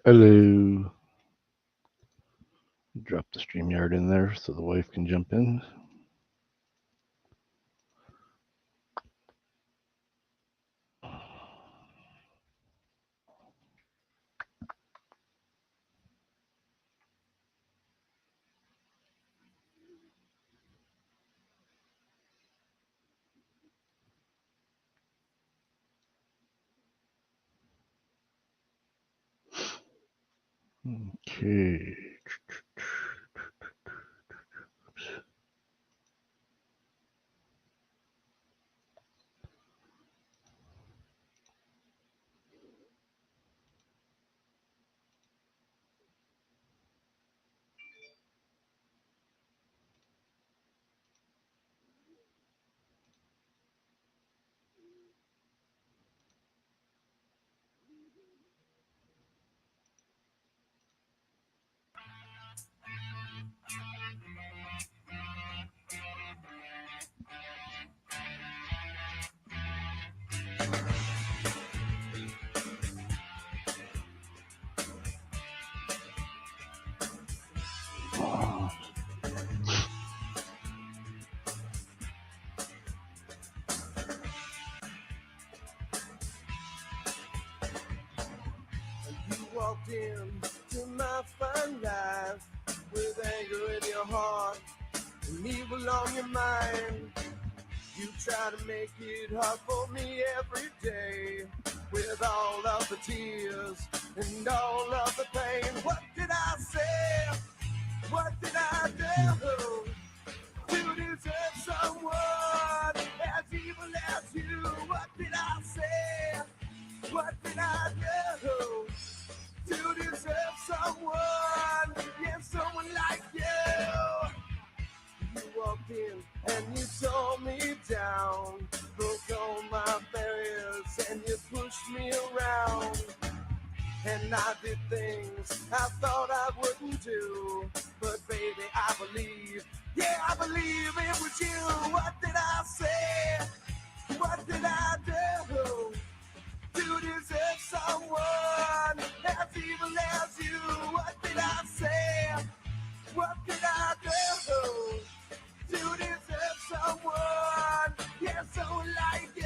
Hello. Drop the StreamYard in there so the wife can jump in. Okay. Walked into my fine life with anger in your heart and evil on your mind. You try to make it hard for me every day with all of the tears and all of the pain. What did I say? What did I do to deserve someone as evil as you? What did I say? What did I do to deserve someone, yeah, someone like you? You walked in and you tore me down, broke all my barriers and you pushed me around. And I did things I thought I wouldn't do, but baby, I believe, yeah, I believe it was you. What did I say? What did I do to deserve someone as evil as you? What did I say? What did I do to deserve someone, yeah, so like you?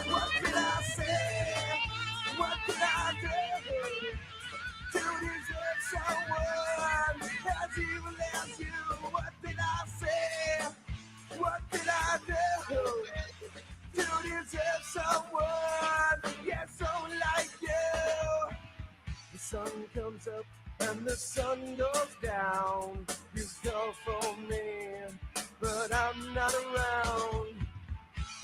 What did I say? What did I do to deserve someone as evil as you? What did I say? What did I do to deserve someone, yeah, so like you? The sun comes up and the sun goes down. You call for me, but I'm not around.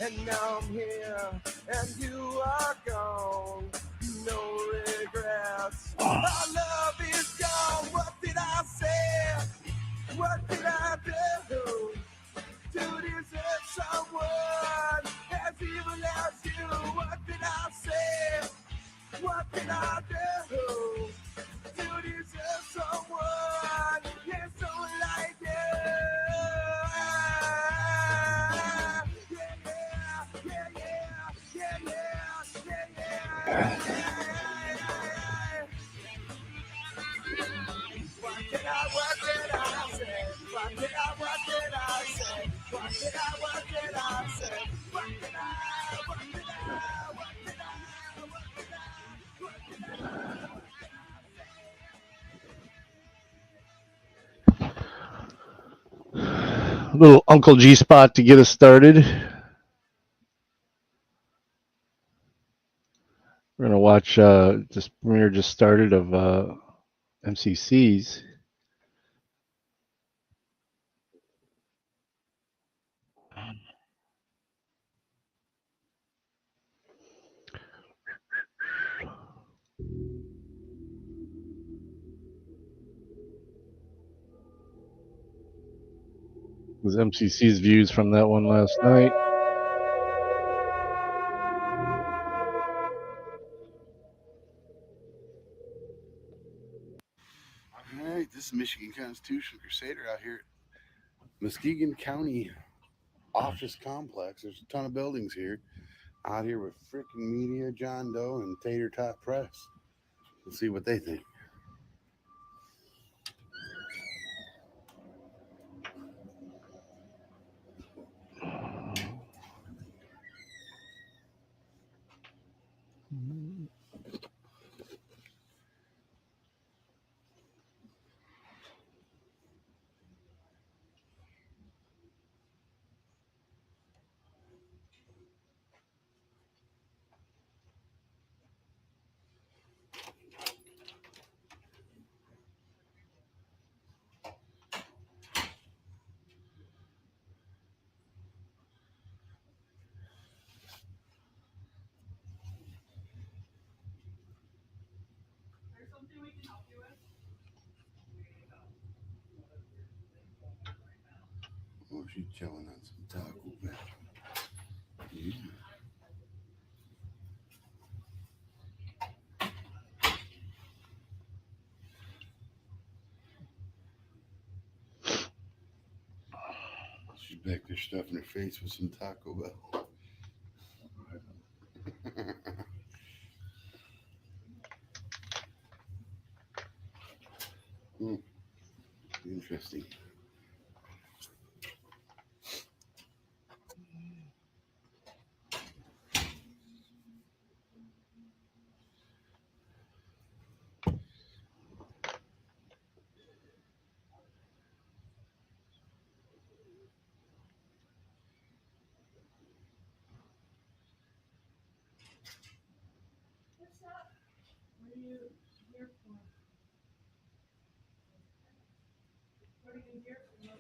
And now I'm here, and you are gone. No regrets. Our love is gone. What did I say? What did I do to deserve someone as evil as you? What did I say? What did I do to deserve someone, yeah, someone like you? Little Uncle G spot to get us started. We're gonna watch this premiere just started of MCC's. It was MCC's views from that one last night. This is Michigan Constitution Crusader out here at Muskegon County Office Complex. There's a ton of buildings here. Out here with Freakin Media, John Doe, and Tater Tot Press. Let's see what they think. Oh, she's chilling on some Taco Bell. Yeah. She's back there stuffing her face with some Taco Bell. Interesting. What's up? What are you here for? What are you here for?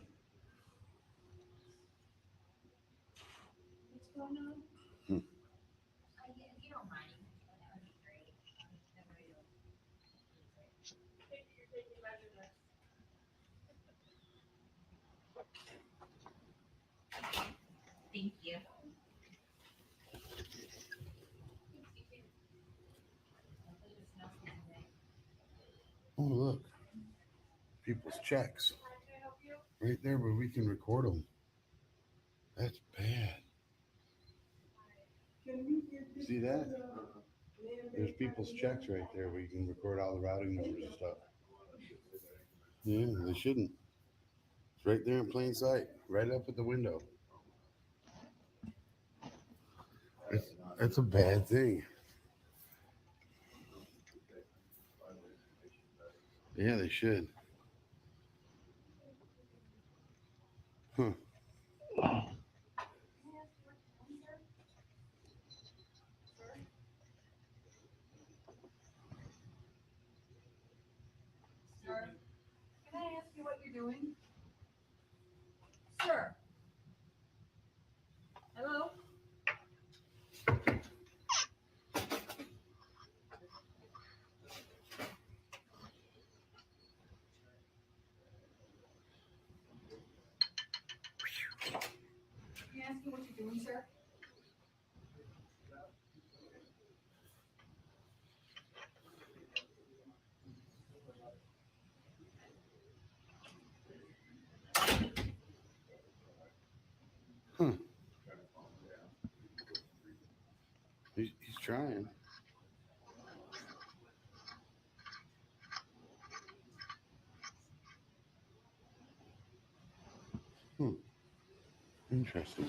What's going on? If you don't mind, that would be great. That way you'll You're taking measurements. thank you. Oh, look. People's checks. Hi, can I help you? Right there where we can record them. That's bad. Can you get this? See that? Land There's bank people's card? checks right there where you can record all the routing numbers and stuff. Yeah, they shouldn't. It's right there in plain sight, right up at the window. That's a bad thing. Yeah, they should. Huh. Can I ask you what you're doing, sir? Sir? Sir? Can I ask you what you're doing? Sir? Hello? Can I ask you what you're doing, sir? Huh. He's trying. Interesting.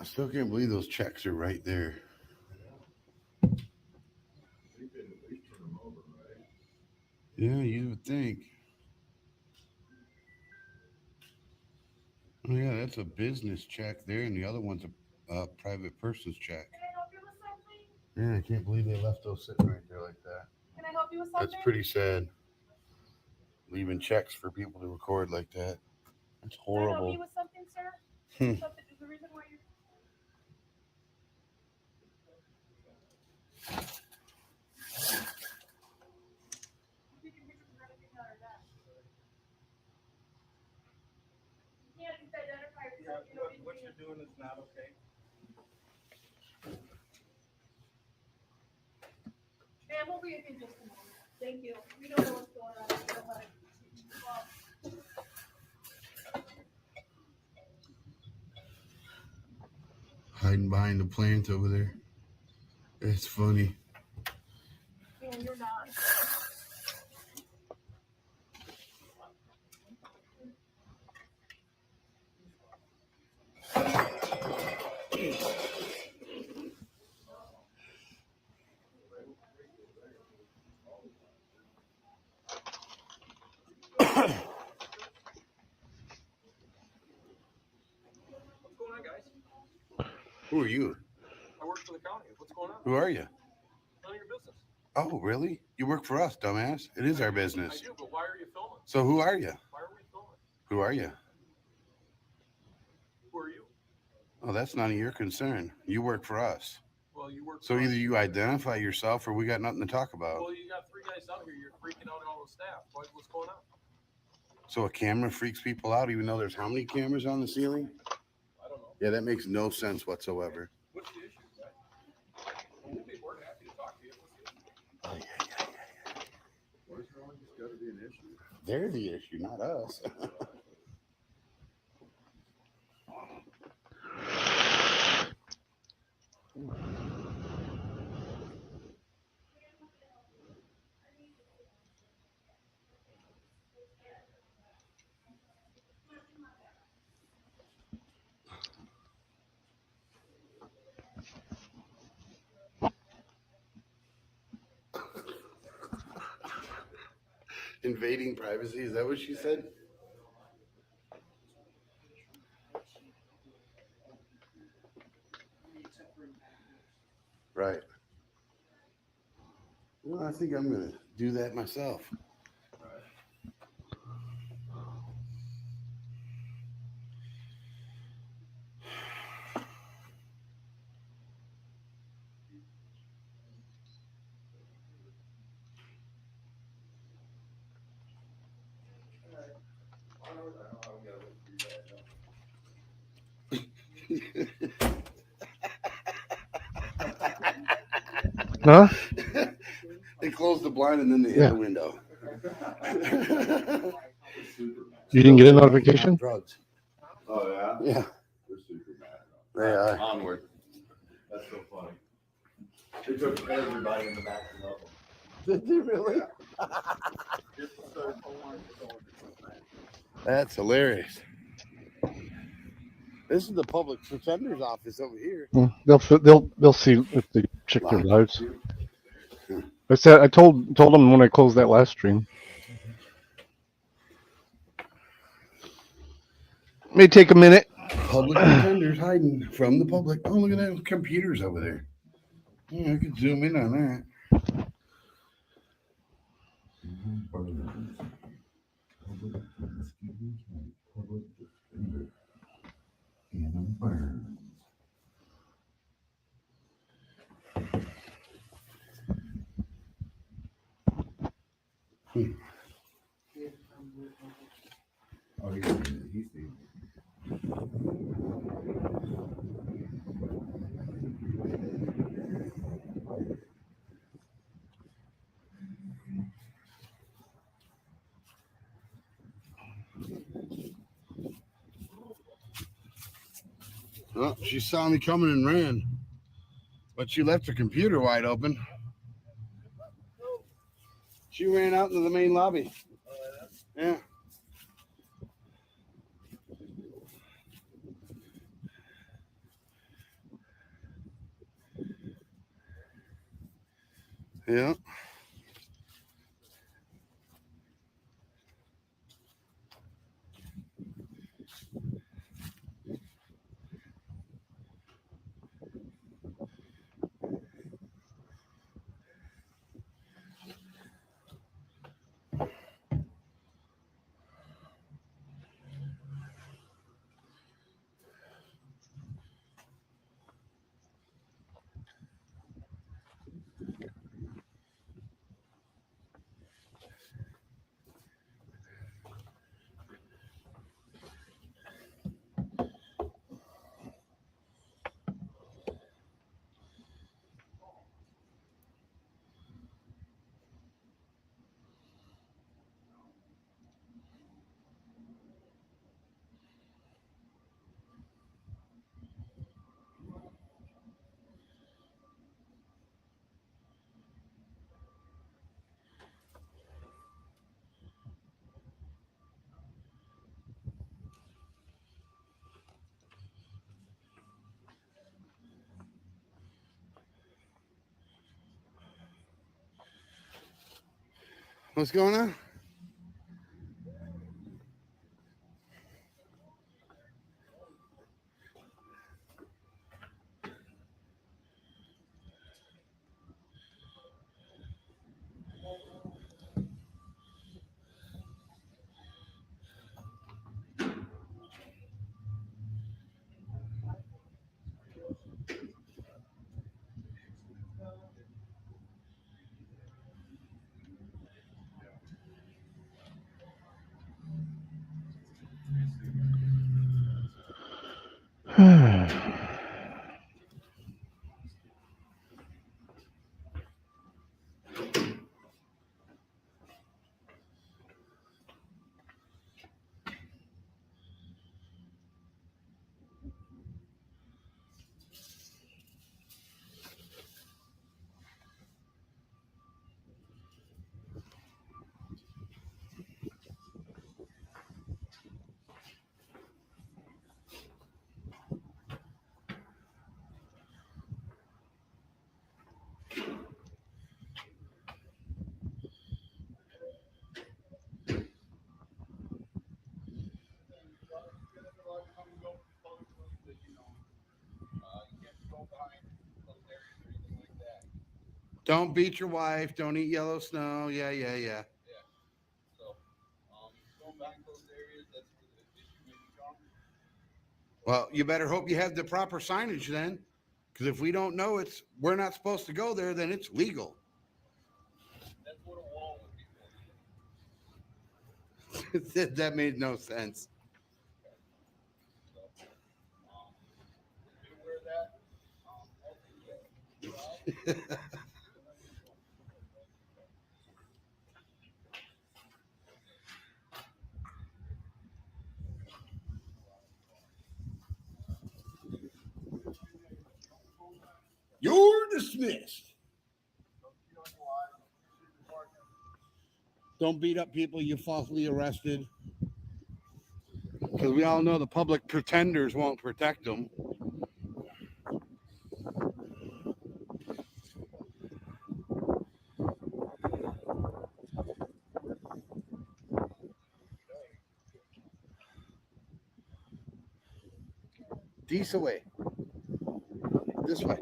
I still can't believe those checks are right there. Yeah, you would think. Oh, yeah, that's a business check there, and the other one's a private person's check. Can I help you with something? Yeah, I can't believe they left those sitting right there like that. Can I help you with something? That's pretty sad. Leaving checks for people to record like that. That's Can I help horrible. you with something, sir? Hmm. Something is the reason why you're. Taking pictures of everything on our desk. You can't just identify yourself. What you're doing is not okay. be in just a moment. Thank you. We don't know what's going on. We don't wanna- Hiding behind the plant over there. It's funny. And you're not. What's going on, guys? Who are you? I work for the county. What's going on? Who are you? None of your business. Oh, really? You work for us, dumbass. It is our I business. do, but why are you filming? So who are you? Why are we filming? Who are you? Who are you? Oh, that's none of your concern. You work for us. Well, you work. So for either us. you identify yourself or we got nothing to talk about. Well, you got 3 guys out here. You're freaking out all the staff. What's going on? So a camera freaks people out even though there's how many cameras on the ceiling? I don't know. Yeah, that makes no sense whatsoever. What's the issue, guys? Well, we'll be more than happy to talk to you. What's the issue? What's wrong? It's got to be an issue. They're the issue, not us. Invading privacy, is that what she said? Right. Well, I think I'm going to do that myself. Huh? They closed the blind and then they hit Yeah. the window. You didn't get a notification? Drugs. Oh, yeah? Yeah, They're super mad. they are. Onward. That's so funny. They took everybody in the back of them. Did they really? Just to start pulling. That's hilarious. This is the public defender's office over here. They'll see if they check their lives. I told them when I closed that last stream. May take a minute. Public defenders hiding from the public. Oh, look at those computers over there. Yeah, I could zoom in on that. Oh, he's the. Oh, she saw me coming and ran, but she left her computer wide open. She ran out into the main lobby. Yeah. Yeah. What's going on? Don't beat your wife. Don't eat yellow snow. Yeah. So, going back those areas, that's where the issue may become. Well, you better hope you have the proper signage then, because if we don't know we're not supposed to go there, then it's legal. That's what a wall would be for. That made no sense. So, be aware of that. Also, You're dismissed. Don't beat up people you falsely arrested. Because we all know the public pretenders won't protect them. This way. This way.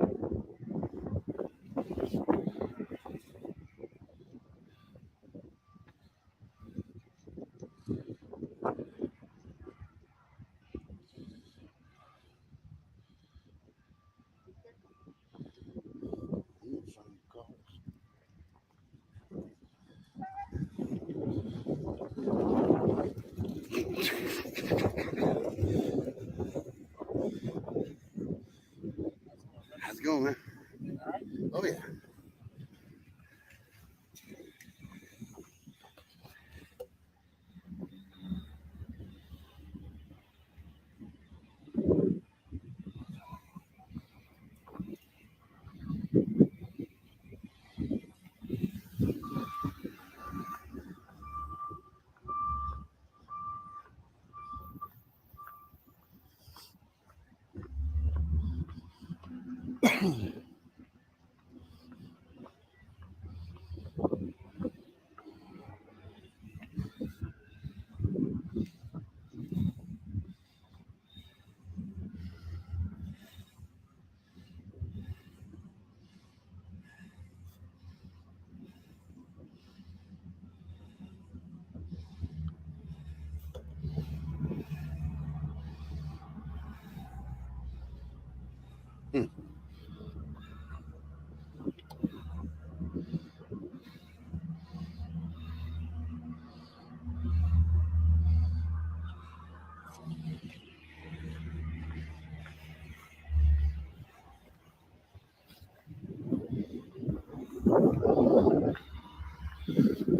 How's it going, man? Oh, yeah.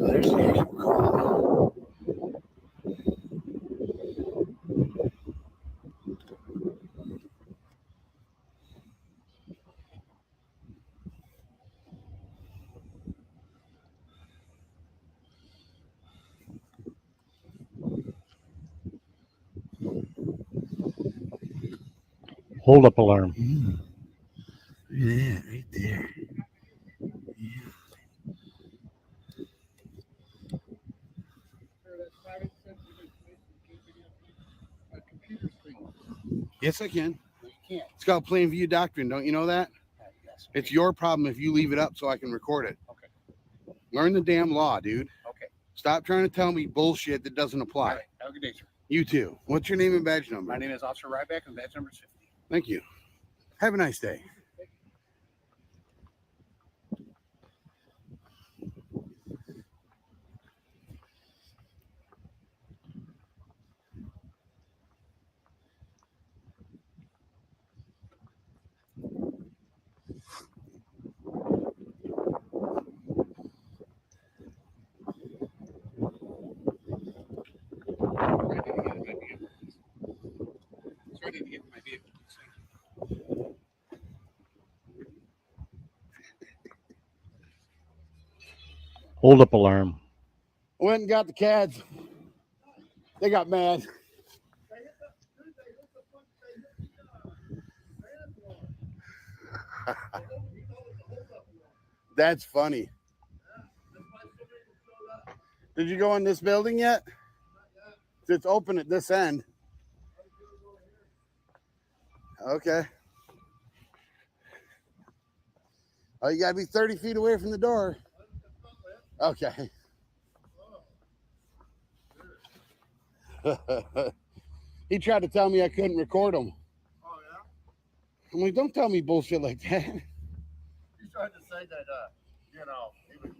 There's the actual call. Hold up alarm. Yeah, right there. Yes, I can. No, you can't. It's called plain view doctrine. Don't you know that? Yes. It's your problem if you leave it up so I can record it. Okay. Learn the damn law, dude. Okay. Stop trying to tell me bullshit that doesn't All apply. right. Have a good day, sir. You too. What's your name and badge number? My name is Officer Ryback, and badge number is 50. Thank you. Have a nice day. Sorry, I didn't get my vehicle. Hold up alarm. Went and got the cads. They got mad. That's funny. Did you go in this building yet? It's open at this end. Okay. Oh, you gotta be 30 feet away from the door. Okay. He tried to tell me I couldn't record him. Oh, yeah? I'm like, don't tell me bullshit like that. He's trying to say that, you know, if we were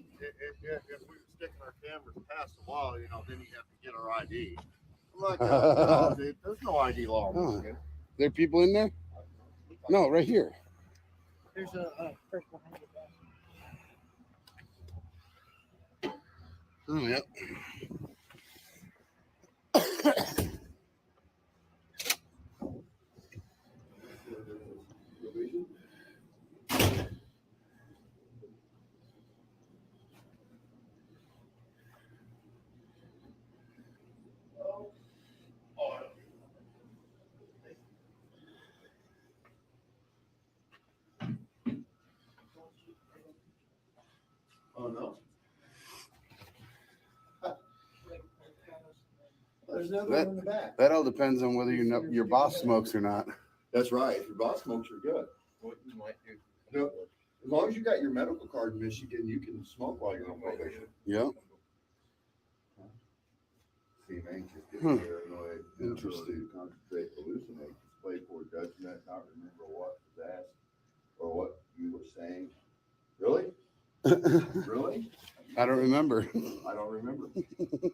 sticking our cameras past the wall, you know, then you have to get our ID. I'm like, no, dude, there's no ID law. Oh. There people in there? No, right here. There's a person behind you. Oh, yep. Oh, no? There's another one in the back. That all depends on whether your boss smokes or not. That's right. If your boss smokes, you're good. No, as long as you got your medical card in Michigan, you can smoke while you're on probation. Yep. Seem anxious, get Hmm. paranoid, Interesting. concentrate, hallucinate, display poor judgment, not remember what was asked or what you were saying. Really? Really? I don't remember. I don't remember.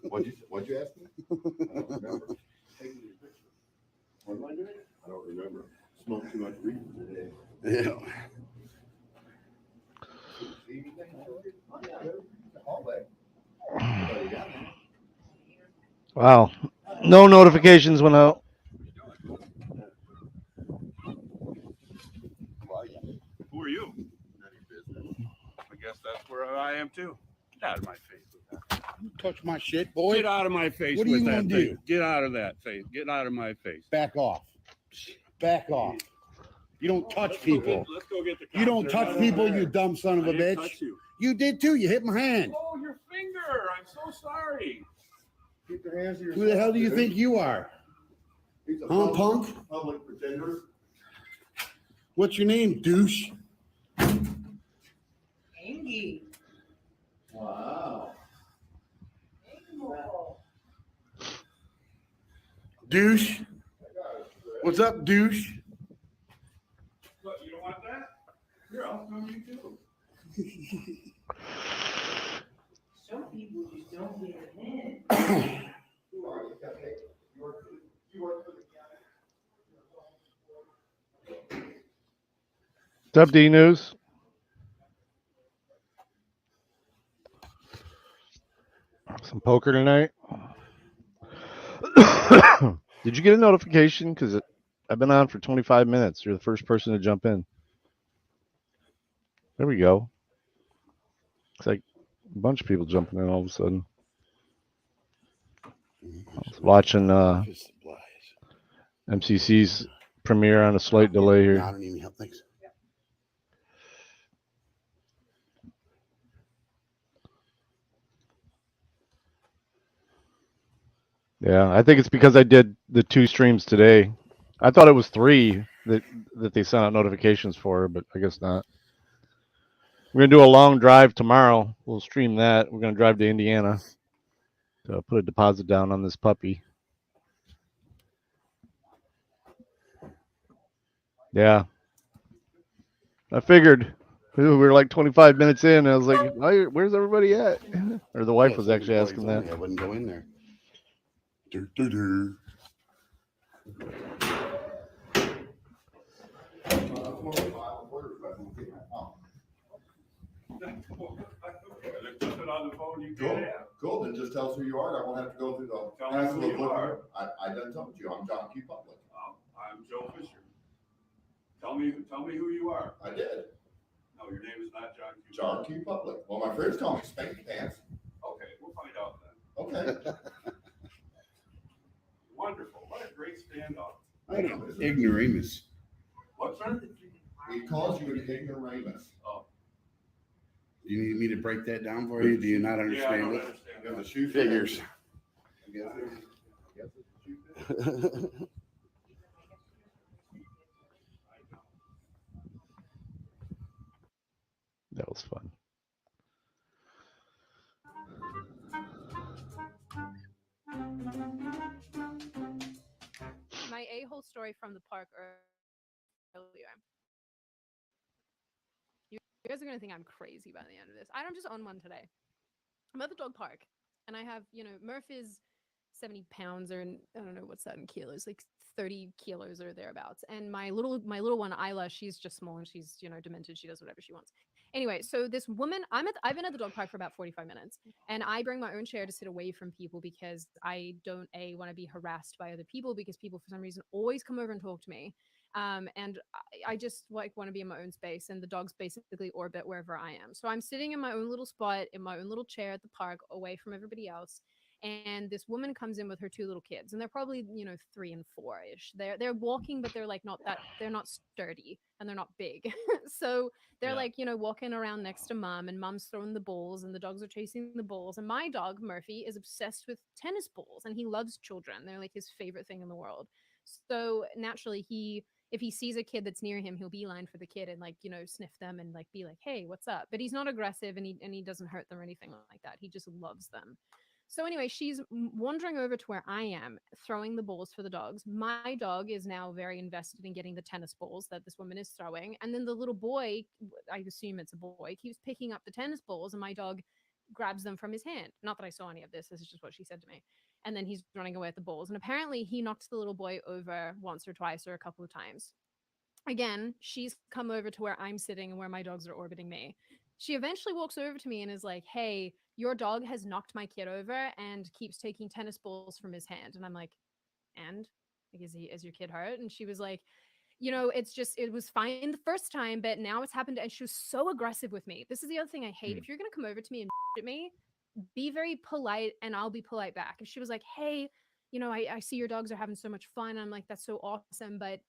What'd you ask me? I don't remember. Taking your picture. What am I doing? I don't remember. Smoked too much weed today. Yeah. See anything? Oh, yeah, there's the hallway. Oh, you got it. Wow. No notifications went out. Who are you? None of your business. I guess that's where I am too. Get out of my face with that. You touch my shit, boy. Get out of my face What are with you that gonna thing. do? Get out of that face. Get out of my face. Back off. Back off. You don't touch people. Let's go get the You don't cops. touch people, you dumb son of I a didn't bitch. touch you. You did too. You hit my hand. Oh, your finger. I'm so sorry. Keep your hands to yourself. Who the hell do you dude. think you are? He's a Huh, public- punk? Public pretender. What's your name, douche? Angie. Wow. Douche? What's up, douche? What, you don't want that? Here, I'll come you too. Some people just don't get it in. Who are you? You work for the county. What's up, D News? Some poker tonight. Did you get a notification? Because I've been on for 25 minutes. You're the first person to jump in. There we go. It's like a bunch of people jumping in all of a sudden. I was watching Office supplies. MCC's premiere on a slight delay No, I here. don't even help. Thanks. Yeah, I think it's because I did the 2 streams today. I thought it was 3 that they sent out notifications for, but I guess not. We're gonna do a long drive tomorrow. We'll stream that. We're gonna drive to Indiana to put a deposit down on this puppy. Yeah, I figured. We were like 25 minutes in. And I was like, "Where's everybody at?" Or the wife was actually asking that. I wouldn't go in there. Dur, dur, dur. There's nothing on the phone you Cool. can't have. Cool. Then just tell us who you are. I won't have to go through the Tell me hassle who of you looking. are. I done told you. I'm John Q. Public. I'm Joe Fisher. Tell me who you are. I did. No, your name is not John Q. John Q. Public. Well, my friends call me Spanky Pants. Okay, we'll find out then. Okay. Wonderful. What a great standoff. I know. Ignoramus. What's that? He calls you an ignoramus. Oh, Do you need me to break that down for you? Do you not yeah, I understand don't it? understand There's that. a shoe Figures. I guess it's a shoe fit. That was fun. My a-hole story from the park earlier. You guys are gonna think I'm crazy by the end of this. I'm just on one today. I'm at the dog park, and I have, Murph is 70 pounds, or I don't know what's that in kilos, like 30 kilos or thereabouts. And my little one, Isla, she's just small and she's demented. She does whatever she wants. Anyway, so this woman, I've been at the dog park for about 45 minutes, and I bring my own chair to sit away from people because I don't want to be harassed by other people, because people for some reason always come over and talk to me. And I just want to be in my own space, and the dogs basically orbit wherever I am. So I'm sitting in my own little spot in my own little chair at the park, away from everybody else. And this woman comes in with her 2 little kids, and they're probably 3 and 4ish. They're walking, but they're like they're not sturdy, and they're not big. So they're like walking around next to mom, and mom's throwing the balls, and the dogs are chasing the balls. And my dog Murphy is obsessed with tennis balls, and he loves children. They're like his favorite thing in the world. So naturally, if he sees a kid that's near him, he'll beeline for the kid and sniff them and be like, "Hey, what's up?" But he's not aggressive, and he doesn't hurt them or anything like that. He just loves them. So anyway, she's wandering over to where I am, throwing the balls for the dogs. My dog is now very invested in getting the tennis balls that this woman is throwing. And then the little boy, I assume it's a boy, keeps picking up the tennis balls, and my dog grabs them from his hand. Not that I saw any of this. This is just what she said to me. And then he's running away at the balls. And apparently he knocked the little boy over once or twice or a couple of times. Again, she's come over to where I'm sitting and where my dogs are orbiting me. She eventually walks over to me and is like, "Hey, your dog has knocked my kid over and keeps taking tennis balls from his hand." And I'm like, "And? Like, is your kid hurt?" And she was like, it was fine the first time, but now it's happened. And she was so aggressive with me. This is the other thing I hate. If you're going to come over to me and at me, be very polite, and I'll be polite back. If she was like, "Hey, I see your dogs are having so much fun." I'm like, "That's so awesome. But,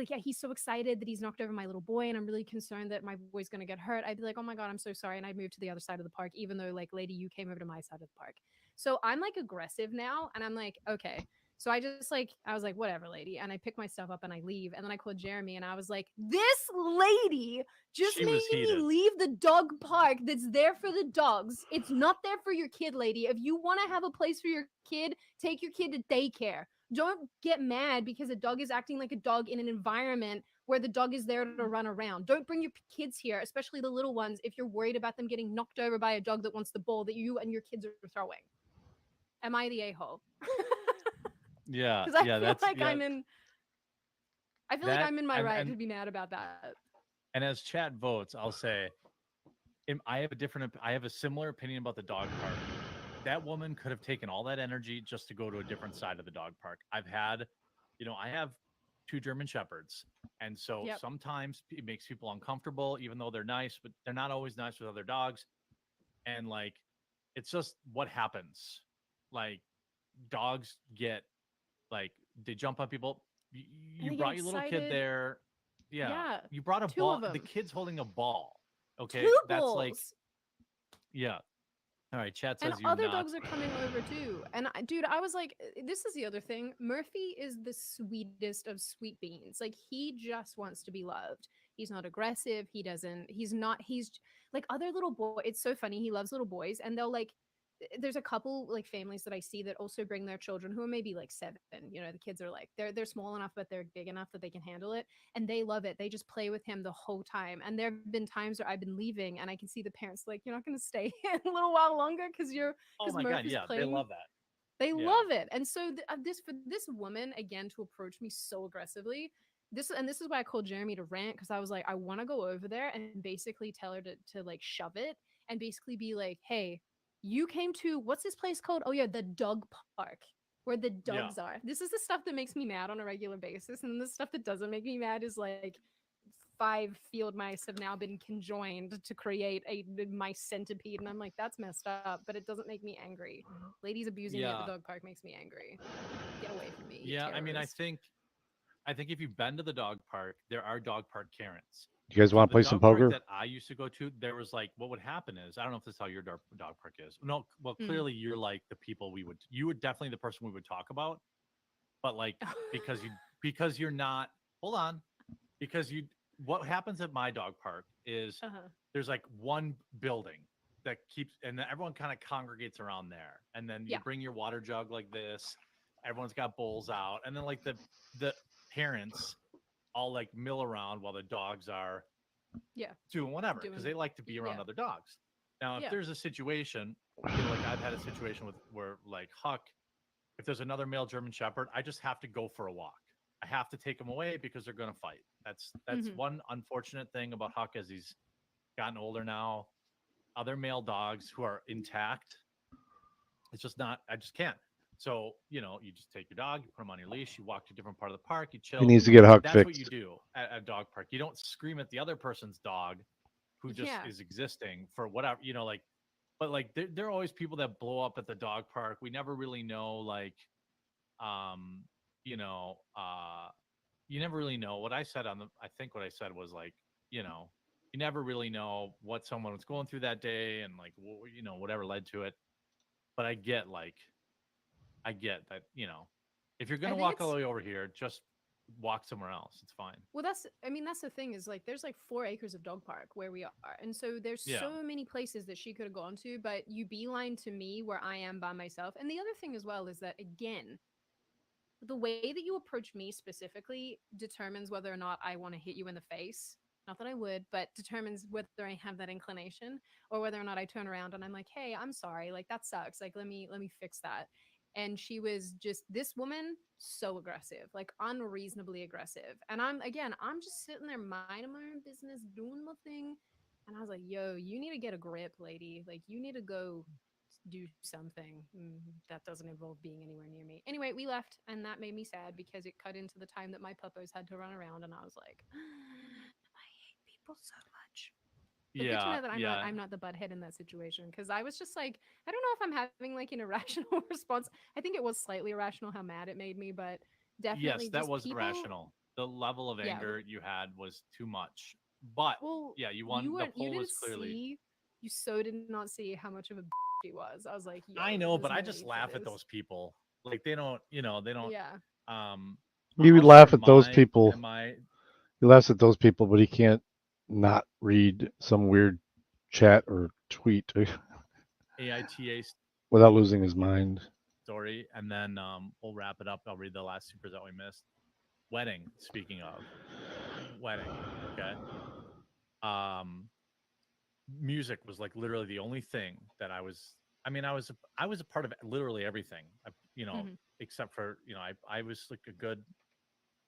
yeah, he's so excited that he's knocked over my little boy, and I'm really concerned that my boy's going to get hurt." I'd be like, "Oh my God, I'm so sorry." And I'd move to the other side of the park, even though, like, lady, you came over to my side of the park. So I'm like aggressive now, and I'm like, okay. So I was like, "Whatever, lady." And I pick my stuff up and I leave. And then I called Jeremy and I was like, "This lady just She made was me heated. leave the dog park that's there for the dogs. It's not there for your kid, lady. If you want to have a place for your kid, take your kid to daycare. Don't get mad because a dog is acting like a dog in an environment where the dog is there to run around. Don't bring your kids here, especially the little ones, if you're worried about them getting knocked over by a dog that wants the ball that you and your kids are throwing." Am I the a-hole? Yeah, Because I yeah, feel that's like yeah. I'm in. I feel like That I'm in my and, right and to be mad about that. and as chat votes, I'll say, I have a similar opinion about the dog park. That woman could have taken all that energy just to go to a different side of the dog park. I have 2 German Shepherds, and so Yep. sometimes it makes people uncomfortable, even though they're nice, but they're not always nice with other dogs. And like, it's just what happens. Like, dogs get like they jump on people. And You they get brought your little kid excited. there. Yeah, Yeah, you brought a 2 ball. of them. The kid's holding a ball. Okay, 2 that's balls. like, yeah. All right, chat And says you other not. dogs are coming over too. And dude, I was like, this is the other thing. Murphy is the sweetest of sweet beans. Like he just wants to be loved. He's not aggressive. He doesn't. He's not. He's like other little boy. It's so funny. He loves little boys, and they'll like. There's a couple like families that I see that also bring their children who are maybe like 7. You know, the kids are like they're small enough, but they're big enough that they can handle it, and they love it. They just play with him the whole time. And there have been times where I've been leaving, and I can see the parents like, "You're not going to stay a little while longer Oh because my Murph god, is yeah, they playing." love that. They Yeah. love it, and so this for this woman again to approach me so aggressively. This is why I called Jeremy to rant because I was like, I want to go over there and basically tell her to like shove it and basically be like, hey, you came to what's this place called? Oh yeah, the dog park where the Yeah. dogs are. This is the stuff that makes me mad on a regular basis, and the stuff that doesn't make me mad is like 5 field mice have now been conjoined to create a mice centipede, and I'm like, that's messed up, but it doesn't make me angry. Ladies abusing me at the Yeah. dog park makes me angry. Get away from me, you Yeah, I mean, terrorist. I think if you've been to the dog park, there are dog park Karens. You guys So want to the play some dog park poker? that I used to go to, there was like, what would happen is, I don't know if this is how your dog park is. No, well, clearly you're like the people you would definitely the person we would talk about, but like because you're not. Hold on, because you. What happens at my dog park is Uh-huh. there's like one building that keeps, and then everyone kind of congregates around there, and then you Yeah. bring your water jug like this. Everyone's got bowls out, and then like the parents all like mill around while the dogs are Yeah. doing whatever because Doing they like to be around yeah. other dogs. Now, if Yeah. there's a situation, like I've had a situation with where like Huck, if there's another male German Shepherd, I just have to go for a walk. I have to take them away because they're going to fight. That's Mhm. one unfortunate thing about Huck as he's gotten older now. Other male dogs who are intact, it's just not. I just can't. So you just take your dog, you put him on your leash, you walk to a different part of the park, you He chill. needs to get Huck That's what you fixed. do at a dog park. You don't scream at the other person's dog who just Yeah. is existing for whatever, like, but like there are always people that blow up at the dog park. We never really know, like, um, you know, uh, you never really know what I said I think what I said was like, you never really know what someone was going through that day and like, whatever led to it. But I get that, if you're going I to think walk all it's the way over here, just walk somewhere else. It's fine. well that's the thing is like there's like 4 acres of dog park where we are. And so there's Yeah. so many places that she could have gone to, but you beeline to me where I am by myself. And the other thing as well is that again, the way that you approach me specifically determines whether or not I want to hit you in the face. Not that I would, but determines whether I have that inclination or whether or not I turn around and I'm like, "Hey, I'm sorry. Like that sucks. Like let me fix that." And she was just this woman so aggressive, like unreasonably aggressive. And I'm just sitting there minding my own business, doing my thing. And I was like, "Yo, you need to get a grip, lady. Like you need to go do something that doesn't involve being anywhere near me." Anyway, we left, and that made me sad because it cut into the time that my puppos had to run around, and I was like, I hate people so much. But good to Yeah. know that Yeah. I'm not the butthead in that situation because I was just like, I don't know if I'm having like an irrational response. I think it was slightly irrational how mad it made me, but Yes, definitely that just was people. irrational. The level of Yeah, anger you had was too much. But well, yeah, you you won. The weren't. You poll was didn't clearly. see. You so did not see how much of a he was. I was like, yo, I know, there's but I no just need for laugh at this. those people. Like they don't, they don't. Yeah. Um, You I'll would share laugh at those people. my He laughs at those people, but he can't not read some weird chat or tweet AITA without losing his mind. story, and then we'll wrap it up. I'll read the last supers that we missed. Wedding. Speaking of wedding, okay. Um, music was like literally the only thing that I was. I mean, I was a part of literally everything. Mhm. Except for I was like a good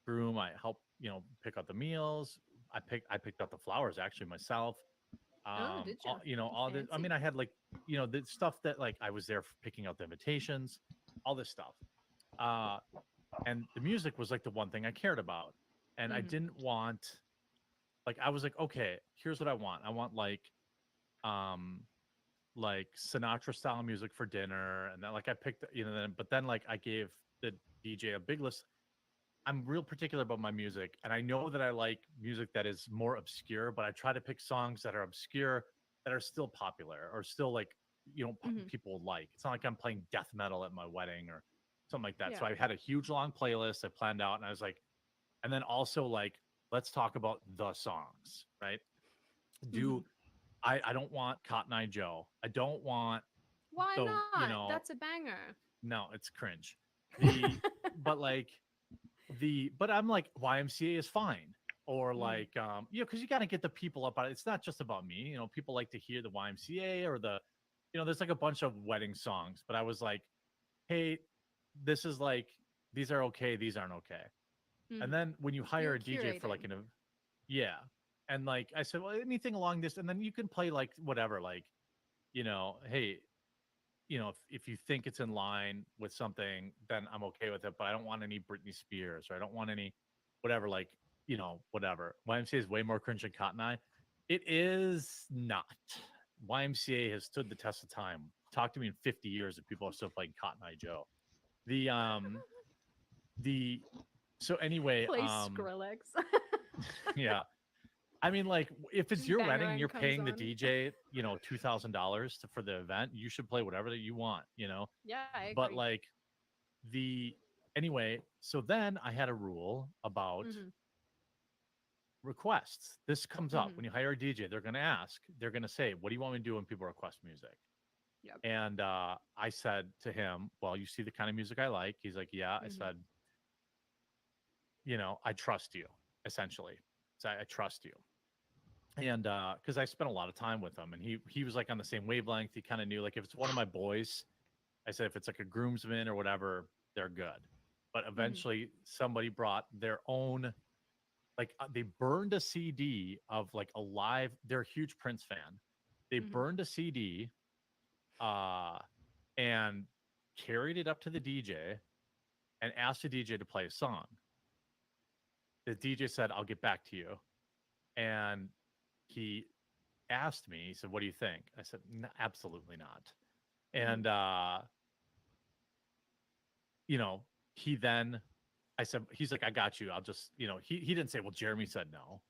groom. I helped pick out the meals. I picked out the flowers actually myself. Oh, did you? All the. I Fancy. mean, I had like the stuff that like I was there for picking out the invitations, all this stuff. Uh, and the music was like the one thing I cared about, and I Mhm. didn't want like I was like, okay, here's what I want. I want um like Sinatra style music for dinner, and then like I picked then but then like I gave the DJ a big list. I'm real particular about my music, and I know that I like music that is more obscure, but I try to pick songs that are obscure that are still popular or still like people would like. It's not like I'm playing death metal at my wedding or something like that. So Yeah. I had a huge long playlist I planned out, and I was like, and then also like, let's talk about the songs, right? I don't want Cotton Eye Joe. I don't want Why the, not? That's a banger. no, it's cringe. But like but I'm like, YMCA is fine. Or like, because you got to get the people up on it. It's not just about me. People like to hear the YMCA or there's like a bunch of wedding songs. But I was like, hey, this is like, these are okay. These aren't okay. And then when you hire a DJ for like yeah. And like, I said, well, anything along this, and then you can play like whatever, like, hey, if you think it's in line with something, then I'm okay with it. But I don't want any Britney Spears, or I don't want any whatever, like, whatever. YMCA is way more cringe than Cotton Eye. It is not. YMCA has stood the test of time. Talk to me in 50 years if people are still playing Cotton Eye Joe. So anyway, Play Skrillex. yeah. I mean, like, if it's your wedding and you're paying the on. DJ, $2,000 for the event, you should play whatever that you want, Yeah, I agree. But like anyway, so then I had a rule about requests. This comes up when you hire a DJ. They're going to say, what do you want me to do when people request music? Yep. And I said to him, well, you see the kind of music I like. He's like, yeah. I said, I trust you, essentially. So I trust you. And because I spent a lot of time with him, and he was like on the same wavelength. He kind of knew, like, if it's one of my boys, I said, if it's like a groomsman or whatever, they're good. But eventually somebody brought their own, like, they burned a CD of like a live, they're a huge Prince fan. They burned a CD and carried it up to the DJ and asked the DJ to play a song. The DJ said, I'll get back to you. And he asked me, he said, what do you think? I said, absolutely not. And, he then, I said, he's like, I got you. I'll just, he didn't say, well, Jeremy said no.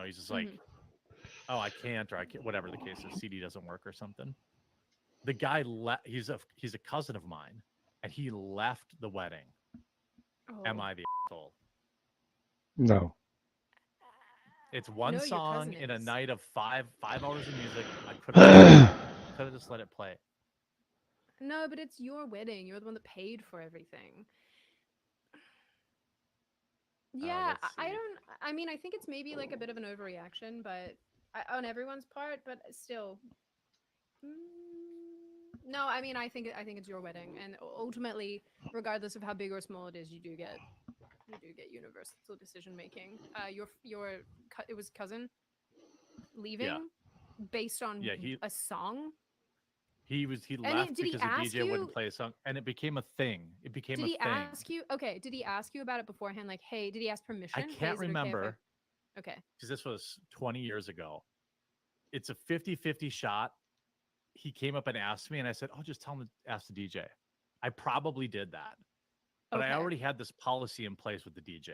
He's just like, oh, I can't, or I can't, whatever the case is, CD doesn't work or something. The guy, he's a cousin of mine, and he left the wedding. Oh. Am I the asshole? No. It's one song in a night of 5 hours of music. I could have just let it play. No, but it's your wedding. You're the one that paid for everything. Yeah, I mean, I think it's maybe like a bit of an overreaction, but on everyone's part, but still. No, I mean, I think it's your wedding, and ultimately, regardless of how big or small it is, you do get universal decision making. It was cousin leaving based on a song. He left because the DJ wouldn't play a song, and it became a thing. Did he ask you? Okay, did he ask you about it beforehand? Like, hey, did he ask permission? I can't remember. Okay, because this was 20 years ago. It's a 50-50 shot. He came up and asked me, and I said, "Oh, just tell him to ask the DJ." I probably did that. But I already had this policy in place with the DJ.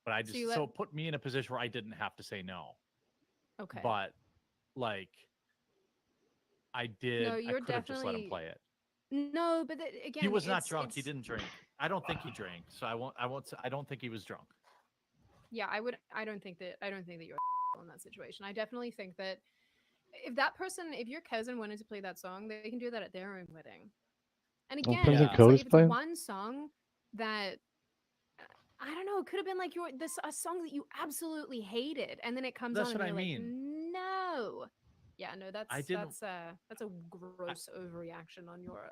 But I just, so it put me in a position where I didn't have to say no. Okay. But like, I did. No, I could have just let him play it. No, but again, he was not drunk. He didn't drink. I don't think he drank. So I won't. I don't think he was drunk. Yeah, I don't think that you're in that situation. I definitely think that if your cousin wanted to play that song, they can do that at their own wedding. And again, if it's one song that I don't know, it could have been like a song that you absolutely hated, and then it comes on and you're like, no. Yeah, no, that's a gross overreaction on your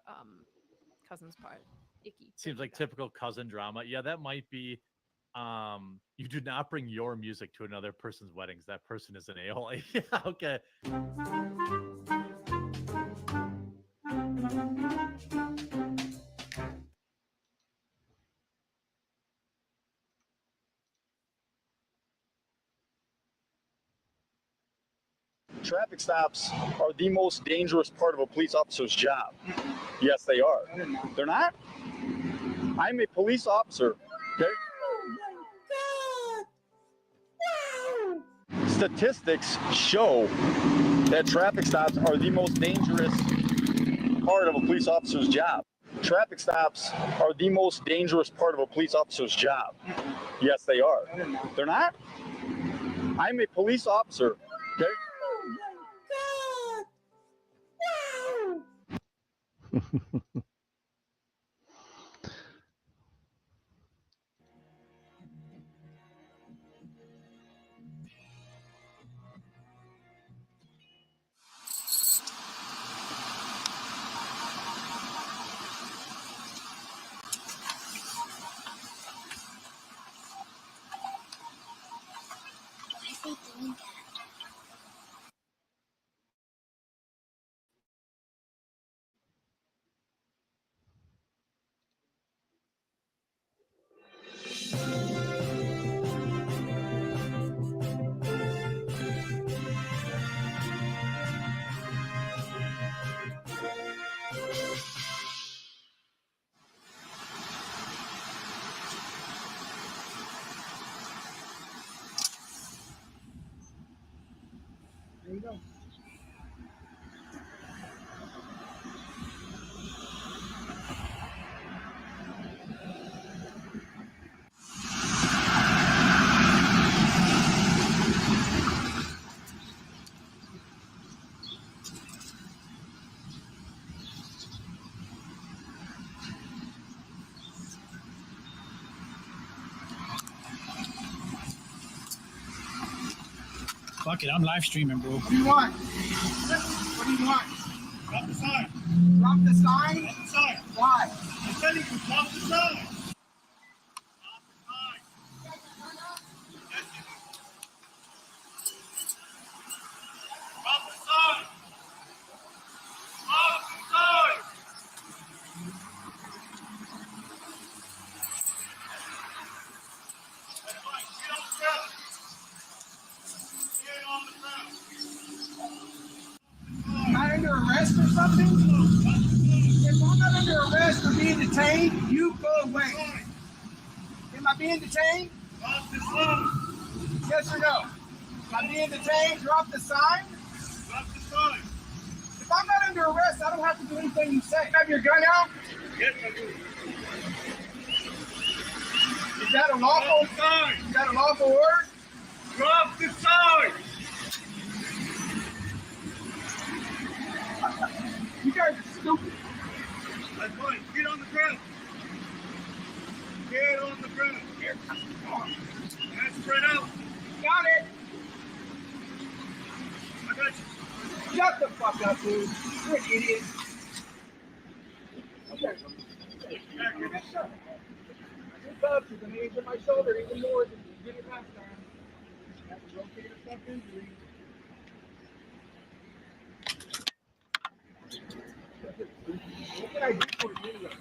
cousin's part. Icky. Seems like typical cousin drama. Yeah, that might be. You do not bring your music to another person's weddings. That person is an a-hole. Yeah, okay. Traffic stops are the most dangerous part of a police officer's job. Yes, they are. They're not? I'm a police officer, okay? Oh my God! Statistics show that traffic stops are the most dangerous part of a police officer's job. Traffic stops are the most dangerous part of a police officer's job. Yes, they are. They're not? I'm a police officer. Okay? There you go. Fuck it, I'm live streaming, bro. What do you want? What do you want? Drop the sign. Drop the sign? Drop the sign. Why? I'm telling you, drop the sign. Am I under arrest or something? If I'm not under arrest or being detained, you go away. Am I being detained? Yes or no? Am I being detained? Drop the sign? Drop the sign. If I'm not under arrest, I don't have to do anything you say. Have your gun out? Yes, I do. Is that a lawful sign? Is that a lawful order? Drop the sign. You guys are stupid. That's fine. Get on the ground. Get on the ground. Here. Hands spread out. Got it. I got you. Shut the fuck up, dude. You're an idiot. Okay. Shut up. Your cuffs are gonna injure my shoulder even more than you did it last time. You have to rotate a stuff injury. What can I do for you anyway?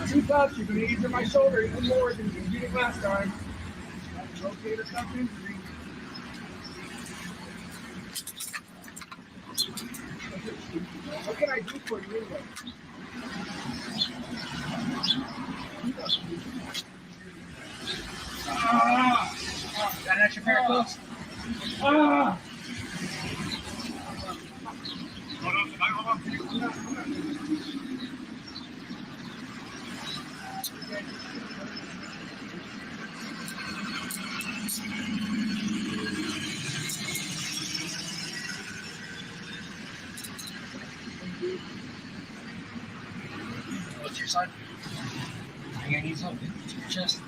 Two cuffs, you're going to injure my shoulder even more than you did last time. Rotate a stuff injury. What can I do for you anyway? Got an extra pair of gloves? Hold on. What's your side? You're gonna need something to your chest.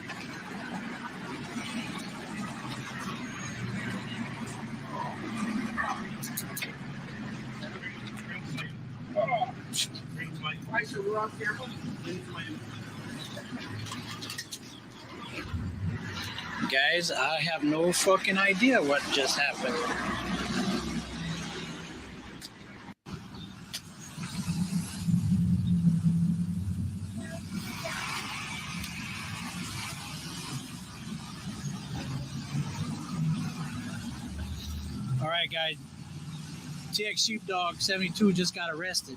Right, so we're all careful. Guys, I have no fucking idea what just happened. All right, guys. TX Sheepdog 72 just got arrested.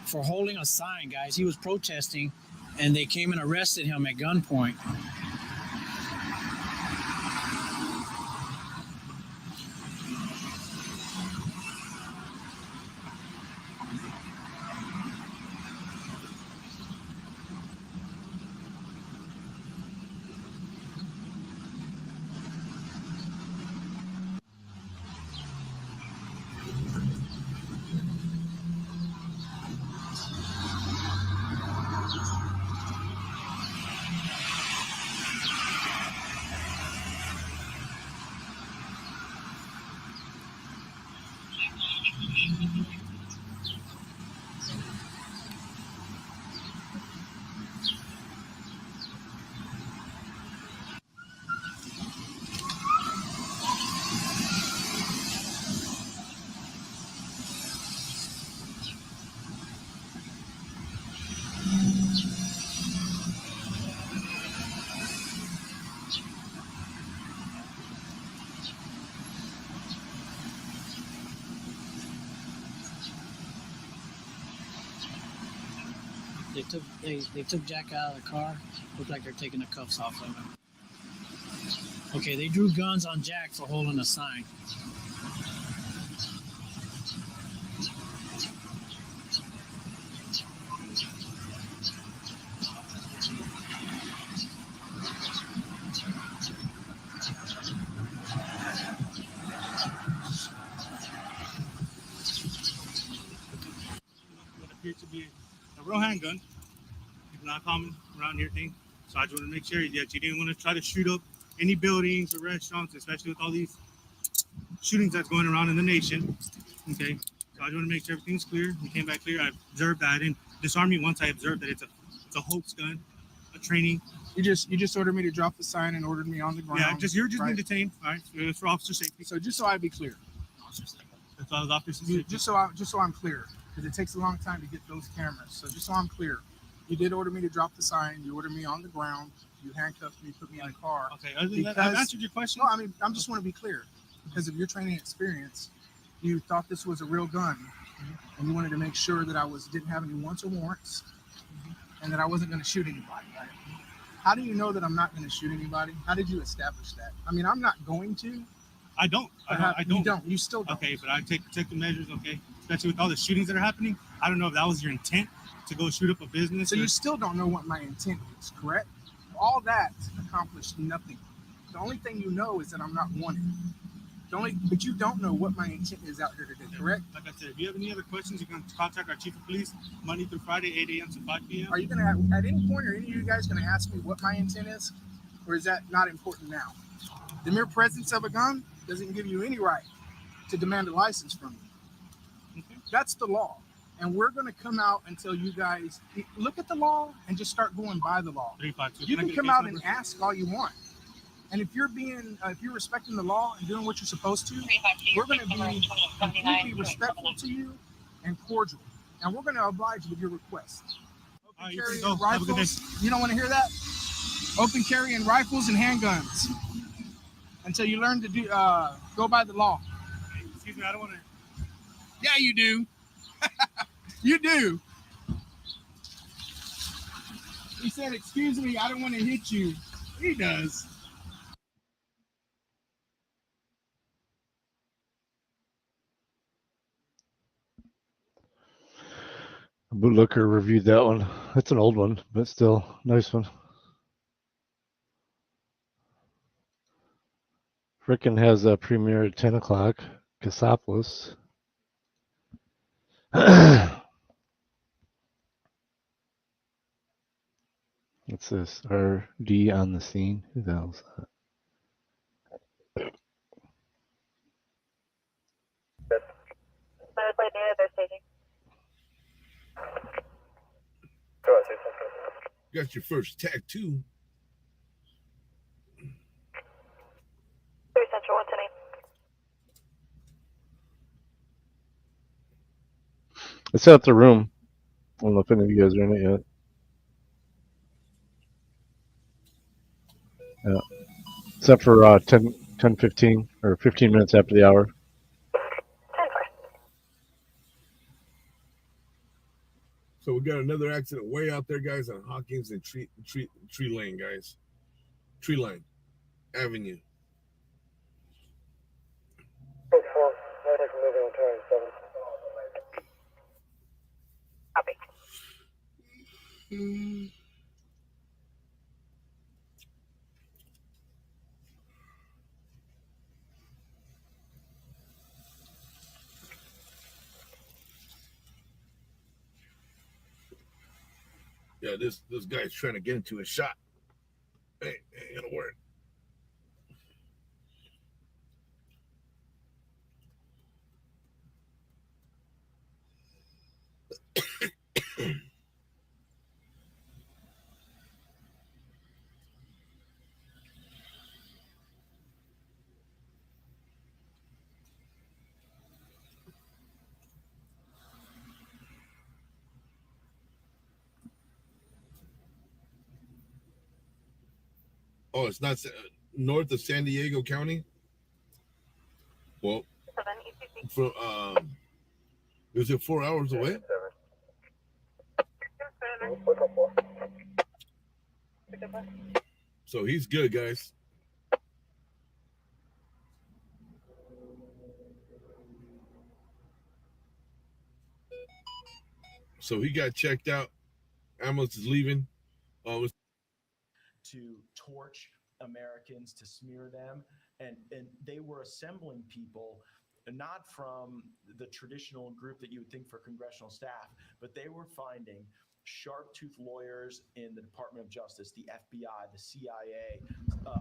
for holding a sign, guys. He was protesting, and they came and arrested him at gunpoint. They took Jack out of the car. Looked like they're taking the cuffs off of him. Okay, they drew guns on Jack for holding a sign. What appears to be a real handgun. It's not common around here thing. So I just want to make sure that you didn't want to try to shoot up any buildings or restaurants, especially with all these shootings that's going around in the nation. Okay. So I just want to make sure everything's clear. You came back clear. I observed that I didn't disarm you once I observed that it's a hoax gun, a training. You just ordered me to drop the sign and ordered me on the ground. Yeah, you're just right? being detained. All right, it's for officer safety. So just so I be clear, That's all officer safety. just so I'm clear, because it takes a long time to get those cameras. So just so I'm clear, you did order me to drop the sign. You ordered me on the ground. You handcuffed me, put me in a car. Okay, other than that, I've answered your question. No, I mean, I just want to be clear. Because of your training experience, you thought this was a real gun. And you wanted to make sure that I didn't have any warrants or warrants. And that I wasn't going to shoot anybody. Right? How do you know that I'm not going to shoot anybody? How did you establish that? I mean, I'm not going to. I don't. You don't. You still don't. Okay, but I take the measures, okay? Especially with all the shootings that are happening. I don't know if that was your intent to go shoot up a business. So you still don't know what my intent is, correct? All that accomplished nothing. The only thing you know is that I'm not wanted. But you don't know what my intent is out here today, correct? Like I said, if you have any other questions, you can contact our chief of police Monday through Friday, 8 a.m. to 5 p.m. Are you going to, at any point, are any of you guys going to ask me what my intent is? Or is that not important now? The mere presence of a gun doesn't give you any right to demand a license from me. Okay. That's the law. And we're going to come out and tell you guys, look at the law and just start going by the law. 352. You can come out and ask all you want. And if you're respecting the law and doing what you're supposed to, we're going to be completely respectful to you and cordial. And we're going to oblige with your request. Open carry and rifles. You don't want to hear that? Open carry and rifles and handguns. Until you learn to go by the law. Hey, excuse me, I don't want to. Yeah, you do. You do. He said, excuse me, I don't want to hit you. He does. Bootlicker reviewed that one. That's an old one, but still nice one. Freakin has a premiere at 10 o'clock. Cassopolis. What's this? RD on the scene? Who the hell's that? Got your first tattoo. Central, what's the name? I set up the room. I don't know if any of you guys are in it yet. Yeah. Except for 10:15 or 15 minutes after the hour. So we got another accident way out there, guys, on Hawkins and Tree Lane, guys. Tree Line Avenue. Yeah, this guy's trying to get into a shot. Hey, ain't gonna work. Oh, it's not north of San Diego County. Well, from is it 4 hours away? So he's good, guys. So he got checked out. Ambulance is leaving. To torch Americans, to smear them, and they were assembling people not from the traditional group that you would think for congressional staff, but they were finding sharp-toothed lawyers in the Department of Justice, the FBI, the CIA,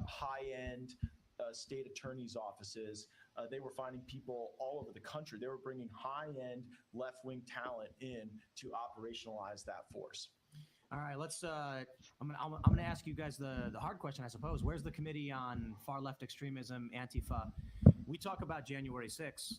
high-end state attorneys' offices. They were finding people all over the country. They were bringing high-end left-wing talent in to operationalize that force. All right, let's. I'm gonna ask you guys the hard question, I suppose. Where's the Committee on Far Left Extremism, Antifa? We talk about January 6th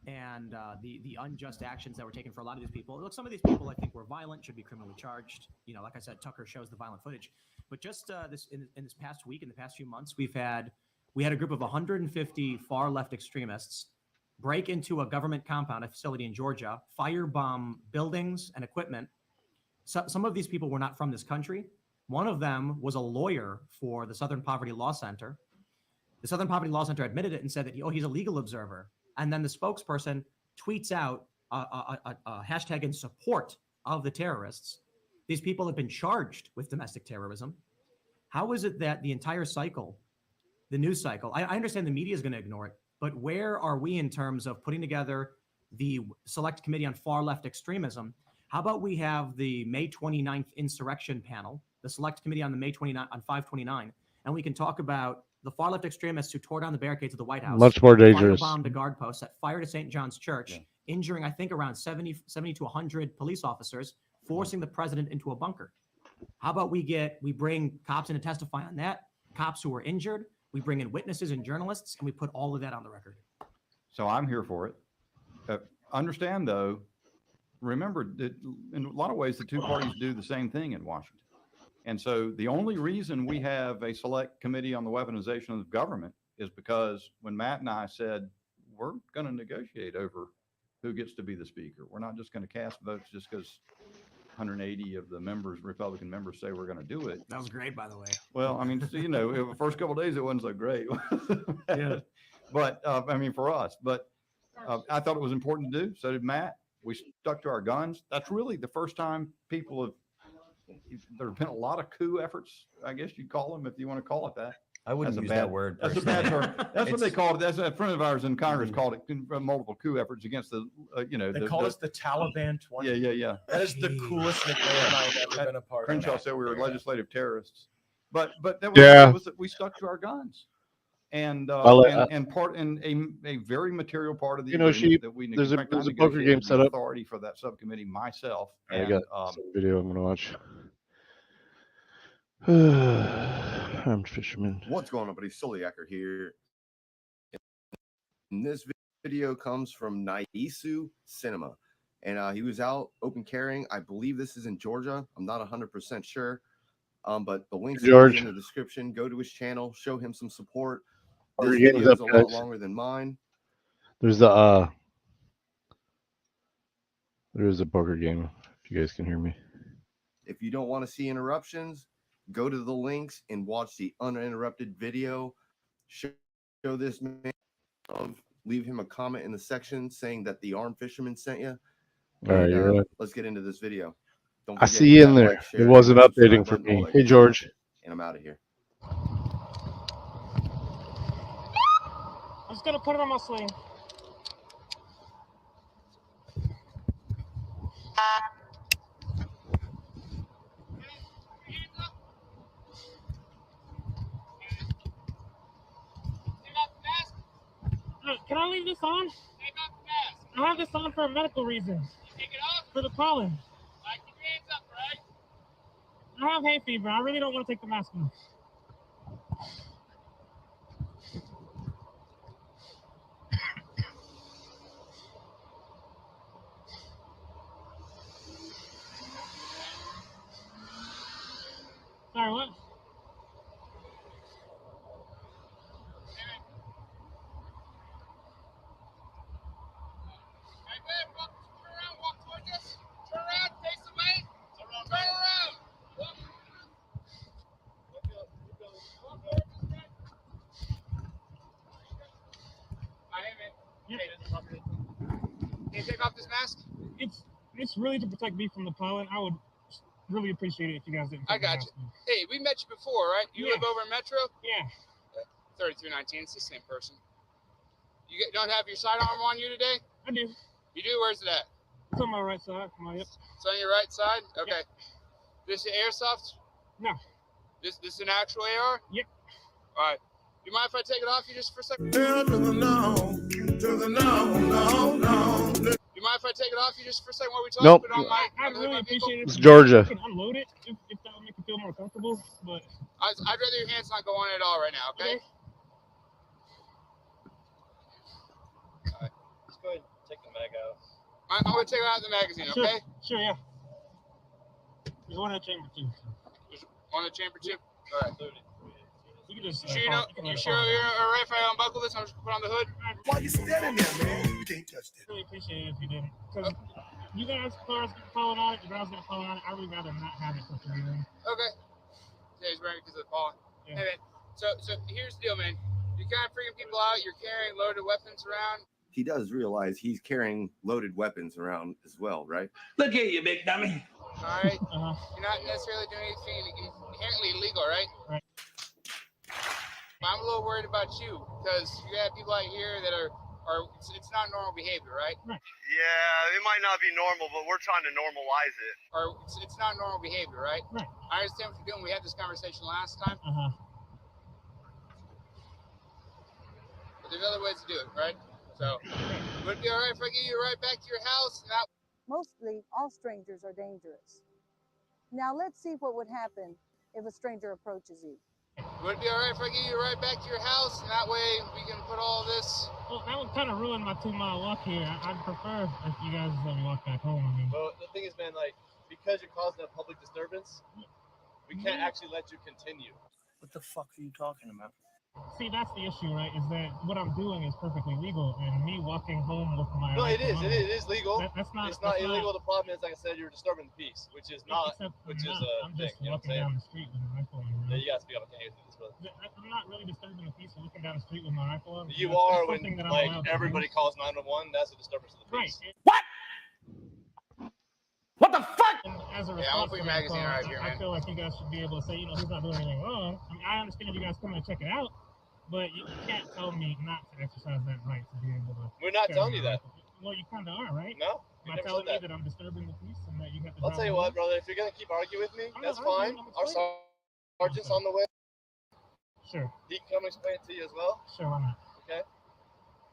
and the unjust actions that were taken for a lot of these people. Look, some of these people I think were violent, should be criminally charged. You know, like I said, Tucker shows the violent footage. But just in this past week, in the past few months, we had a group of 150 far left extremists break into a government compound, a facility in Georgia, firebomb buildings and equipment. So, some of these people were not from this country. One of them was a lawyer for the Southern Poverty Law Center. The Southern Poverty Law Center admitted it and said that, he's a legal observer. And then the spokesperson tweets out a hashtag in support of the terrorists. These people have been charged with domestic terrorism. How is it that the entire cycle, the news cycle, I understand the media is going to ignore it, but where are we in terms of putting together the Select Committee on Far Left Extremism? How about we have the May 29th insurrection panel, the Select Committee on the May 29 on 529, and we can talk about the far left extremists who tore down the barricades of the White House, Much more dangerous. firebombed a guard post, set fire to St. John's Church, injuring I think around 70 to 100 police officers, forcing the president into a bunker. How about we bring cops in to testify on that, cops who were injured, we bring in witnesses and journalists, and we put all of that on the record. So I'm here for it. Understand though, remember that in a lot of ways, the two parties do the same thing in Washington. And so the only reason we have a select committee on the weaponization of the government is because when Matt and I said, we're going to negotiate over who gets to be the speaker. We're not just going to cast votes just because 180 of the members, Republican members, say we're going to do it. That was great, by the way. Well, I mean, the first couple of days, it wasn't so great. Yeah. But I mean, for us, but I thought it was important to do. So did Matt. We stuck to our guns. That's really the first time there have been a lot of coup efforts, I guess you'd call them, if you want to call it that. I wouldn't use that word. That's a bad term. That's what they called it. That's a friend of ours in Congress called it multiple coup efforts against the, They call us the Taliban 20. Yeah. That is the coolest nickname I've ever been a part of. Crenshaw said we were legislative terrorists, but that was we stuck to our guns. And a very material part of the agreement that we there's a poker game set up. Authority for that subcommittee myself. I got some video I'm going to watch. I'm Fisherman. What's going on, buddy? Soliaker here. And this video comes from Naisu Cinema. And he was out open carrying. I believe this is in Georgia. I'm not 100% sure. But the link's in the description. Go to his channel. Show him some support. This video is a lot longer than mine. There is a poker game If you guys can hear me. If you don't want to see interruptions, go to the links and watch the uninterrupted video. Show this man. Leave him a comment in the section saying that the armed fisherman sent you. All right, you're right. Let's get into this video. Don't I forget see to you hit in that there. like, share, It and wasn't that subscribe updating for button, all me. that Hey, good George. stuff. And I'm out of here. I'm just gonna put it on my sling. Can I leave this on? I have this on for a medical reason. Take it off? For the pollen. Keep your hands up, right? I have hay fever. I really don't want to take the mask off. Sorry, what? Can you take off this mask? It's really to protect me from the pollen. I would really appreciate it if you guys didn't. I got you. Hey, we met you before, right? You live over in Metro? Yeah. 3319. It's the same person. You don't have your sidearm on you today? I do. You do? Where's it at? It's on my right side. It's on your right side? Okay. Yep. This is airsoft? No. This is an actual AR? Yep. All right. You mind if I take it off you just for a second? You mind if I take it off you just for a second while we talk? Nope. I'd really appreciate it. It's Georgia. You can unload it if that would make you feel more comfortable. But I'd rather your hands not go on it at all right now, okay? All right. Let's go ahead and take the mag out. I'm going to take it out of the magazine, okay? Sure, yeah. There's one in the chamber, too. There's one in the chamber, too? All right. You can just. You sure you're all right if I unbuckle this? I'm just going to put on the hood? Why you standing there, man? You can't touch that. I really appreciate it if you didn't. Because you guys, cars get pollen on it, the girls get pollen on it. I would rather not have it for some reason. Okay. Yeah, he's wearing it because of the pollen. Yeah. Hey, man. So here's the deal, man. You're kind of freaking people out. You're carrying loaded weapons around. He does realize he's carrying loaded weapons around as well, right? Look at you, big dummy. All right. You're not necessarily doing anything inherently illegal, right? Right. I'm a little worried about you because you have people out here that are it's not normal behavior, right? Right. Yeah, it might not be normal, but we're trying to normalize it. Or it's not normal behavior, right? Right. I understand what you're doing. We had this conversation last time. But there's other ways to do it, right? So, would it be all right if I get you right back to your house? Mostly, all strangers are dangerous. Now, let's see what would happen if a stranger approaches you. Would it be all right if I get you right back to your house? And that way we can put all this. Well, that would kind of ruin my 2-mile walk here. I'd prefer if you guys walk back home. I mean. Well, the thing is, man, like, because you're causing a public disturbance, we can't actually let you continue. What the fuck are you talking about? See, that's the issue, right? Is that what I'm doing is perfectly legal, and me walking home with my No, it is. It is legal. That's not. It's not illegal. The problem is, like I said, you're disturbing the peace, which is not. Which is a I'm thing. just You know what walking I'm saying? down the street with my rifle. Yeah, you got to speak up. I can't hear this, brother. I'm not really disturbing the peace walking down the street with my rifle. You are when like everybody calls 911. That's a disturbance of the peace. Right. What the fuck? And as a Yeah, I'm gonna put response your to that magazine call, right here, I man. feel like you guys should be able to say, he's not doing anything wrong. I mean, I understand you guys coming to check it out, but you can't tell me not to exercise that right to be able to. We're not telling you that. Well, you kind of are, right? No, By you never telling said me that I'm disturbing the peace and that you have to. I'll tell you what, brother. If you're gonna keep arguing with me, I'm that's not fine. arguing, I'm Our sergeant's on the way. Sure. He can come explain it to you as well. Sure, why not? Okay.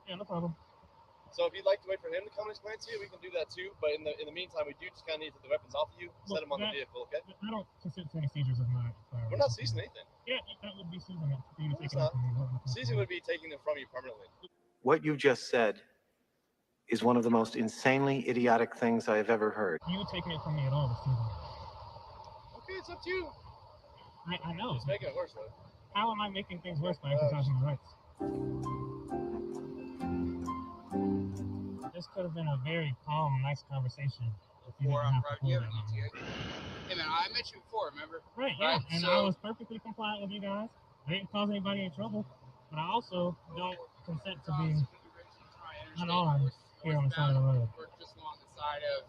Yeah, no problem. So if you'd like to wait for him to come and explain it to you, we can do that too. But in the meantime, we do just kind of need to take the weapons off of you, set them on the vehicle, okay? I don't consent to any seizures of my firearms. We're not seizing anything. Yeah, that would be seizing it. For you to take It's it not. off of me. Seizing would be taking them from you permanently. What you just said is one of the most insanely idiotic things I have ever heard. You taking it from me at all this season. Okay, it's up to you. I know. It's making it worse, though. How am I making things worse by exercising my rights? This could have been a very calm, nice conversation. before on Friday. You have an ETA? Hey man, I met you before, remember? Right, yeah. And I was perfectly compliant with you guys. I didn't cause anybody any trouble, but I also don't consent to being unarmed here on the side of the road. Or just along the side of.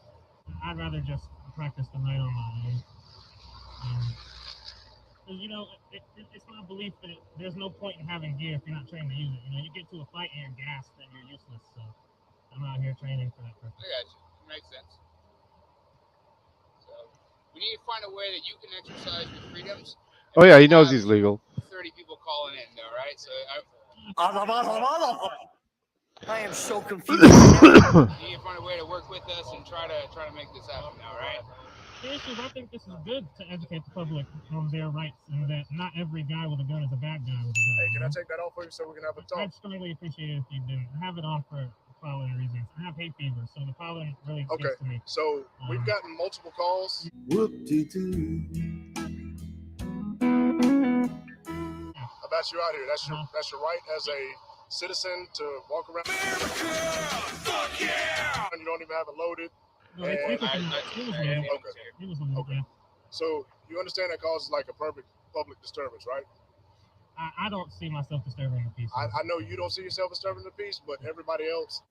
I'd rather just practice the right on my own. Because, you know, it's my belief that there's no point in having gear if you're not trained to use it. You know, you get to a fight and you're gassed, then you're useless. So I'm out here training for that purpose. I got you. It makes sense. So we need to find a way that you can exercise your freedoms. Oh yeah, he knows he's legal. 30 people calling in, though, right? So I am so confused. you need to find a way to work with us and try to make this happen now, right? Seriously, I think this is good to educate the public on their rights and that not every guy with a gun is a bad guy with a gun. Hey, can I take that off for you so we can have a talk? I'd strongly appreciate it if you didn't. I have it on for following reasons. I have hay fever, so the pollen really gets to me. So we've gotten multiple calls. Whoop-de-doo. About you out here. That's your right as a citizen to walk around. Fuck yeah! And you don't even have it loaded. No, it was loaded. So you understand that causes like a public disturbance, right? I don't see myself disturbing the peace. I know you don't see yourself disturbing the peace, but everybody else.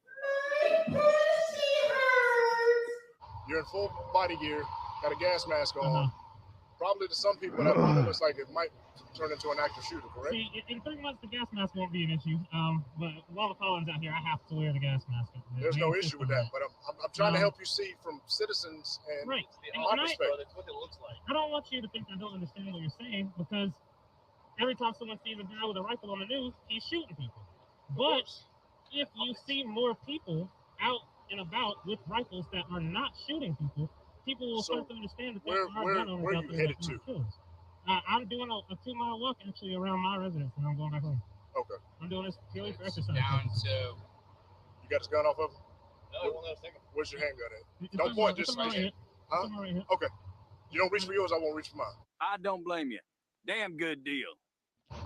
You're in full body gear, got a gas mask on. Probably to some people that probably looks like it might turn into an active shooter, correct? See, in 3 months, the gas mask won't be an issue. But while the pollen's out here, I have to wear the gas mask. There's no issue with that, but I'm trying to help you see from citizens and right. my perspective. That's what it looks like. I don't want you to think I don't understand what you're saying, because every time someone sees a guy with a rifle on the news, he's shooting people. But if you see more people out and about with rifles that are not shooting people, people will start to understand that there are gun owners out there that aren't killers. I'm doing a 2-mile walk actually around my residence, and I'm going back home. Okay. I'm doing this purely for exercise. Down to. You got his gun off of him? No, I won't let us take him. Where's your handgun at? Don't point, just right here. Huh? Right here. Okay. You don't reach for yours, I won't reach for mine. I don't blame you. Damn good deal.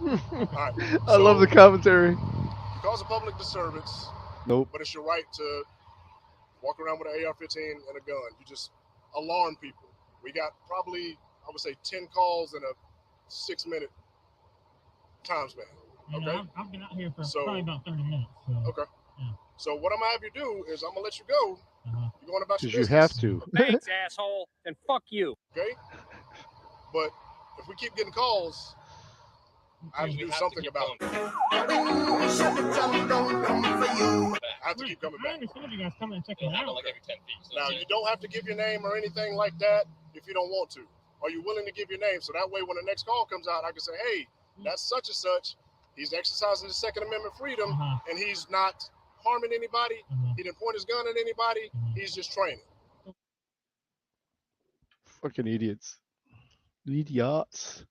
All right. I love the commentary. You cause a public disturbance. Nope. But it's your right to walk around with an AR-15 and a gun. You just alarm people. We got probably, I would say, 10 calls in a 6-minute time span. Okay. I've been out here for probably about 30 minutes. So. Okay. Yeah. So what I'm gonna have you do is I'm gonna let you go. You're going about your Because business. you have to. Thanks, asshole. And fuck you. Okay. But if we keep getting calls, I have to do something about it. I have to keep coming I back. understand you guys coming and checking it out. Like every 10 feet. So Now, you don't have to give your name or anything like that if you don't want to. Are you willing to give your name? So that way, when the next call comes out, I can say, hey, that's such and such. He's exercising his Second Amendment freedom, and he's not harming anybody. He didn't point his gun at anybody. He's just training. Fucking idiots. Idiots.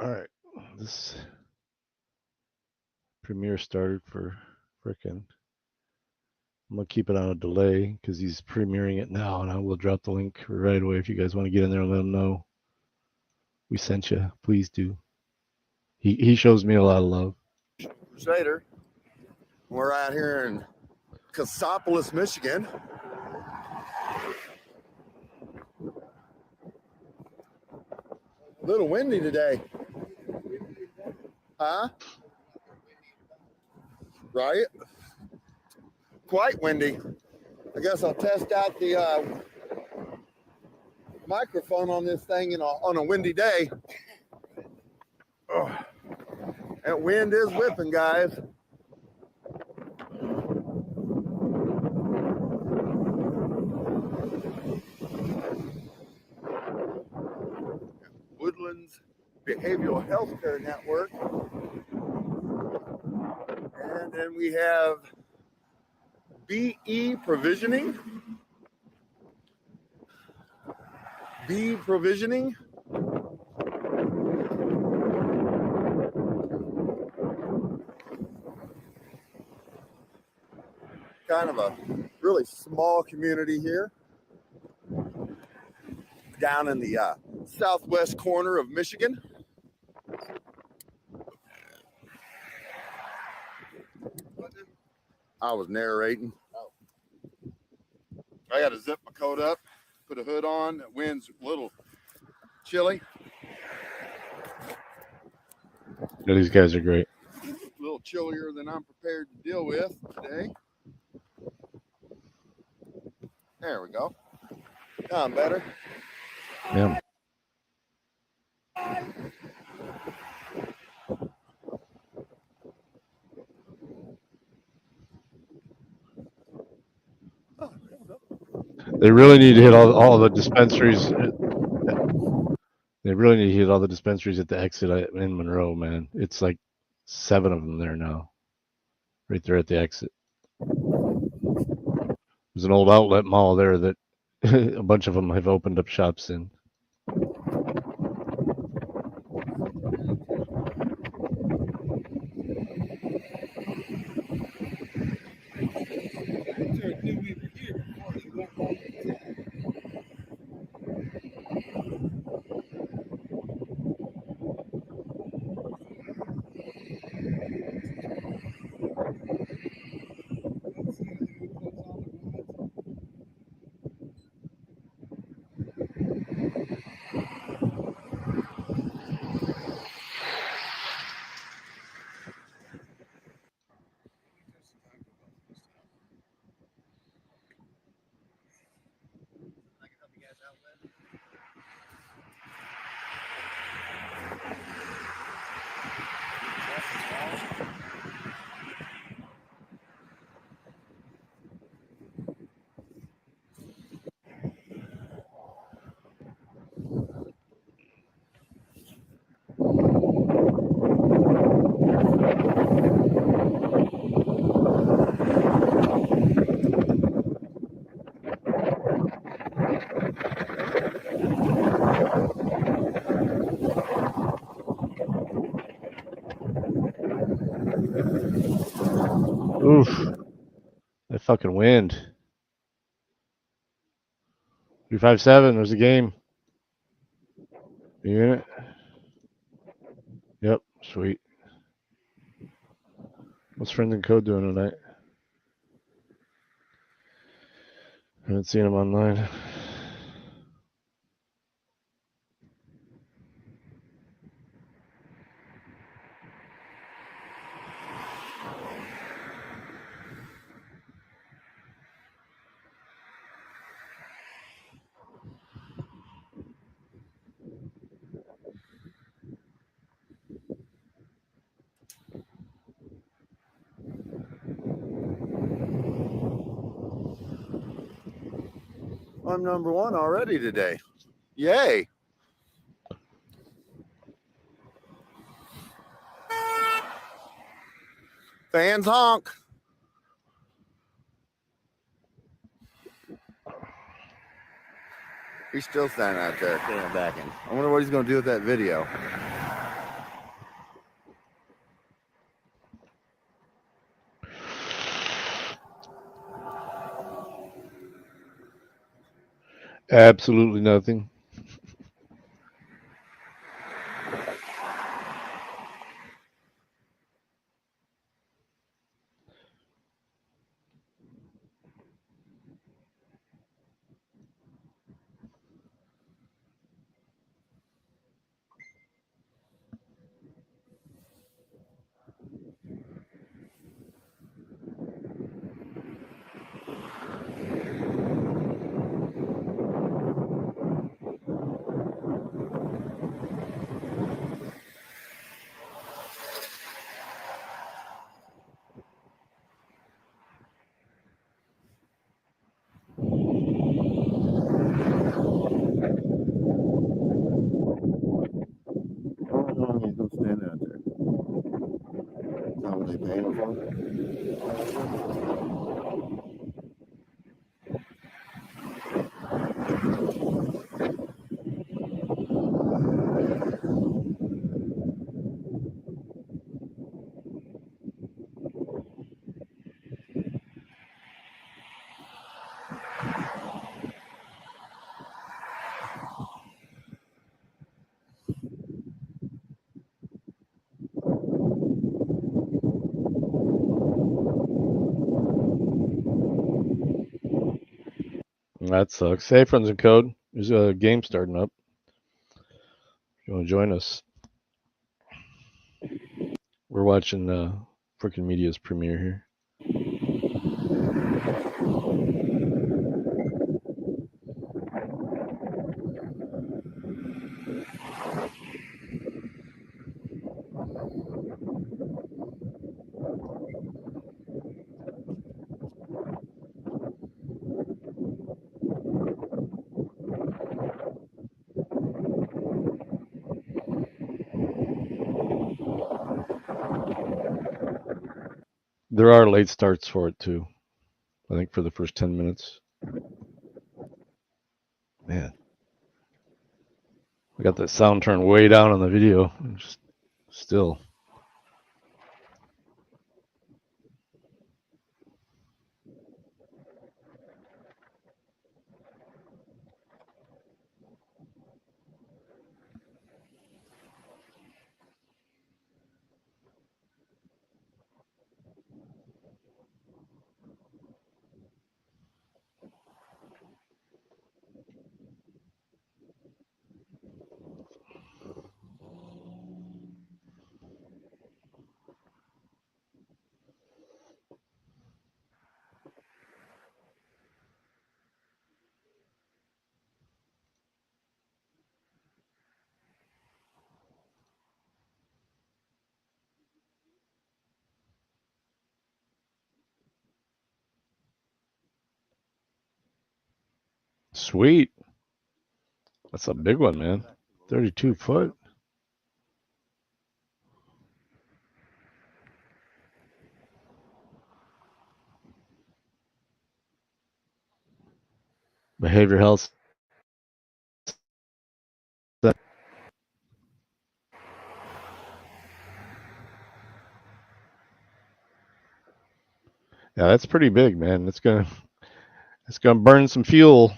All right. This premiere started for frickin'. I'm going to keep it on a delay because he's premiering it now, and I will drop the link right away if you guys want to get in there and let him know we sent you. Please do. He shows me a lot of love. Crusader. We're out here in Cassopolis, Michigan. A little windy today. Huh? Right? Quite windy. I guess I'll test out the microphone on this thing on a windy day. Oh, that wind is whipping, guys. Woodlands Behavioral Healthcare Network. And then we have BE Provisioning. B Provisioning. Kind of a really small community here. Down in the southwest corner of Michigan. I was narrating. I got to zip my coat up, put a hood on. The wind's a little chilly. Yeah, these guys are great. A little chillier than I'm prepared to deal with today. There we go. Now I'm better. Yeah. They really need to hit all the dispensaries. They really need to hit all the dispensaries at the exit in Monroe, man. It's like 7 of them there now. Right there at the exit. There's an old outlet mall there that a bunch of them have opened up shops in. Oof. That fucking wind. 357, there's a game. You in it? Yep, sweet. What's Friend and Code doing tonight? I haven't seen him online. I'm number 1 already today. Yay. Fans honk. He's still standing out there, staring back in. I wonder what he's going to do with that video. Absolutely nothing. He's still standing out there. How are they paying him for? That sucks. Hey, friends and code. There's a game starting up. If you want to join us, we're watching Freakin Media's premiere here. There are late starts for it too. I think for the first 10 minutes. Man, I got that sound turned way down on the video. Just still. Sweet. That's a big one, man. 32 foot. Behavior health. Yeah, that's pretty big, man. It's gonna burn some fuel.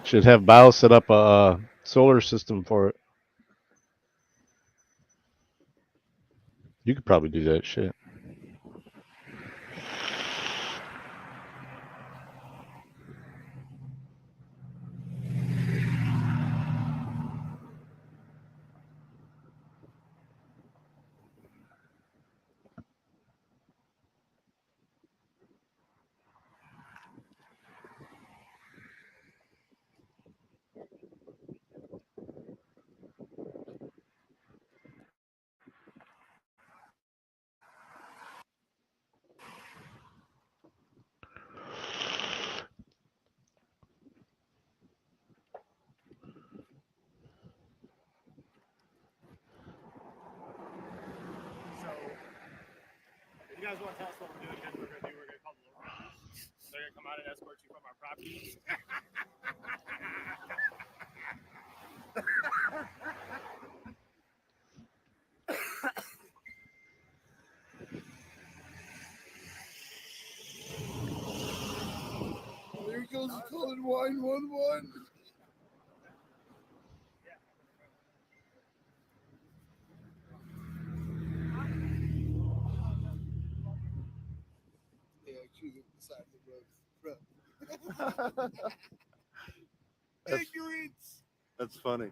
Should have Bao set up a solar system for it. You could probably do that shit. If you guys want to tell us what we're doing, here's what we're going to do. We're going to call the local police. They're going to come out and escort you from our property. There goes calling 911. Yeah, choose it beside the road. Ignorance. That's funny.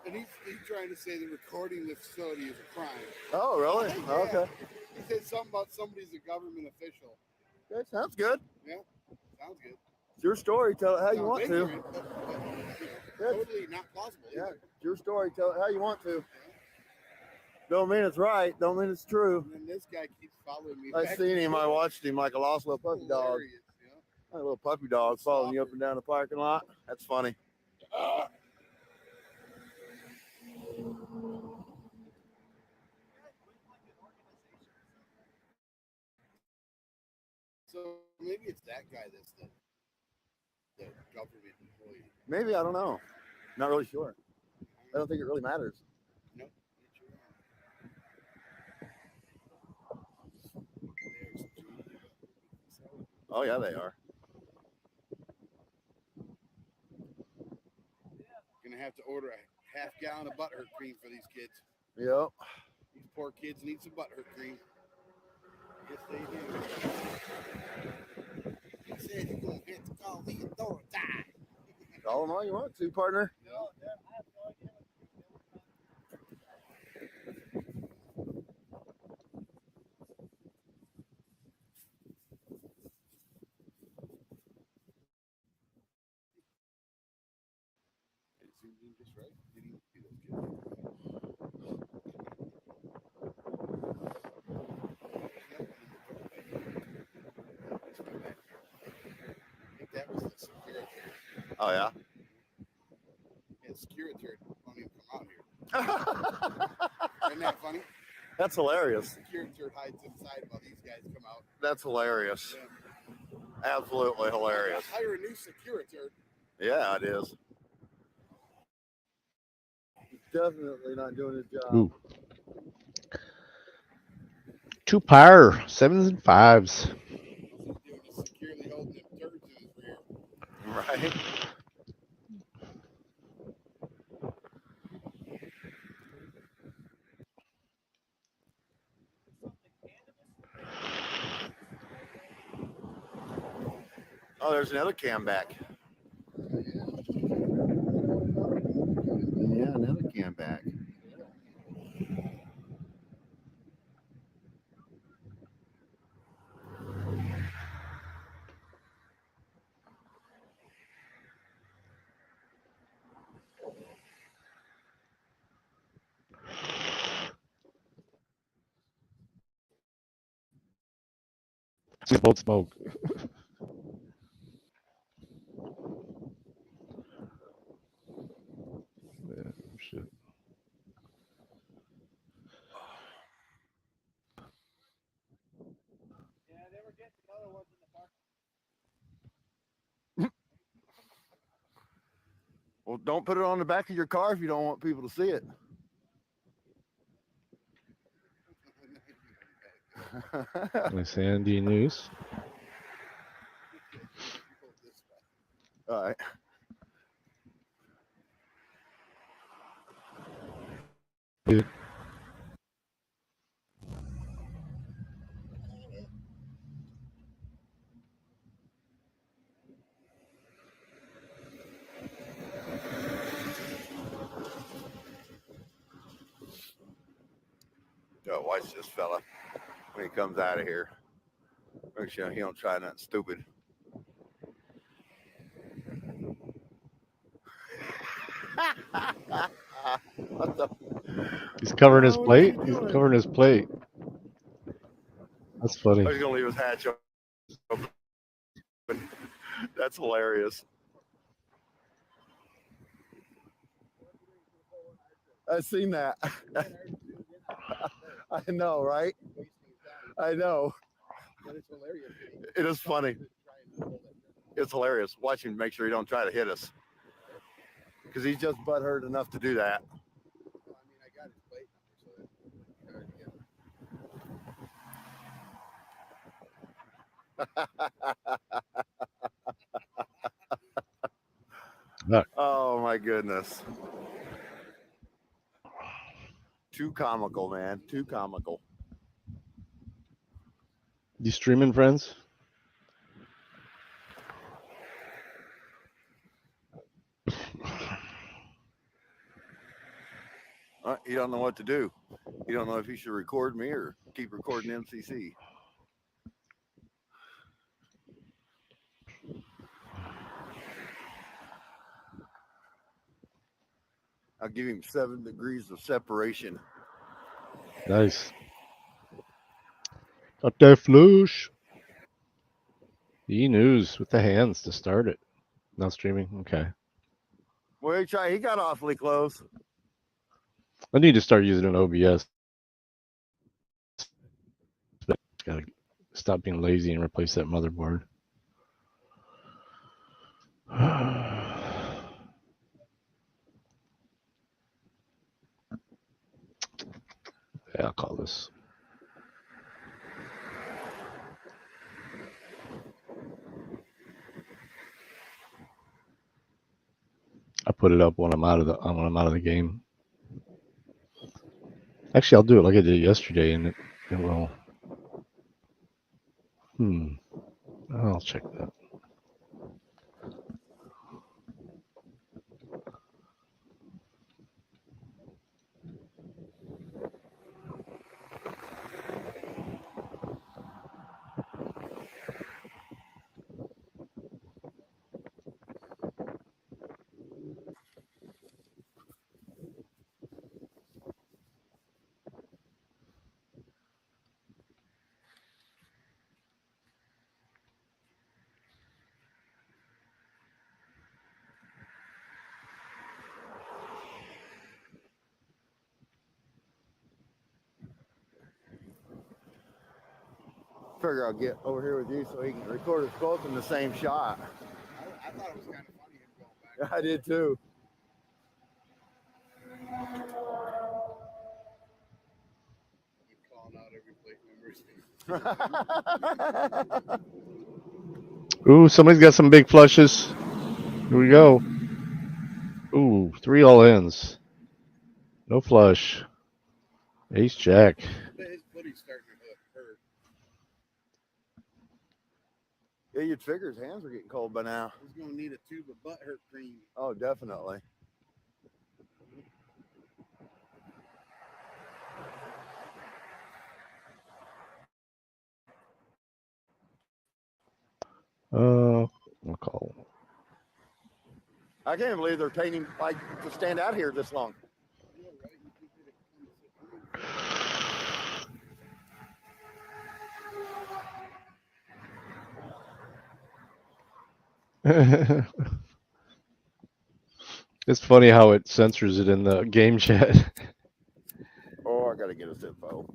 And he's trying to say that recording the facility is a crime. Oh, really? Yeah. Okay. He said something about somebody's a government official. That sounds good. Yeah, sounds good. It's your story. Tell it how you want to. Ignorant, but totally not plausible. Yeah, Either. it's your story. Tell it how you want to. Don't mean it's right. Don't mean it's true. And then this guy keeps following me. I seen him. I watched him like a lost little puppy dog. Like a little puppy dog following you up and down the parking lot. That's funny. So maybe it's that guy that's the government employee. Maybe, I don't know. Not really sure. I don't think it really matters. Nope. Oh yeah, they are. Gonna have to order a half gallon of butthurt cream for these kids. Yep. These poor kids need some butthurt cream. Yes, they do. He said, Call them all you want to, partner. Just right. Didn't even see those kids. I think that was the security. Oh yeah. Yeah, security won't even come out here. Isn't that funny? That's hilarious. Security hides inside while these guys come out. That's hilarious. Yeah. Absolutely hilarious. Hire a new security. Yeah, it is. He's definitely not doing his job. Ooh. 2 par, 7s and 5s. Securely holding them turds in his rear. Right. Oh, there's another cam back. Yeah, another cam back. See both smoke. Yeah, shit. Well, don't put it on the back of your car if you don't want people to see it. Nice Andy news. All right. Dude. Yo, watch this fella when he comes out of here. Make sure he don't try nothing stupid. What the? He's covering his plate. He's covering his plate. That's funny. Oh, he's gonna leave his hatch open. That's hilarious. I've seen that. I know, right? I know. It is funny. It's hilarious. Watch him make sure he don't try to hit us. Because he's just butthurt enough to do that. Oh my goodness. Too comical, man. Too comical. You streaming, friends? He don't know what to do. He don't know if he should record me or keep recording MCC. I'll give him 7 degrees of separation. Nice. Got that flush. E-News with the hands to start it. Not streaming? Okay. Well, he got awfully close. I need to start using an OBS. Gotta stop being lazy and replace that motherboard. Yeah, I'll call this. I put it up when I'm out of the game. Actually, I'll do it like I did yesterday, and it will. I'll check that. Figure I'll get over here with you so he can record us both in the same shot. I thought it was kind of funny him going back. I did too. Keep calling out every plate number. Ooh, somebody's got some big flushes. Here we go. Ooh, 3 all-ins. No flush. Ace Jack. His footy's starting to hurt. Yeah, you'd figure his hands were getting cold by now. He's going to need a tube of butt hurt cream. Oh, definitely. I'll call. I can't believe they're paying him like to stand out here this long. It's funny how it censors it in the game chat. Oh, I gotta get his info.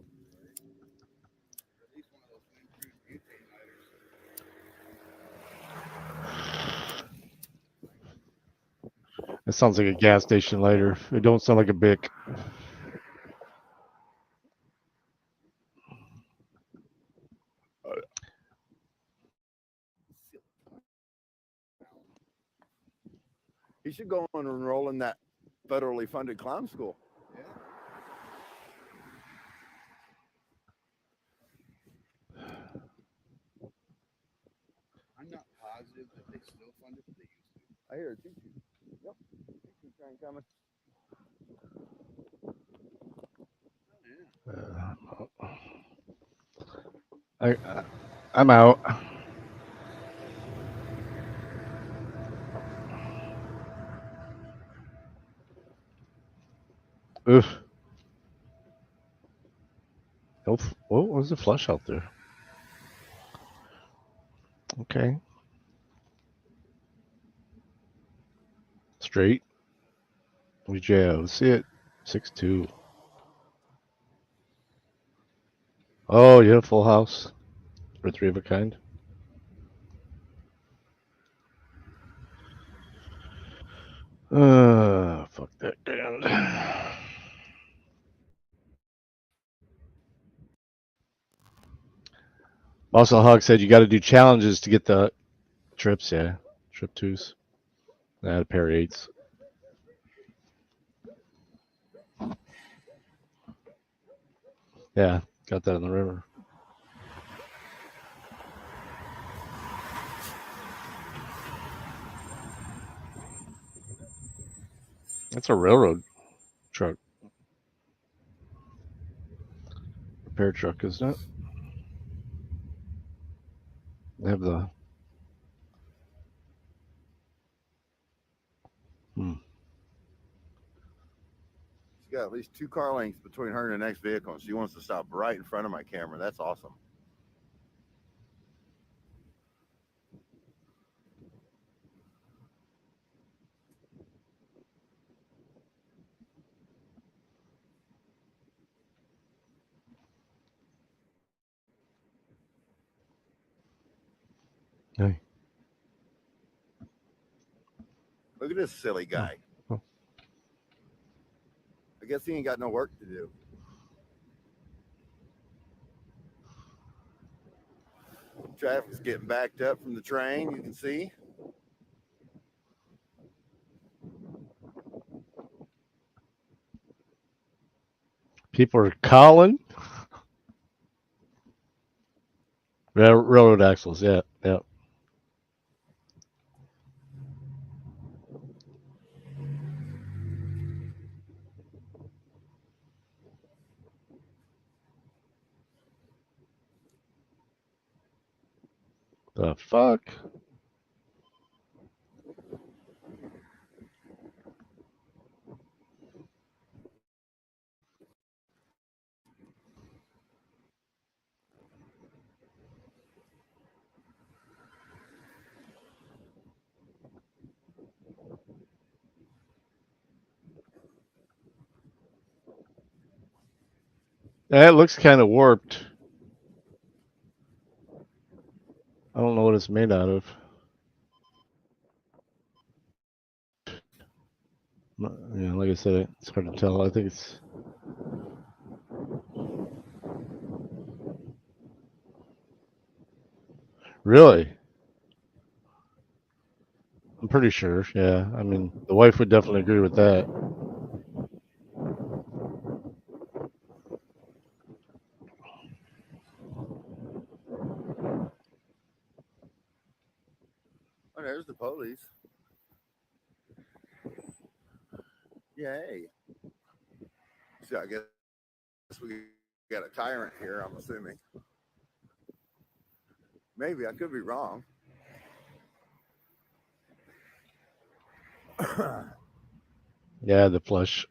It sounds like a gas station lighter. It don't sound like a Bic. He should go and enroll in that federally funded clown school. Yeah. I'm not positive that they still fund it, but they used to. I hear it. Yep. Train coming. I'm out. Oof. What was the flush out there? Okay. Straight. Yeah, let's see it. 6-2. Oh, yeah, full house. Or 3 of a kind. Fuck that band. Also, Hog said you got to do challenges to get the trips. Yeah, trip 2s. Add a pair of 8s. Yeah, got that in the river. That's a railroad truck. Repair truck, isn't it? They have the. She's got at least 2 car lengths between her and the next vehicle, and she wants to stop right in front of my camera. That's awesome. Hey. Look at this silly guy. Oh. I guess he ain't got no work to do. Traffic's getting backed up from the train, you can see. People are calling. Railroad axles, yeah. The fuck? That looks kind of warped. it's made out of. Yeah, like I said, it's hard to tell. I think it's. Really? I'm pretty sure. Yeah. I mean, the wife would definitely agree with that. Oh, there's the police. Yay. So I guess we got a tyrant here, I'm assuming. Maybe, I could be wrong. Yeah, the flush.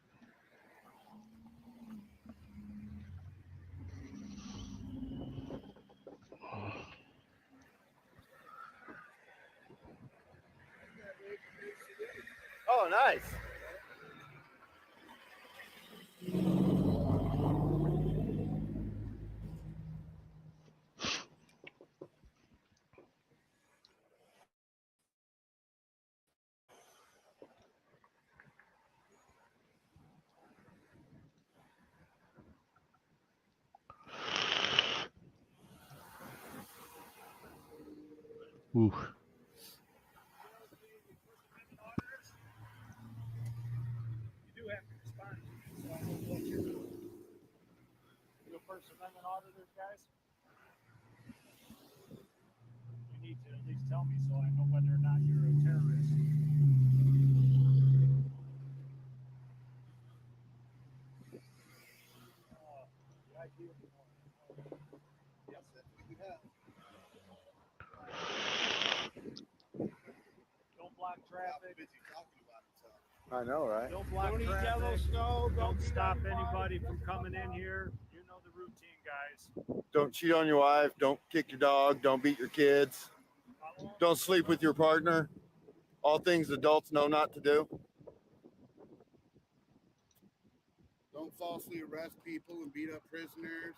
Oh, nice. Ooh. You do have to respond to me, so I know what you're doing. You're First Amendment auditors, guys? You need to at least tell me so I know whether or not you're a terrorist. Yes, that's what you have. Don't block traffic. Busy talking about himself. I know, right? Don't block traffic. Yellow snow. Don't stop anybody from coming in here. You know the routine, guys. Don't cheat on your wife. Don't kick your dog. Don't beat your kids. Don't sleep with your partner. All things adults know not to do. Don't falsely arrest people and beat up prisoners.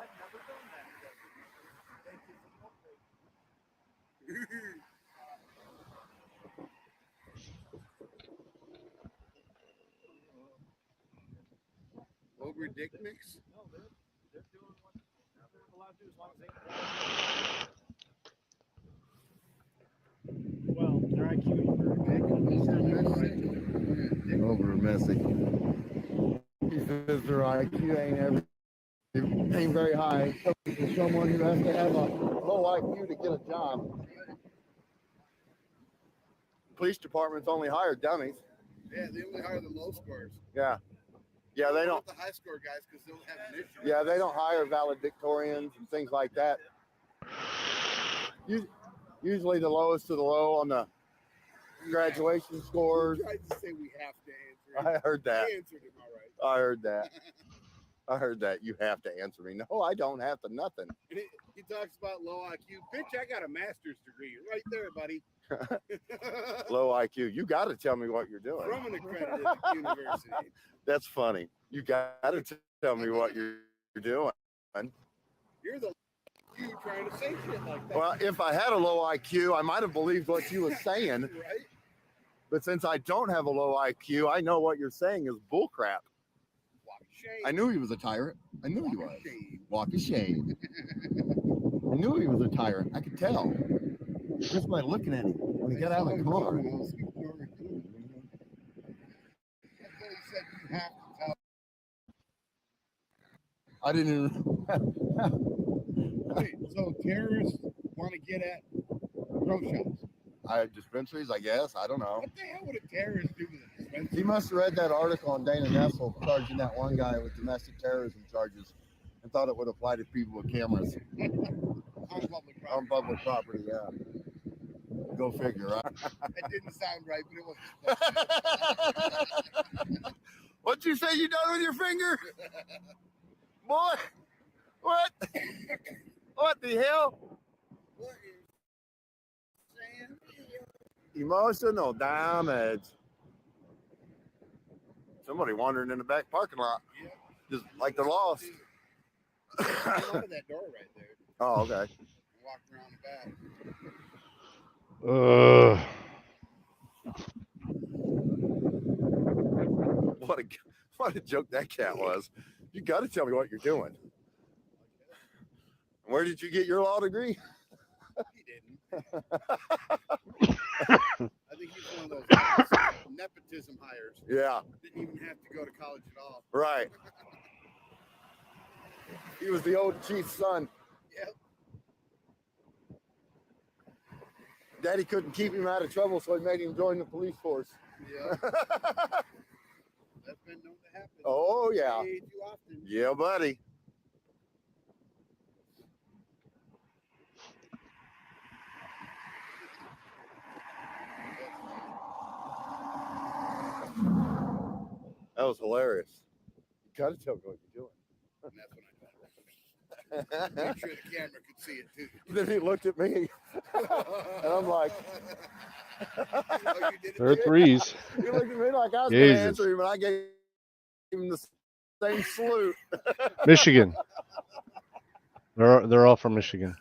I've never done that. Thank you for the Over dick mix? No, they're doing what they're allowed to do as long as they. Well, their IQ Over messy. He says their IQ ain't very high. For someone who has to have a low IQ to get a job. Police departments only hire dummies. Yeah, they only hire the low scores. Yeah. Yeah, they don't. The high score guys because they don't have an issue. Yeah, they don't hire valedictorians and things like that. Usually the lowest of the low on the graduation scores. You tried to say we have to answer. I heard that. You answered him all right. I heard that. I heard that. You have to answer me. No, I don't have to nothing. And he talks about low IQ. Bitch, I got a master's degree right there, buddy. Low IQ. You got to tell me what you're doing. From an accredited university. That's funny. You got to tell me what you're doing. You're the you trying to say shit like that. Well, if I had a low IQ, I might have believed what you were saying. Right? But since I don't have a low IQ, I know what you're saying is bullcrap. I knew he was a tyrant. I knew he was. Walk of shame. I knew he was a tyrant. I could tell. Just by looking at him when he got out of the car. I didn't even. Wait, so terrorists want to get at grow shops? Dispensaries, I guess. I don't know. What the hell would a terrorist do with a dispensary? He must have read that article on Dana Nessel charging that one guy with domestic terrorism charges and thought it would apply to people with cameras. On public property, yeah. Go figure, right? That didn't sound right, but it was. What'd you say you done with your finger? Boy, what? What the hell? Emotional damage. Somebody wandering in the back parking lot. Yeah. Just like they're lost. Out of that door right there. Oh, okay. Walked around the back. What a joke that cat was. You got to tell me what you're doing. Where did you get your law degree? He didn't. I think he's one of those nepotism hires. Yeah. Didn't even have to go to college at all. Right. He was the old chief's son. Yep. Daddy couldn't keep him out of trouble, so he made him join the police force. Yeah. That's been known to happen. Oh, yeah. Way too often. Yeah, buddy. That was hilarious. You gotta tell me what you're doing. And that's when I thought, make sure the camera could see it too. Then he looked at me, and I'm like, There are threes. he looked at me like I was going to Jesus. answer him, and I gave him the same salute. Michigan. They're all from Michigan.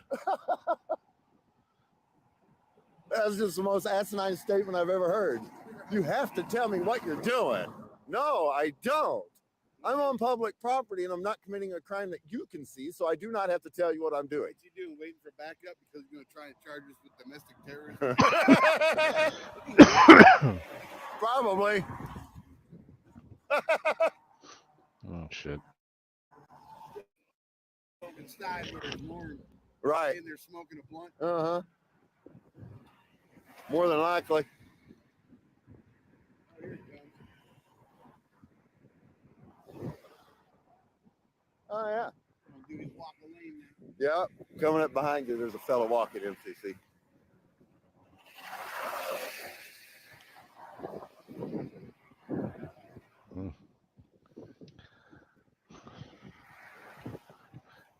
That's just the most asinine statement I've ever heard. You have to tell me what you're doing. No, I don't. I'm on public property and I'm not committing a crime that you can see, so I do not have to tell you what I'm doing. What's he doing? Waiting for backup because he's going to try and charge us with domestic terrorism? Probably. Oh shit. Inside where there's Lauren Right. in there smoking a blunt. Uh-huh. More than likely. Oh, here he comes. Oh, yeah. Gonna do his walk of lane now. Yep. Coming up behind you, there's a fella walking MCC.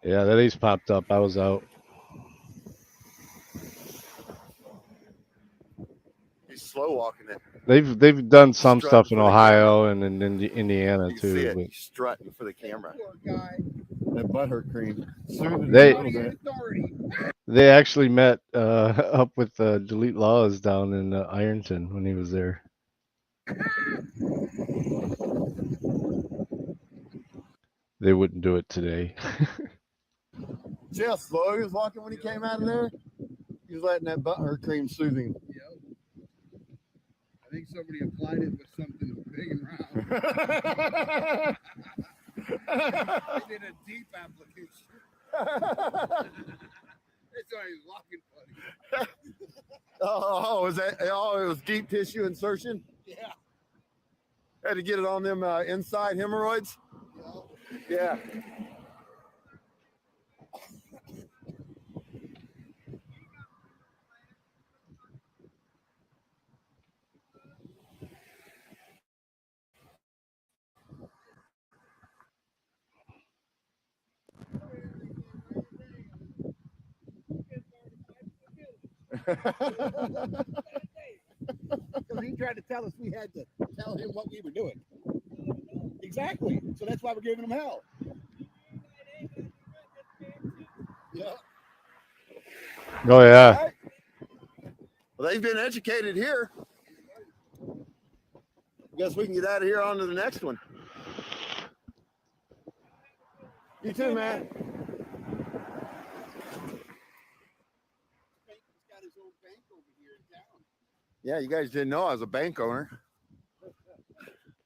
Yeah, that ace popped up. I was out. He's slow walking it. They've done some Strutting stuff in for the Ohio and in Indiana You can see too. it. but He's strutting for the camera. Poor guy. That butthurt cream. Soothing They- a little bit. Authority. They actually met up with Delete Laws down in Ironton when he was there. They wouldn't do it today. See how slow he was walking when he came out of there? He was letting that butthurt cream soothe him. Yep. I think somebody applied it with something big and round. They did a deep application. That's why he's walking funny. Oh, was that? Oh, it was deep tissue insertion. Yeah. Had to get it on them inside hemorrhoids. Yeah. Because he tried to tell us we had to tell him what we were doing. Exactly. So that's why we're giving him hell. Yeah. Oh yeah. Well, they've been educated here. Guess we can get out of here on to the next one. You too, man. He's got his own bank over here in town. Yeah, you guys didn't know I was a bank owner.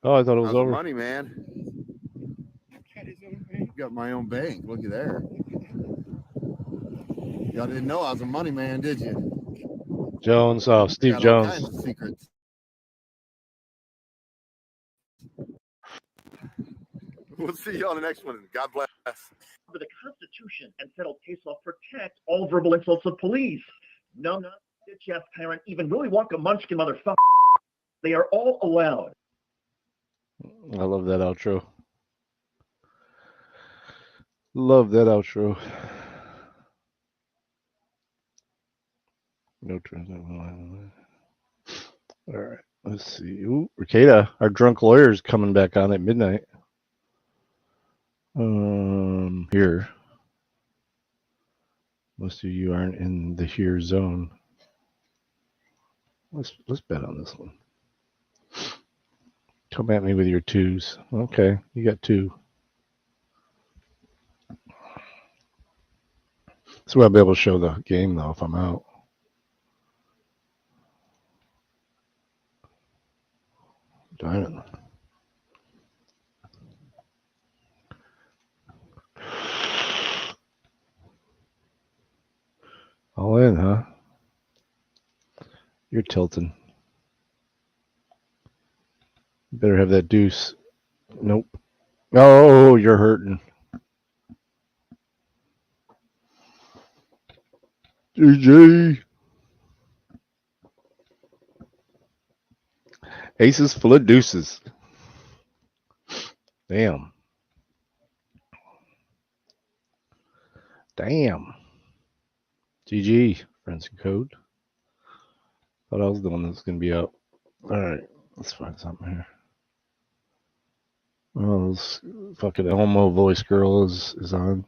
Oh, I thought it I was was a over. money man. Got his own bank. Got my own bank. Looky there. Y'all didn't know I was a money man, did you? Jones, Steve Got all Jones. kinds of secrets. We'll see you on the next one. God bless. The Constitution and federal case law protect all verbal insults of police. No, not bitch ass parent, even Willy Wonka munchkin motherfucker. They are all allowed. I love that outro. Love that outro. No turns. All right, let's see. Ooh, Ricada, our drunk lawyer, is coming back on at midnight. Here. Most of you aren't in the here zone. Let's bet on this one. Come at me with your twos. Okay, you got two. So I'll be able to show the game though if I'm out. Diamond. All in, huh? You're tilting. You better have that deuce. Nope. Oh, you're hurting. GG. Aces full of deuces. Damn. Damn. GG, friends and code. Thought I was the one that's going to be up. Alright, let's find something here. Oh, this fucking Elmo voice girl is on.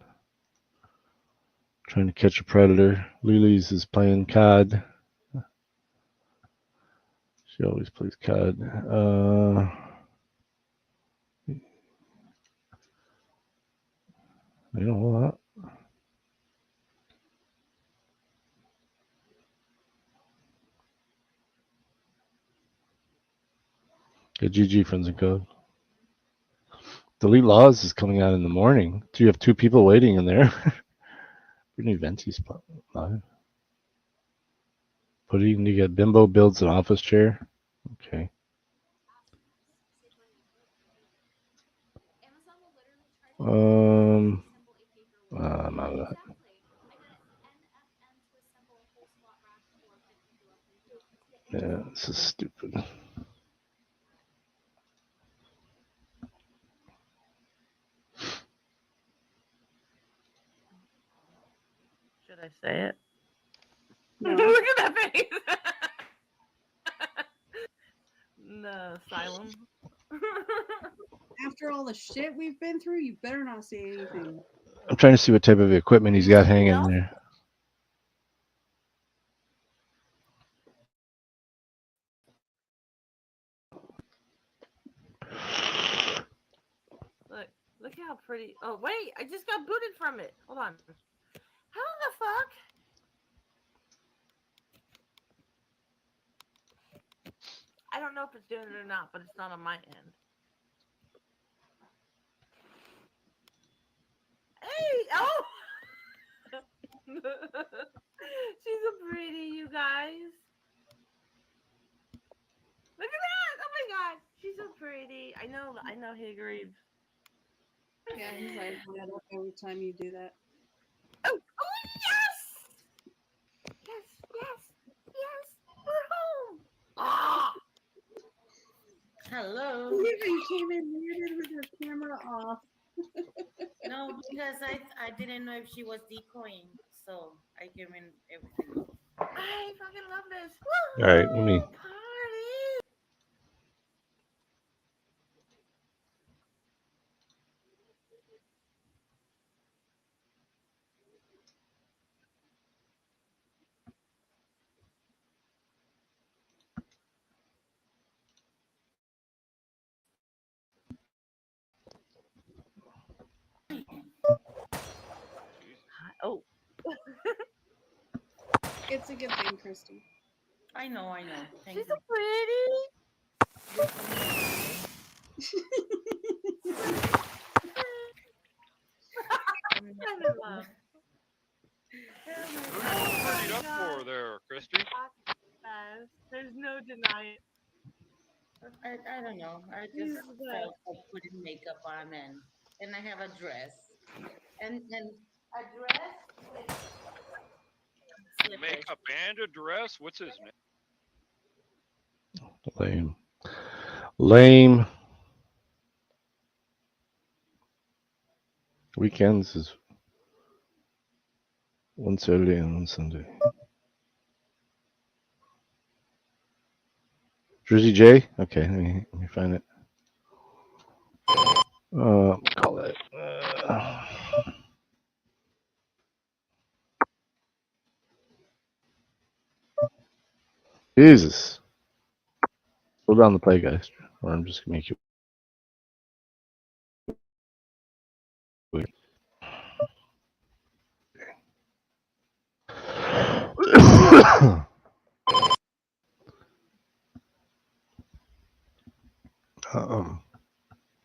Trying to catch a predator. Lily's is playing COD. She always plays COD. You know what? Good GG, friends and code. Delete Laws is coming out in the morning. Do you have two people waiting in there? Brittany Venti's live. Pudding, you get Bimbo builds an office chair. Okay. I'm out of that. Yeah, this is stupid. Should I say it? No. Look at that face. No, asylum. After all the shit we've been through, you better not say anything. I'm trying to see what type of equipment he's got hanging there. Look how pretty. Oh wait, I just got booted from it. Hold on. How the fuck? I don't know if it's doing it or not, but it's not on my end. Hey! Oh! She's so pretty, you guys. Look at that! Oh my god, she's so pretty. I know he agreed. Yeah, he's like, "Shut up every time you do that." Oh yes! Yes! We're home! Ah! Hello. She even came in muted with her camera off. No, because I didn't know if she was decoying, so I came in everything off. I fucking love this. All right, let me. Party! Oh. It's a good thing, Christy. I know. Thank She's you. so pretty. I'm in love. Prettied up for her there, Christy. There's no denying it. I don't know. I just felt like putting makeup on and I have a dress and a dress with slippers. Makeup and a dress. What's his Lame. name? Lame. Weekends is one Saturday and one Sunday. Drizzy J? Okay, let me find it. Call that. Jesus. Slow down the play, guys, or I'm just gonna make you wait.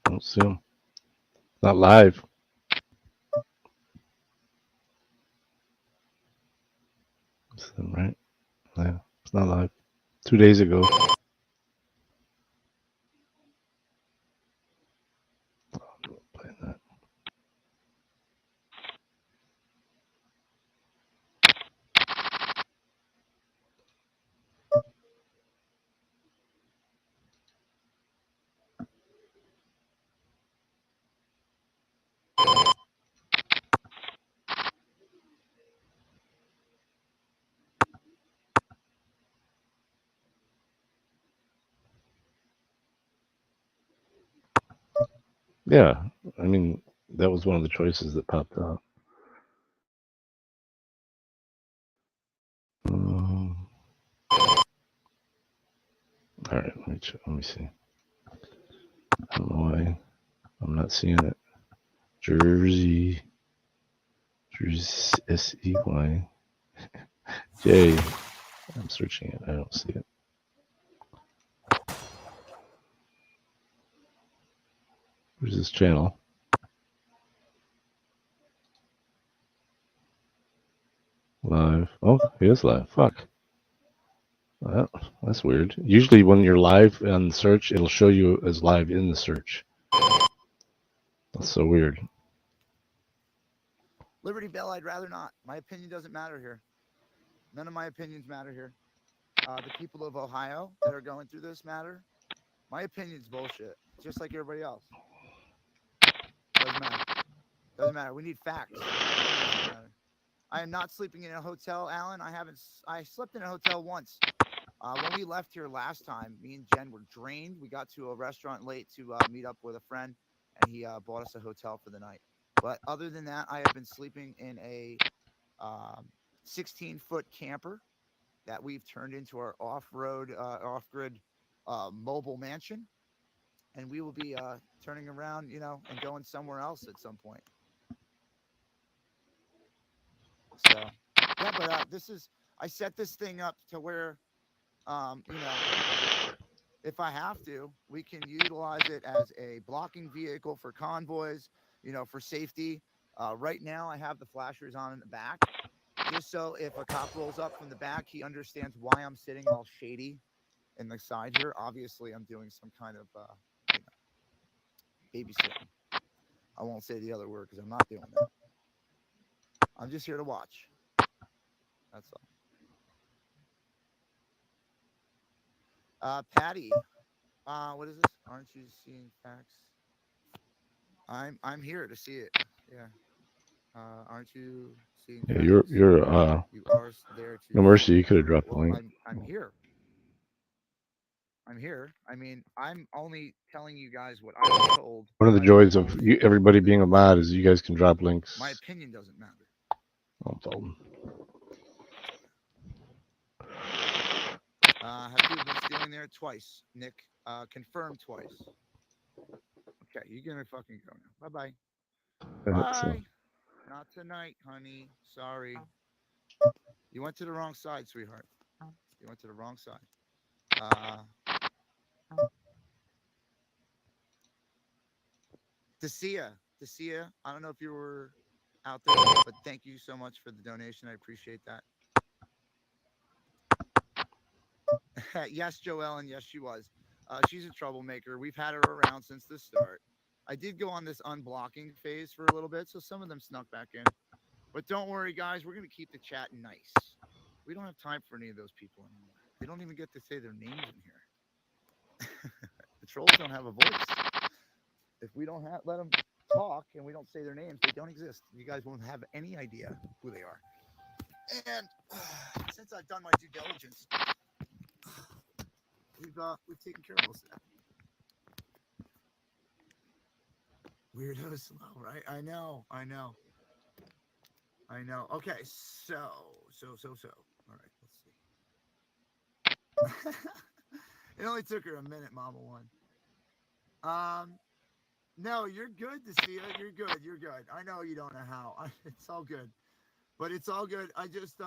Don't see him. Not live. It's them, right? Yeah, it's not live. 2 days ago. Playing that. Yeah, I mean, that was one of the choices that popped up. All right, let me see. I don't know why I'm not seeing it. Jersey SEY J. I'm searching it. I don't see it. Where's this channel? Live. Oh, he is live. Fuck. Well, that's weird. Usually when you're live on the search, it'll show you as live in the search. That's so weird. Liberty Bell, I'd rather not. My opinion doesn't matter here. None of my opinions matter here. The people of Ohio that are going through this matter. My opinion's bullshit, just like everybody else. Doesn't matter. Doesn't matter. We need facts. I am not sleeping in a hotel, Alan. I slept in a hotel once. When we left here last time, me and Jen were drained. We got to a restaurant late to meet up with a friend, and he bought us a hotel for the night. But other than that, I have been sleeping in a 16-foot camper that we've turned into our off-road, off-grid mobile mansion. And we will be turning around, and going somewhere else at some point. So, yeah, but I set this thing up to where, if I have to, we can utilize it as a blocking vehicle for convoys, for safety. Right now, I have the flashers on in the back, just so if a cop rolls up from the back, he understands why I'm sitting all shady in the side here. Obviously, I'm doing some kind of babysitting. I won't say the other word because I'm not doing that. I'm just here to watch. That's all. Patty, what is this? Aren't you seeing facts? I'm here to see it. Yeah. Aren't you seeing Yeah, facts? you're You are there to no mercy. You could have dropped the link. I'm here. I'm here. I mean, I'm only telling you guys what I was told. One of the joys of everybody being a mod is you guys can drop links. My opinion doesn't matter. Oh, Dalton. Have people been stealing there twice? Nick, confirmed twice. Okay, you're gonna fucking go now. Bye-bye. Bye. Not tonight, honey. Sorry. You went to the wrong side, sweetheart. You went to the wrong side. Dacia, I don't know if you were out there, but thank you so much for the donation. I appreciate that. Yes, Joellen, yes, she was. She's a troublemaker. We've had her around since the start. I did go on this unblocking phase for a little bit, so some of them snuck back in. But don't worry, guys. We're going to keep the chat nice. We don't have time for any of those people anymore. They don't even get to say their names in here. The trolls don't have a voice. If we don't let them talk and we don't say their names, they don't exist. You guys won't have any idea who they are. And since I've done my due diligence, we've taken care of most of that. Weirdo slow, right? I know. Okay, so. All right, let's see. It only took her a minute, Mama One. No, you're good to see it. You're good. You're good. I know you don't know how. It's all good, but it's all good. I just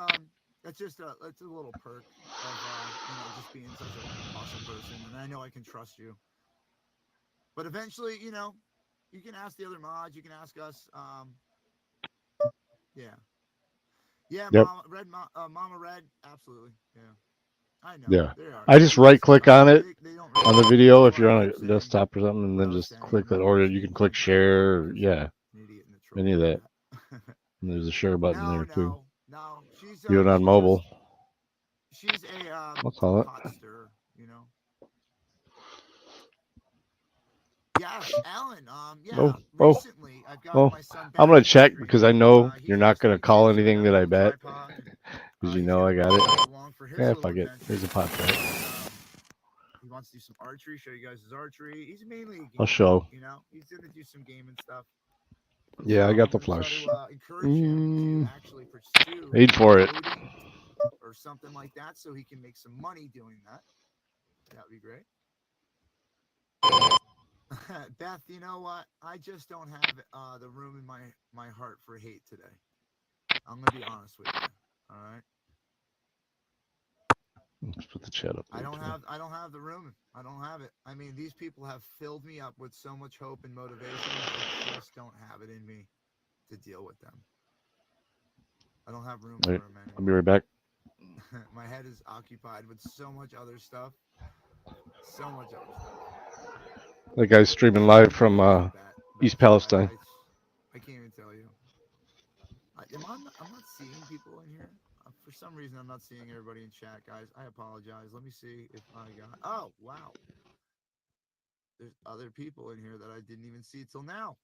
that's just it's a little perk of just being such an awesome person, and I know I can trust you. But eventually, you can ask the other mods. You can ask us. Yeah, yeah, Yep. Mama Red, absolutely. Yeah, I know. Yeah. They are. I just right click on it They don't on the really video understand if what you're I on keep a saying, desktop or something, and what I then was just saying, click that remember, order. so You you can can click jump back share. because you're Yeah. an idiot in the troll. Any of that. that. And there's a share button No, there too. no. She's Do it on mobile. she's a I'll call it. pot stirrer, Yes, Alan. Yeah. Recently, I've got my son back I'm gonna into check streaming. because I know He's you're not next to gonna me call too, so we anything got a that I little bet tripod. because He's I gonna got bring it. us along for his Yeah, little fuck it. adventure. Here's a pot bet. He wants to do some archery. Show you guys his archery. He's mainly a gamer. I'll show. He's gonna do some gaming stuff. Yeah, So I got I'm the gonna flush. try to encourage him to actually pursue Paid for it. coding or something like that, so he can make some money doing that. That'd be great. Beth, you know what? I just don't have the room in my heart for hate today. I'm gonna be honest with you. All right. Let's put the chat up there. I don't have the room. I don't have it. I mean, these people have filled me up with so much hope and motivation. I just don't have it in me to deal with them. I don't have room for Wait, them anymore. I'll be right back. My head is occupied with so much other stuff. So much other stuff. That guy's streaming live from East Palestine. I can't even tell you. I'm not seeing people in here. For some reason, I'm not seeing everybody in chat, guys. I apologize. Let me see if I got. Oh, wow. There's other people in here that I didn't even see till now.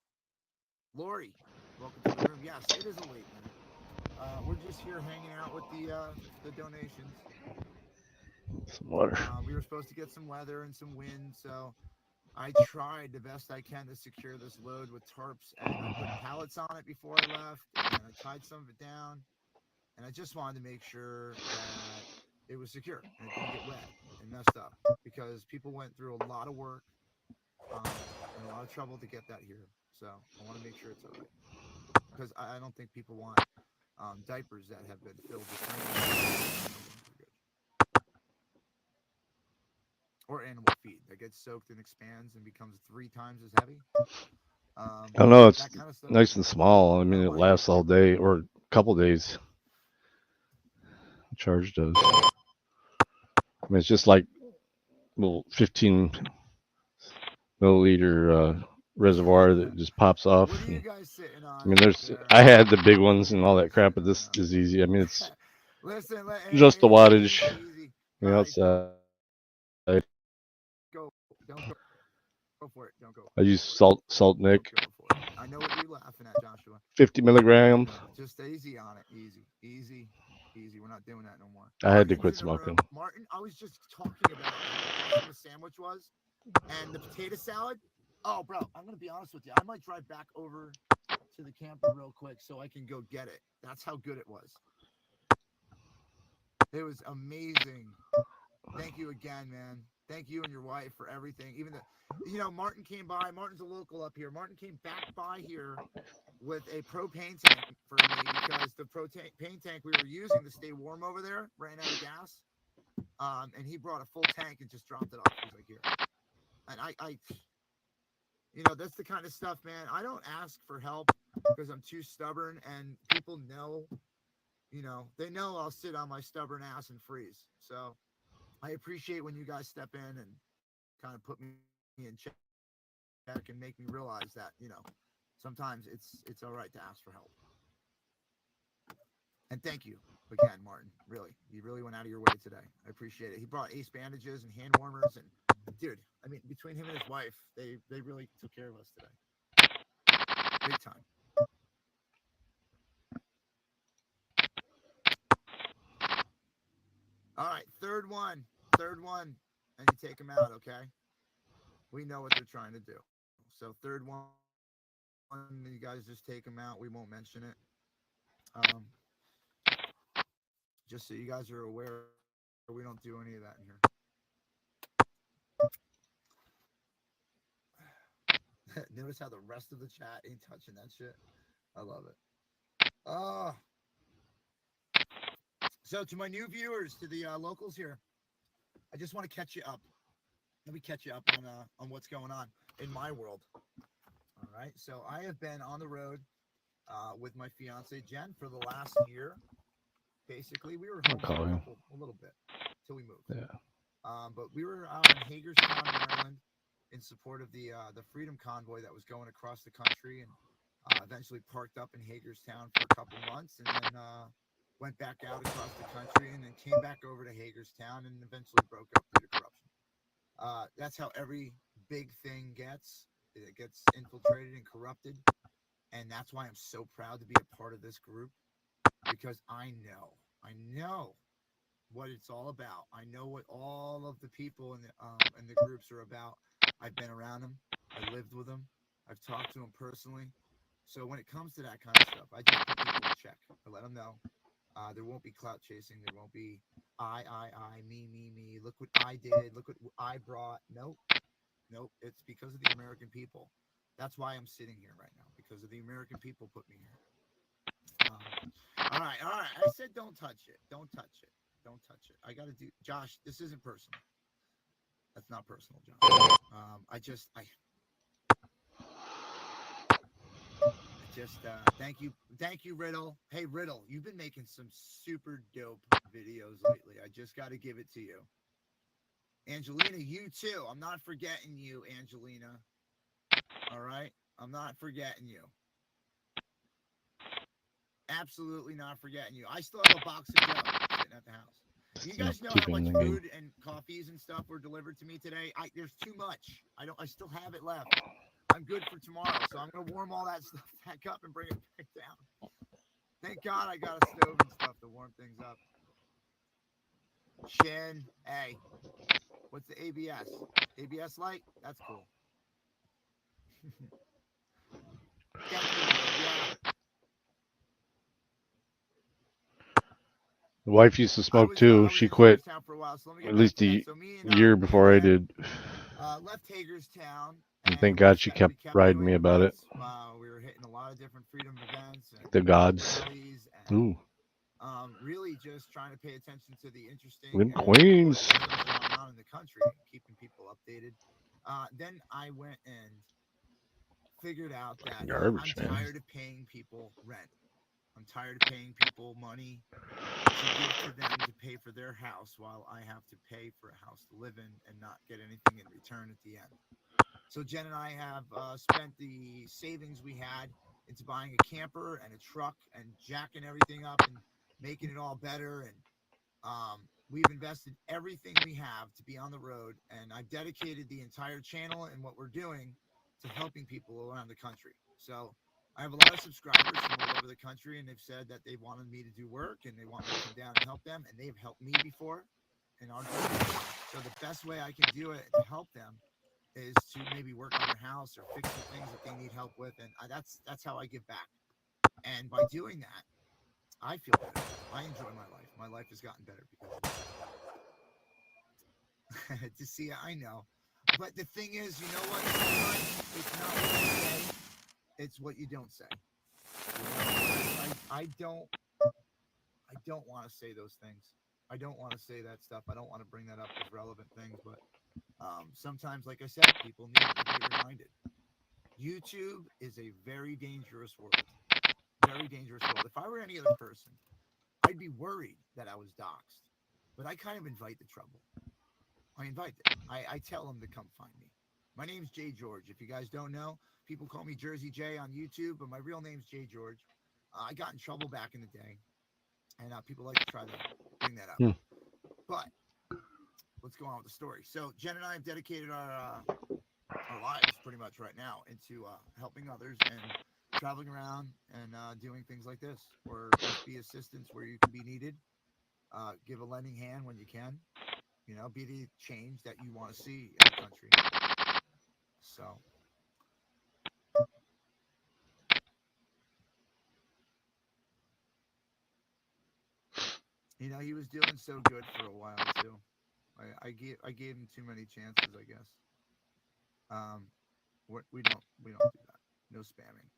Lori, welcome to the room. Yes, it is a late night. We're just here hanging out with the donations. Some water. We were supposed to get some weather and some wind, so I tried the best I can to secure this load with tarps, and I put pallets on it before I left, and I tied some of it down, and I just wanted to make sure that it was secure and it didn't get wet and messed up, because people went through a lot of work and a lot of trouble to get that here. So I want to make sure it's all right, because I don't think people want diapers that have been filled with rain or animal feed that gets soaked and expands and becomes 3 times as heavy. I don't know. It's kind of nice and small. I mean, it lasts all day or a couple days. The charge does. I mean, it's just like little 15 milliliter reservoir that just pops off. What are you guys sitting on? I mean, I had the big ones and all that crap, but this is easy. I mean, it's just the wattage. Outside. Go for it. Don't go. I use salt Nick. I know what you're laughing at, Joshua. 50 milligrams. Just easy on it. Easy. We're not doing that no more. I had to quit smoking. Martin, I was just talking about how awesome the sandwich was, and the potato salad. Oh, bro, I'm gonna be honest with you. I might drive back over to the camper real quick so I can go get it. That's how good it was. It was amazing. Thank you again, man. Thank you and your wife for everything. Even Martin came by. Martin's a local up here. Martin came back by here with a propane tank for me, because the propane tank we were using to stay warm over there ran out of gas. And he brought a full tank and just dropped it off. He's like, here. And I that's the kind of stuff, man. I don't ask for help because I'm too stubborn, and people know, they know I'll sit on my stubborn ass and freeze. So I appreciate when you guys step in and kind of put me in check and make me realize that, sometimes it's all right to ask for help. And thank you again, Martin. Really, you really went out of your way today. I appreciate it. He brought Ace bandages and hand warmers, and dude, I mean, between him and his wife, they really took care of us today. Big time. All right, third one, and you take them out, okay? We know what they're trying to do. So third one, you guys just take them out. We won't mention it. Just so you guys are aware We don't do any of that in here. Notice how the rest of the chat ain't touching that shit. I love it. So to my new viewers, to the locals here, I just want to catch you up. Let me catch you up on what's going on in my world. All right. So I have been on the road with my fiance Jen for the last year. Basically, we were home for a little bit till we moved. Yeah. But we were out in Hagerstown, Maryland, in support of the Freedom Convoy that was going across the country, and eventually parked up in Hagerstown for a couple months, and then went back out across the country, and then came back over to Hagerstown, and eventually broke up due to corruption. That's how every big thing gets. It gets infiltrated and corrupted, and that's why I'm so proud to be a part of this group, because I know what it's all about. I know what all of the people in the groups are about. I've been around them. I lived with them. I've talked to them personally. So when it comes to that kind of stuff, I just put people in check. I let them know. There won't be clout chasing. There won't be I, me. Look what I did. Look what I brought. Nope. It's because of the American people. That's why I'm sitting here right now, because of the American people put me here. All right. I said don't touch it. Don't touch it. I got to do, Josh, this isn't personal. That's not personal, Josh. Thank you, Riddle. Hey, Riddle, you've been making some super dope videos lately. I just got to give it to you. Angelina, you too. I'm not forgetting you, Angelina. All right? I'm not forgetting you. Absolutely not forgetting you. I still have a box of dough sitting at the house. You guys know how much food and coffees and stuff were delivered to me today? There's too much. I still have it left. I'm good for tomorrow, so I'm gonna warm all that stuff back up and bring it back down. Thank God I got a stove and stuff to warm things up. Shin, hey, what's the ABS? ABS light? That's cool. Thank you, yeah. The wife used to smoke too. She quit at least a year before I did. Left Hagerstown. And thank God she kept riding me about it. We were hitting a lot of different freedom events. And the gods. Ooh. Really just trying to pay attention to the interesting in Queens. Things going on in the country, keeping people updated. Then I went and figured out that I'm tired of paying people rent. I'm tired of paying people money to give to them to pay for their house while I have to pay for a house to live in and not get anything in return at the end. So Jen and I have spent the savings we had into buying a camper and a truck and jacking everything up and making it all better. And we've invested everything we have to be on the road. And I've dedicated the entire channel and what we're doing to helping people around the country. So I have a lot of subscribers from all over the country, and they've said that they wanted me to do work and they want me to come down and help them. And they've helped me before in our business. So the best way I can do it to help them is to maybe work on their house or fix some things that they need help with. And that's how I give back. And by doing that, I feel better. I enjoy my life. My life has gotten better because of it. To see, I know. But the thing is, you know what? It's not what you say. It's what you don't say. I don't want to say those things. I don't want to say that stuff. I don't want to bring that up as relevant things, but sometimes, like I said, people need to be reminded. YouTube is a very dangerous world. Very dangerous world. If I were any other person, I'd be worried that I was doxxed. But I kind of invite the trouble. I invite them. I tell them to come find me. My name's Jay George. If you guys don't know, people call me Jersey Jay on YouTube, but my real name's Jay George. I got in trouble back in the day, and people like to try to bring that up. But let's go on with the story. So Jen and I have dedicated our lives pretty much right now into helping others and traveling around and doing things like this, or just be assistance where you can be needed. Give a lending hand when you can. You know, be the change that you want to see in the country. So. You know, he was doing so good for a while too. I gave him too many chances, I guess. We don't do that. No spamming.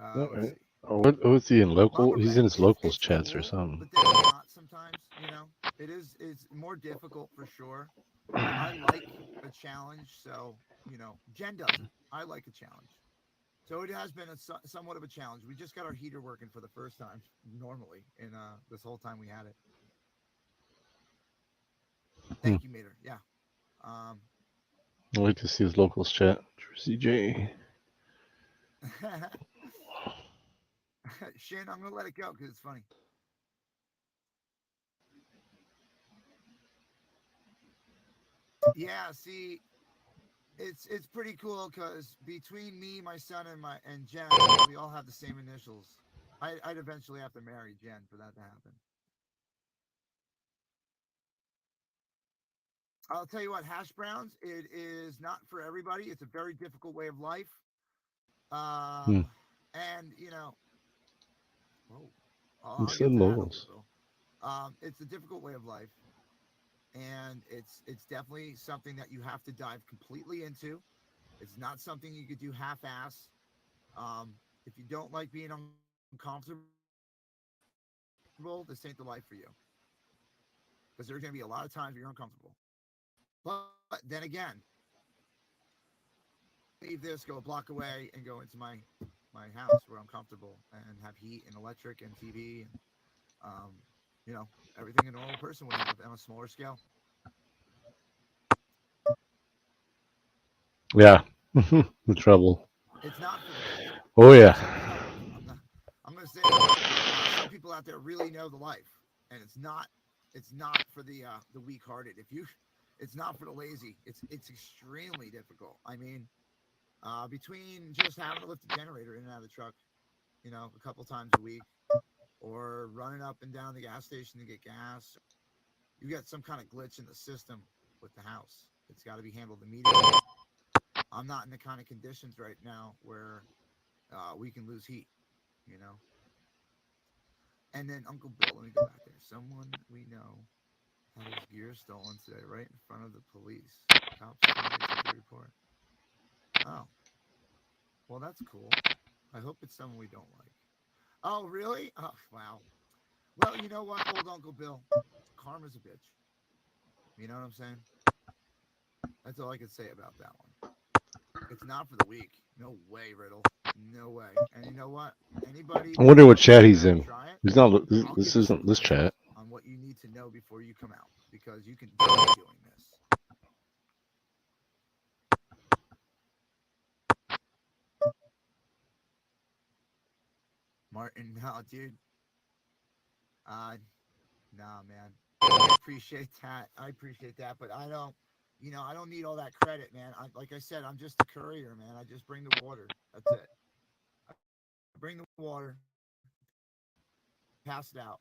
All Let's right. see. Oh, what was he in local? Lumber He's Baron, in his locals it's chats or cool, something. but then not sometimes. You know, it's more difficult for sure. I like a challenge, so you know, Jen doesn't. I like a challenge. So it has been somewhat of a challenge. We just got our heater working for the first time normally in this whole time we had it. Thank you, Mater. Yeah. I'd like to see his locals chat. Jersey J. Shin, I'm gonna let it go because it's funny. Yeah, see, it's pretty cool because between me, my son, and Jen, we all have the same initials. I'd eventually have to marry Jen for that to happen. I'll tell you what, hash browns, it is not for everybody. It's a very difficult way of life. And you know, He I'll said get to that in a locals. little. It's a difficult way of life, and it's definitely something that you have to dive completely into. It's not something you could do half-ass. If you don't like being uncomfortable, this ain't the life for you. Because there's going to be a lot of times where you're uncomfortable. But then again, leave this, go a block away, and go into my house where I'm comfortable and have heat and electric and TV and you know, everything a normal person would have on a smaller scale. Yeah. The trouble. It's not for the lazy. Oh yeah. I'm going to say some people out there really know the life, and it's not for the weak-hearted. It's not for the lazy. It's extremely difficult. I mean, between just having to lift the generator in and out of the truck, you know, a couple times a week, or running up and down the gas station to get gas, you got some kind of glitch in the system with the house. It's got to be handled immediately. I'm not in the kind of conditions right now where we can lose heat, you know. And then Uncle Bill, let me go back there. Someone we know had his gear stolen today, right in front of the police. Cops took the report. Oh, well, that's cool. I hope it's someone we don't like. Oh, really? Oh, wow. Well, you know what, old Uncle Bill? Karma's a bitch. You know what I'm saying? That's all I can say about that one. It's not for the weak. No way, Riddle. No way. And you know what? Anybody I wonder what that's chat he's gonna in. try it, He's not. I'll This give you some isn't this clues chat. on what you need to know before you come out, because you can die doing this. Martin, no, dude. Nah, man. I appreciate that, but I don't, you know, I don't need all that credit, man. Like I said, I'm just a courier, man. I just bring the water. That's it. I bring the water, pass it out.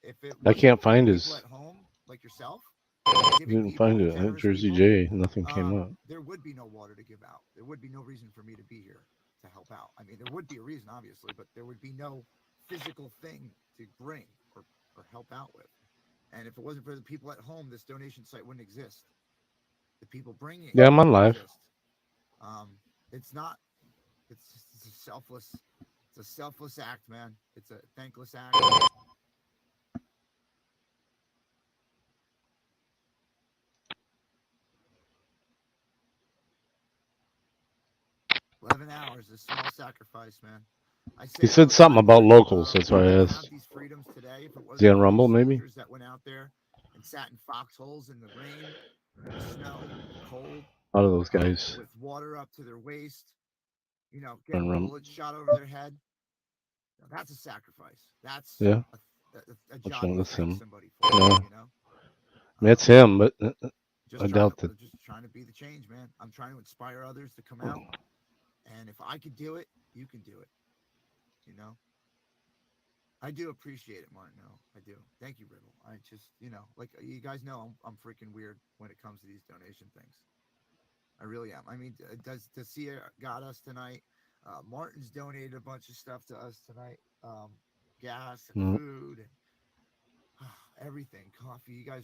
If it I wasn't can't for find people his. at home, like yourself, I giving didn't people, find it. generous Jersey people, J. Nothing came up. there would be no water to give out. There would be no reason for me to be here to help out. I mean, there would be a reason, obviously, but there would be no physical thing to bring or help out with. And if it wasn't for the people at home, this donation site wouldn't exist. The people bringing it Yeah, I'm on wouldn't live. exist. It's not. It's a selfless. It's a selfless act, man. It's a thankless act. 11 hours, a small sacrifice, man. I say He it all said the something time, about man. locals. That's We why I wouldn't have asked. these freedoms today if it Is he wasn't on for Rumble? these Maybe. soldiers that went out there and sat in foxholes in the rain, the snow, the cold, A lot of those guys with water up to their waist, you know, on getting Rumble. bullets shot over their head. Now, that's a sacrifice. That's Yeah. a Which job one? you That's thank him. somebody for, No. you know? That's him, but Just I doubt that. just trying to be the change, man. I'm trying to inspire others to come out. And if I could do it, you can do it. You know? I do appreciate it, Martin. No, I do. Thank you, Riddle. I just, you know, like you guys know, I'm freaking weird when it comes to these donation things. I really am. I mean, Tasia got us tonight. Martin's donated a bunch of stuff to us tonight. gas and food and everything, coffee. You guys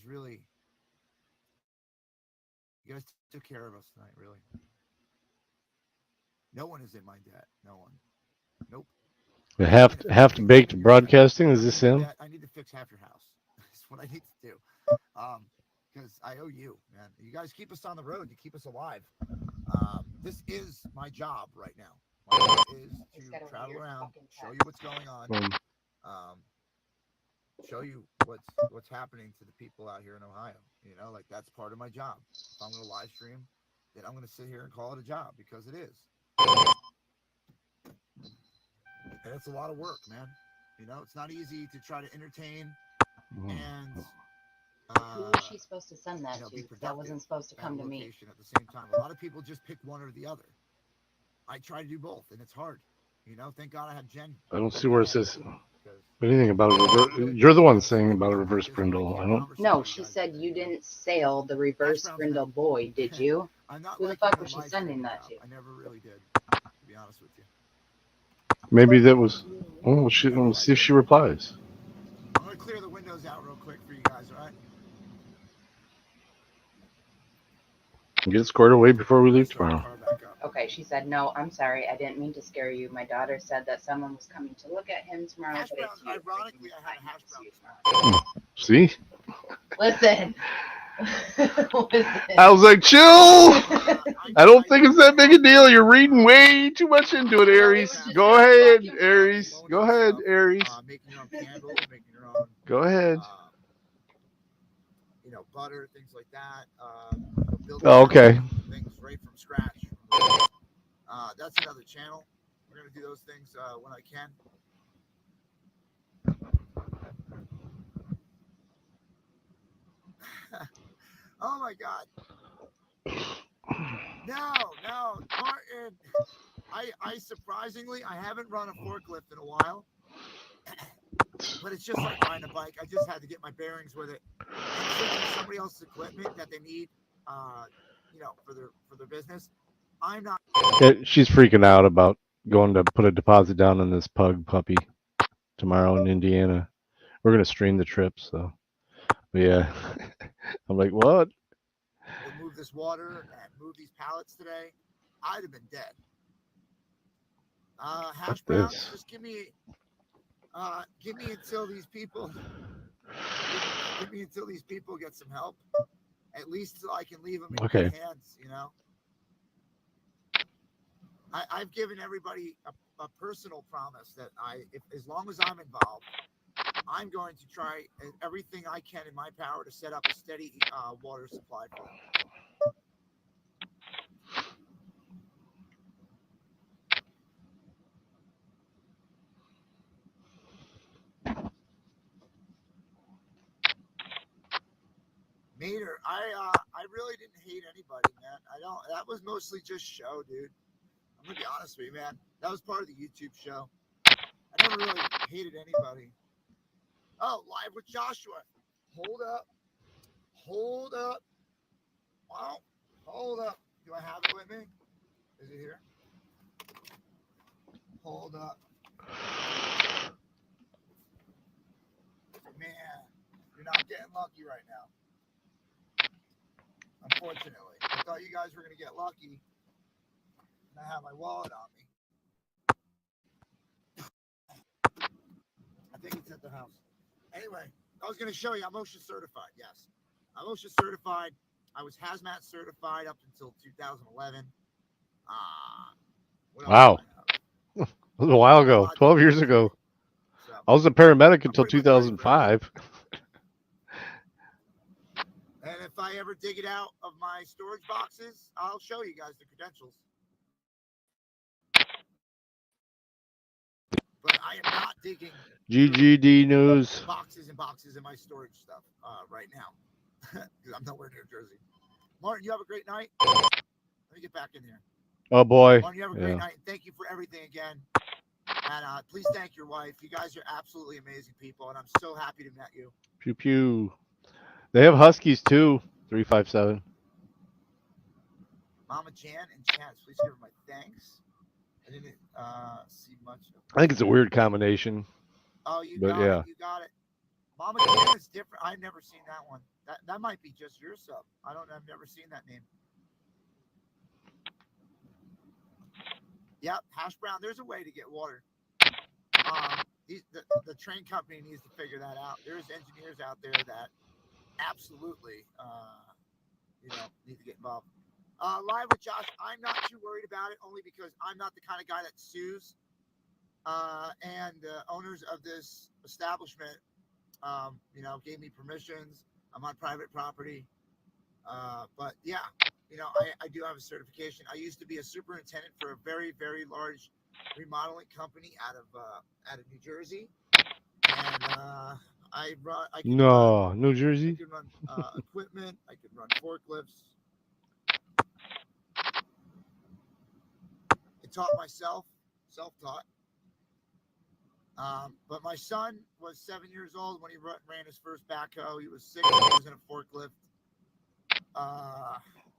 took care of us tonight, really. No one is in my debt. No one. Nope. Half baked broadcasting. Is this him? I need to fix half your house. That's what I need to do. Because I owe you, man. You guys keep us on the road. You keep us alive. This is my job right now. My job is to travel around, show you what's going on, show you what's happening to the people out here in Ohio. You know, like that's part of my job. If I'm going to live stream, then I'm going to sit here and call it a job because it is. And it's a lot of work, man. You know, it's not easy to try to entertain and who was she supposed to send that to? That wasn't supposed to come to me. At the same time, a lot of people just pick one or the other. I try to do both, and it's hard. You know, thank God I have Jen. I don't see where it says anything about a reverse. You're the one saying about a reverse brindle. I don't. No, she said you didn't sail the reverse brindle boy, did you? Who the fuck was she sending that to? I never really did, to be honest with you. Maybe that was. Oh, we'll see if she replies. I'm gonna clear the windows out real quick for you guys, all right? Get it squared away before we leave tomorrow. Okay, she said, no, I'm sorry. I didn't mean to scare you. My daughter said that someone was coming to look at him tomorrow. Hash But browns, it's you. ironically, I had a hash brown. See? Listen. I was like, chill. I don't think it's that big a deal. You're reading way too much into it, Aries. Go ahead, Aries. Go ahead, Aries. Making your own candles, making your own. Go ahead. You know, butter, things like that. Oh, okay. Things right from scratch. That's another channel. We're gonna do those things when I can. Oh my God. No, Martin. I surprisingly, I haven't run a forklift in a while. But it's just like riding a bike. I just had to get my bearings with it. And since it's somebody else's equipment that they need, you know, for their business, I'm not. Yeah, she's freaking out about going to put a deposit down on this pug puppy tomorrow in Indiana. We're gonna stream the trip, so. But yeah, I'm like, what? We'll move this water and move these pallets today. I'd have been dead. Hash browns, just give me until these people. Give me until these people get some help. At least so I can leave them in good hands, you know. I've given everybody a personal promise that as long as I'm involved, I'm going to try everything I can in my power to set up a steady water supply for them. Mater, I really didn't hate anybody, man. That was mostly just show, dude. I'm gonna be honest with you, man. That was part of the YouTube show. I never really hated anybody. Oh, live with Joshua. Hold up. Wow. Hold up. Do I have it with me? Is it here? Hold up. Man, you're not getting lucky right now. Unfortunately. I thought you guys were going to get lucky. And I have my wallet on me. I think it's at the house. Anyway, I was going to show you. I'm OSHA certified. Yes. I'm OSHA certified. I was hazmat certified up until 2011. Wow. That was a while ago. 12 years ago. I was a paramedic until 2005. And if I ever dig it out of my storage boxes, I'll show you guys the credentials. But I am not digging GGD news. boxes and boxes in my storage stuff right now. Because I'm nowhere near Jersey. Martin, you have a great night. Let me get back in here. Oh boy. Martin, you have a great night. Thank you for everything again. And please thank your wife. You guys are absolutely amazing people, and I'm so happy to meet you. Pew pew. They have Huskies too. 357. Mama Jan and Chance, please give her my thanks. I didn't see much. I think it's a weird combination. Oh, you But got yeah. it. You got it. Mama Ken is different. I've never seen that one. That might be just your sub. I've never seen that name. Yep, hash brown. There's a way to get water. The train company needs to figure that out. There's engineers out there that absolutely, need to get involved. Live with Josh. I'm not too worried about it, only because I'm not the kind of guy that sues. And owners of this establishment, gave me permissions. I'm on private property. But yeah, I do have a certification. I used to be a superintendent for a very, very large remodeling company out of New Jersey, and New Jersey. I could run equipment. I could run forklifts. I taught myself, self-taught. But my son was 7 years old when he ran his first backhoe. He was 6 when he was in a forklift.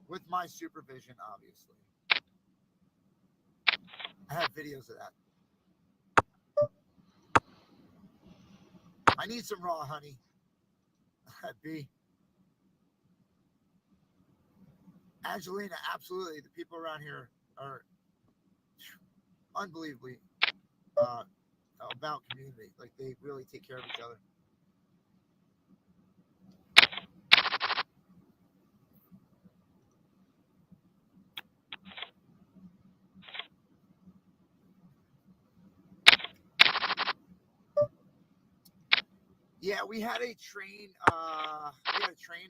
With my supervision, obviously. I have videos of that. I need some raw honey. B. Angelina, absolutely. The people around here are unbelievably about community. Like, they really take care of each other. Yeah, we had a train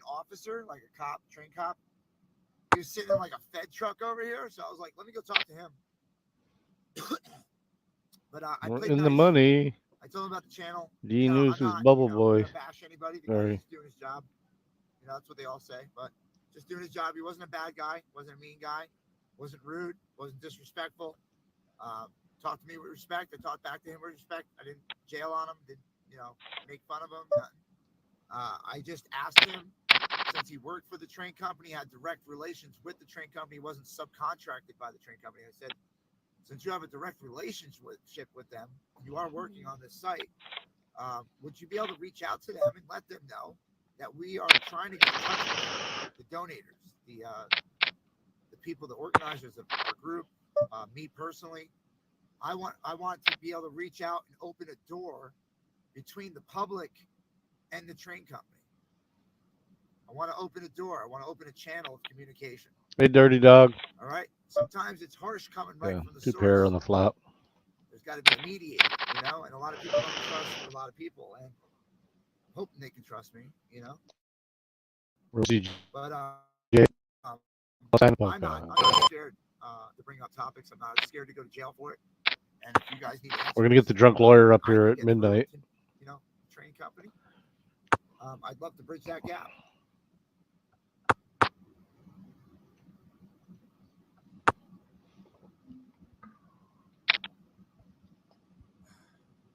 officer, like a cop, train cop. He was sitting in like a Fed truck over here, so I was like, let me go talk to him. But I We're played in the nice. money. I told him about the channel. D News is Bubble Boy. Gonna bash anybody. The guy's just doing his job. That's what they all say. But just doing his job. He wasn't a bad guy. Wasn't a mean guy. Wasn't rude. Wasn't disrespectful. Talked to me with respect. I talked back to him with respect. I didn't jail on him. Didn't make fun of him. Nothing. I just asked him, since he worked for the train company, had direct relations with the train company, wasn't subcontracted by the train company. I said, since you have a direct relationship with them, you are working on this site, would you be able to reach out to them and let them know that we are trying to get in touch with the donators, the people, the organizers of our group, me personally. I want to be able to reach out and open a door between the public and the train company. I want to open a door. I want to open a channel of communication. Hey, Dirty Dog. All right. Sometimes it's harsh coming right from the two source. pair on the flop. There's got to be a mediator, and a lot of people don't trust a lot of people, and I'm hoping they can trust me, But I'm not scared to bring up topics. I'm not scared to go to jail for it. And if you guys need answers, We're gonna get the drunk lawyer up here at midnight. Train company. I'd love to bridge that gap.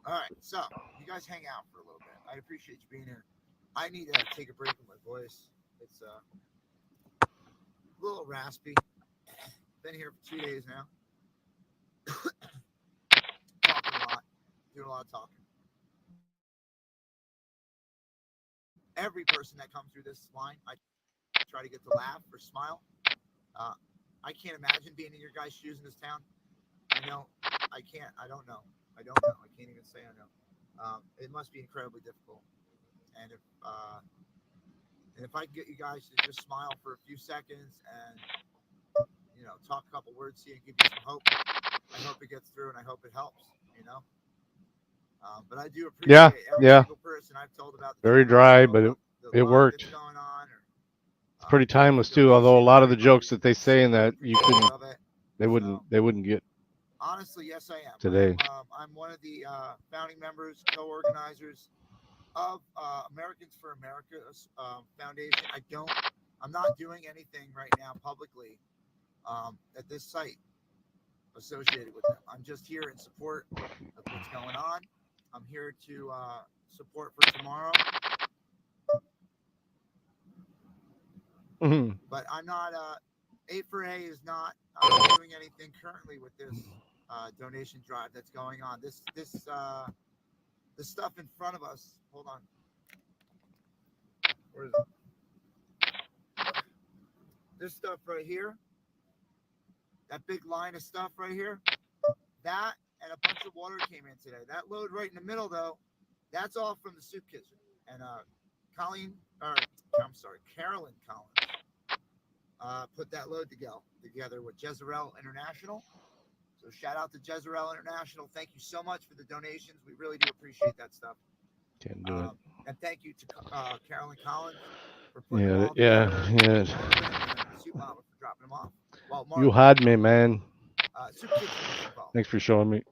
All right, so you guys hang out for a little bit. I appreciate you being here. I need to take a break with my voice. It's a little raspy. Been here for 2 days now. Talking a lot. Doing a lot of talking. Every person that comes through this line, I try to get to laugh or smile. I can't imagine being in your guys' shoes in this town. I know. I can't. I don't know. I can't even say I know. It must be incredibly difficult. And if I can get you guys to just smile for a few seconds and talk a couple words to you and give you some hope, I hope it gets through and I hope it helps. But I do appreciate every single person I've told about. Very dry, but it worked. It's pretty timeless too. Although a lot of the jokes that they say in that they wouldn't get. Honestly, yes, I am. Today. I'm one of the founding members, co-organizers of Americans for America Foundation. I'm not doing anything right now publicly at this site associated with them. I'm just here in support of what's going on. I'm here to support for tomorrow. Mm-hmm. But I'm not, A4A is not doing anything currently with this donation drive that's going on. This the stuff in front of us. Hold on. Where is it? This stuff right here. That big line of stuff right here. That and a bunch of water came in today. That load right in the middle, though, that's all from the soup kitchen. And Carolyn Collins put that load together with Jezreel International. So shout out to Jezreel International. Thank you so much for the donations. We really do appreciate that stuff. Can't do it. And thank you to Carolyn Collins for putting them Yeah, all yeah, together. yeah. And Soup Mama for dropping them off. Well, You had me, man. Soup Kitchen was involved. Thanks for showing me.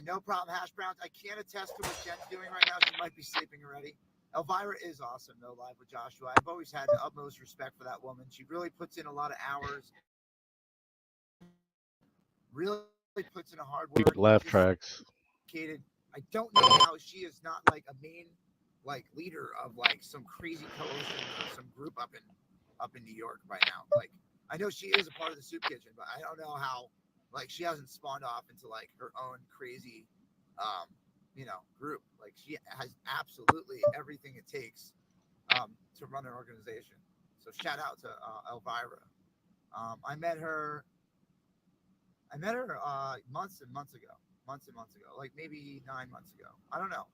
No problem, hash browns. I can't attest to what Jen's doing right now. She might be sleeping already. Elvira is awesome, though, live with Joshua. I've always had the utmost respect for that woman. She really puts in a lot of hours. Really puts in a hard work. Laugh tracks. I don't know how she is not like a main leader of like some crazy coalition or some group up in New York by now. Like I know she is a part of the soup kitchen, but I don't know how like she hasn't spawned off into like her own crazy group. Like she has absolutely everything it takes to run an organization. So shout out to Elvira. I met her months and months ago, like maybe 9 months ago. I don't know.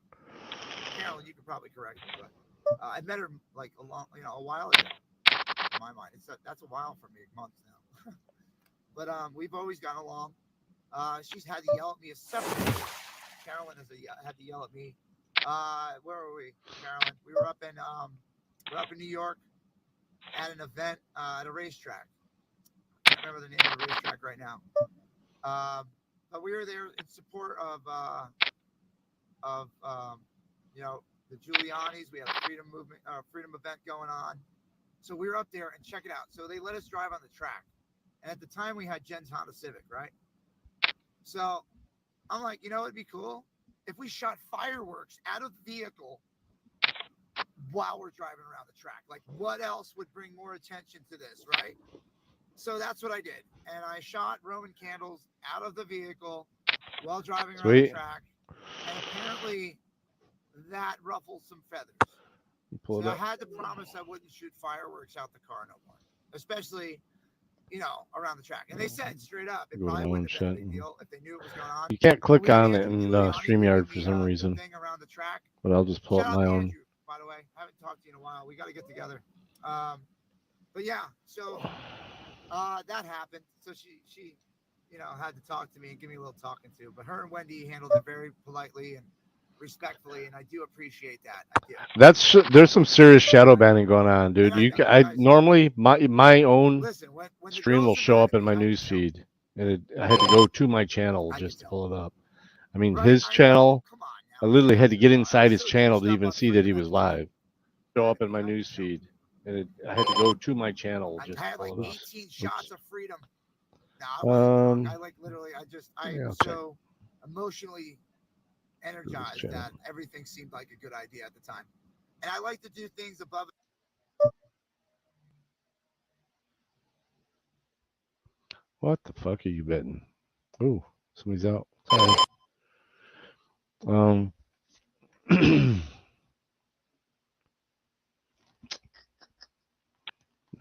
Carolyn, you could probably correct me, but I met her like a while ago. In my mind, that's a while for me, months now. But we've always gotten along. She's had to yell at me several times. Carolyn had to yell at me. Where were we, Carolyn? We were up in New York at an event at a racetrack. I can't remember the name of the racetrack right now. But we were there in support of the Giulianis. We had a freedom event going on. So we were up there and check it out. So they let us drive on the track. And at the time we had Jen's Honda Civic, right? So I'm like, it'd be cool if we shot fireworks out of the vehicle while we're driving around the track. Like what else would bring more attention to this, right? So that's what I did. And I shot Roman candles out of the vehicle while driving around the track. And apparently that ruffled some feathers. So I had to promise I wouldn't shoot fireworks out the car no more. Especially, around the track. And they said straight up, it probably wouldn't have been a big deal if they knew it was going on. You can't click on it in StreamYard for some reason. But I'll just pull up my own. Andrew, by the way, I haven't talked to you in a while. We got to get together. But yeah, so that happened. So she had to talk to me and give me a little talking to. But her and Wendy handled it very politely and respectfully, and I do appreciate that. I do. There's some serious shadow banning going on, dude. I normally my own stream will show up in my news feed, and I had to go to my channel just to pull it up. I mean, his channel, I literally had to get inside his channel to even see that he was live. Show up in my news feed, and I had to go to my channel just to pull it up. 18 shots of freedom. No, I like literally, I yeah, was so emotionally energized that everything seemed like a good idea at the time. And I like to do things above. What the fuck are you betting? Oh, somebody's out. Sorry.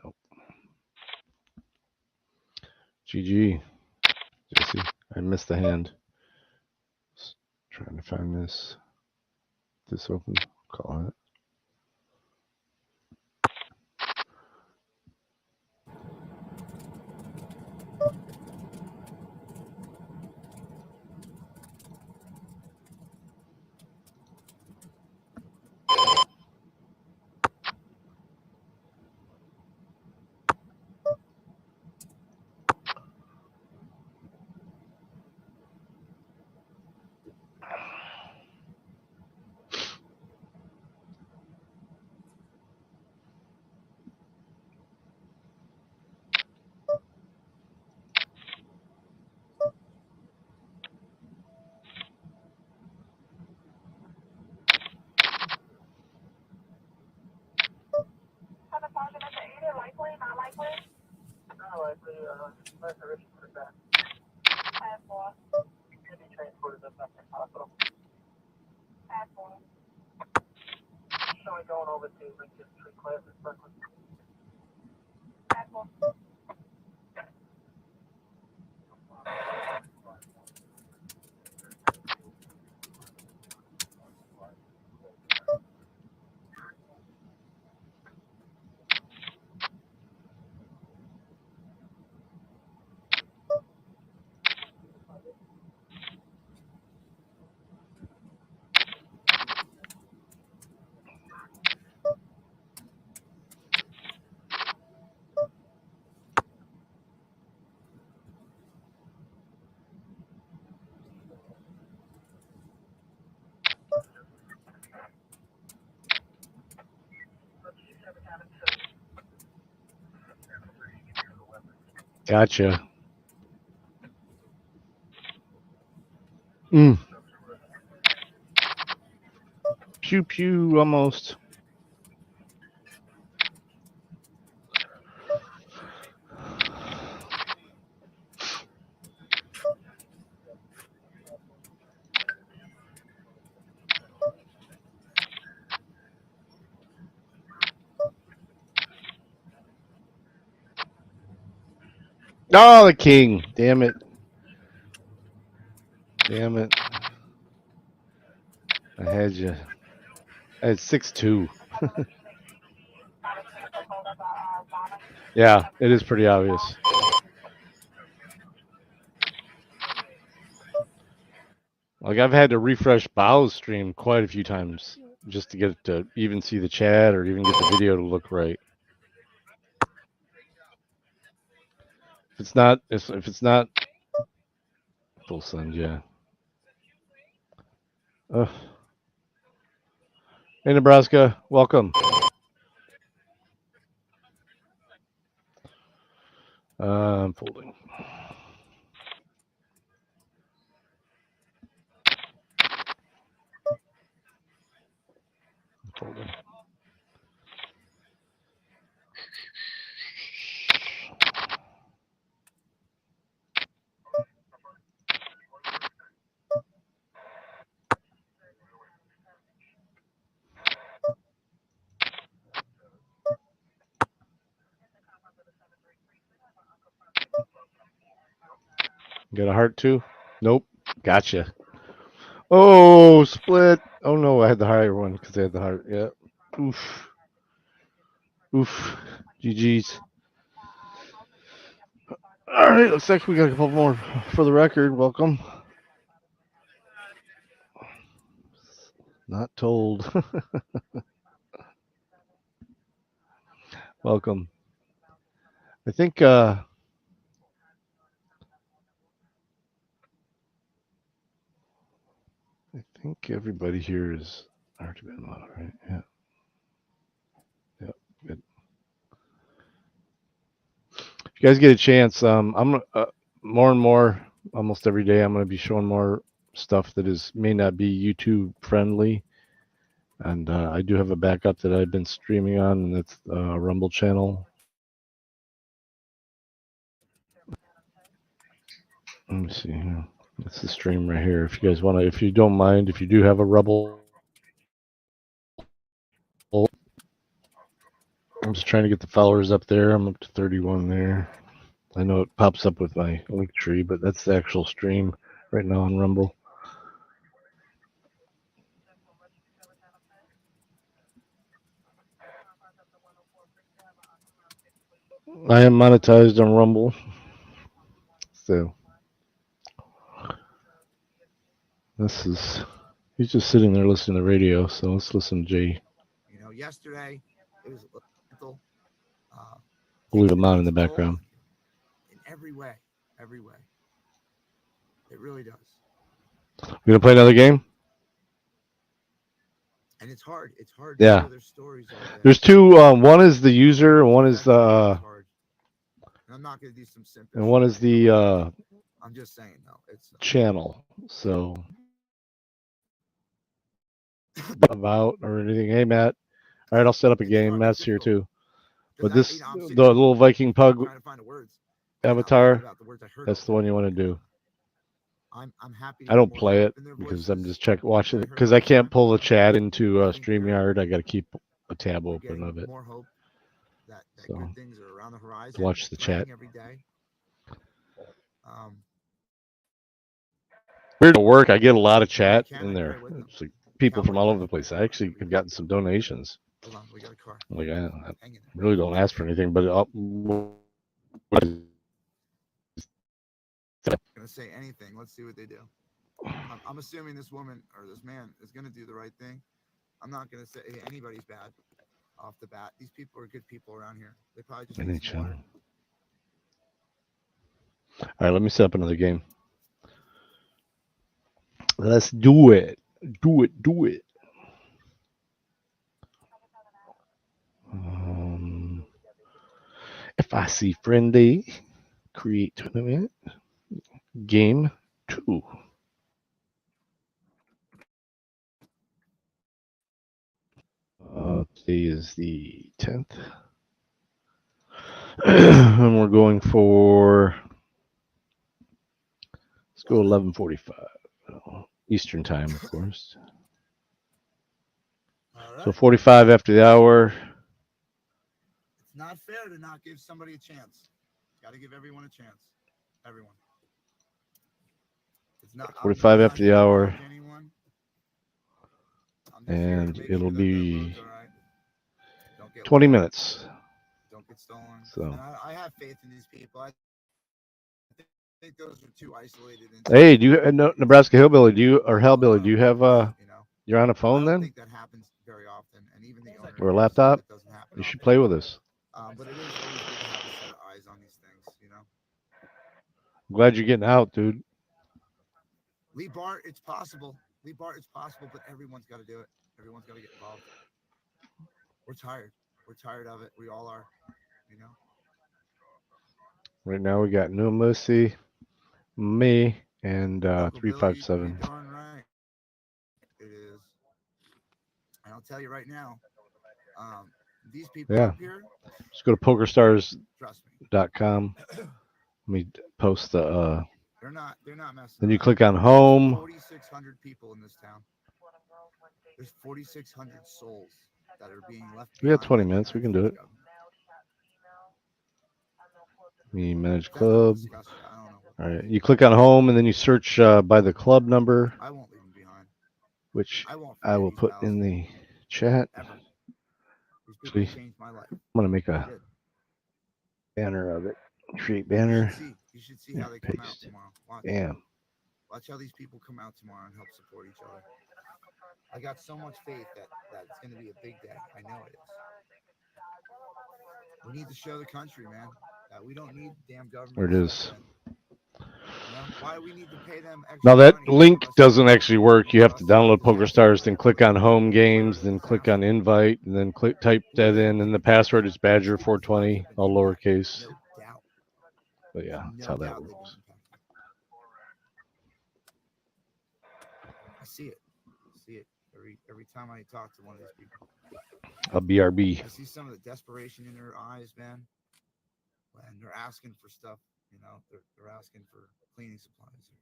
Nope. GG. Jesse, I missed the hand. Just trying to find this open. Call it. Gotcha. Mm. Pew pew, almost. Oh, the king. Damn it. Damn it. I had you. I had 6-2. Yeah, it is pretty obvious. Like, I've had to refresh Bow's stream quite a few times just to get it to even see the chat or even get the video to look right. If it's not full send, yeah. Hey, Nebraska, welcome. I'm folding. Folding. Got a heart too? Nope. Gotcha. Oh, split. Oh no, I had the higher one because I had the heart. Yeah. Oof. Oof. GG's. All right, looks like we got a couple more for the record. Welcome. Not told. Welcome. I think everybody here is already been mod, right? Yeah. Yep. Good. If you guys get a chance, I'm more and more, almost every day, I'm going to be showing more stuff that may not be YouTube friendly, and I do have a backup that I've been streaming on, and that's a Rumble channel. Let me see here. That's the stream right here. If you guys want to, if you don't mind, if you do have a Rumble, I'm just trying to get the followers up there. I'm up to 31 there. I know it pops up with my link tree, but that's the actual stream right now on Rumble. I am monetized on Rumble, so he's just sitting there listening to the radio. So let's listen to Jay. You know, yesterday it was We'll leave him on in the background. in every way. It really does. We gonna play another game? And it's hard. Yeah. To hear their stories all day. There's two. One is the user, and one is the. And I'm not gonna do some simple. And one is the. I'm just saying, no, it's channel. So. About or anything. Hey, Matt. All right, I'll set up a game. Matt's here too. But this, the little Viking pug. Trying to find the words. avatar, that's the one you want to do. I'm happy. I don't play it because I'm just watching it because I can't pull the chat into StreamYard. I got to keep a tab open of it. More hope that So, good things are around the horizon. to watch the chat. Every day. Weird to work. I get a lot of chat in there. It's like people from all over the place. I actually have gotten some donations. Hold on, we got a car. Like I really don't ask for anything, but Gonna say anything. Let's see what they do. I'm assuming this woman or this man is gonna do the right thing. I'm not gonna say anybody's bad off the bat. These people are good people around here. They probably just need some water. All right, let me set up another game. Let's do it. Do it. If I see friendly, create tournament. Game 2. Today is the 10th. And we're going for, let's go 11:45 Eastern time, of course. Right. So 45 after the hour. It's not fair to not give somebody a chance. Got to give everyone a chance. Everyone. It's not 45 after the hour. And it'll be 20 minutes. Don't get stolen. So and I have faith in these people. I think those are too isolated. Hey, do you Nebraska Hillbilly? Hellbilly? Do you have you're on a phone then? I think that happens very often, and even the owner or a laptop? You should play with us. But it is always good to have a set of eyes on these things, you know. I'm glad you're getting out, dude. Lee Bart, it's possible. Lee Bart, it's possible, but everyone's got to do it. Everyone's got to get involved. We're tired. We're tired of it. We all are, you know. Right now we got New Mercy, me, and 357. Darn right. It is. And I'll tell you right now, these people up here. Just go to pokerstars.com. Let me post the. They're not messing. Then you click on home. 4,600 people in this town. There's 4,600 souls that are being left. We have 20 minutes. We can do it. Me manage club. All right. You click on home and then you search by the club number. I won't leave them behind. Which I will put in the chat. Actually, I'm gonna make a banner of it. Create banner. You should see how they come out tomorrow. Bam. Watch how these people come out tomorrow and help support each other. I got so much faith that it's going to be a big day. I know it is. We need to show the country, man, that we don't need damn government. There it is. Why do we need to pay them extra Now that money? link doesn't actually work. You have to download PokerStars, then click on home games, then click on invite, and then type that in, and the password is Badger420, all lowercase. But yeah, that's how that works. I see it. Every time I talk to one of these people. A BRB. I see some of the desperation in their eyes, man. When they're asking for stuff, you know, they're asking for cleaning supplies or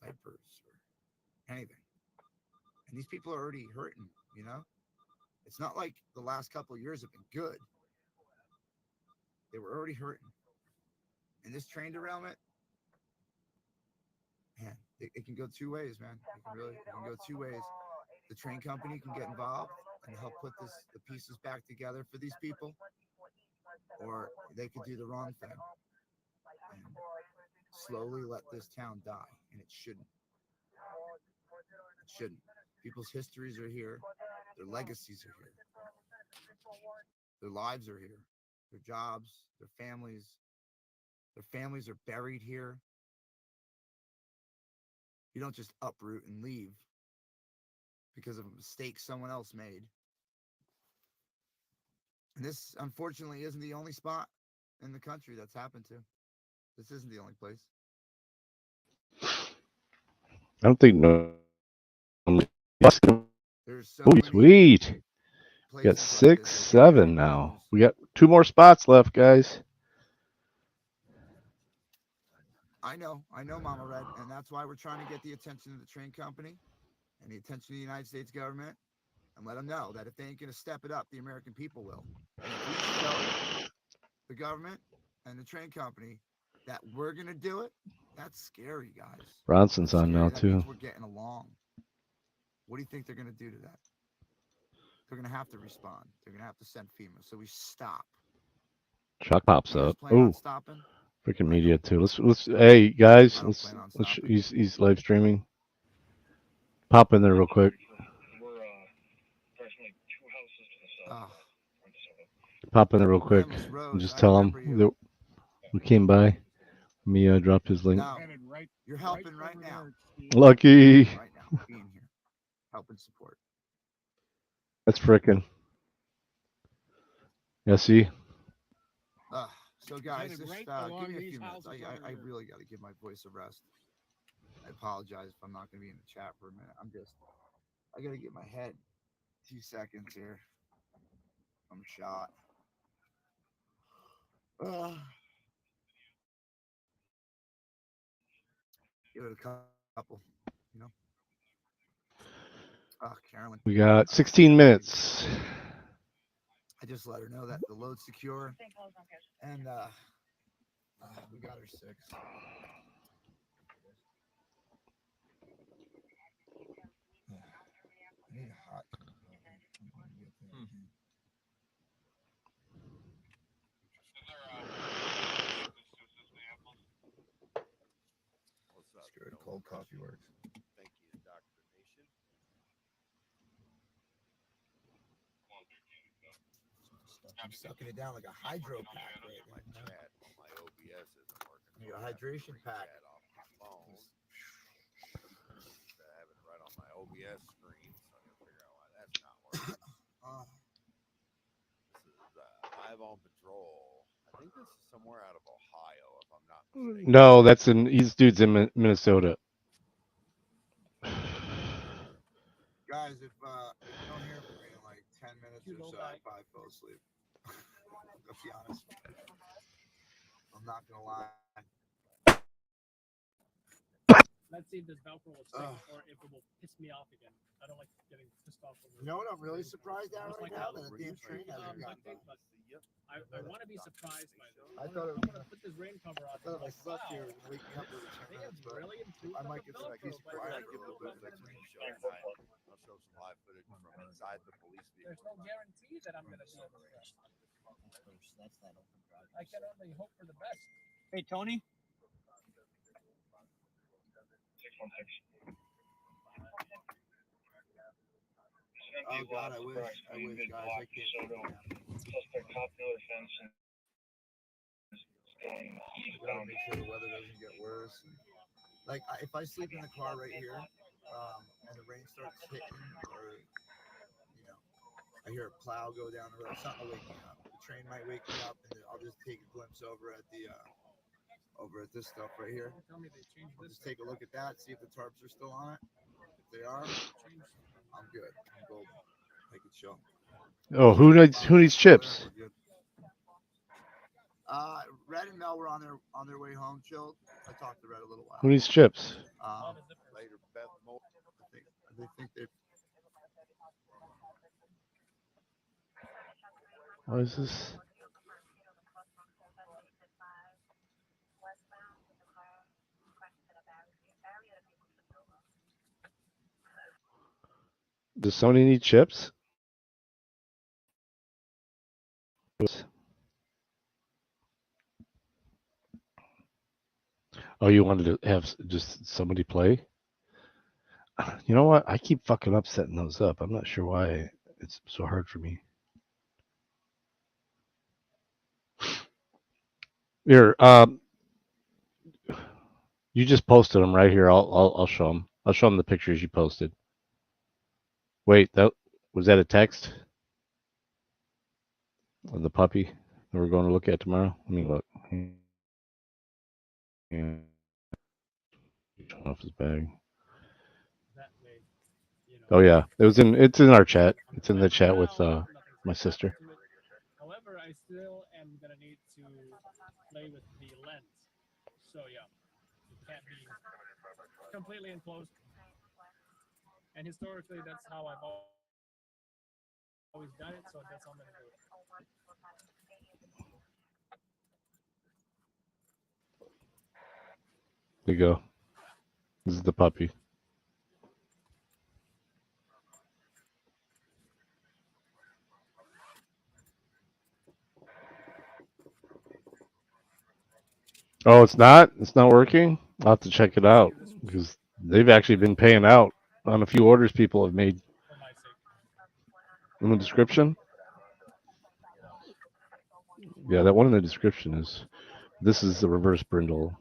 diapers or anything. And these people are already hurting, you know? It's not like the last couple of years have been good. They were already hurting. And this train derailment, man, it can go two ways, man. It can go two ways. The train company can get involved and help put the pieces back together for these people, or they could do the wrong thing and slowly let this town die, and it shouldn't. It shouldn't. People's histories are here. Their legacies are here. Their lives are here. Their jobs, their families are buried here. You don't just uproot and leave because of a mistake someone else made. And this, unfortunately, isn't the only spot in the country that's happened to. This isn't the only place. I don't think no. There's so Oh, sweet. We got 6, 7 now. We got 2 more spots left, guys. I know, Mama Red, and that's why we're trying to get the attention of the train company and the attention of the United States government, and let them know that if they ain't gonna step it up, the American people will. And if we show the government and the train company that we're gonna do it, that's scary, guys. Bronson's That's on now That means too. we're getting along. What do you think they're gonna do to that? They're gonna have to respond. They're gonna have to send FEMA. So we stop. Shock pops You guys up. plan on Oh, stopping? freaking media too. Let's. Hey guys, I don't plan on let's. stopping. He's live streaming. Pop in there real quick. Pop in there real quick and just tell him that we came by. Let me drop his link. No, you're helping right now. Lucky. Right now, being here, helping support. That's frickin'. Yeah, see? So guys, just give me a few minutes. I really got to give my voice a rest. I apologize if I'm not going to be in the chat for a minute. I got to get my head. 2 seconds here. I'm shot. Give it a couple, you know. Carolyn. We got 16 minutes. I just let her know that the load's secure, and we got her 6. I need a hot. It's good. Cold coffee works. Thank you, inDOCtriNATION. I'm sucking it down like a hydro pack right My chat on my OBS isn't working. Your hydration pack. Off my phone. I have it right on my OBS screen, so I gotta figure out why that's not working. This is Live on Patrol. I think this is somewhere out of Ohio, if I'm not mistaken. No, that's in. Dude's in Minnesota. Guys, if you don't hear from me in like 10 minutes or so, I probably fell asleep. I'll be honest. I'm not gonna lie. Let's see if this Velcro will stick or if it will piss me off again. I don't like getting pissed off. You know what I'm really surprised at right now? That the damn train hasn't gotten done. I want to be surprised by this. I thought it was I'm gonna put this rain cover on. I thought if I slept here, it would wake me up every 10 minutes, but I might get some piece of I might give the booth next week show. I'll show some live footage from inside the police vehicle. There's no guarantee that I'm gonna be able to. I can only hope for the best. Hey, Tony. Oh God, I wish, guys, I can't. Plus their popular fence Gotta make sure the weather doesn't get worse. Like, if I sleep in the car right here, and the rain starts hitting, or you know, I hear a plow go down the road, something will wake me up. The train might wake me up, and then I'll just take a glimpse over at this stuff right here. I'll just take a look at that, see if the tarps are still on it. If they are, I'm good. I'm golden. I can show. Oh, who needs chips? Red and Mel were on their way home, chilled. I talked to Red a little while. Who needs chips? Later, Beth Moore. They think they. What is this? Does somebody need chips? Oh, you wanted to have just somebody play? You know what? I keep fucking up setting those up. I'm not sure why it's so hard for me. Here, you just posted them right here. I'll show them. I'll show them the pictures you posted. Wait, was that a text of the puppy that we're going to look at tomorrow? Let me look. Yeah. Turn off his bag. Oh yeah, it's in our chat. It's in the chat with my sister. However, I still am gonna need to play with the lens. So yeah. can't be completely enclosed. And historically, that's how I've always done it, so that's how I'm going to do it. There you go. This is the puppy. Oh, it's not? It's not working? I'll have to check it out because they've actually been paying out on a few orders people have made. In the description? Yeah, that one in the description is, this is the reverse brindle.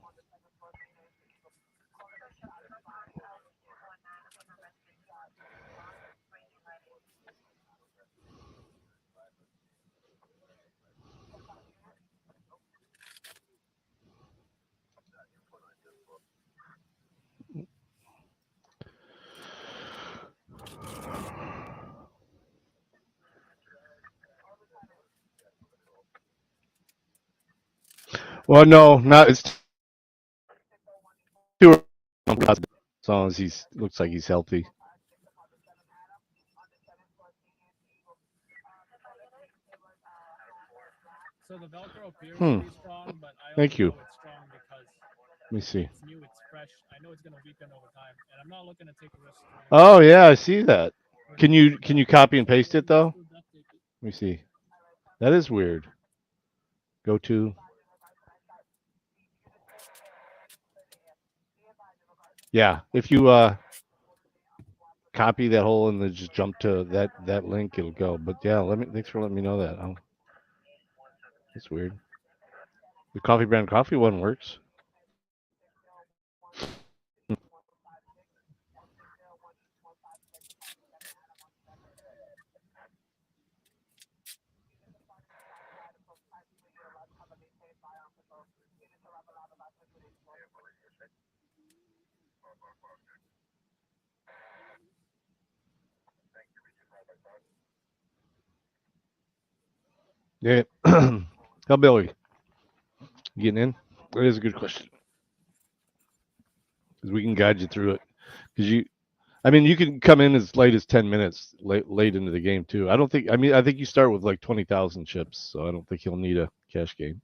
Well, no, not it's too early, as long as he's looks like he's healthy. So the Velcro appears Hmm. to be strong, but I Thank only you. know it's strong because Let me see. it's new, it's fresh. I know it's going to weaken over time, and I'm not looking to take risks. Oh yeah, I see that. Can you copy and paste it though? Let me see. That is weird. Go to. Yeah, if you copy that whole and then just jump to that link, it'll go. But yeah, thanks for letting me know that. Oh, that's weird. The coffee brand coffee one works. Yeah. How Billy? You getting in? That is a good question. Because we can guide you through it. Because I mean, you can come in as late as 10 minutes late into the game too. I think you start with like 20,000 chips, so I don't think you'll need a cash game.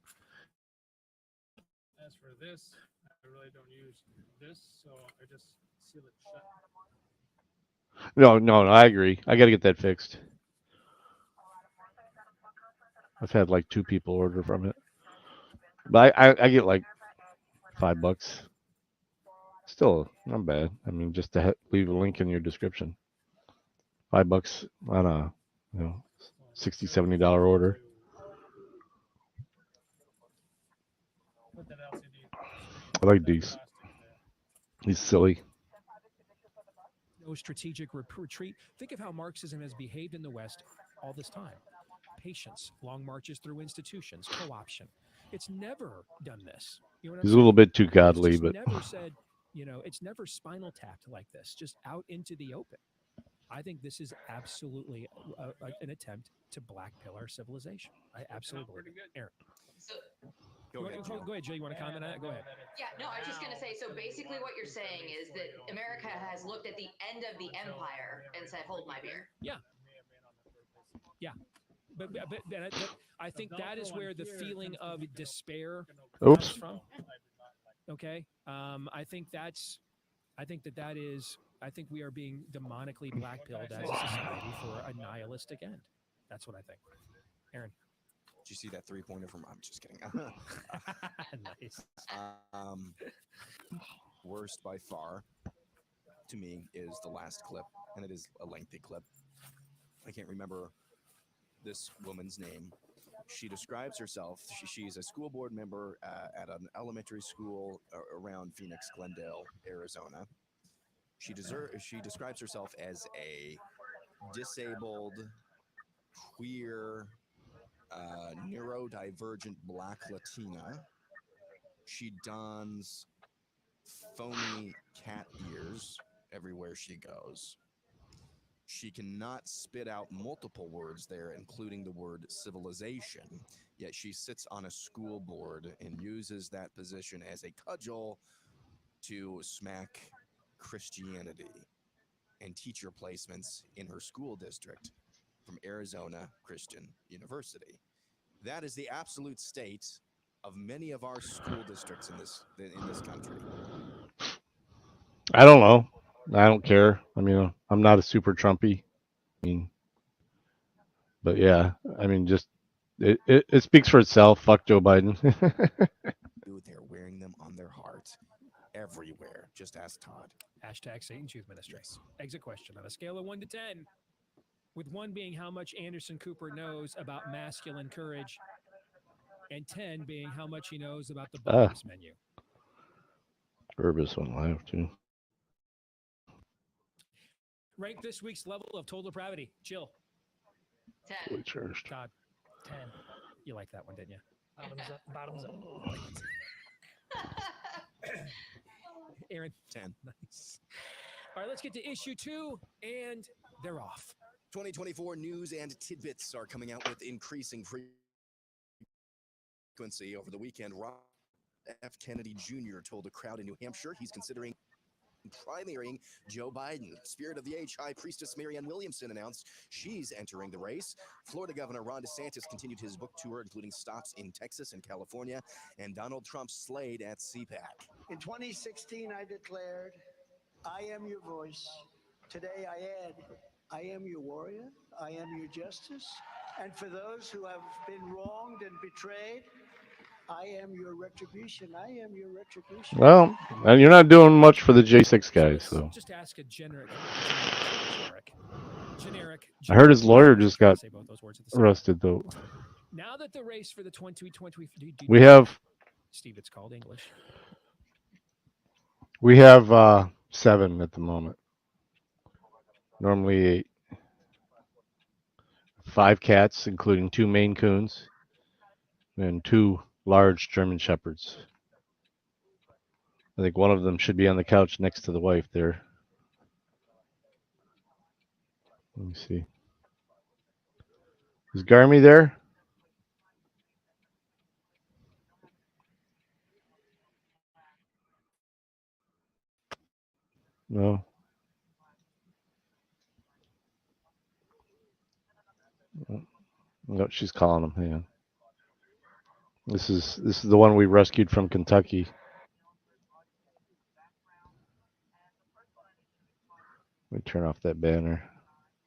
As for this, I really don't use this, so I just seal it shut. No, I agree. I got to get that fixed. I've had like 2 people order from it, but I get like $5. Still not bad. I mean, just to leave a link in your description. $5 on a $60-$70 order. I like these. He's silly. No strategic retreat. Think of how Marxism has behaved in the West all this time. Patience, long marches through institutions, co-option. It's never done this. You know what I'm He's a little saying? bit too It's godly, just but never said, it's never spinal tapped like this, just out into the open. I think this is absolutely an attempt to black pill our civilization. I absolutely believe it. Aaron. Go ahead, Jill. You want to comment on that? Go ahead. Yeah, no, I was just going to say, so basically what you're saying is that America has looked at the end of the empire and said, hold my beer. Yeah. Yeah. But I think that is where the feeling of despair comes from. Okay. I think we are being demonically black-pilled as a society for a nihilistic end. That's what I think. Aaron. Did you see that 3-pointer from? I'm just kidding. Nice. Worst by far, to me, is the last clip, and it is a lengthy clip. I can't remember this woman's name. She describes herself. She's a school board member at an elementary school around Phoenix, Glendale, Arizona. She describes herself as a disabled, queer, neurodivergent Black Latina. She dons phony cat ears everywhere she goes. She cannot spit out multiple words there, including the word civilization, yet she sits on a school board and uses that position as a cudgel to smack Christianity and teacher placements in her school district from Arizona Christian University. That is the absolute state of many of our school districts in this country. I don't know. I don't care. I mean, I'm not a super Trumpy. I mean, but yeah, I mean, just it speaks for itself. Fuck Joe Biden. They're wearing them on their heart everywhere. Just ask Todd. Hashtag Satan's Youth Ministry. Exit question on a scale of 1 to 10, with 1 being how much Anderson Cooper knows about masculine courage, and 10 being how much he knows about the Bob's menu. Urbis went live too. Rank this week's level of total depravity. Jill. 10. Fully charged. Todd. 10. You like that one, didn't you? Bottoms up. Bottoms up. Aaron. 10. Nice. All right, let's get to issue 2, and they're off. 2024 news and tidbits are coming out with increasing frequency. Over the weekend, Robert F. Kennedy Jr. told a crowd in New Hampshire he's considering primarying Joe Biden. Spirit of the Age High Priestess Marianne Williamson announced she's entering the race. Florida Governor Ron DeSantis continued his book tour, including stops in Texas and California, and Donald Trump slayed at CPAC. In 2016, I declared, I am your voice. Today I add, I am your warrior. I am your justice. And for those who have been wronged and betrayed, I am your retribution. I am your retribution. Well, and you're not doing much for the J6 guys, so. Just ask a generic. I heard his lawyer just got arrested, though. Now that the race for the 2020, We have. Steve, it's called English. We have 7 at the moment. Normally 8. 5 cats, including 2 Maine Coons and 2 large German Shepherds. I think one of them should be on the couch next to the wife there. Let me see. Is Garmy there? No. No, she's calling him. Hang on. This is the one we rescued from Kentucky. Let me turn off that banner.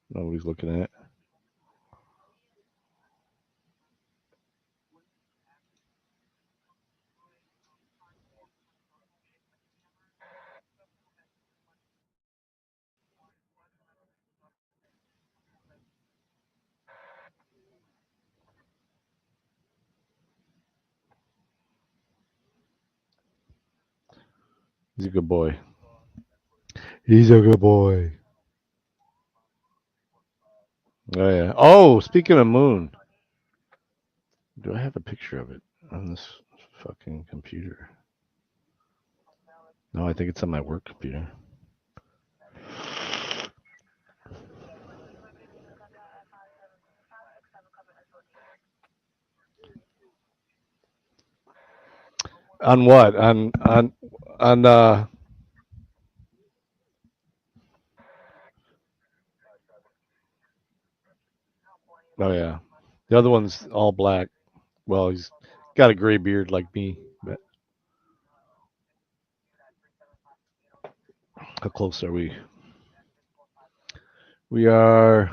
Nobody's looking at it. He's a good boy. He's a good boy. Oh, yeah. Oh, speaking of moon. Do I have a picture of it on this fucking computer? No, I think it's on my work computer. On what? On oh yeah. The other one's all black. Well, he's got a gray beard like me, but how close are we? We are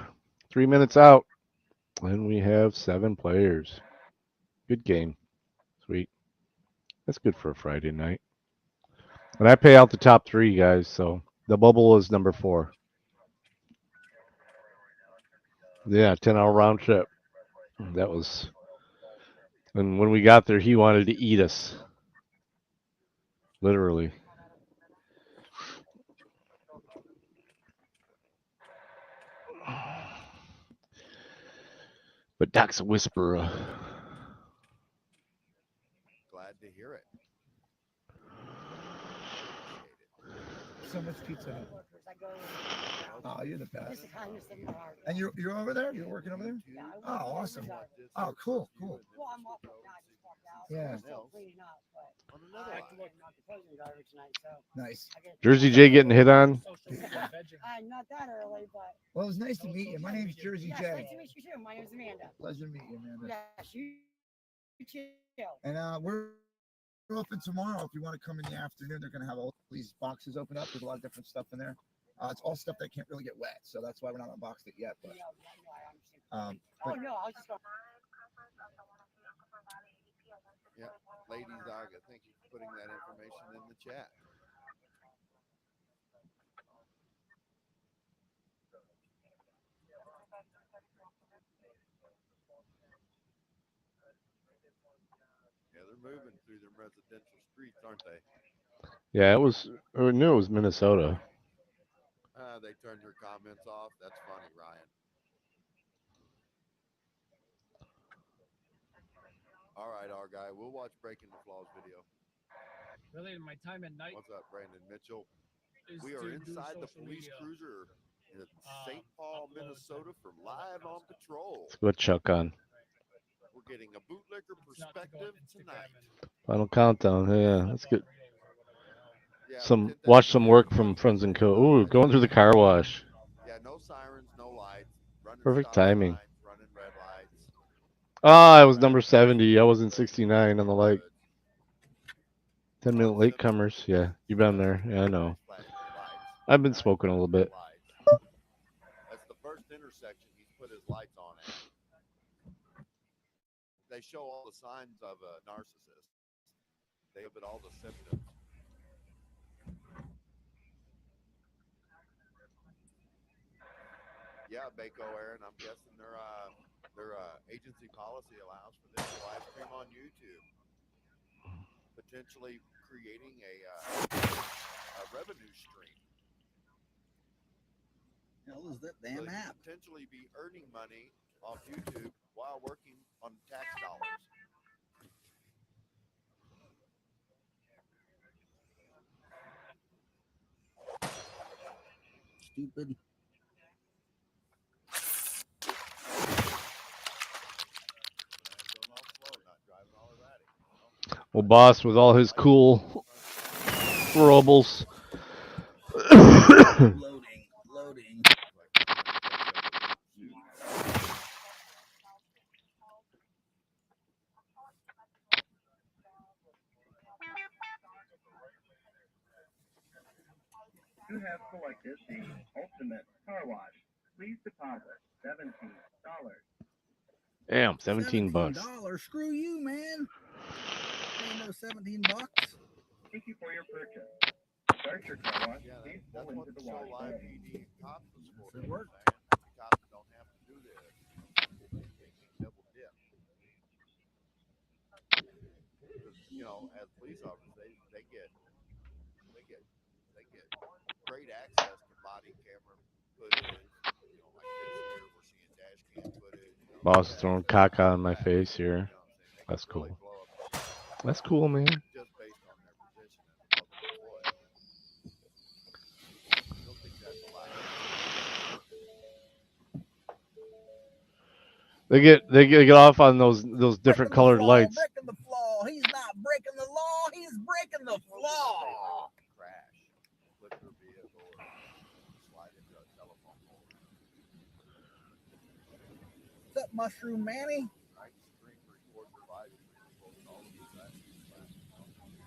3 minutes out, and we have 7 players. Good game. Sweet. That's good for a Friday night. And I pay out the top 3, guys, so the bubble is number 4. Yeah, 10-hour round trip. That was... And when we got there, he wanted to eat us. Literally. But Doc's a whisperer. Glad to hear it. So much pizza. Oh, you're the best. And you're over there? You're working over there? Oh, awesome. Oh, cool. Yeah. on another line. Nice. Jersey J getting hit on. Not that early, but. Well, it was nice to meet you. My name's Jersey Yes, J. nice to meet you too. My name's Amanda. Pleasure to meet you, Amanda. Yes, you too. And we're open tomorrow. If you want to come in the afternoon, they're going to have all these boxes open up. There's a lot of different stuff in there. It's all stuff that can't really get wet, so that's why we're not unboxed it yet. But, Oh no, I was just going. Yeah, Lady Zaga, thank you for putting that information in the chat. Yeah, they're moving through them residential streets, aren't they? Yeah, it was. I knew it was Minnesota. They turned their comments off. That's funny, Ryan. All right, our guy. We'll watch Breaking the Flaws video. Really, in my time at night. What's up, Brandon Mitchell? Is We are to do inside the social police media, cruiser in St. Paul, Minnesota, from Live on Patrol. Let's go Chuck on. We're getting a bootlegger perspective tonight. Final countdown. Yeah, let's get Yeah, watch some work from Friends and Co. Ooh, going through the car wash. Yeah, no sirens, no lights. Running Perfect stop timing. signs, running red lights. Ah, I was number 70. I was in 69 on the light. 10-minute latecomers. Yeah, you've been there. Yeah, I know. I've been smoking a little bit. That's the first intersection he's put his lights on at. They show all the signs of a narcissist. They exhibit all the symptoms. Yeah, Bako Aaron, I'm guessing their agency policy allows for them to live stream on YouTube, potentially creating a revenue stream. Hell is that So damn they app? could potentially be earning money off YouTube while working on tax dollars. Stupid. Well, boss, with all his cool throwables. Loading. You have selected the ultimate car wash. Please deposit $17. Damn, 17 bucks. $17. Screw you, man. Ain't no $17. Thank you for your purchase. Start your car wash. Please pull into the wash bay. It worked. The cops don't have to do this. Double dip. You know, as police officers, they get great access to body camera footage. You know, like this here, we're seeing dash cam footage. Boss throwing caca on my face here. That's cool. That's cool, man. Just based on their position as a public employee. I don't think that's allowed. They get off on those different colored lights. Breaking the flaw. He's not breaking the law. He's breaking the flaw. Crash, flip their vehicle, or slide into a telephone pole. What's up, Mushroom Manny?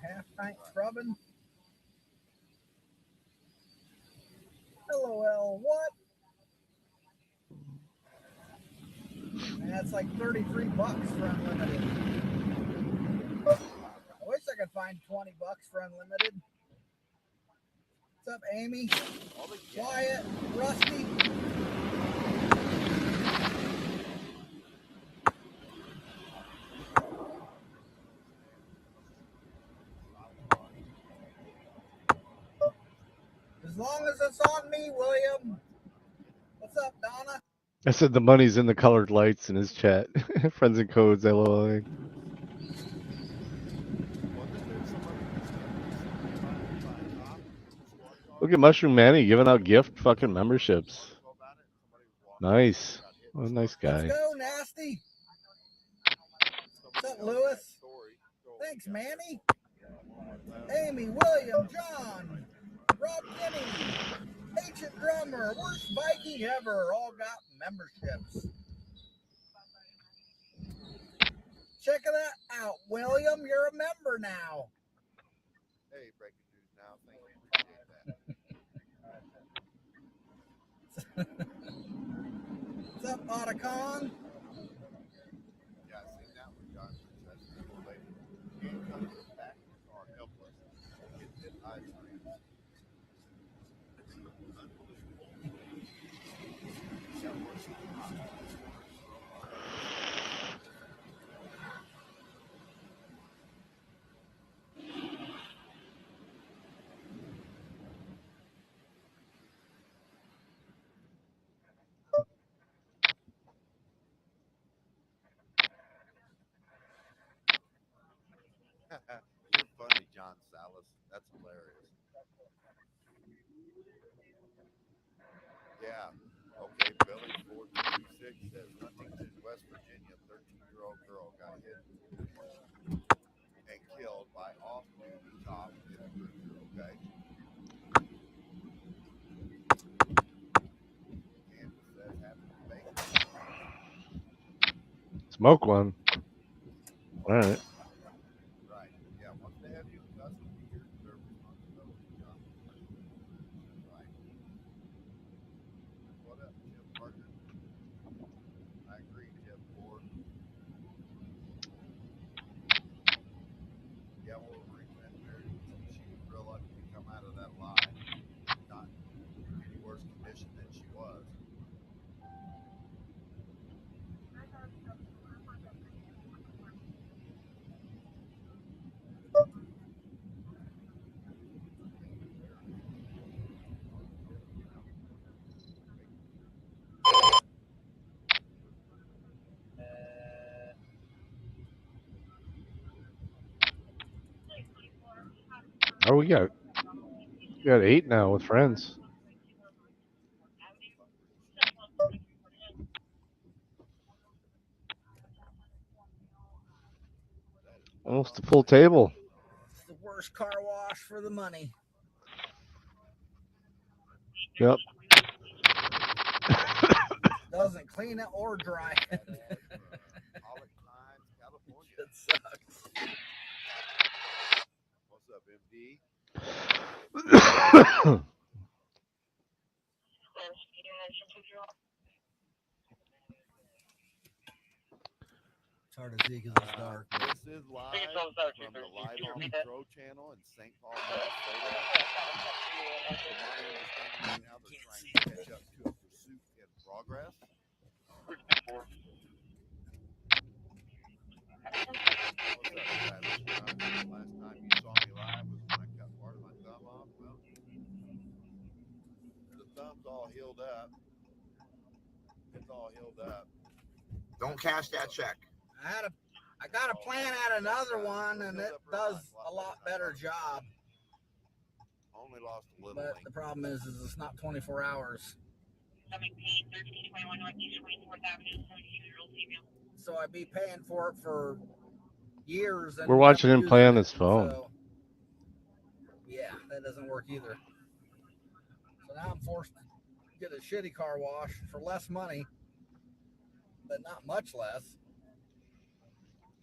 Half pint scrubbing. LOL, what? That's like 33 bucks for unlimited. I wish I could find 20 bucks for unlimited. What's up, Amy? Wyatt, Rusty. As long as it's on me, William. What's up, Donna? I said the money's in the colored lights in his chat. Friends and codes, LOL. Look at Mushroom Manny giving out gift fucking memberships. Nice. What a nice guy. Let's go, Nasty. What's up, Lewis? Thanks, Manny. Amy, William, John, Rob Kinney, Ancient Drummer, Worst Viking Ever, all got memberships. Check that out, William. You're a member now. Hey, breaking news now. Thank you. What's up, Otacon? Yeah, I seen that one, John. That's the lady. Handcuffed to the back of the car, helpless. Gets hit by a train. You're funny, John Salas. That's hilarious. Yeah. Okay, Billy 426 says Huntington, West Virginia, 13-year-old girl got hit and killed by off-duty cop in a cruiser. Okay. Kansas says happy bacon. Smoke one. All right. Right. Yeah. Once they have you in custody, you're their responsibility, John. Right. What up, Chip partner? I agree, Chip Ford. Yeah, well, Freakin Friday, she was real lucky to come out of that lie, not in any worse condition than she was. Oh, we got 8 now with friends. Almost a full table. It's the worst car wash for the money. Yep. Doesn't clean it or dry it. It sucks. What's up, MD? It's hard to see because it's dark. This is live from the Live on Patrol channel in St. Paul, Minnesota. From my understanding right now, they're trying to catch up to a pursuit in progress. What's up, Travis? Last time you saw me live was when I cut part of my thumb off. Well, the thumb's all healed up. It's all healed up. Don't cash that check. I got a plan at another one, and it does a lot better job. Only lost a little. But the problem is it's not 24 hours. So I'd be paying for it for years. And We're watching never him play on using his it, phone. So, yeah, that doesn't work either. So now I'm forced to get a shitty car wash for less money, but not much less.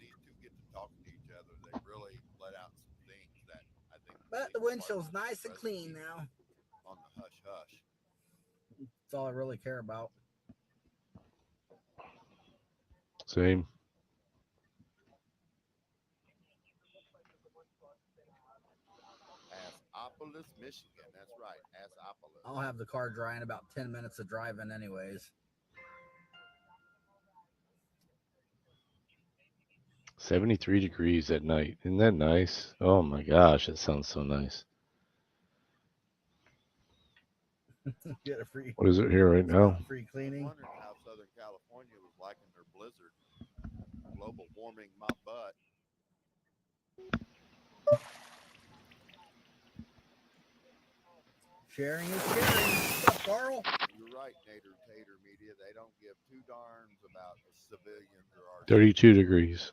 These two get to talk to each other. They really let out some things that I think. But the windshield's nice and clean now. On the hush hush. That's all I really care about. Same. Assopolis, Michigan. That's right. Assopolis. I'll have the car dry in about 10 minutes of driving anyways. 73 degrees at night. Isn't that nice? Oh my gosh, that sounds so nice. Get a free. What is it here right now? Free cleaning. I'm wondering how Southern California was liking their blizzard. Global warming my butt. Sharing is caring. What's up, Carl? You're right, Nader Tater Media. They don't give two darns about civilians or our 32 degrees.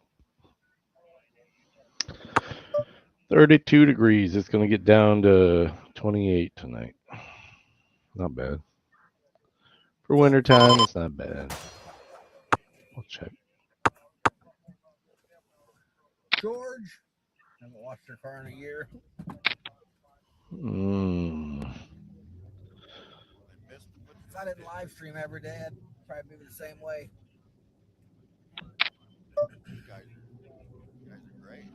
32 degrees. It's going to get down to 28 tonight. Not bad. For wintertime, it's not bad. I'll check. George, haven't washed your car in a year. If I didn't live stream every day, I'd probably be the same way. You guys are great.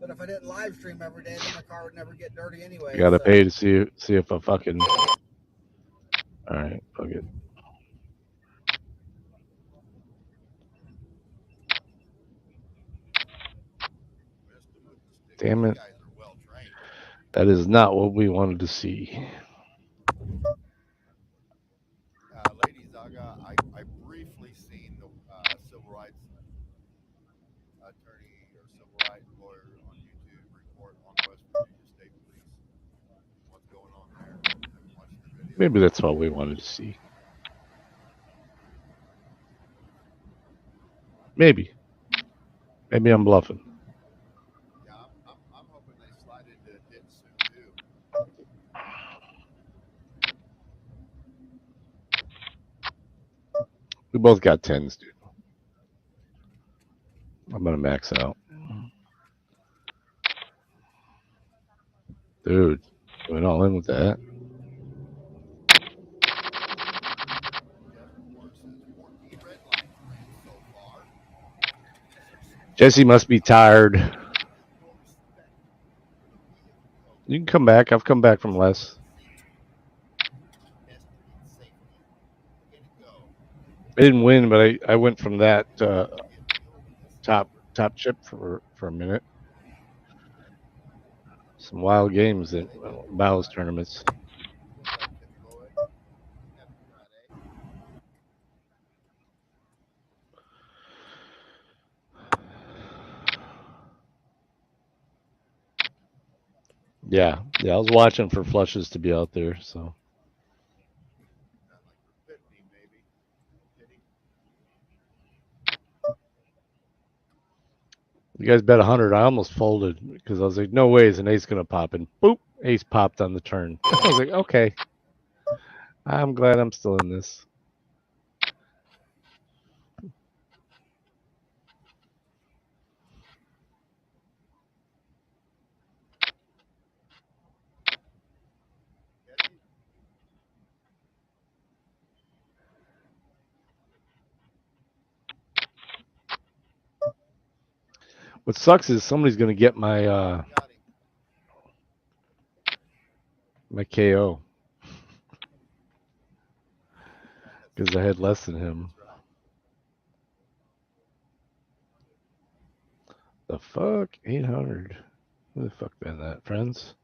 But if I didn't live stream every day, then my car would never get dirty anyway. I got to so. pay to see if I fucking. All right, fuck it. Damn it. That is not what we wanted to see. Lady Zaga, I briefly seen the civil rights attorney or civil rights lawyer on YouTube report on West Virginia State Police. What's going on there? I'm watching the video. Maybe that's what we wanted to see. Maybe I'm bluffing. Yeah, I'm hoping they slide into it soon too. We both got 10s, dude. I'm gonna max out. Dude, went all in with that. Jesse must be tired. You can come back. I've come back from less. I didn't win, but I went from that top chip for a minute. Some wild games at Bowles tournaments. Yeah, I was watching for flushes to be out there, so. You guys bet 100. I almost folded because I was like, no way is an ace going to pop. And boop, ace popped on the turn. I was like, okay. I'm glad I'm still in this. What sucks is somebody's going to get my my KO because I had less than him. The fuck? 800. Who the fuck been that? Friends?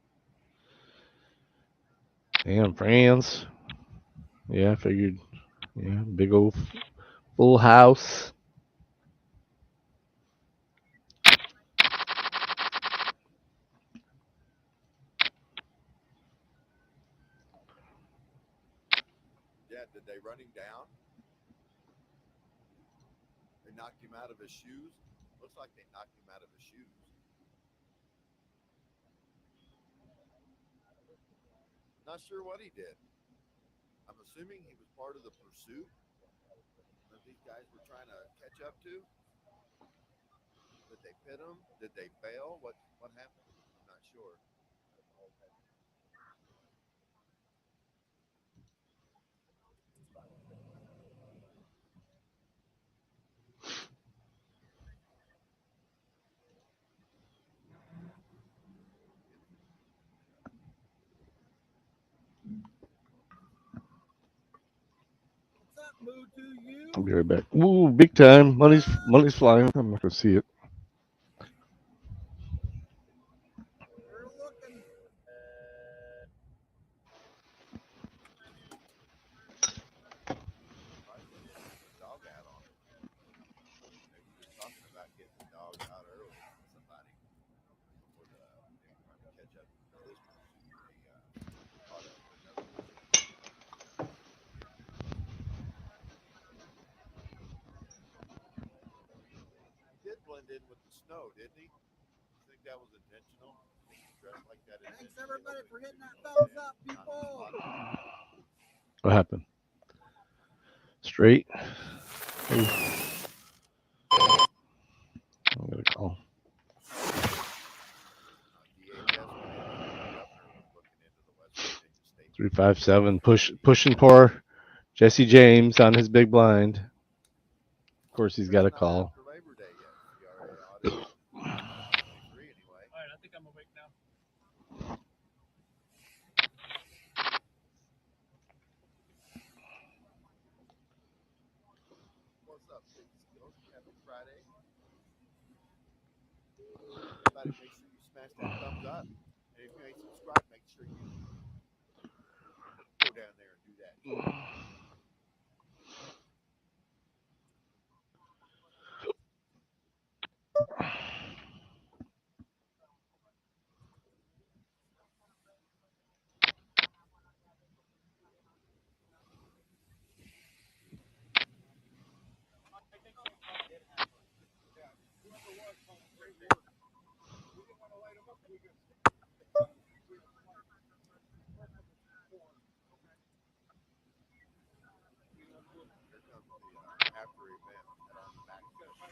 Damn, friends. Yeah, I figured. Yeah, big old full house. Yeah, did they run him down? They knocked him out of his shoes? Looks like they knocked him out of his shoes. Not sure what he did. I'm assuming he was part of the pursuit that these guys were trying to catch up to. Did they pit him? Did they fail? What happened? I'm not sure. I'll be right back. Ooh, big time. Money's flying. I'm not gonna see it. Dog out on him. They were just talking about getting the dog out early on somebody before they were trying to catch up to this pursuit. They caught up to another pursuit. He did blend in with the snow, didn't he? You think that was intentional? Dressed like that Thanks everybody for hitting that thumbs up, people. What happened? Straight. Ooh. I'm gonna call. 357 pushing poor Jesse James on his big blind. Of course, he's got a call. All right, I think I'm awake now. What's up, big skills? Happy Friday. Everybody, make sure you smash that thumbs up. And if you ain't subscribed, make sure you go down there and do that. After event on the back round, at each other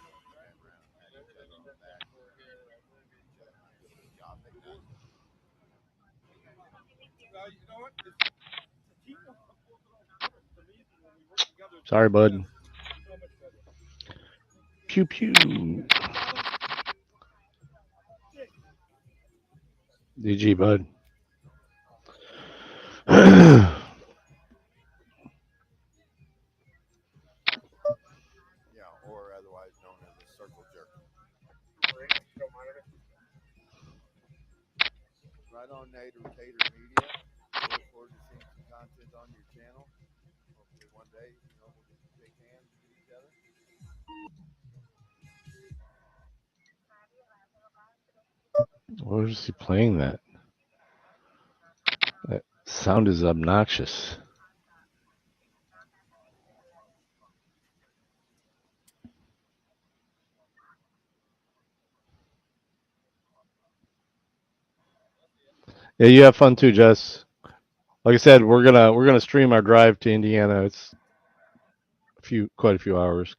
on the back, job they done. You know what? Sorry, bud. Pew pew. DG, bud. Yeah, or otherwise known as a circle jerk. Right on Tater Media. Look forward to seeing some content on your channel. Hopefully one day, we'll get to shake hands with each other. Where is he playing that? That sound is obnoxious. Yeah, you have fun too, Jess. Like I said, we're gonna stream our drive to Indiana. It's quite a few hours,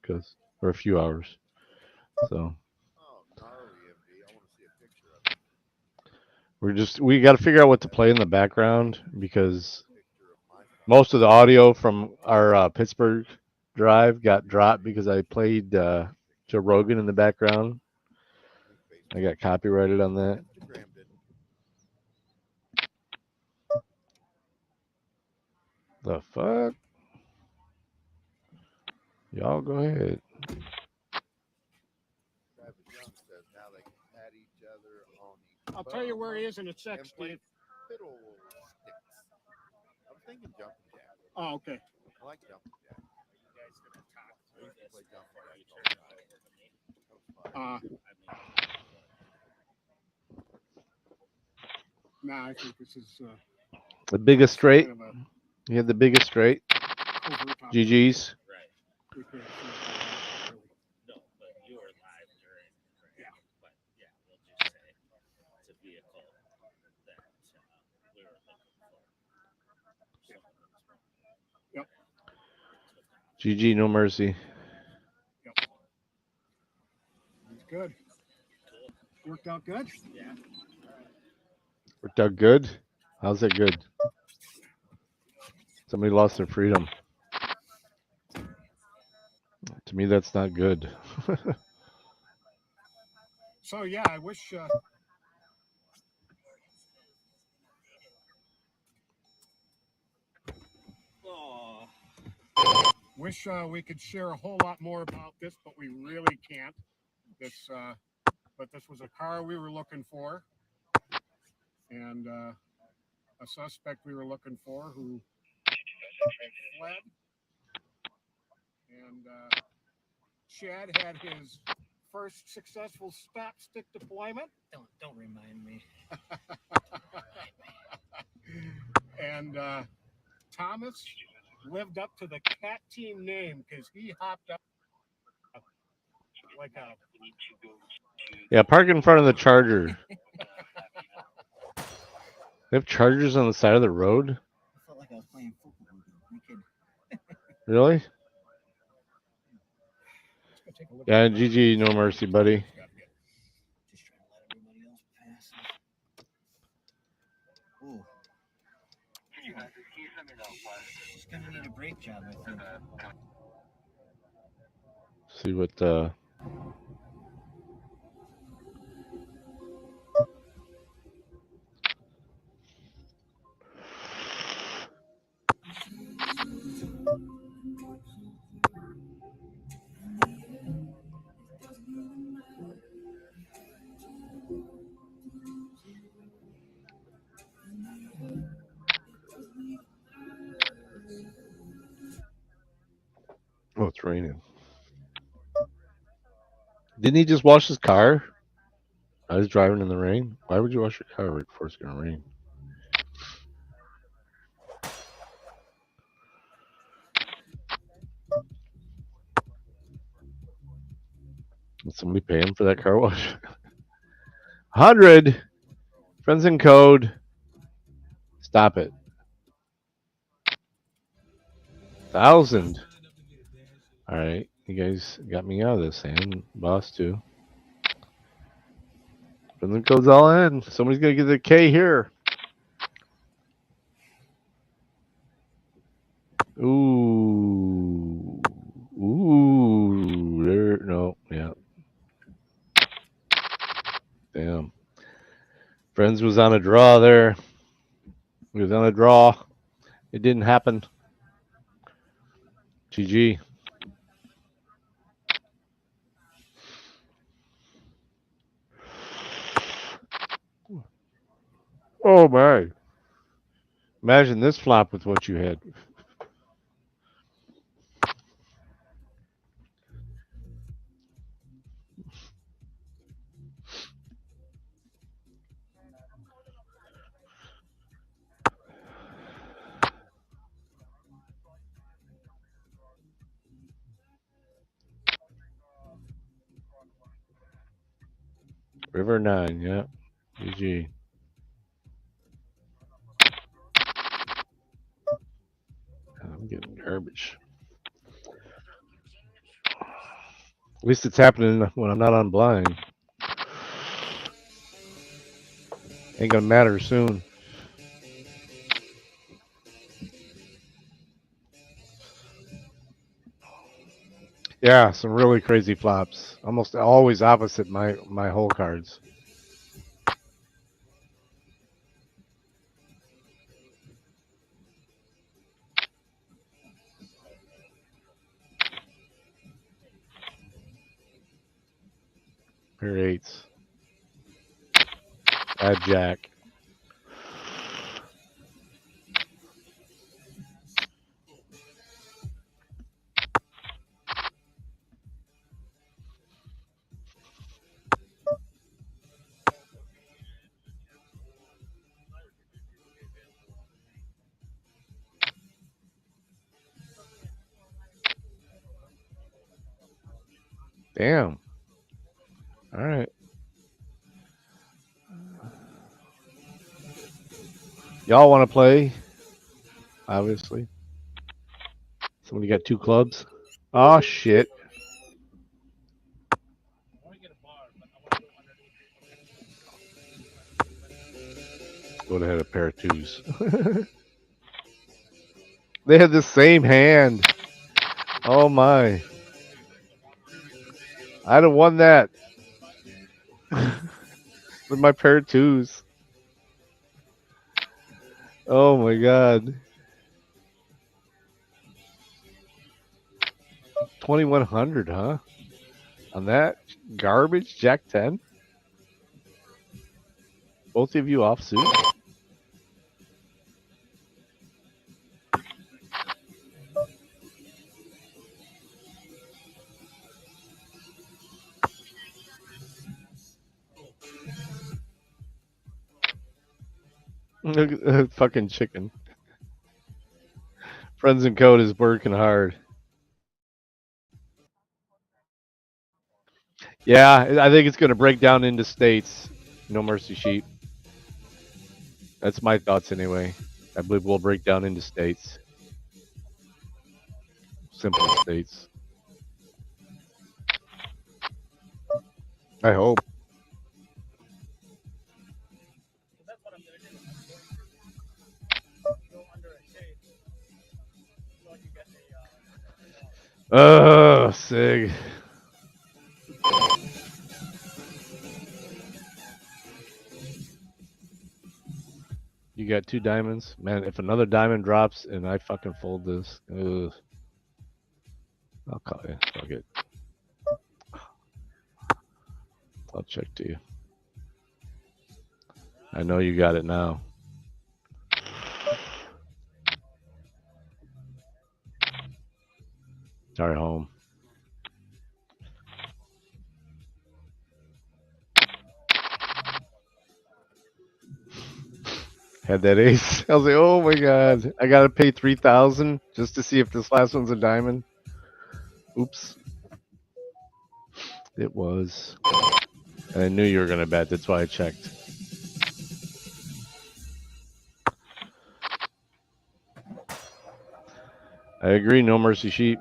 or a few hours. So Oh, gnarly, MD. I want to see a picture of it. we got to figure out what to play in the background because most of the audio from our Pittsburgh drive got dropped because I played Joe Rogan in the background. I got copyrighted on that. The fuck? Y'all go ahead. I'll tell you where he is in a sec, Steve. Fiddle sticks. I was thinking jumping jack. Oh, okay. I like jumping jack. I used to play jumping jack all the time. Nah, I think this is The biggest straight. You had the biggest straight. GG's. we can't see it. No, but you were live during. Yeah. But yeah, we'll just say it's a vehicle that we were looking for. Yep. GG, no mercy. Yep. That's good. Worked out good? Yeah. Worked out good? How's that good? Somebody lost their freedom. To me, that's not good. So yeah, I wish we could share a whole lot more about this, but we really can't. But this was a car we were looking for, and a suspect we were looking for who fled. And Chad had his first successful stop stick deployment. Don't remind me. And Thomas lived up to the cat team name because he hopped up like a Yeah, park in front of the Charger. They have Chargers on the side of the road? I felt like I was playing football with you. You kid. Really? Yeah, GG, no mercy, buddy. Just trying to let everybody else pass. Ooh. She's gonna need a brake job, I think. See what oh, it's raining. Didn't he just wash his car? I was driving in the rain. Why would you wash your car right before it's gonna rain? Did somebody pay him for that car wash? 100 friends in code. Stop it. 1,000. All right, you guys got me out of this, and boss too. Friends in code's all in. Somebody's gonna get the K here. Ooh, ooh, there. No, yeah. Damn. Friends was on a draw there. He was on a draw. It didn't happen. GG. Oh my. Imagine this flop with what you had. River 9, yeah. GG. I'm getting garbage. At least it's happening when I'm not on blind. Ain't gonna matter soon. Yeah, some really crazy flops. Almost always opposite my whole cards. Pair 8s. Add jack. Damn. All right. Y'all want to play? Obviously. Somebody got 2 clubs? Oh, shit. Would have had a pair of 2s. They had the same hand. Oh, my. I'd have won that. With my pair of 2s. Oh, my God. 2,100, huh? On that garbage, Jack 10? Both of you off suit? Look at that fucking chicken. Friends in Code is working hard. Yeah, I think it's going to break down into states. No mercy sheep. That's my thoughts anyway. I believe we'll break down into states. Simple states. I hope. So that's what I'm gonna do. Go under a shade so I can get a Sig. You got 2 diamonds? Man, if another diamond drops and I fucking fold this, ugh. I'll call you. Fuck it. I'll check to you. I know you got it now. Sorry, home. Had that ace. I was like, oh my god. I gotta pay 3,000 just to see if this last one's a diamond. Oops. It was. And I knew you were gonna bet. That's why I checked. I agree. No mercy sheep.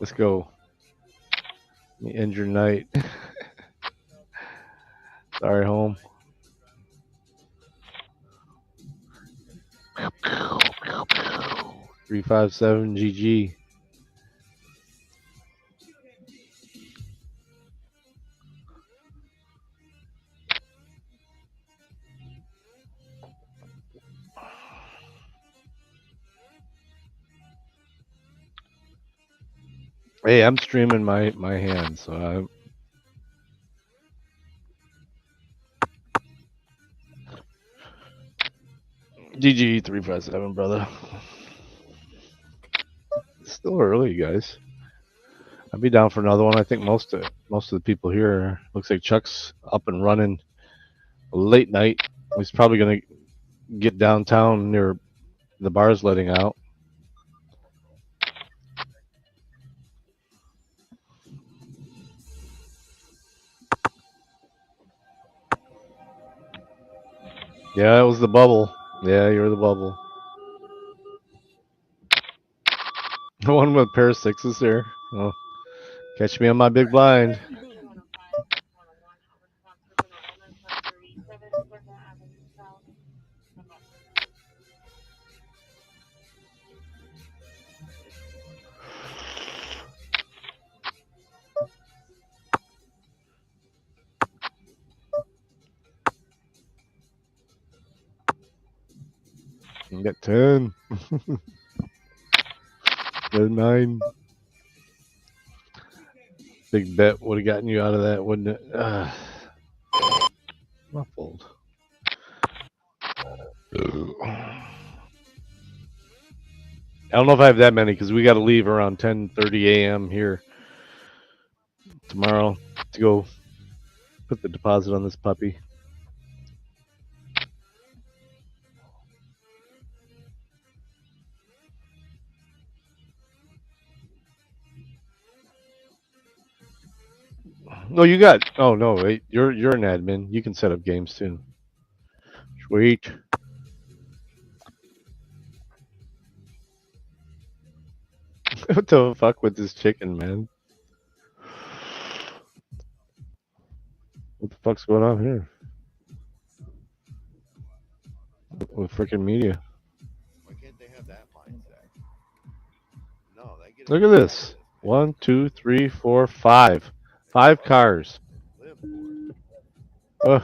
Let's go. Let me end your night. Sorry, home. Three, 5, 7, GG. Hey, I'm streaming my hand, so I. GG 357, brother. It's still early, guys. I'll be down for another one. I think most of the people here, looks like Chuck's up and running late night. He's probably gonna get downtown near the bars letting out. Yeah, it was the bubble. Yeah, you're the bubble. The one with a pair of sixes there. Oh, catch me on my big blind. You got 10. Got 9. Big bet would have gotten you out of that, wouldn't it? Muffled. I don't know if I have that many because we got to leave around 10:30 a.m. here tomorrow to go put the deposit on this puppy. No, you got. Oh no, wait. You're an admin. You can set up games too. Sweet. What the fuck with this chicken, man? What the fuck's going on here? With freaking media. Why can't they have that mindset? No, they get. Look at this. 1, 2, 3, 4, 5. 5 cars. Live for it. Ugh.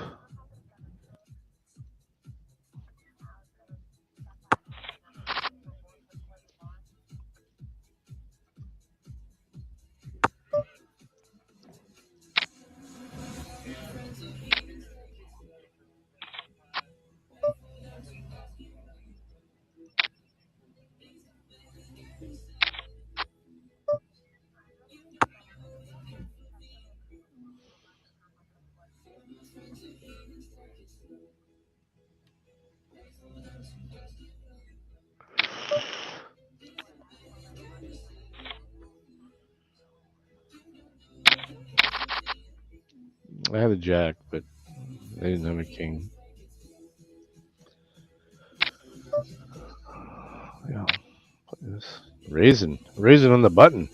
I had a jack, but they didn't have a king. Yeah. Raisin on the button.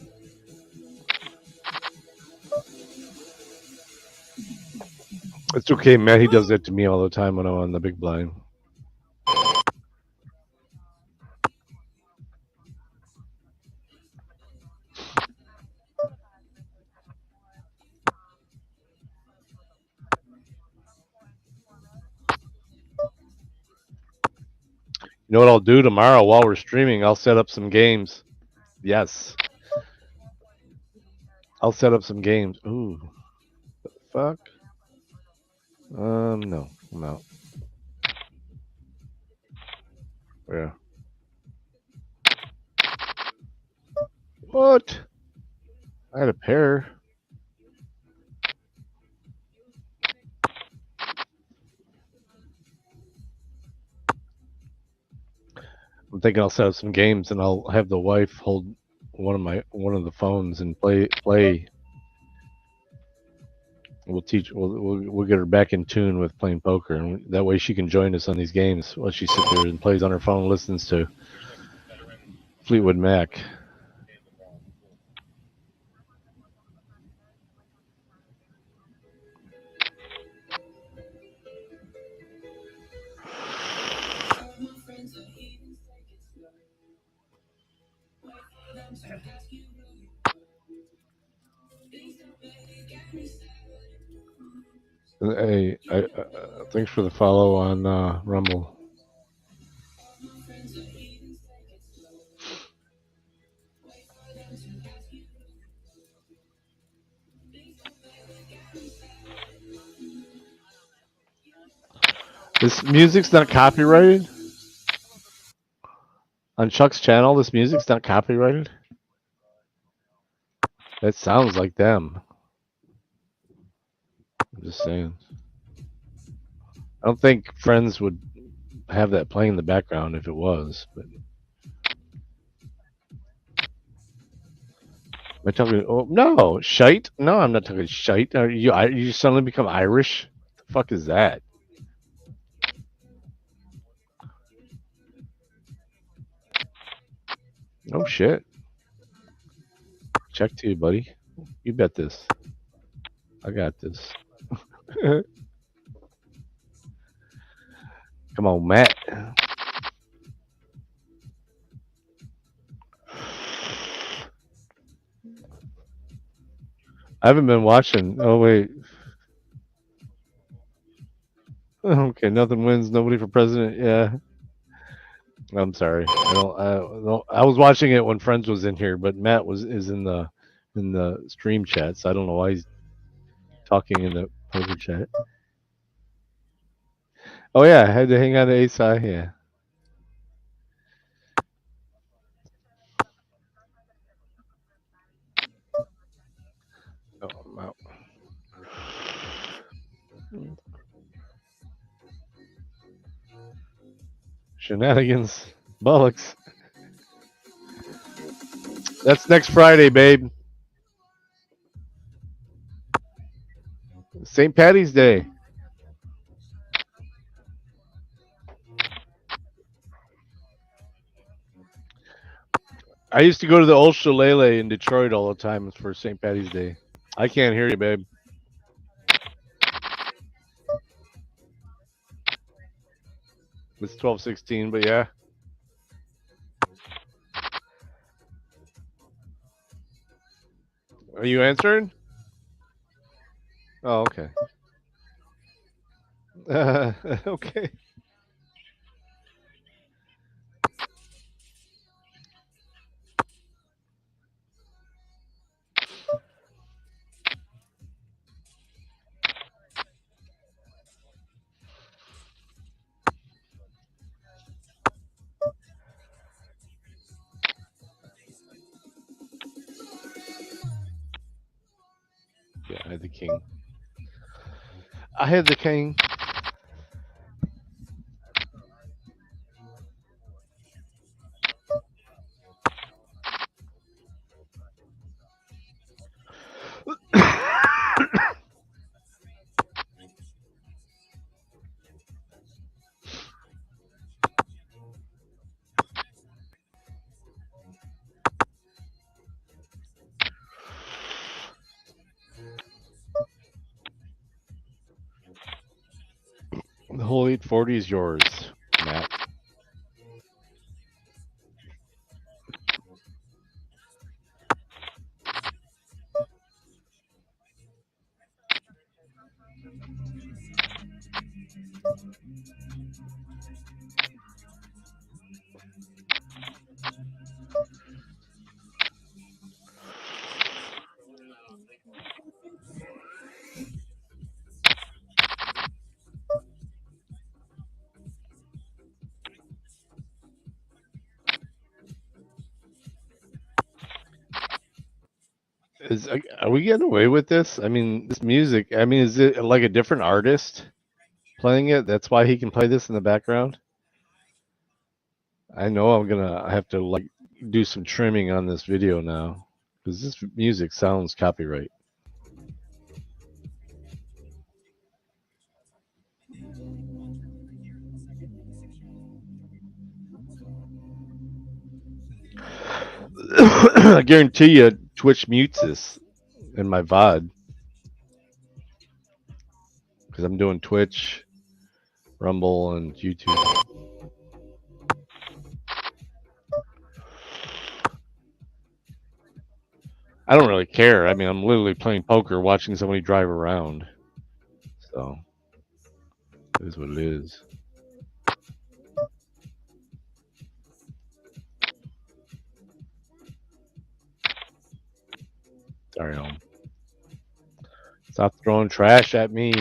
It's okay, Matt. He does that to me all the time when I'm on the big blind. You know what I'll do tomorrow while we're streaming? I'll set up some games. Yes. I'll set up some games. Ooh. The fuck? No. I'm out. Yeah. What? I had a pair. I'm thinking I'll set up some games and I'll have the wife hold one of the phones and play. We'll teach. We'll get her back in tune with playing poker, and that way she can join us on these games while she sits there and plays on her phone, and listens to Fleetwood Mac. Hey, thanks for the follow on Rumble. This music's not copyrighted on Chuck's channel. This music's not copyrighted. That sounds like them. I'm just saying. I don't think Friends would have that playing in the background if it was. But am I talking? Oh no, shite. No, I'm not talking shite. Are you suddenly become Irish? The fuck is that? Oh shit. Check to you, buddy. You bet this. I got this. Come on, Matt. I haven't been watching. Oh wait. Okay, nothing wins. Nobody for president. Yeah. I'm sorry. I was watching it when Friends was in here, but Matt is in the stream chat, so I don't know why he's talking in the poker chat. Oh yeah, I had to hang on to ASI. Yeah. Oh, I'm out. Shenanigans, bollocks. That's next Friday, babe. St. Patty's Day. I used to go to the Old Shillelagh in Detroit all the time for St. Patty's Day. I can't hear you, babe. It's 12:16, but yeah. Are you answering? Oh, okay. Okay. Yeah, I had the king. I had the king. whole 840 is yours, Matt. Are we getting away with this? I mean, this music. I mean, is it like a different artist playing it? That's why he can play this in the background. I know I'm gonna have to like do some trimming on this video now because this music sounds copyright. I guarantee you, Twitch mutes this in my VOD because I'm doing Twitch, Rumble, and YouTube. I don't really care. I mean, I'm literally playing poker, watching somebody drive around. So, it is what it is. Sorry, home. Stop throwing trash at me,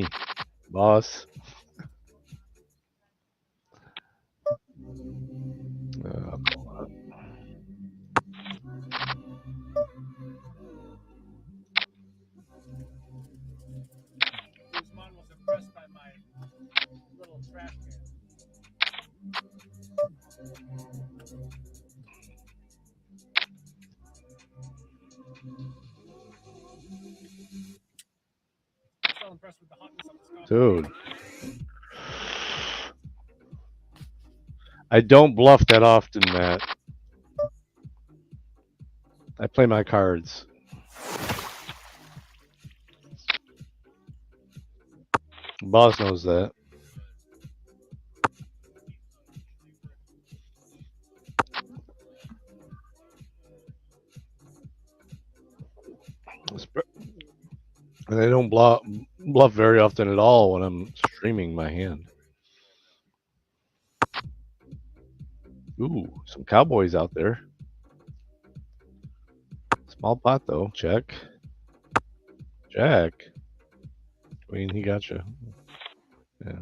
boss. Guzman was impressed by my little trash can. Still impressed with the hotness of the Dude. I don't bluff that often, Matt. I play my cards. Boss knows that. And I don't bluff very often at all when I'm streaming my hand. Ooh, some cowboys out there. Small pot though. Check. Jack. I mean, he got you. Yeah.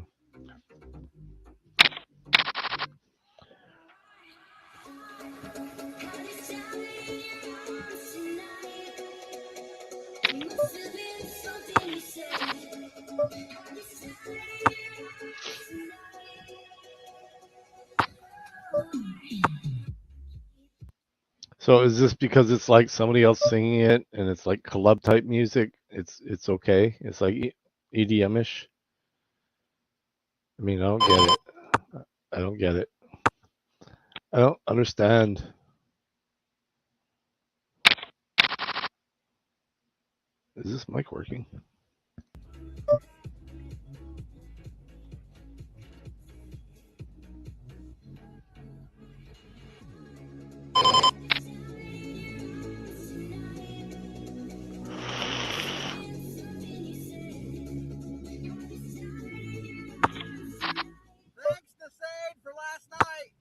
So is this because it's like somebody else singing it and it's like club type music? It's okay. It's like EDM-ish. I mean, I don't get it. I don't get it. I don't understand. Is this mic working? Thanks to Sade for last night.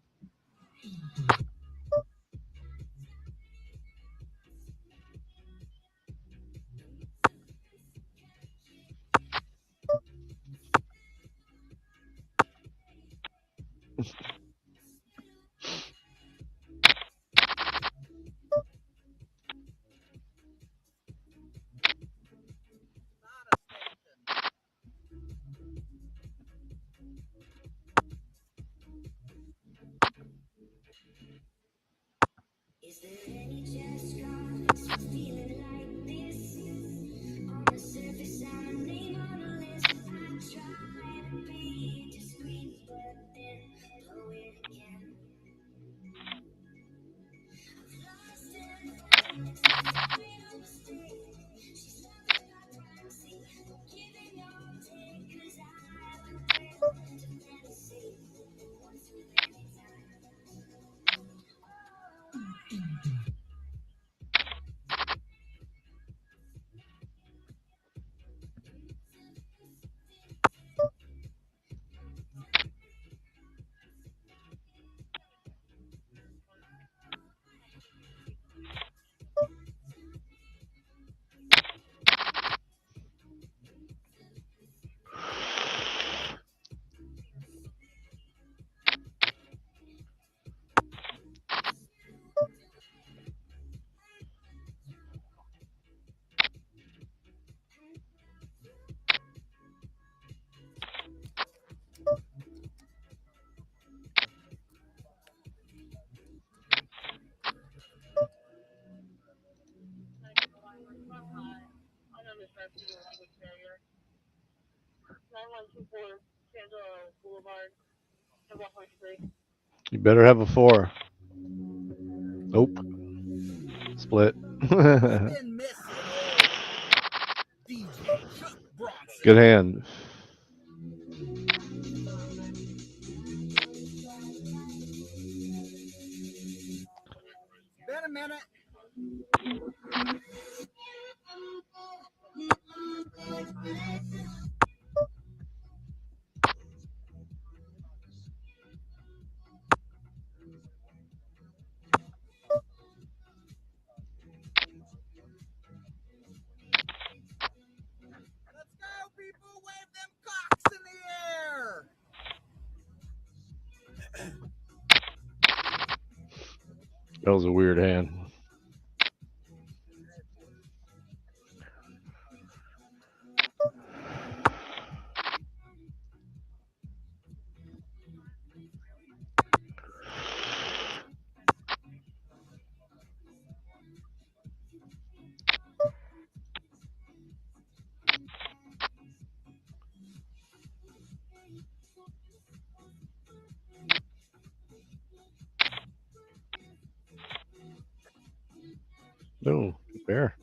Is there any chance you're feeling like this? On the surface, I'm a name on the list. I try to be discreet, but then blow it again. I've lost and found, it's a mistake. She's nothing but privacy, giving no take, 'cause I have a thrill to You better have a 4. Nope. Split. Good hand. Been a minute. Let's go, people! Wave them cocks in the air! That was a weird hand. No, fair.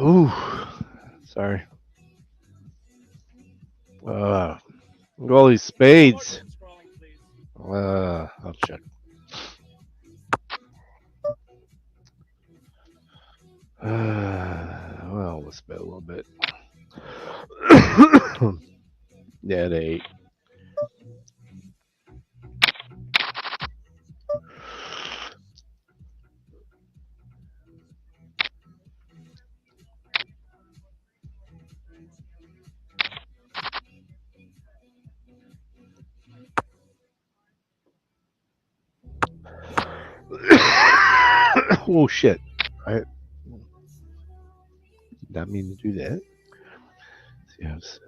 Ooh, sorry. Look at all these spades. I'll check. Well, let's bet a little bit. Yeah, at 8. Oh shit! I did not mean to do that. Yes.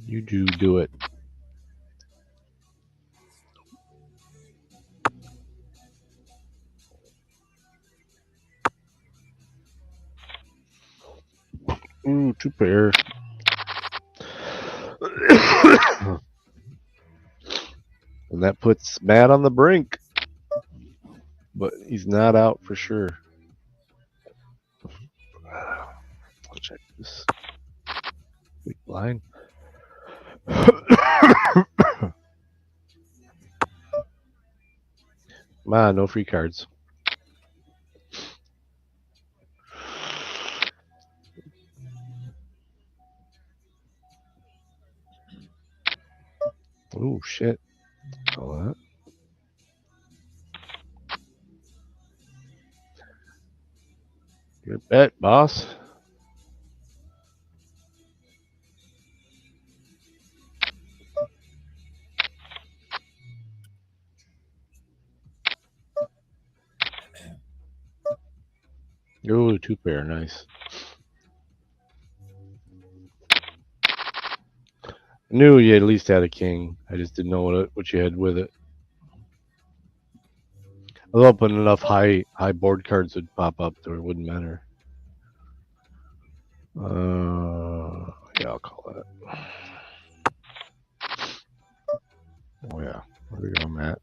You do it. Ooh, 2 pair. And that puts Matt on the brink. But he's not out for sure. I'll check this. Big blind. Come on, no free cards. Oh shit. All that. Good bet, boss. Oh, 2 pair, nice. I knew you at least had a king. I just didn't know what you had with it. I was hoping enough high board cards would pop up to where it wouldn't matter. Yeah, I'll call that. Oh yeah, where we go, Matt?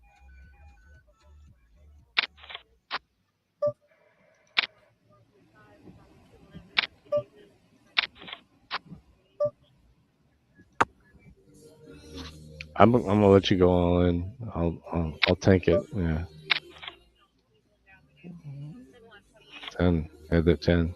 I'm gonna let you go all in. I'll tank it. Yeah. 10. Add that 10.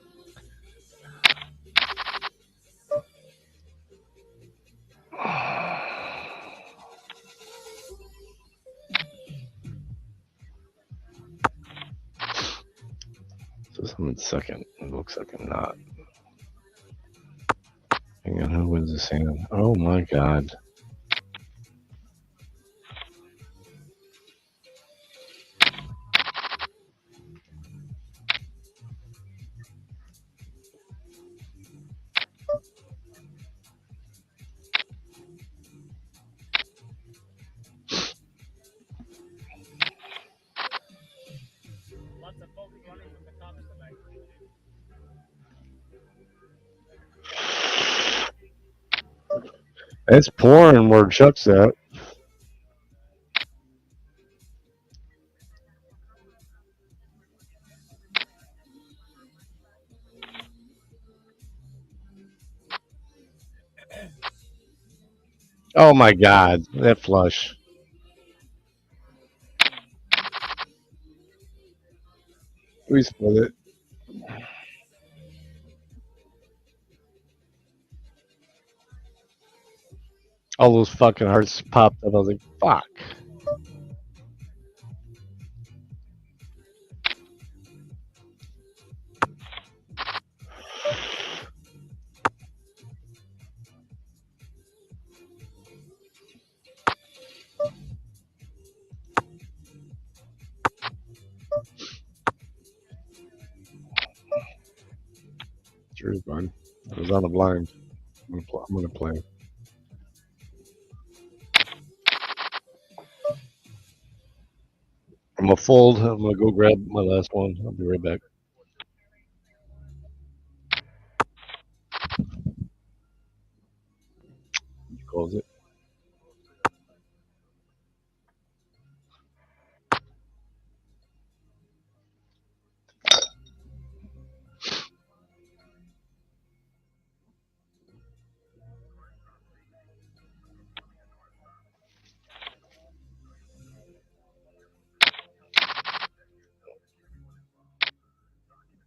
So I'm in second. It looks like I'm not. Hang on, who wins this hand? Oh my god. Lots of folks running from the cops tonight. It's pouring where Chuck's at. Oh my god, that flush. We split it. All those fucking hearts popped up. I was like, fuck. Sure, fun. It was on the blind. I'm gonna play. I'm gonna fold. I'm gonna go grab my last one. I'll be right back. Close it.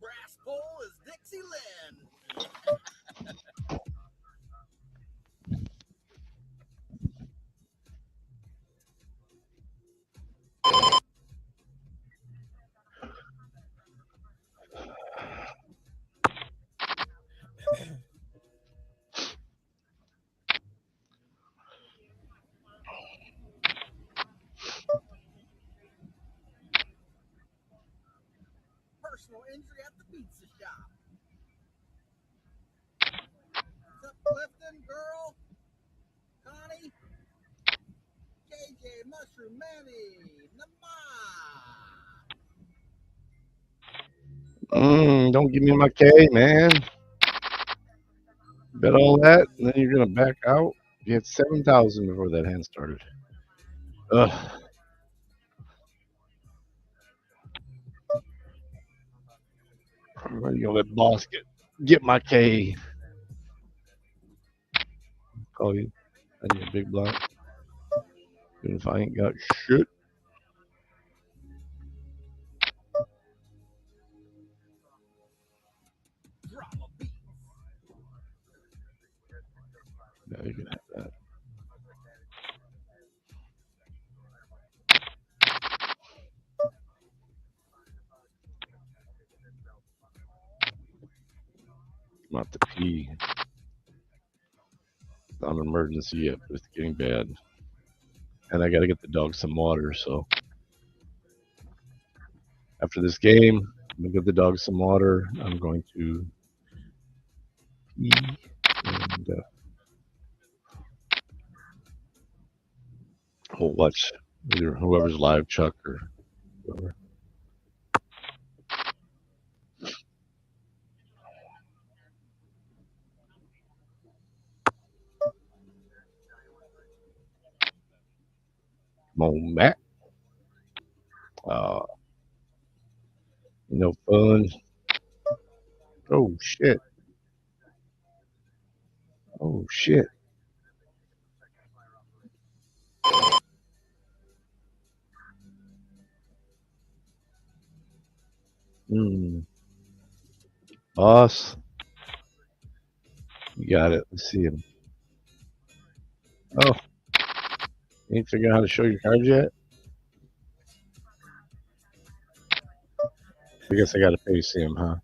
Brass pole is Dixieland. Personal injury at the pizza shop. What's up, Clifton, girl? Connie? JJ, Mushroom, Manny, Nama. Don't give me my K, man. Bet all that, and then you're gonna back out. You had 7,000 before that hand started. Ugh. I'm gonna let boss get my K. Call you. I need a big block. Even if I ain't got shit. Yeah, you can have that. Not the pee. It's not an emergency yet, but it's getting bad. And I gotta get the dog some water, so after this game, I'm gonna give the dog some water. I'm going to pee and we'll watch either whoever's live, Chuck or whoever. Come on, Matt. No fun. Oh shit. Oh shit. Boss. You got it. Let's see him. Oh. You ain't figuring out how to show your cards yet? I guess I gotta pay to see him, huh?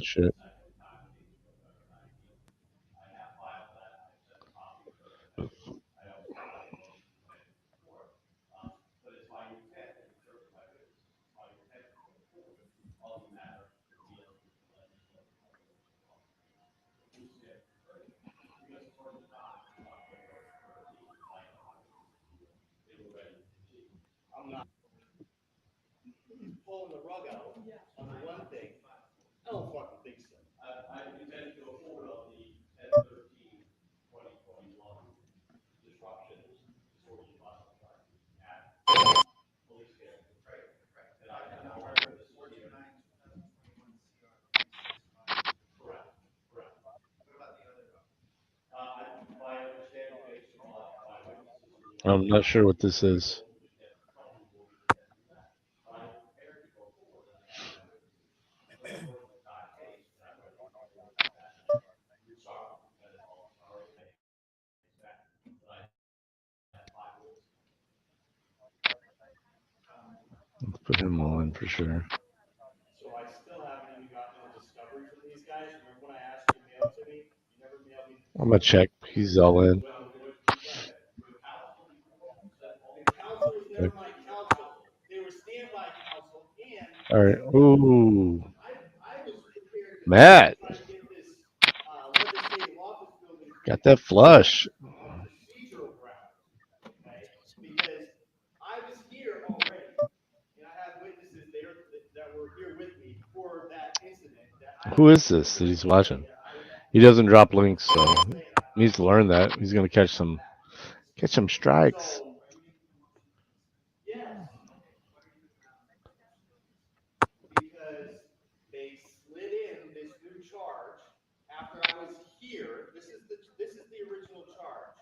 shit. Pulling the rug out on the one thing. I don't fucking think so. I intend to go forward on the 10/13/2021 disruptions, disorderly conduct at police station. And I have no record this morning. Correct. Correct. What about the other? My understanding based on my witnesses. I'm not sure what this is. Let's put him on for sure. So I still haven't even gotten a discovery from these guys. Remember when I asked you to mail it to me? You never mailed me. I'm gonna check. He's all in. The council was never my council. They were standby council, and All right. Ooh, I was prepared to Matt, try to get this legislative office building got that flush. on procedural grounds, okay? Because I was here already, and I have witnesses there that were here with me for that incident. Who is this that he's watching? He doesn't drop links, so he needs to learn that. He's gonna catch some strikes. Yes. Because they slid in this new charge after I was here. This is the original charge.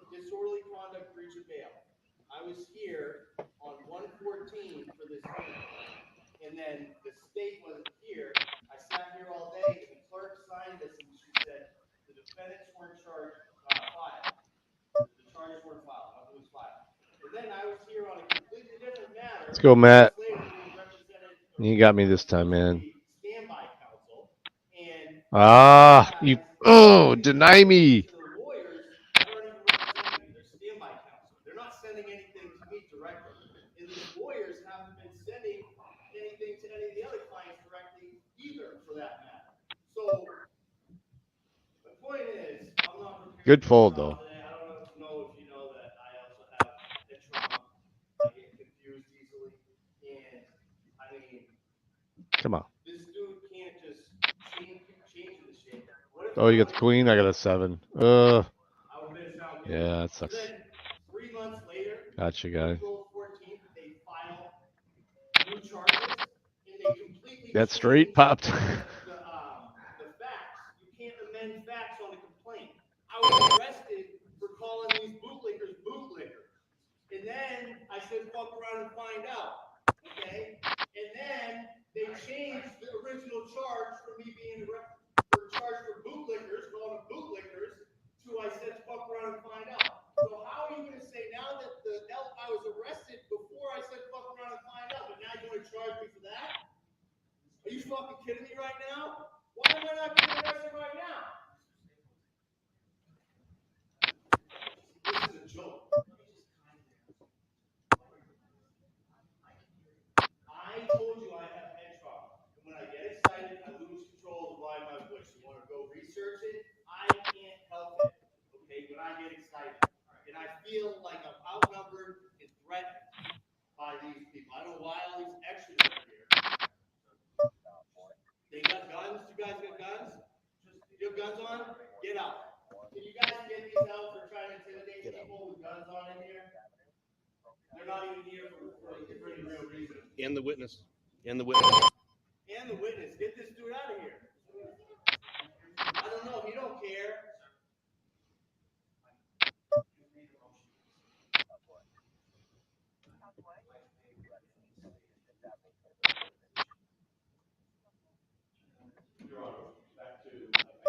Disorderly conduct, breach of bail. I was here on 1/14 for this hearing. And then the state wasn't here. I sat here all day and the clerk signed this and she said the defendants weren't filed. The charges weren't filed. Nothing was filed. And then I was here on a completely different matter. Let's go, Matt. Later being represented. You got me this time, man. Standby counsel. And you deny me. the lawyers that aren't even representing me. They're standby counsel. They're not sending anything to me directly. And these lawyers haven't been sending anything to any of the other clients directly either, for that matter. So the point is, I'm not prepared. Good fold though. Today. I don't know if you know that I also have a trauma. I get confused easily, and I mean, Come on. this dude can't just keep changing the shit. Oh, you got the queen. I got a 7. Yeah, that sucks. Then 3 months later, Gotcha, guy. April 14th, they file new charges, and they completely That straight popped. the facts. You can't amend facts on a complaint. I was arrested for calling these bootlickers bootlickers. And then I said, fuck around and find out. Okay? And then they changed the original charge for me being charged for bootlickers, calling them bootlickers, to I said, fuck around and find out. So how are you going to say now that I was arrested before I said fuck around and find out, but now you're going to charge me for that? Are you fucking kidding me right now? Why am I not getting arrested right now? This is a joke. I told you I have head trauma. And when I get excited, I lose control of the line of my voice. You want to go research it? I can't help it. Okay, when I get excited. And I feel like I'm outnumbered and threatened by these people. I don't know why all these extras are here. They got guns? You guys got guns? You have guns on? Get out. Can you guys get these out for trying to intimidate people with guns on in here? They're not even here for any real reason. And the witness. And the witness. And the witness. Get this dude out of here. I don't know. He don't care. Your Honor, back to, I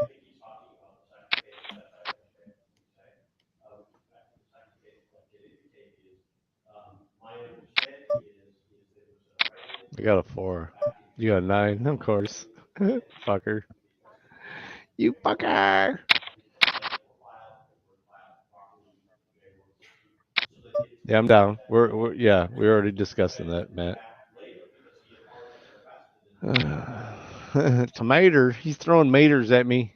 think he's talking about the second case that I back to the second case, what it indicated is, my understanding is that it was a I got a 4. You got a 9, of course. Fucker. You fucker. Yeah, I'm down. We're already discussing that, Matt. Tomater. He's throwing maters at me.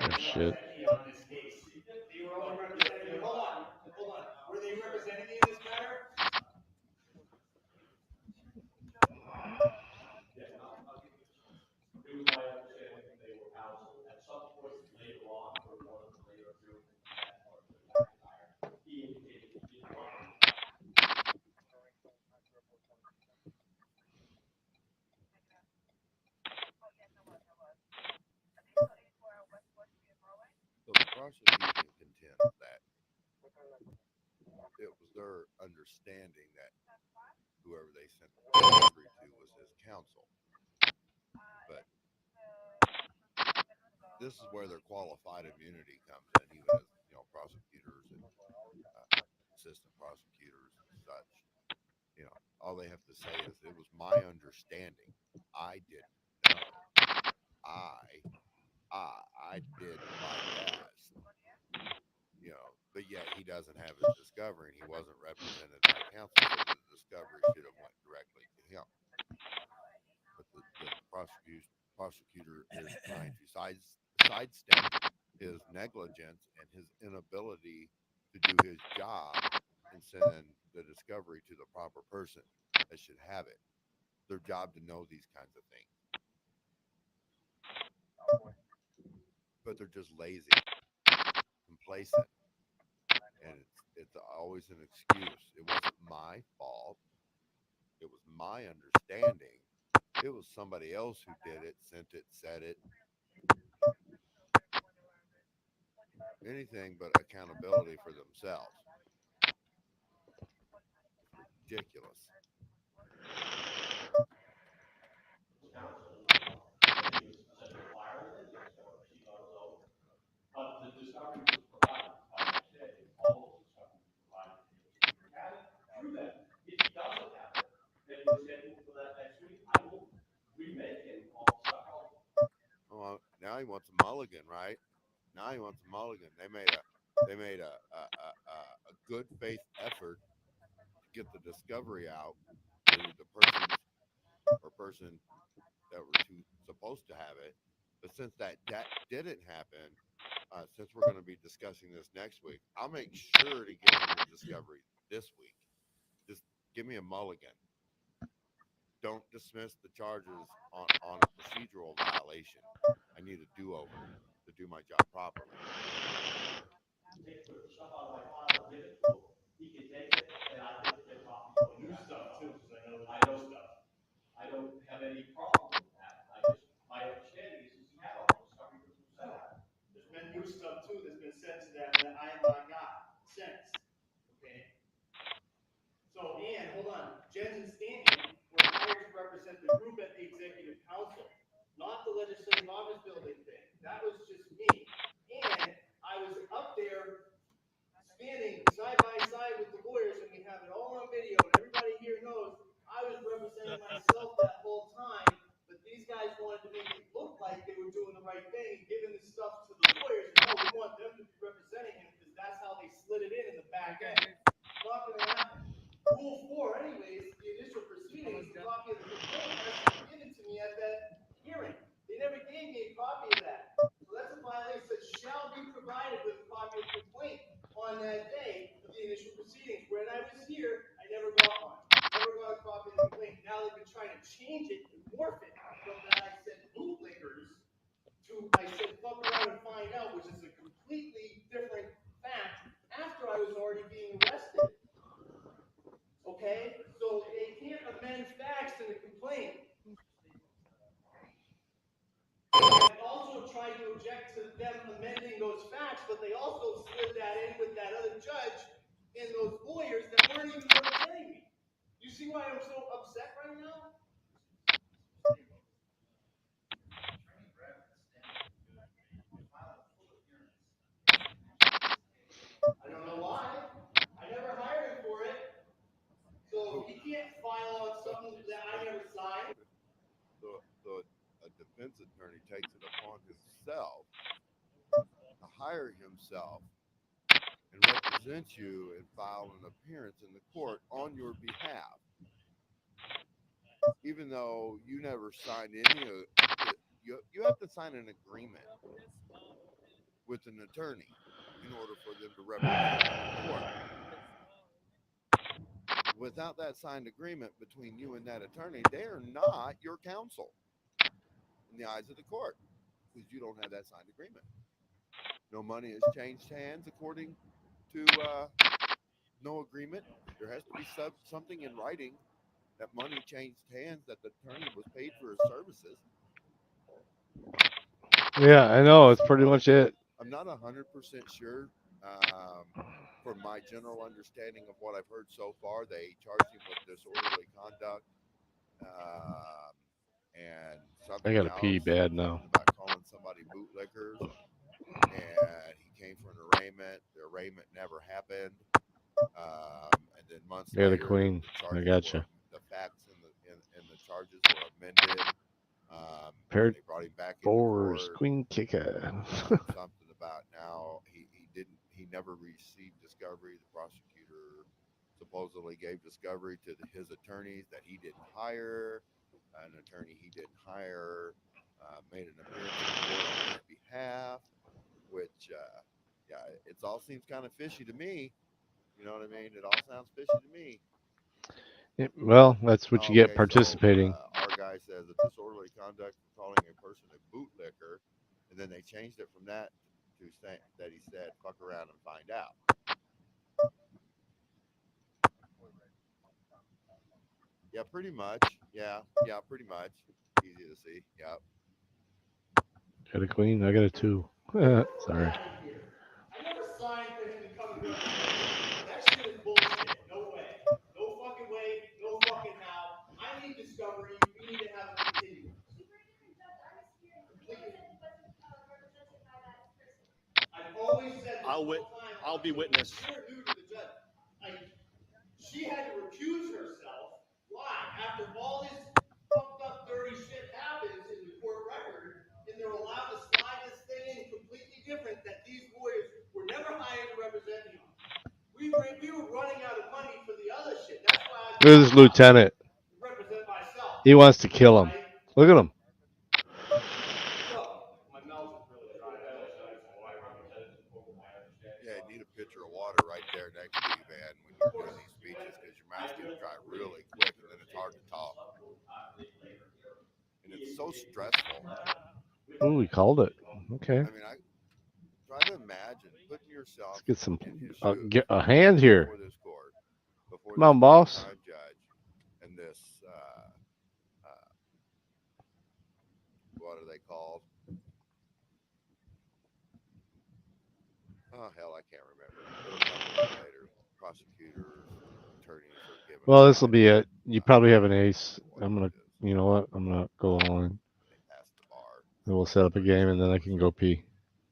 Oh, shit. On this case. They were only representing me. Hold on. Were they representing me in this matter? So the prosecution contends that it was their understanding that whoever they sent the discovery to was his counsel. But this is where their qualified immunity comes in, even as prosecutors and assistant prosecutors and such. All they have to say is it was my understanding. I didn't know. I did my best. But yet he doesn't have his discovery, and he wasn't represented by counsel, so the discovery should have went directly to him. But the prosecutor is trying to sidestep his negligence and his inability to do his job and send the discovery to the proper person that should have it. Their job to know these kinds of things. But they're just lazy, complacent, and it's always an excuse. It wasn't my fault. It was my understanding. It was somebody else who did it, sent it, said it. Anything but accountability for themselves. It's ridiculous. Oh, now he wants a mulligan, right? Now he wants a mulligan. They made a good faith effort to get the discovery out to the person that were supposed to have it. But since that didn't happen, since we're going to be discussing this next week, I'll make sure to get him the discovery this week. Just give me a mulligan. Don't dismiss the charges on a procedural violation. I need a do-over to do my job properly. New stuff too, because I know stuff. I don't have any problem with that. My understanding is he had all the discovery from himself. There's been new stuff too that's been sent to that I am not since. Okay, So, and hold on, Jens and Stanton were hired to represent the group at the executive council, not the legislative office building thing. That was just me. And I was up there standing side by side with the lawyers, and we have it all on video, and everybody here knows I was representing myself that whole time, but these guys wanted to make it look like they were doing the right thing, giving the stuff to the lawyers, and no, we want them to be representing him, because that's how they slid it in the back end. Not gonna happen. Rule 4, anyways, the initial proceedings, the copy of the complaint has to be given to me at that hearing. They never gave me a copy of that. So that's a violation. It says shall be provided with a copy of the complaint on that day of the initial proceedings. When I was here, I never got one. Never got a copy of the complaint. Now they've been trying to change it and morph it from that I said bootlickers to I said fuck around and find out, which is a completely different fact after I was already being arrested. Okay? So they can't amend facts in the complaint. I also tried to object to them amending those facts, but they also slid that in with that other judge and those lawyers that weren't even representing me. You see why I'm so upset right now? I don't know why. I never hired him for it. So he can't file on something that I never signed. The a defense attorney takes it upon himself to hire himself and represent you and file an appearance in the court on your behalf, even though you never signed any of it. You have to sign an agreement with an attorney in order for them to represent you in court. Without that signed agreement between you and that attorney, they are not your counsel in the eyes of the court, because you don't have that signed agreement. No money has changed hands according to no agreement. There has to be something in writing that money changed hands, that the attorney was paid for his services. Yeah, I know. It's pretty much it. I'm not 100% sure. From my general understanding of what I've heard so far, they charged him with disorderly conduct and something I gotta else pee bad now. about calling somebody bootlickers. And he came for an arraignment. The arraignment never happened. And then months You're later, the queen. I gotcha. The facts and the charges were amended. Paired They brought him back into fours, court. queen kicker. Something about now he never received discovery. The prosecutor supposedly gave discovery to his attorneys that he didn't hire. An attorney he didn't hire made an appearance in court on his behalf, which yeah, it all seems kind of fishy to me. You know what I mean? It all sounds fishy to me. Well, that's what you get participating. So, our guy says a disorderly conduct for calling a person a bootlicker, and then they changed it from that to say that he said fuck around and find out. Yeah, pretty much. Yeah, pretty much. Easy to see. Yeah. Got a queen. I got a 2. Sorry. I never signed for him to come and represent me. That shit is bullshit. No way. No fucking way. No fucking how. I need discovery. We need to have a continuum. I've always said this whole time. I'll be witness. You're new to the judge. She had to recuse herself. Why? After all this fucked up, dirty shit happens in the court record, and they're allowed to slide this thing in completely different, that these lawyers were never hired to represent me. We were running out of money for the other shit. That's why I Look at this lieutenant. represent myself. He wants to kill him. Look at him. So, my mouth is really dry. Yeah, you need a pitcher of water right there next to you, man, when you're doing these speeches, because your mouth's going to dry really quick, and then it's hard to talk. And it's so stressful. Ooh, we called it. Okay. I mean, I try to imagine putting yourself Let's get some in his shoes. get a hand here. Before this court, before Come on, this boss. judge, and this, what are they called? Oh, hell, I can't remember. It'll come to me later. Prosecutors, attorney for giving. Well, this will be it. You probably have an ace. I'm gonna, you know what? I'm gonna go all in. And we'll set up a game, and then I can go pee.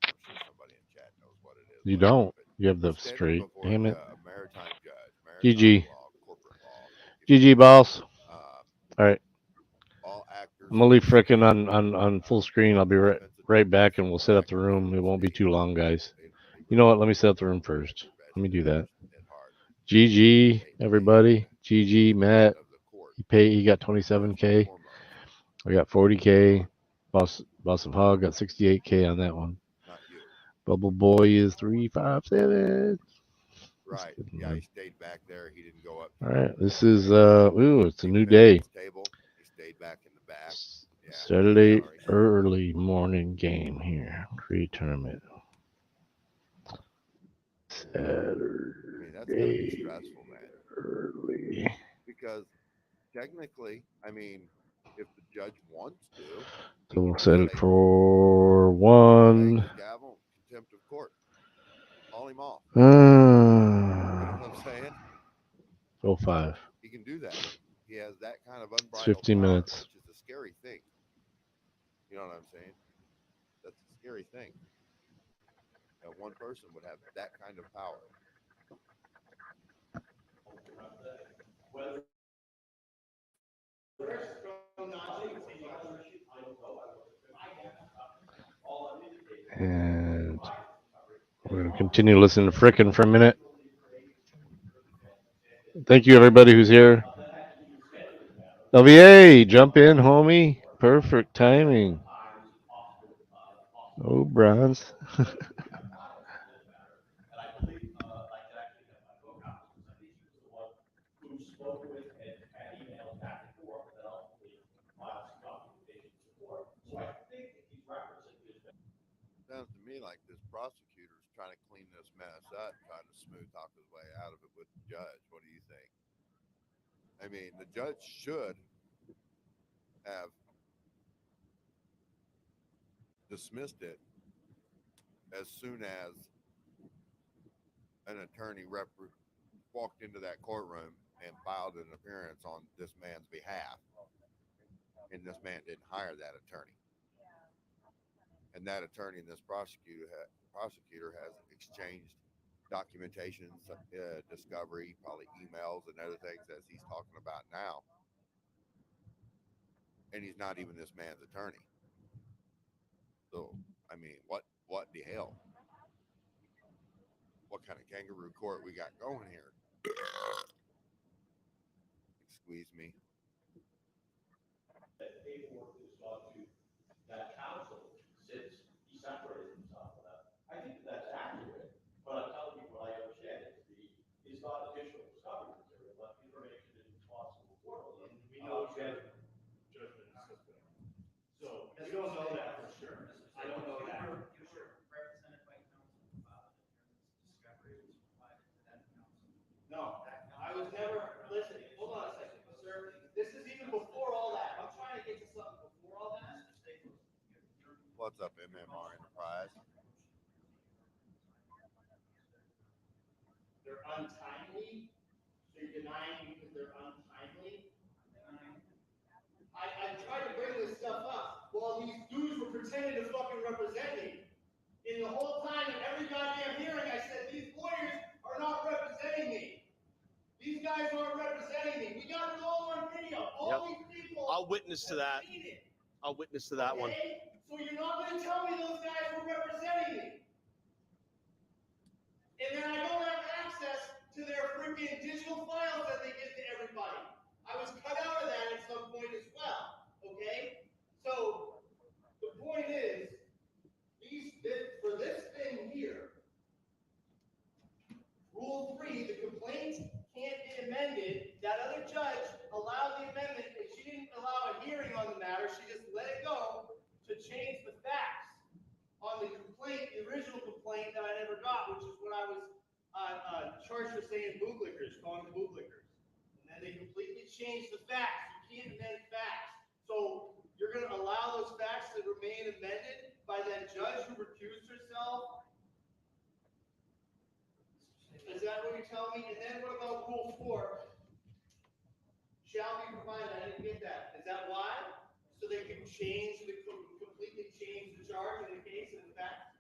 I'm sure somebody in chat knows what it is. You don't. You have the Standing straight. before Damn it. a maritime judge, maritime GG. law, corporate law. GG, boss. All right. All actors. I'm gonna leave frickin' on full screen. I'll be right back, and we'll set up the room. It won't be too long, guys. You know what? Let me set up the room first. Let me do that. GG, everybody. GG, Matt. He got 27K. I got 40K. Boss of Hog got 68K on that one. Bubble Boy is 357. Right. Yeah, he stayed back there. He didn't go up. All right. This is it's a new day. Table. He stayed back in the back. Yeah. Saturday early morning game here. Create tournament. Saturday. I mean, that's gonna be stressful, man. Early. Because technically, I mean, if the judge wants to, So we'll set it for 1. gavel, contempt of court. Haul him off. You know what I'm saying? 05. He can do that. He has that kind of unbridled 15 power, minutes. which is a scary thing. You know what I'm saying? That's a scary thing. That one person would have that kind of power. And we're going to continue listening to Freakin' for a minute. Thank you, everybody who's here. LVA, jump in, homie. Perfect timing. Oh, bronze. Sounds to me like this prosecutor's trying to clean this mess up, trying to smooth talk his way out of it with the judge. What do you think? I mean, the judge should have dismissed it as soon as an attorney walked into that courtroom and filed an appearance on this man's behalf. And this man didn't hire that attorney. And that attorney and this prosecutor has exchanged documentation, discovery, probably emails and other things as he's talking about now. And he's not even this man's attorney. So, I mean, what the hell? What kind of kangaroo court we got going here? Excuse me. That counsel, since he separated himself from that. I think that's accurate, but I'm telling you what I understand is not additional discovery material, but information is responsible for. And we know judgment system. So we don't know that for sure. I don't know that. Represented by counsel discovery was provided to that counsel. No, I was never, listen, hold on a second, sir. This is even before all that. I'm trying to get to something before all that. What's up, MMR Enterprise? They're untimely? So you're denying because they're untimely? I tried to bring this stuff up while these dudes were pretending to fucking represent me. And the whole time, in every goddamn hearing, I said, these lawyers are not representing me. These guys aren't representing me. We got it all on video. All these people. I'll witness to that. I'll witness to that one. So you're not going to tell me those guys were representing me. And then I don't have access to their freaking digital files that they give to everybody. I was cut out of that at some point as well. Okay? So the point is, for this thing here, Rule 3, the complaint can't be amended. That other judge allowed the amendment, and she didn't allow a hearing on the matter. She just let it go to change the facts on the complaint, the original complaint that I never got, which is what I was charged for saying bootlickers, calling them bootlickers. And then they completely changed the facts. You can't amend facts. So you're going to allow those facts to remain amended by that judge who recused herself? Is that what you're telling me? And then what about Rule 4? Shall be provided. I didn't get that. Is that why? So they can completely change the charge in the case and the fact?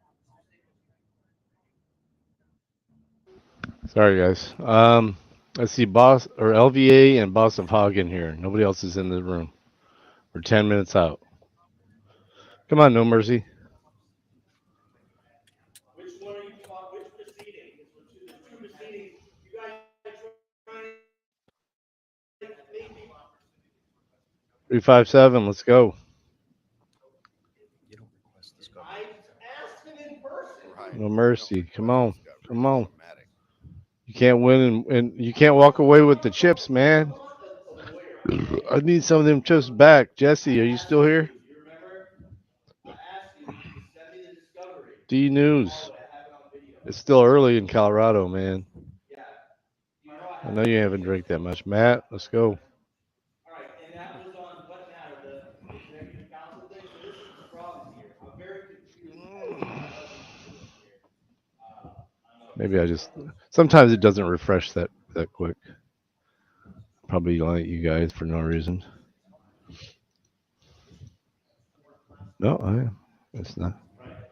Sorry, guys. I see Boss or LVA and Boss of Hog in here. Nobody else is in the room. We're 10 minutes out. Come on, No Mercy. Which one are you talking? Which proceeding? There's two proceedings. You guys are trying to make me. 357. Let's go. I asked him in person. No Mercy. Come on. Come on. You can't win and you can't walk away with the chips, man. I need some of them chips back. Jesse, are you still here? You remember? I asked you to send me the discovery. D News. It's still early in Colorado, man. Yeah. I know you haven't drank that much. Matt, let's go. All right, and that was on what matter? The executive council thing. So this is the problem here. I'm very confused as to what he's doing here. Maybe I just sometimes it doesn't refresh that quick. Probably like you guys for no reason. No, it's not. Right.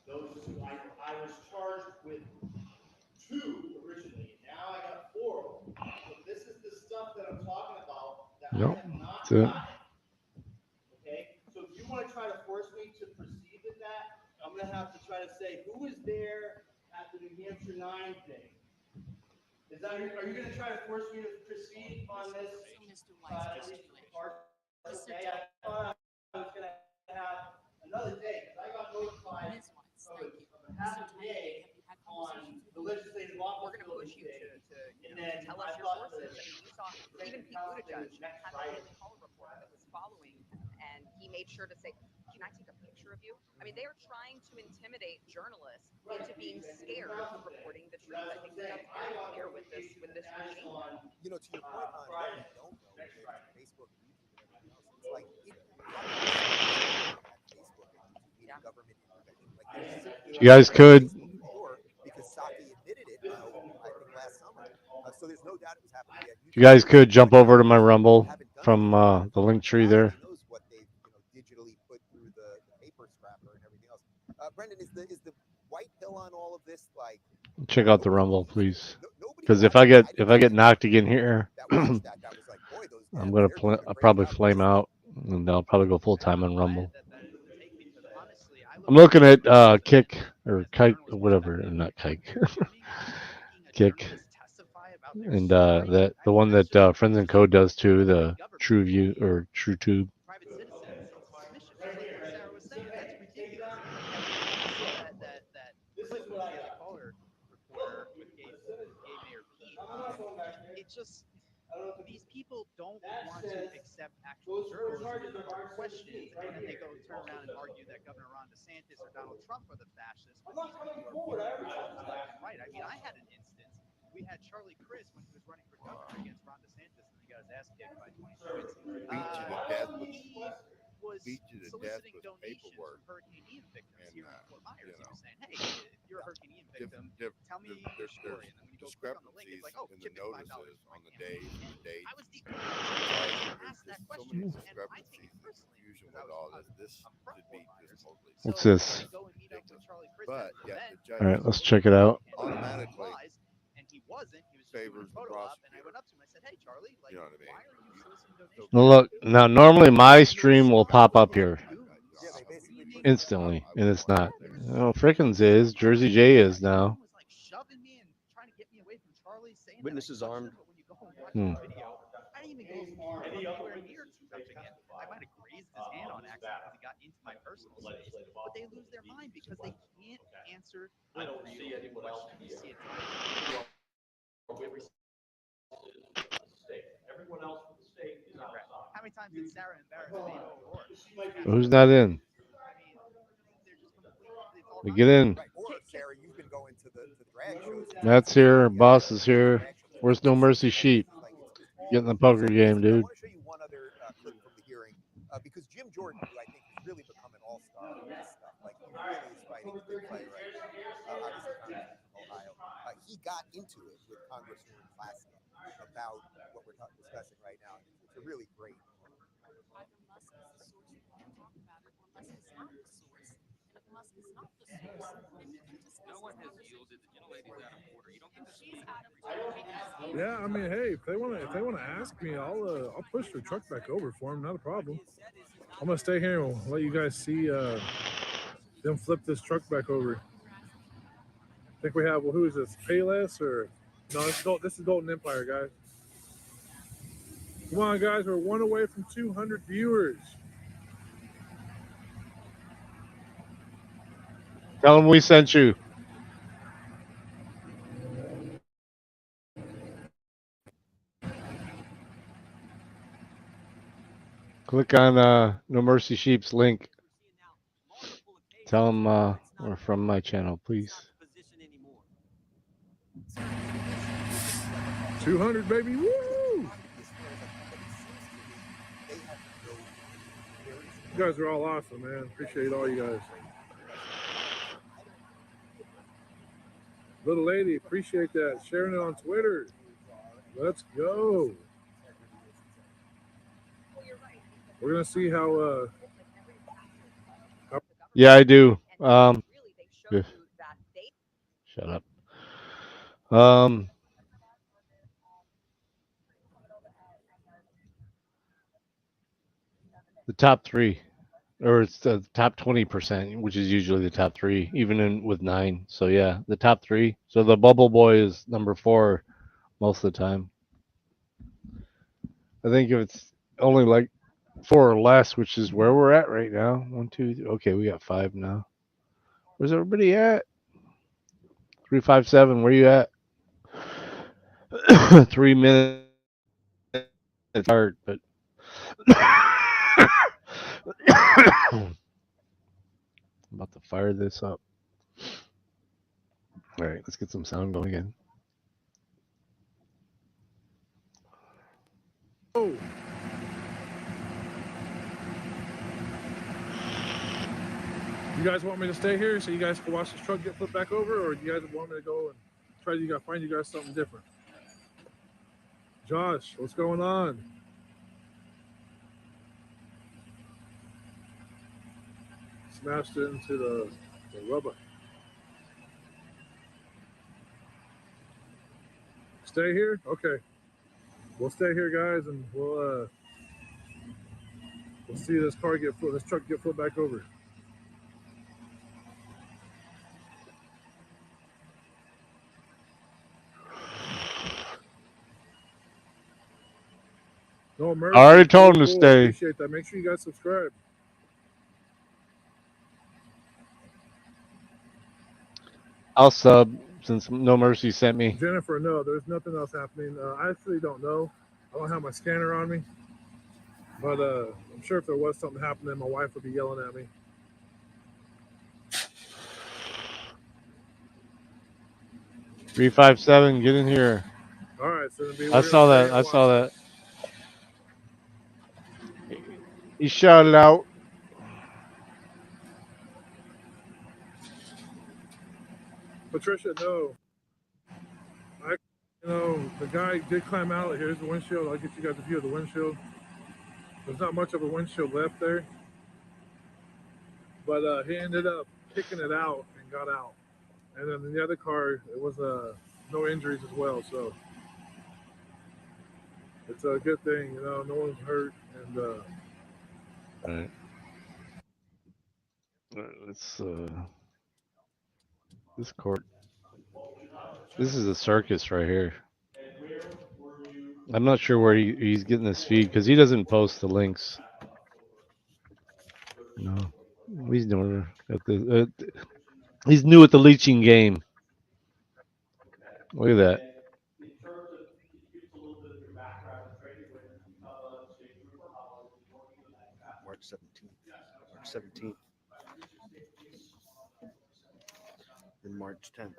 Those two, I was charged with 2 originally. Now I got 4 of them. So this is the stuff that I'm talking about that No, I have not that's it. gotten. Okay? So if you want to try to force me to proceed with that, I'm going to have to try to say who was there at the New Hampshire 9 thing. Are you going to try to force me to proceed on this? Okay, I thought I was going to have another day because I got notified of a half a day on the legislative office. We're going to push you and then tell us your sources. I mean, you saw even Pete Buttigieg had a Daily Caller reporter that was following him, and he made sure to say, "Can I take a picture of you?" I mean, they are trying to intimidate journalists into being scared of reporting the truth. I think that's very clear with this regime. You know, to your point on what we don't know with Facebook, YouTube, and everything else, it's like Facebook and YouTube being government intervention. Like there's simply You guys could because Psaki admitted it, I think last summer. So there's no doubt it was happening. you guys could jump over to my Rumble from the link tree there. Knows what they digitally put through the paper scrapper and everything else. Brendan, is the white pill on all of this like? Check out the Rumble, please. Because if I get knocked again here, I'm I'll probably flame out, and I'll probably go full time on Rumble. I'm looking at Kick or Kike or whatever, not Kike, Kick, and that the one that Friends and Code does too, the True View or True Tube. This is what I got. Caller reporter with gay mayor Pete. It's just these people don't want to accept actual journalism and hard questions, and then they go turn around and argue that Governor Ron DeSantis or Donald Trump are the fascists. But these people are reasons left and right. I mean, I had an instance. We had Charlie Crist when he was running for governor against Ron DeSantis, and he got his ass kicked by 20 points. He was soliciting donations from Hurricane Ian victims here in Fort Myers. He was saying, "Hey, if you're a Hurricane Ian victim, tell me your story." And then when you go click on the link, it's like, "Oh, chip in $5 on the days, I was the only person to ask that question, and I take it personally because I was from Fort Myers. What's this? But All right, let's check it out. automatically and he wasn't. He was just putting his photo up, and I went up to him. I said, "Hey, Charlie, like, why are you soliciting donations?" Now look, now normally my stream will pop up here instantly, and it's not. Oh, Frickin's is. Jersey J is now. Witnesses armed. Hmm. I didn't even go anywhere near jumping in. I might have grazed his hand on accident because he got into my personal space, but they lose their mind because they can't answer the real question. You see it time. Everyone else with the state is outside. How many times did Sarah embarrass Beto O'Rourke? Who's not in? We get in. Or Sarah, you've been going to the drag shows. Matt's here. Boss is here. Where's No Mercy Sheep? Get in the poker game, dude. I want to show you one other clip from the hearing because Jim Jordan, who I think has really become an all-star in this stuff, like he really is fighting a big fight right now. Obviously, Congressman from Ohio. He got into it with Congresswoman Plaskett about what we're discussing right now. It's a really great. No one has yielded. The gentlelady's Adam Porter. You don't get to speak every time. Yeah, I mean, hey, if they want to ask me, I'll push the truck back over for them. Not a problem. I'm gonna stay here and let you guys see them flip this truck back over. I think we have. Well, who is this? Payless or no? This is Golden Empire, guys. Come on, guys. We're one away from 200 viewers. Tell them we sent you. Click on No Mercy Sheep's link. Tell them we're from my channel, please. 200, baby. Woo! You guys are all awesome, man. Appreciate all you guys. Little lady, appreciate that. Sharing it on Twitter. Let's go. We're gonna see how. Yeah, I do. Yeah. Shut up. The top 3, or it's the top 20%, which is usually the top 3, even with 9. So yeah, the top 3. So the Bubble Boy is number 4 most of the time. I think if it's only like 4 or less, which is where we're at right now. 1, 2, 3. Okay, we got 5 now. Where's everybody at? 357. Where you at? 3 minutes. It's hard, but I'm about to fire this up. All right, let's get some sound going again. Oh. You guys want me to stay here so you guys can watch this truck get flipped back over, or do you guys want me to go and try to find you guys something different? Josh, what's going on? Smashed into the rubber. Stay here? Okay. We'll stay here, guys, and we'll see this truck get flipped back over. No mercy. I already told him to stay. Appreciate that. Make sure you guys subscribe. I'll sub since No Mercy sent me. Jennifer, no, there's nothing else happening. I actually don't know. I don't have my scanner on me. But I'm sure if there was something happening, my wife would be yelling at me. $357, get in here. All right, so I saw that. He shouted out. Patricia, no. The guy did climb out. Here's the windshield. I'll get you guys a view of the windshield. There's not much of a windshield left there. But he ended up kicking it out and got out. And then in the other car, it was no injuries as well. So it's a good thing, no one's hurt. And all right. Let's this court. This is a circus right here. I'm not sure where he's getting this feed because he doesn't post the links. No, he's new at the. He's new at the leeching game. Look at that. March 17th. And March 10th.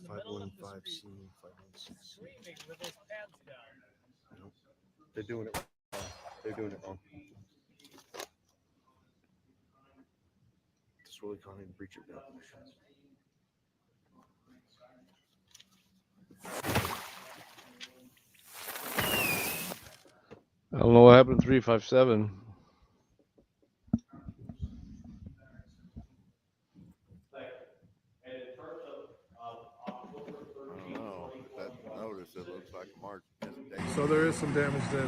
515C, 516. Nope. They're doing it wrong. They're doing it wrong. Disorderly conduct and breach of bail conditions. I don't know what happened to 357. And in terms of October 13th, I don't know. That notice, it looks like a March date. So there is some damage then.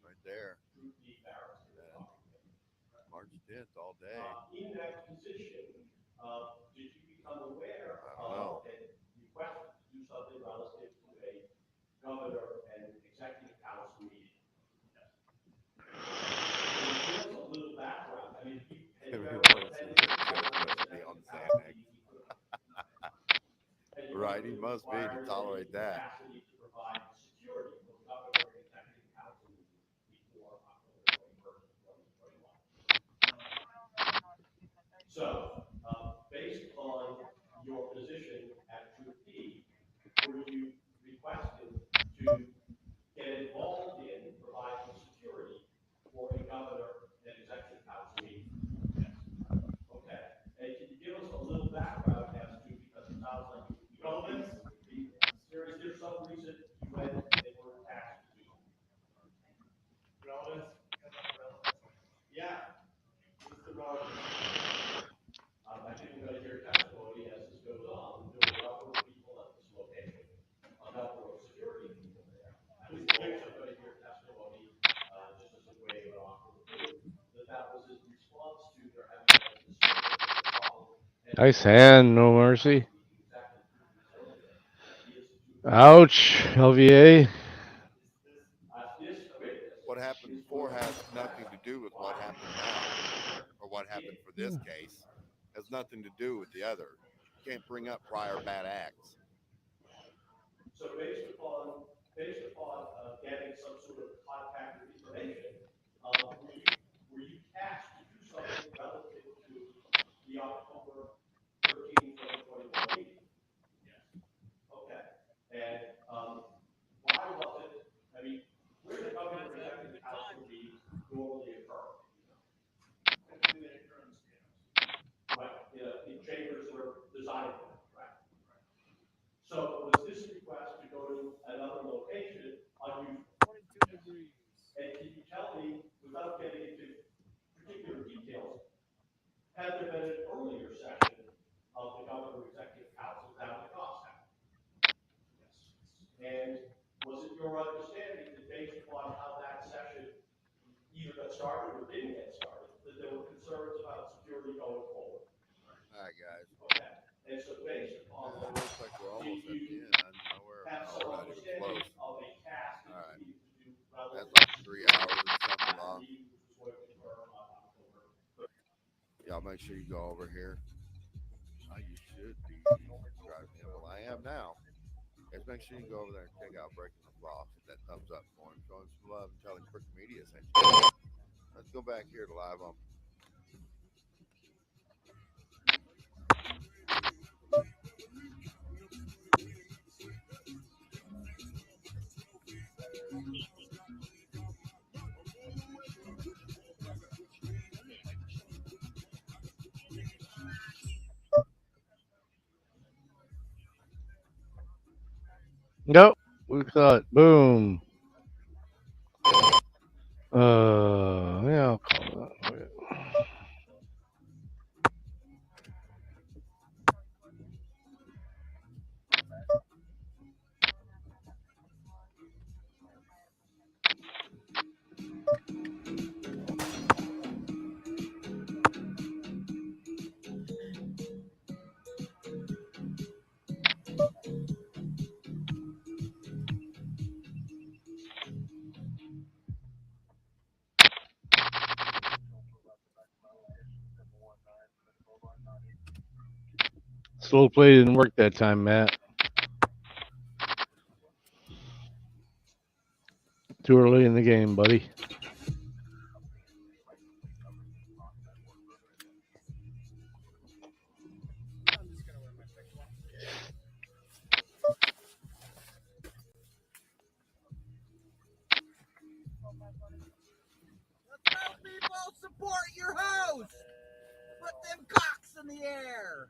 Right there. March 10th all day. In that position, did you become aware I don't know. of a request to do something relative to a governor and executive council meeting? Can you give us a little background? I mean, Everyone says that Judge must be on Xanax. Right, he must be to tolerate that. Capacity to provide security for the governor and executive council meeting before October 21st, 2021. So, based on your position at Troop B, were you requested to get involved in providing security for a governor and executive council meeting? Yes. Okay. And can you give us a little background as to, because it sounds like you relevant, is there some reason you went and were tasked to do that? Relevance? Yeah. What's the relevance? I think we're going to hear testimony as this goes on. There were a number of people at this location, a number of security people there. At least I'm going to hear testimony, just as a way of offer of proof, that was in response to their having been disturbed problem. Nice hand, no mercy. Ouch, LVA. What happened before has nothing to do with what happened now, or what happened for this case. Has nothing to do with the other. You can't bring up prior bad acts. So based upon getting some sort of contact or information, were you tasked to do something relative to the October 13, 2021 meeting? Yes. Okay. And why was it? I mean, where the governor and executive council meetings normally occur? Right. In chambers that are designed for that. Right. So was this request to go to another location unusual? 22 degrees. And can you tell me, without getting into particular details, had there been an earlier session of the governor executive council down at Goffstown? Yes. And was it your understanding that based upon how that session either got started or didn't get started, that there were concerns about security going forward? All right, guys. Okay. And so based upon it looks like we're almost at the end. We're not even close. All right. That's like 3 hours or something long. Y'all make sure you go over here. You should be subscribing to him. Well, I am now. Guys, make sure you go over there and check out Breaking the Law. Hit that thumbs up for him. Show him some love and tell him Freakin Media sent you. Let's go back here to live on. Nope. We thought, boom. Yeah, I'll call that. Slow play didn't work that time, Matt. Too early in the game, buddy. People support your host. Put them cocks in the air.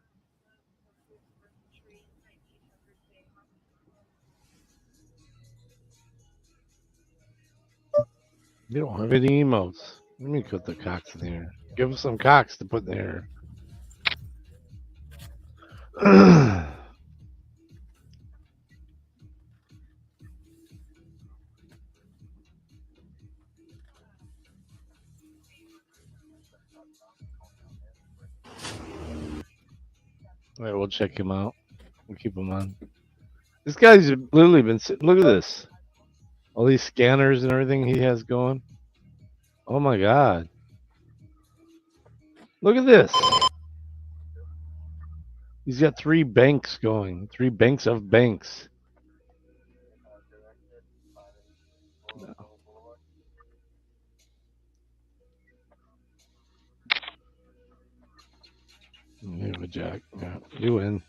You don't have any emotes. Let me put the cocks in there. Give him some cocks to put in there. All right, we'll check him out. We'll keep him on. This guy's literally been sitting. Look at this. All these scanners and everything he has going. Oh my god. Look at this. He's got 3 banks going. 3 banks of banks. You have a jack. Yeah, you win.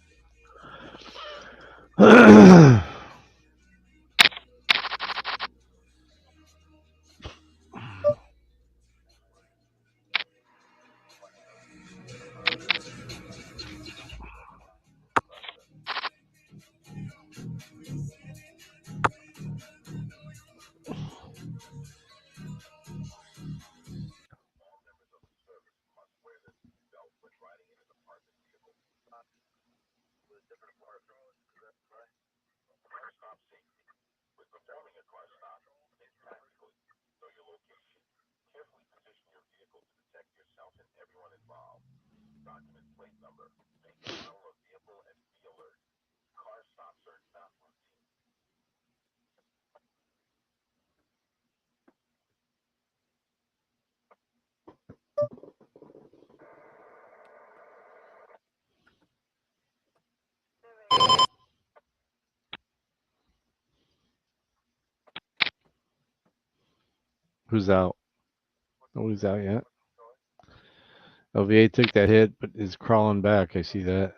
Who's out? Nobody's out yet. LVA took that hit, but is crawling back. I see that.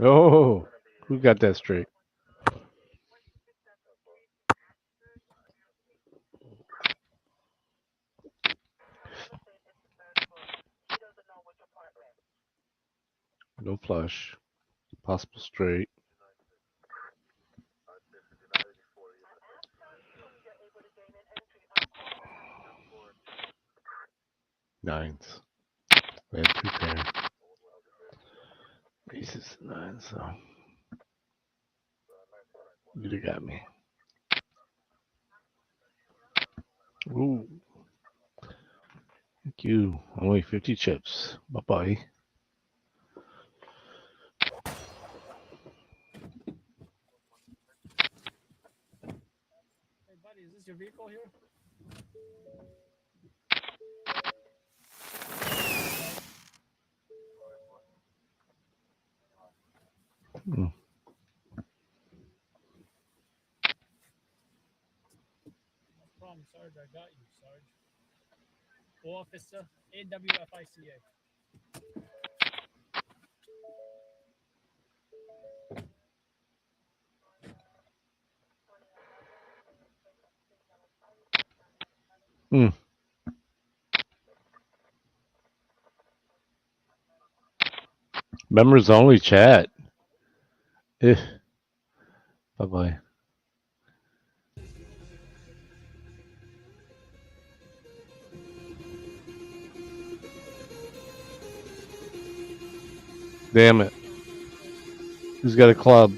Oh, who got that straight? No flush. Possible straight. Nines. We had 2 pair. Aces and 9s, so you'd have got me. Ooh. Thank you. Only 50 chips. Bye bye. Hey, buddy, is this your vehicle here? Hmm. No problem, Sarge. I got you, Sarge. Officer, AWFICA. Hmm. Members only chat. Bye bye. Damn it. Who's got a club?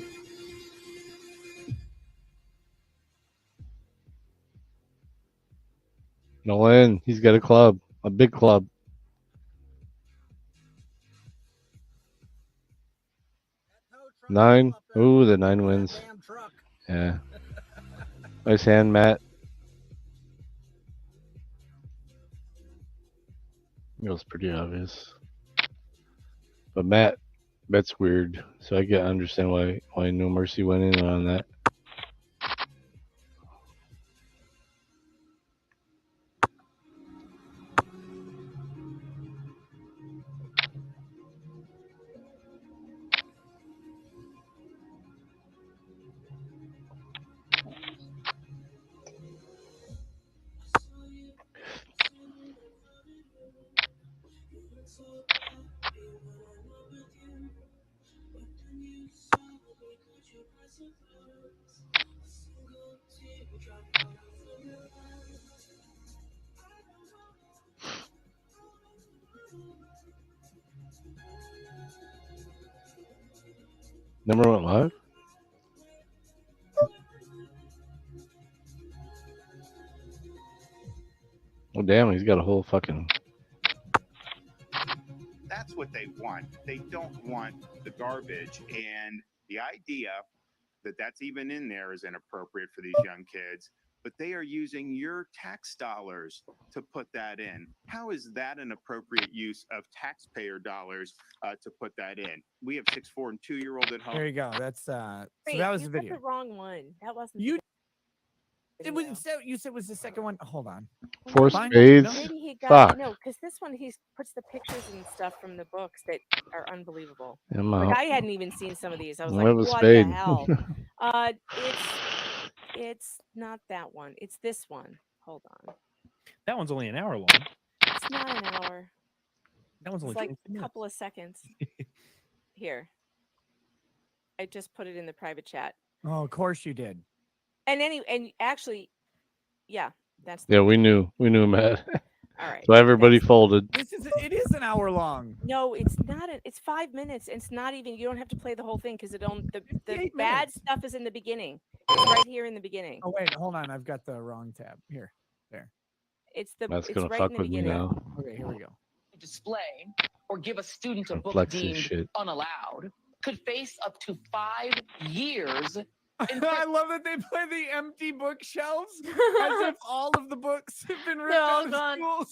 Nolan. He's got a club. A big club. Nine. Ooh, the 9 wins. Yeah. Nice hand, Matt. It was pretty obvious. But Matt's weird, so I can understand why No Mercy went in on that. Never went live. Oh damn, he's got a whole fucking. That's what they want. They don't want the garbage. And the idea that that's even in there is inappropriate for these young kids. But they are using your tax dollars to put that in. How is that an appropriate use of taxpayer dollars to put that in? We have 6, 4, and 2-year-old at home. There you go. That's so Wait, that was you the got video. the wrong one. That wasn't. You. the It was video. you said it was the second one. Hold on. Four Find- spades. no. Maybe he got Fuck. no, because this one he puts the pictures and stuff from the books that are unbelievable. I'm Like out. I hadn't even seen some of these. I was Well, like, it was what spade. the hell? It's not that one. It's this one. Hold on. That one's only an hour long. It's not an hour. That one's only It's like 20 a minutes. couple of seconds. Here. I just put it in the private chat. Oh, of course you did. And actually, yeah, that's Yeah, we knew Matt. all right. So everybody folded. It is an hour long. No, it's not. It's 5 minutes. It's not even. You don't have to play the whole thing because the bad stuff is in the beginning. It's right here in the beginning. Oh wait, hold on. I've got the wrong tab. Here, there. It's the. That's it's gonna right fuck in the with me beginning. now. Okay, here we go. Display or give a student a book Flex this deemed shit. unallowed could face up to 5 years. I love that they play the empty bookshelves as if all of the books have been ripped They're all out of gone. schools.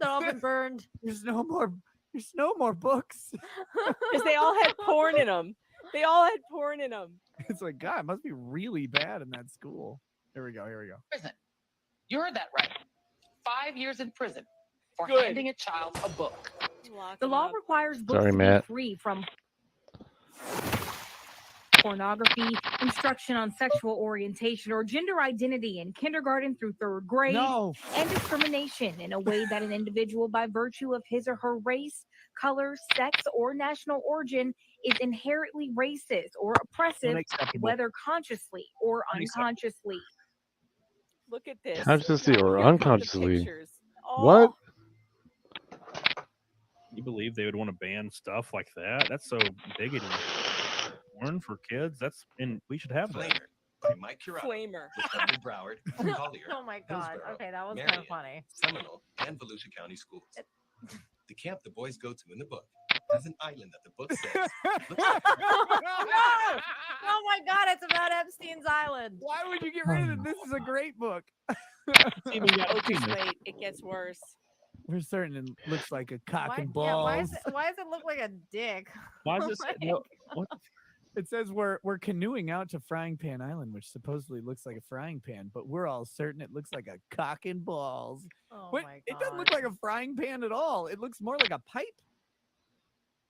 They're all been burned. There's no more books. Because they all had porn in them. They all had porn in them. It's like, God, it must be really bad in that school. Here we go. Prison. You heard that right. 5 years in prison for Good. handing a child a book. The law requires books Sorry, to Matt. be free from pornography, instruction on sexual orientation or gender identity in kindergarten through 3rd grade, No. and discrimination in a way that an individual, by virtue of his or her race, color, sex, or national origin, is inherently racist or oppressive, Unacceptable. whether consciously or Unacceptable. unconsciously. Look at this. Consciously or Here come the unconsciously. pictures. What? You believe they would want to ban stuff like that? That's so bigoted. Porn for kids? And we should have that. By Mike Curado, Flamer. with Dr. Broward, Collier, Oh my God. Hillsborough, Okay, that was kind Marion, of funny. Seminole, and Volusia County schools. The camp the boys go to in the book has an island that the book says. No! Oh my God, it's about Epstein's Island. Why would you get rid of it? This is a great book. Oh, just wait. It gets worse. We're certain it looks like a cock Why, and yeah, balls. why does it look like a dick? Why is this? Like- No, what? It says we're canoeing out to Frying Pan Island, which supposedly looks like a frying pan, but we're all certain it looks like a cock and balls. Oh Wait, my it doesn't look God. like a frying pan at all. It looks more like a pipe.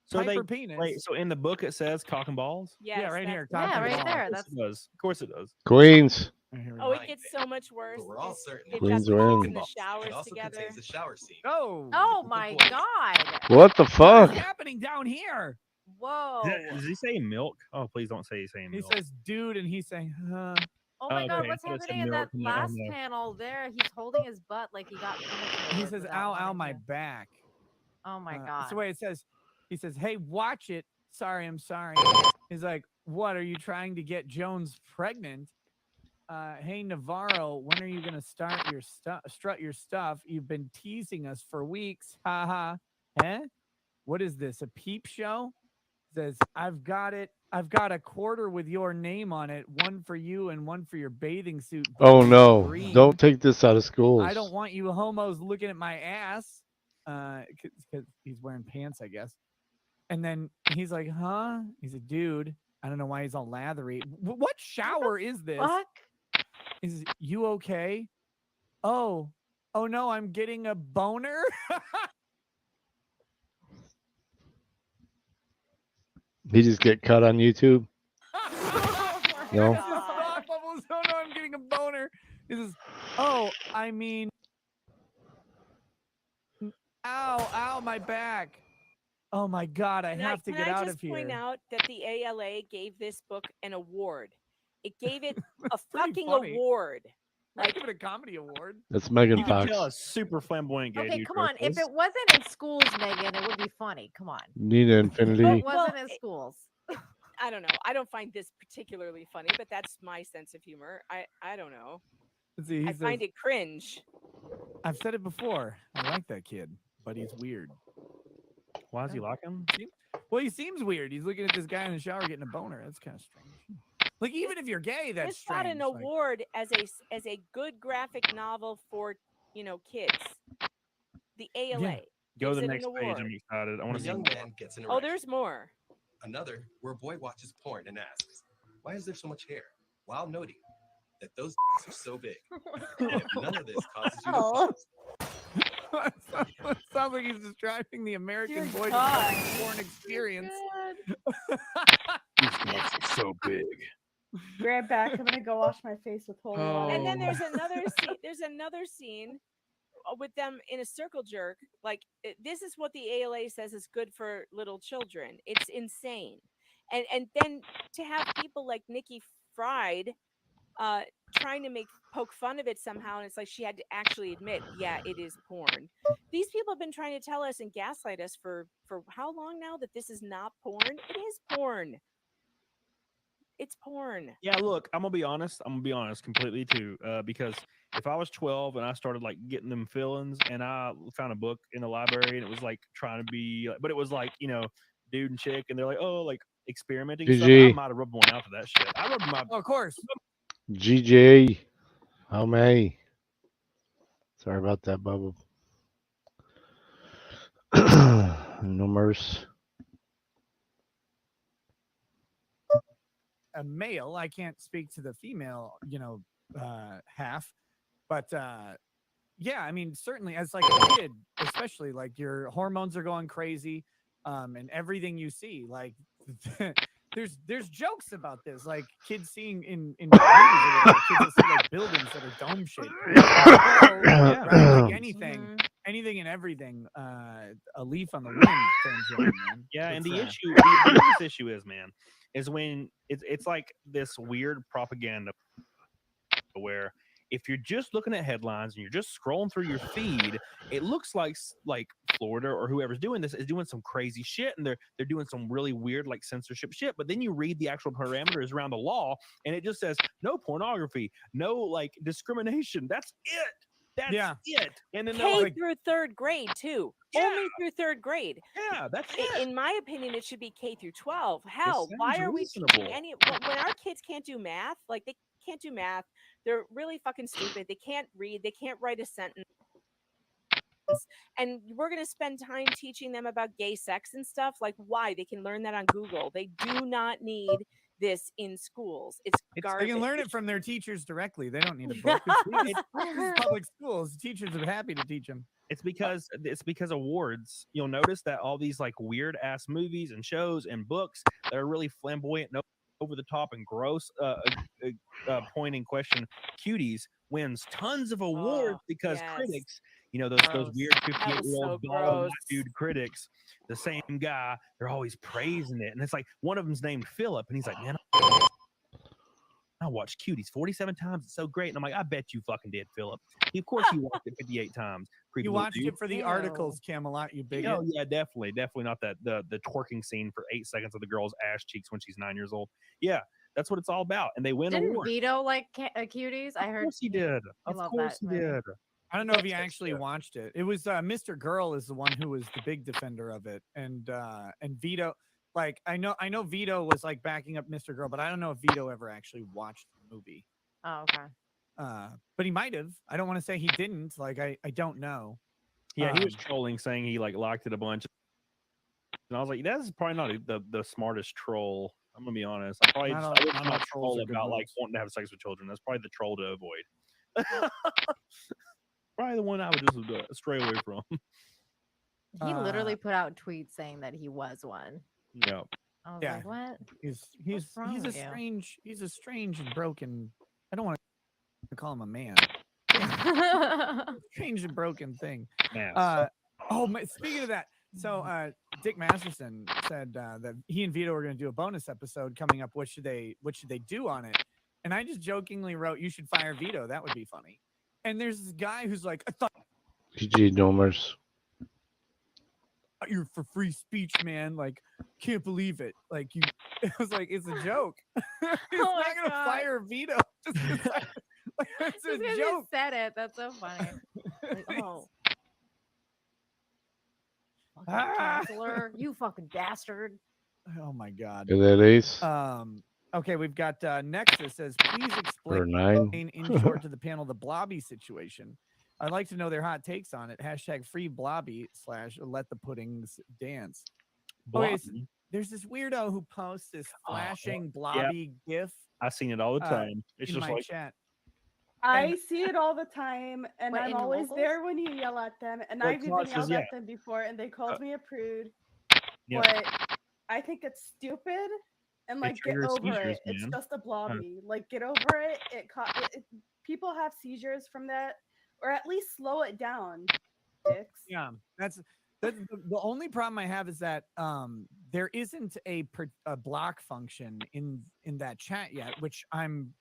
So Pipe they or penis. wait. So in the book it says cock and balls. Yes, yeah, right here. Yeah, cock and right balls. there. Of course That's it does. Of course it does. Queens. Here we Oh, go. it gets so much worse. But we're all This- certain they've Queens got are the in. kids in the It showers also together. contains the shower scene. Oh, oh With the my boys. God. What the what fuck? is happening down here? Whoa. Does he say milk? Oh, please don't say he's saying He milk. says, dude, and he's saying, huh. Oh my God, okay, what's I thought it said happening in that milk, and last no. panel there? He's holding his butt like he got penetrated He says, without ow, ow, wanting my to. back. Oh my God. So wait, it says, he says, hey, watch it. Sorry, I'm sorry. He's like, what, are you trying to get Jones pregnant? Hey, Navarro, when are you going to start your strut your stuff? You've been teasing us for weeks. Ha ha. Eh? What is this, a peep show? Says, I've got it. I've got a quarter with your name on it. One for you and one for your bathing suit. Oh blue no! and green. Don't take this out of schools. I don't want you homos looking at my ass. Because he's wearing pants, I guess. And then he's like, huh? He's a dude. I don't know why he's all lathery. What shower is this? Fuck. Is you okay? Oh no, I'm getting a boner. He just get cut on YouTube. No. This is thought bubbles. Oh no, I'm getting a boner. This is. Oh, I mean. Ow, my back. Oh my God, I have to get out of Can I just point here. out that the ALA gave this book an award? It gave it a pretty fucking funny. award. Like, give it a comedy award. That's Megan You can Fox. tell a super flamboyant gay Okay, dude come wrote on. If this. it wasn't in schools, Megan, it would be funny. Come on. Nina If Infinity. it wasn't in schools. I don't know. I don't find this particularly funny, but that's my sense of humor. I don't know. Let's see, he I find says, it cringe. I've said it before. I like that kid, but he's weird. Why is he like him? Well, he seems weird. He's looking at this guy in the shower getting a boner. That's kind of strange. Like, even if you're gay, that's This got strange. an award as a good graphic novel for kids. The ALA. Yeah. Go to gives the it next an page. award. I'm excited. I want A to see young more. man gets an Oh, erection. there's more. Another where a boy watches porn and asks, "Why is there so much hair?" While noting that those are so big. And if none of this causes you to Oh. Oh. It sounds like he's describing the American Dear boy God. porn experience. These nuts are so big. Grab back. I'm gonna go wash my face with holy water. And then there's another scene. There's another scene with them in a circle jerk. Like this is what the ALA says is good for little children. It's insane. And then to have people like Nikki Fried trying to poke fun of it somehow, and it's like she had to actually admit, yeah, it is porn. These people have been trying to tell us and gaslight us for how long now that this is not porn? It is porn. It's porn. Yeah, look, I'm gonna be honest completely too, because if I was 12 and I started like getting them feelings, and I found a book in the library and it was like trying to be, but it was like dude and chick, and they're like, oh, like experimenting stuff. I GG. might have rubbed one out for that shit. I rubbed my. Oh, of course. GJ. How may? Sorry about that, Bubba. No mercy. A male, I can't speak to the female, half, but yeah, I mean, certainly as like a kid, especially like your hormones are going crazy, and everything you see, like there's jokes about this, like kids seeing in movies, kids will see like buildings that are dome shaped, right? Like anything and everything, a leaf on the wind turns you on, man. Yeah, and It's, the biggest issue is when it's like this weird propaganda where if you're just looking at headlines and you're just scrolling through your feed, it looks like Florida or whoever's doing this is doing some crazy shit, and they're doing some really weird like censorship shit. But then you read the actual parameters around the law, and it just says no pornography, no like discrimination. That's it. That's it. And then K through third grade too. Only through third grade. Yeah, that's it. In my opinion, it should be K through 12. Hell, why sounds are we reasonable. teaching when our kids can't do math? Like they can't do math. They're really fucking stupid. They can't read. They can't write a sentence. And we're going to spend time teaching them about gay sex and stuff. Like why? They can learn that on Google. They do not need this in schools. It's garbage. They can learn it from their teachers directly. They don't need a book. It's public schools. Teachers are happy to teach them. It's because awards. You'll notice that all these like weird ass movies and shows and books that are really flamboyant, and over the top, and gross, point in question, cuties wins tons of awards because critics, those weird 58-year-old bald white dude critics, the same guy, they're always praising it, and it's like one of them's named Philip, and he's like, man, I watched Cuties 47 times. It's so great. And I'm like, I bet you fucking did, Philip. Of course you watched it 58 times. You watched it for the articles, Camelot, you bigot. Oh, yeah, definitely. Definitely not the twerking scene for 8 seconds of the girl's ass cheeks when she's 9 years old. Yeah, that's what it's all about. And they win Didn't awards. Vito like Cuties? I heard. Of course he did. Of love course that he movie. did. I don't know if he actually watched it. It was Mr. Girl is the one who was the big defender of it. And Vito, like I know Vito was like backing up Mr. Girl, but I don't know if Vito ever actually watched the movie. Oh, okay. But he might have. I don't want to say he didn't. Like I don't know. Yeah, he was trolling, saying he like liked it a bunch. And I was like, that's probably not the smartest troll. I'm gonna be honest. I would not troll about like wanting to have sex with children. That's probably the troll to avoid. Probably the one I would just stray away from. He literally put out tweets saying that he was one. Yeah. I was Yeah. like, what? He's a strange and broken. I don't want to call him a man. Strange and broken thing. Speaking of that, so Dick Masterson said that he and Vito are going to do a bonus episode coming up. What should they do on it? And I just jokingly wrote, "You should fire Vito. That would be funny." And there's this guy who's like, "I thought GG Domers. you're for free speech, man. Like, can't believe it. Like, you." It was like, it's a joke. He's Oh not my gonna God. fire Vito. Just 'cause like, it's Just a 'cause joke. you said it. That's so funny. Like, oh. Fucking counselor, you fucking bastard. Oh my God. Is that Ace? Okay, we've got Nexus says, please For explain 9. in short to the panel the Blobby situation. I'd like to know their hot takes on it. Hashtag free Blobby / let the puddings dance. Okay, so Blobby? there's this weirdo who posts this flashing yeah. Blobby GIF. I've seen it all the time. It's in just my like chat. I see it all the time, and What, I'm in always locals? there when you yell at them. And Well, I've even Todd says, yelled yeah. at them before, and they called me a prude. Yeah. But I think it's stupid, and like get triggers over seizures, it. It's man. just a blobby. Like get over it. People have seizures from that, or at least slow it down. Dicks. Yeah, that's the only problem I have is that there isn't a block function in that chat yet, which I'm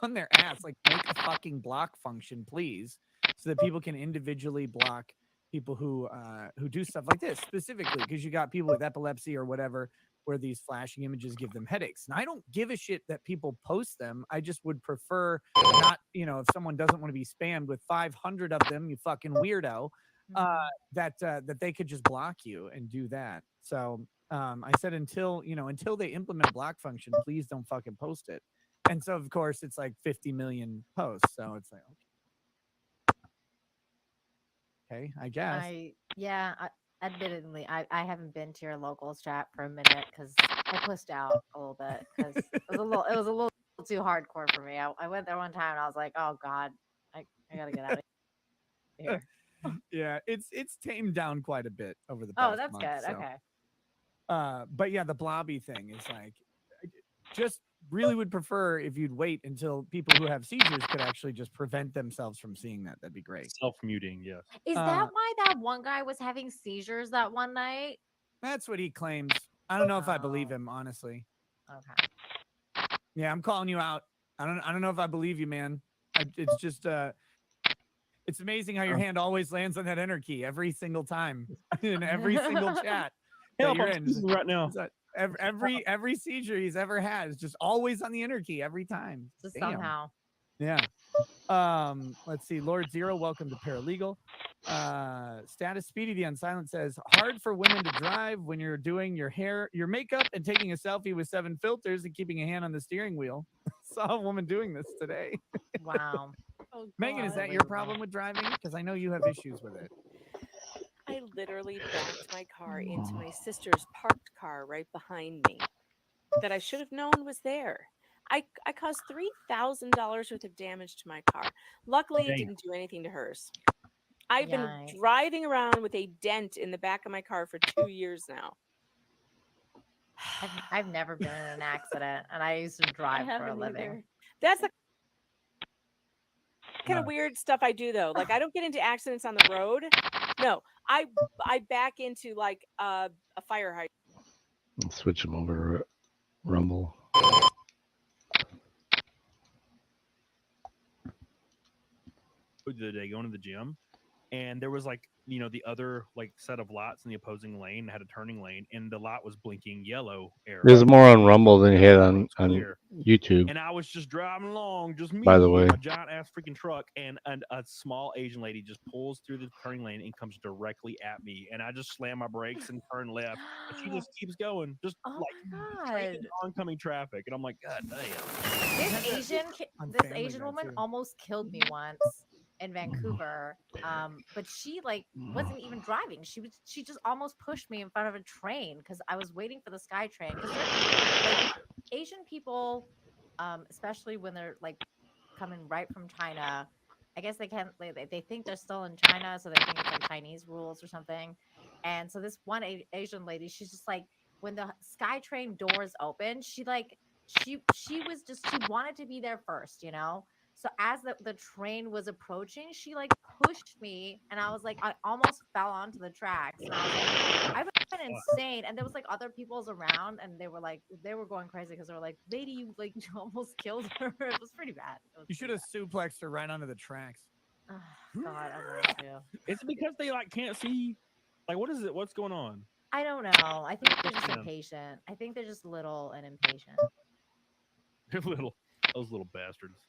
on their ass. Like, make a fucking block function, please, so that people can individually block people who do stuff like this specifically, because you got people with epilepsy or whatever, where these flashing images give them headaches. And I don't give a shit that people post them. I just would prefer not, if someone doesn't want to be spammed with 500 of them, you fucking weirdo, that they could just block you and do that. So I said until they implement a block function, please don't fucking post it. And so of course it's like 50 million posts. So it's like, okay, I guess. Admittedly, I haven't been to your locals chat for a minute because I pushed out a little bit because it was a little too hardcore for me. I went there one time and I was like, oh God, I gotta get out of here. Yeah, it's tamed down quite a bit over the past Oh, that's month, good. so. Okay. But yeah, the blobby thing is like, just really would prefer if you'd wait until people who have seizures could actually just prevent themselves from seeing that. That'd be great. Self-muting, yes. Is that why that one guy was having seizures that one night? That's what he claims. I don't know if I believe him, honestly. Okay. Yeah, I'm calling you out. I don't know if I believe you, man. It's just it's amazing how your hand always lands on that enter key every single time in every single chat that you're in right now. Every seizure he's ever had is just always on the enter key every time. Just Damn. somehow. Yeah. Let's see. Lord Zero, welcome to Paralegal. Status Speedy the Unsilent says, hard for women to drive when you're doing your hair, your makeup, and taking a selfie with 7 filters and keeping a hand on the steering wheel. Saw a woman doing this today. Wow. Oh, Megan, is that your problem with driving? Because I know you have issues with it. I literally backed my car into my sister's parked car right behind me that I should have known was there. I caused $3,000 worth of damage to my car. Luckily, it didn't do anything to hers. I've been driving around with a dent in the back of my car for 2 years now. I've never been in an accident, and I used to drive for a living. Either. That's the kind of weird stuff I do, though. Like, I don't get into accidents on the road. No, I back into like a fire hydrant. I'll switch them over to Rumble. The other day going to the gym, and there was like the other like set of lights in the opposing lane had a turning lane, and the light was blinking yellow arrow. There's more on Rumble than you had on YouTube. And I was just driving along, just me, By the way. a giant ass freaking truck, and a small Asian lady just pulls through the turning lane and comes directly at me, and I just slam my brakes and turn left, and she just keeps going, just like oncoming traffic, and I'm like, God damn. This Asian woman almost killed me once in Vancouver, but she wasn't even driving. She just almost pushed me in front of a train because I was waiting for the SkyTrain. Because like Asian people, especially when they're like coming right from China, I guess they think they're still in China, so they think it's like Chinese rules or something. And so this one Asian lady, she's just like, when the SkyTrain doors open, she wanted to be there first, So as the train was approaching, she like pushed me, and I was like, I almost fell onto the tracks. And I was like, I've been insane. And there was like other people's around, and they were going crazy because they were like, "Lady, you like almost killed her." It was pretty bad. You should have suplexed her right onto the tracks. Oh, God, I wanted to. It's because they like can't see. Like, what is it? What's going on? I don't know. I think they're just Yeah. impatient. I think they're just little and impatient. Those little bastards.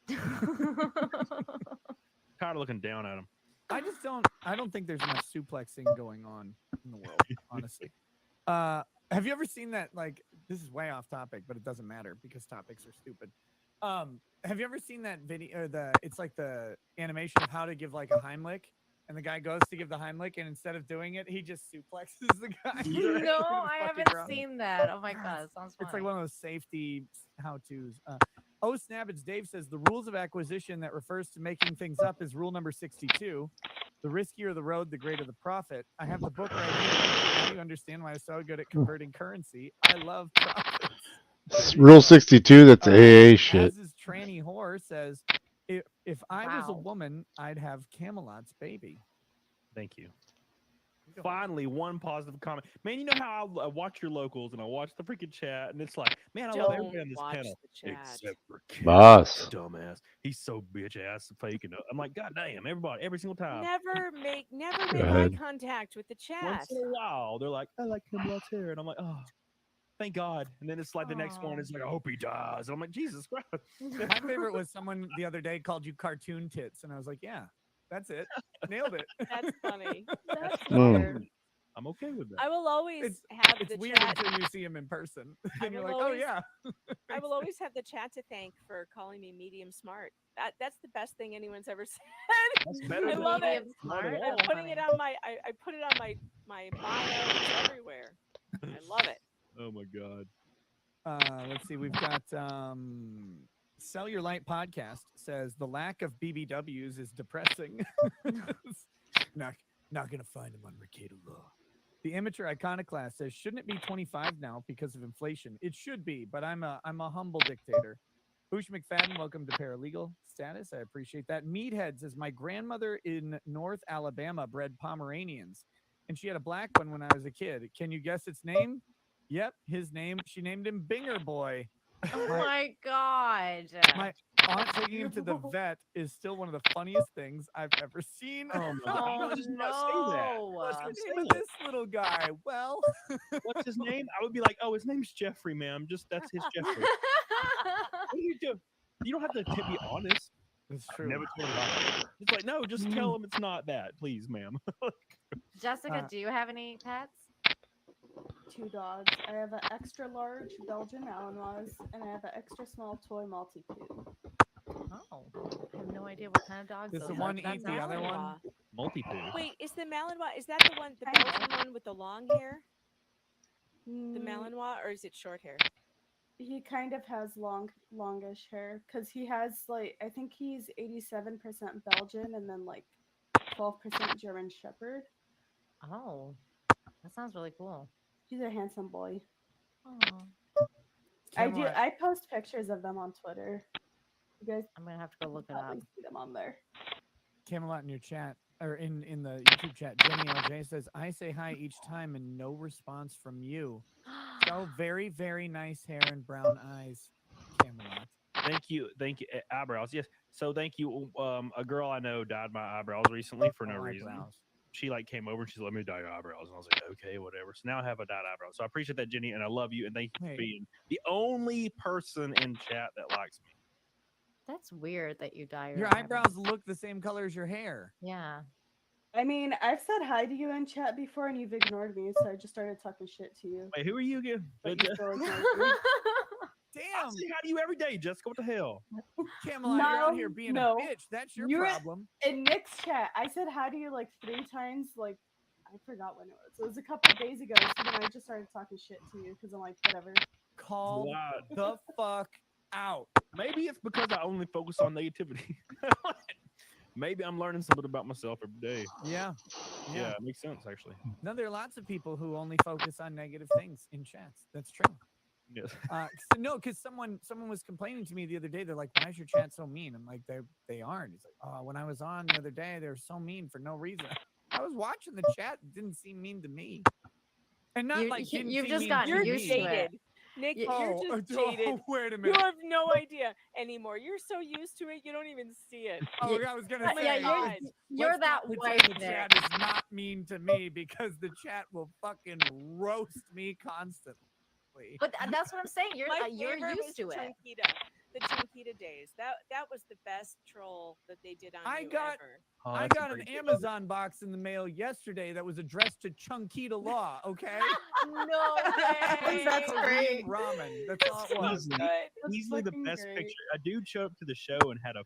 Tired of looking down at them. I don't think there's enough suplexing going on in the world, honestly. Have you ever seen that? Like, this is way off topic, but it doesn't matter because topics are stupid. Have you ever seen that video? It's like the animation of how to give like a Heimlich, and the guy goes to give the Heimlich, and instead of doing it, he just suplexes the guy. No, I haven't seen that. Oh my God, it sounds funny. It's like one of those safety how-tos. Oh, snap, it's Dave says, the rules of acquisition that refers to making things up is rule number 62. The riskier the road, the greater the profit. I have the book right here. Now you understand why I'm so good at converting currency. I love profits. Rule 62, that's AA shit. As his tranny whore says, if I was a woman, I'd have Camelot's baby. Thank you. Finally, one positive comment. Man, you know how I watch your locals and I watch the freaking chat, and it's like, man, I love everybody on this panel. Except for Ken, Boss. dumbass. He's so bitch ass faking it. I'm like, God damn, everybody, every single time. Never make eye ahead. contact with the chat. Once in a while, they're like, I like Camelot's hair, and I'm like, oh, thank God. And then it's like the next one is like, I hope he dies. And I'm like, Jesus Christ. My favorite was someone the other day called you cartoon tits, and I was like, yeah, that's it. Nailed it. That's funny. That's weird. I'm okay with that. I will always have It's the weird chat. until you see him in person. And you're will like, oh always- yeah. I will always have the chat to thank for calling me medium smart. That's the best thing anyone's ever said. That's better I than love it. medium smart at I'm all. putting it on my I put it on my bio. It's everywhere. I love it. Oh my God. Let's see. We've got Sell Your Light podcast says the lack of BBWs is depressing. not gonna find them on Mercado Law. The Amateur Iconoclast says, shouldn't it be 25 now because of inflation? It should be, but I'm a humble dictator. Boosh McFadden, welcome to Paralegal Status. I appreciate that. Meathead says, my grandmother in North Alabama bred Pomeranians, and she had a black one when I was a kid. Can you guess its name? Yep, his name. She named him Binger Boy. Oh my God. My aunt taking him to the vet is still one of the funniest things I've ever seen. Oh my God. Oh, I was just about to say that. no. What's the Say name of that. this little guy? Well, What's his name? I would be like, oh, his name's Jeffrey, ma'am. Just that's his Jeffrey. What do you do? You don't have to be honest. It's I've true. never told him that. It's like, no, just tell him it's not that, please, ma'am. Jessica, do you have any pets? 2 dogs. I have an extra large Belgian Malinois, and I have an extra small toy Maltipoo. Oh, I have no idea what kind of dogs. Does those the are. one That eat the sounds other like- one? Multi-poo. Wait, is the Malinois? Is that the one, the Belgian one with the long hair? The Malinois, or is it short hair? He kind of has longish hair because he has like I think he's 87% Belgian and then like 12% German Shepherd. Oh, that sounds really cool. He's a handsome boy. Oh, I post pictures of them on Twitter. You guys, I'm gonna have to go look it up. probably see them on there. Camelot in your chat or in the YouTube chat. Jenny LJ says, I say hi each time and no response from you. So very, very nice hair and brown eyes, Camelot. Thank you. Eyebrows. Yes. So thank you. A girl I know dyed my eyebrows recently for no reason. Eyebrows. She like came over and she said, let me dye your eyebrows. And I was like, okay, whatever. So now I have a dyed eyebrow. So I appreciate that, Jenny, and I love you. And thank you for being the only person in chat that likes me. That's weird that you dye Your eyebrows look the same color as your hair. Yeah. I mean, I've said hi to you in chat before and you've ignored me, so I just started talking shit to you. Wait, who are you again? But you still ignored me. Damn. I say hi to you every day, Jessica. What the hell? Camelot, you're out here being no. a bitch. That's your You're problem. In Nick's chat, I said hi to you like 3 times. Like, I forgot when it was. It was a couple of days ago. So then I just started talking shit to you because I'm like, whatever. Call Wow. the fuck out. Maybe it's because I only focus on negativity. Maybe I'm learning something about myself every day. Yeah. Yeah, it makes sense actually. No, there are lots of people who only focus on negative things in chats. That's true. Yes. No, because someone was complaining to me the other day. They're like, "Why is your chat so mean?" I'm like, "They aren't." He's like, "Oh, when I was on the other day, they were so mean for no reason." I was watching the chat; it didn't seem mean to me. And not like didn't you've see just me gotten You're used to it. jaded. Nick, you're Oh, just oh, jaded. wait a You minute. have no idea anymore. You're so used to it, you don't even see it. Oh, I was gonna say. Yeah, you're let's that not pretend white, the Nick. chat is not mean to me because the chat will fucking roast me constantly. But that's what I'm saying. You're My you're favorite used was to it. Chunkita. The Chunkita days. That was the best troll that they did on I you got ever. I got an Amazon box in the mail yesterday that was addressed to Chunkita Law. Okay. No way. That's great. Ramen. That's all it was. Easily the fucking best great. picture. A dude showed up to the show and had a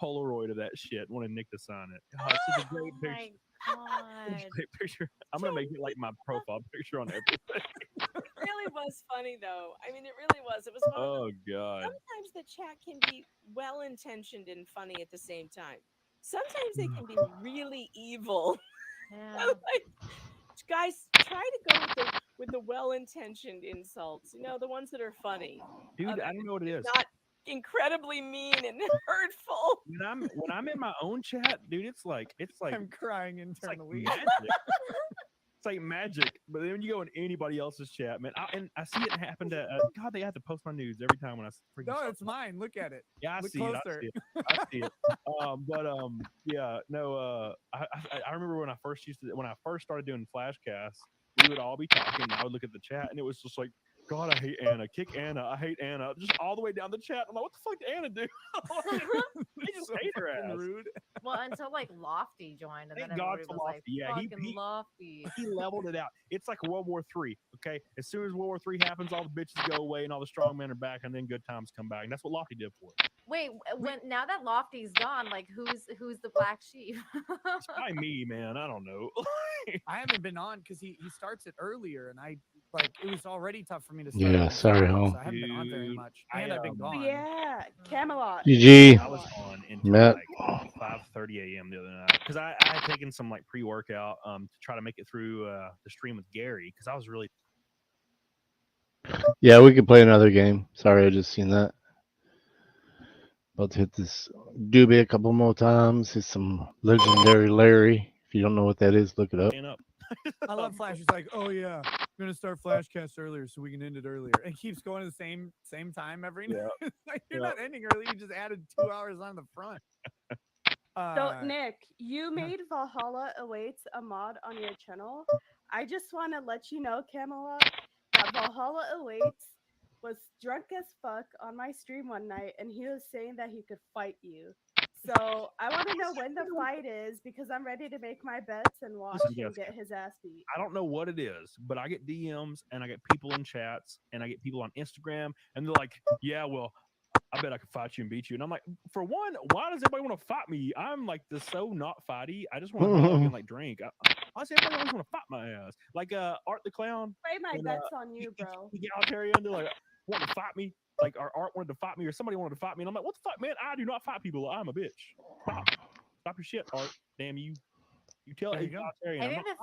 Polaroid of that shit. Wanted Nick to sign it. Oh, it's such a great picture. God. Great picture. I'm gonna make it like my profile picture on everything. It really was funny though. I mean, it really was. It was one of Oh those. god. Sometimes the chat can be well intentioned and funny at the same time. Sometimes they can be really evil. Yeah. Like, guys, try to go with the well intentioned insults. You know, the ones that are funny. Dude, I don't know what it is. Not incredibly mean and hurtful. When I'm in my own chat, dude, it's like I'm crying it's like internally. magic. It's like magic. But then when you go in anybody else's chat, man, I see it happen to God. They have to post my nudes every time when I freaking. No, start it's mine. Look at it. Yeah, I Look see closer. it. I see it. Yeah, no. I remember when I first started doing Flashcasts, we would all be talking. And I would look at the chat, and it was just like, God, I hate Anna. Kick Anna. I hate Anna. Just all the way down the chat. I'm like, what the fuck did Anna do? I just hate her ass. Rude. Well, until like Lofty joined, and Thank then God everybody for was like, Lofty. Yeah, "Fucking Lofty." he leveled it out. It's like World War III. Okay, as soon as World War III happens, all the bitches go away and all the strong men are back, and then good times come back. And that's what Lofty did for it. Wait, when now that Lofty's gone, like who's the black sheep? It's probably me, man. I don't know. I haven't been on because he starts it earlier, and it was already tough for me to start. Yeah, on sorry, Friday, Home. so I haven't been on very much, and I've been gone. Yeah, Camelot. GG. I was on until Matt. like 5:30 a.m. the other night because I had taken some like pre-workout to try to make it through the stream with Gary because I was really. Yeah, we could play another game. Sorry, I just seen that. About to hit this doobie a couple more times. Hit some legendary Larry. If you don't know what that is, look it up. I love Flash. He's like, "Oh yeah, I'm gonna start Flashcast earlier so we can end it earlier." And keeps going to the same time every night. Like, you're not ending early. You just added 2 hours on the front. So Nick, you made Valhalla Awaits a mod on your channel. I just want to let you know, Camelot, that Valhalla Awaits was drunk as fuck on my stream one night, and he was saying that he could fight you. So I want to know when the fight is because I'm ready to make my bets and watch Listen, him Jessica, get his ass beat. I don't know what it is, but I get DMs and I get people in chats and I get people on Instagram and they're like, "Yeah, well, I bet I could fight you and beat you." And I'm like, for one, why does everybody want to fight me? I'm like so not fighty. I just want to hug and like drink. I say everybody always want to fight my ass. Like Art the Clown. Play my and, bets on you, bro. Egalitarian, they're like wanting to fight me. Like our Art wanted to fight me or somebody wanted to fight me. And I'm like, what the fuck, man? I do not fight people. I'm a bitch. Stop your shit, Art. Damn you. You tell egalitarian. I I'm think not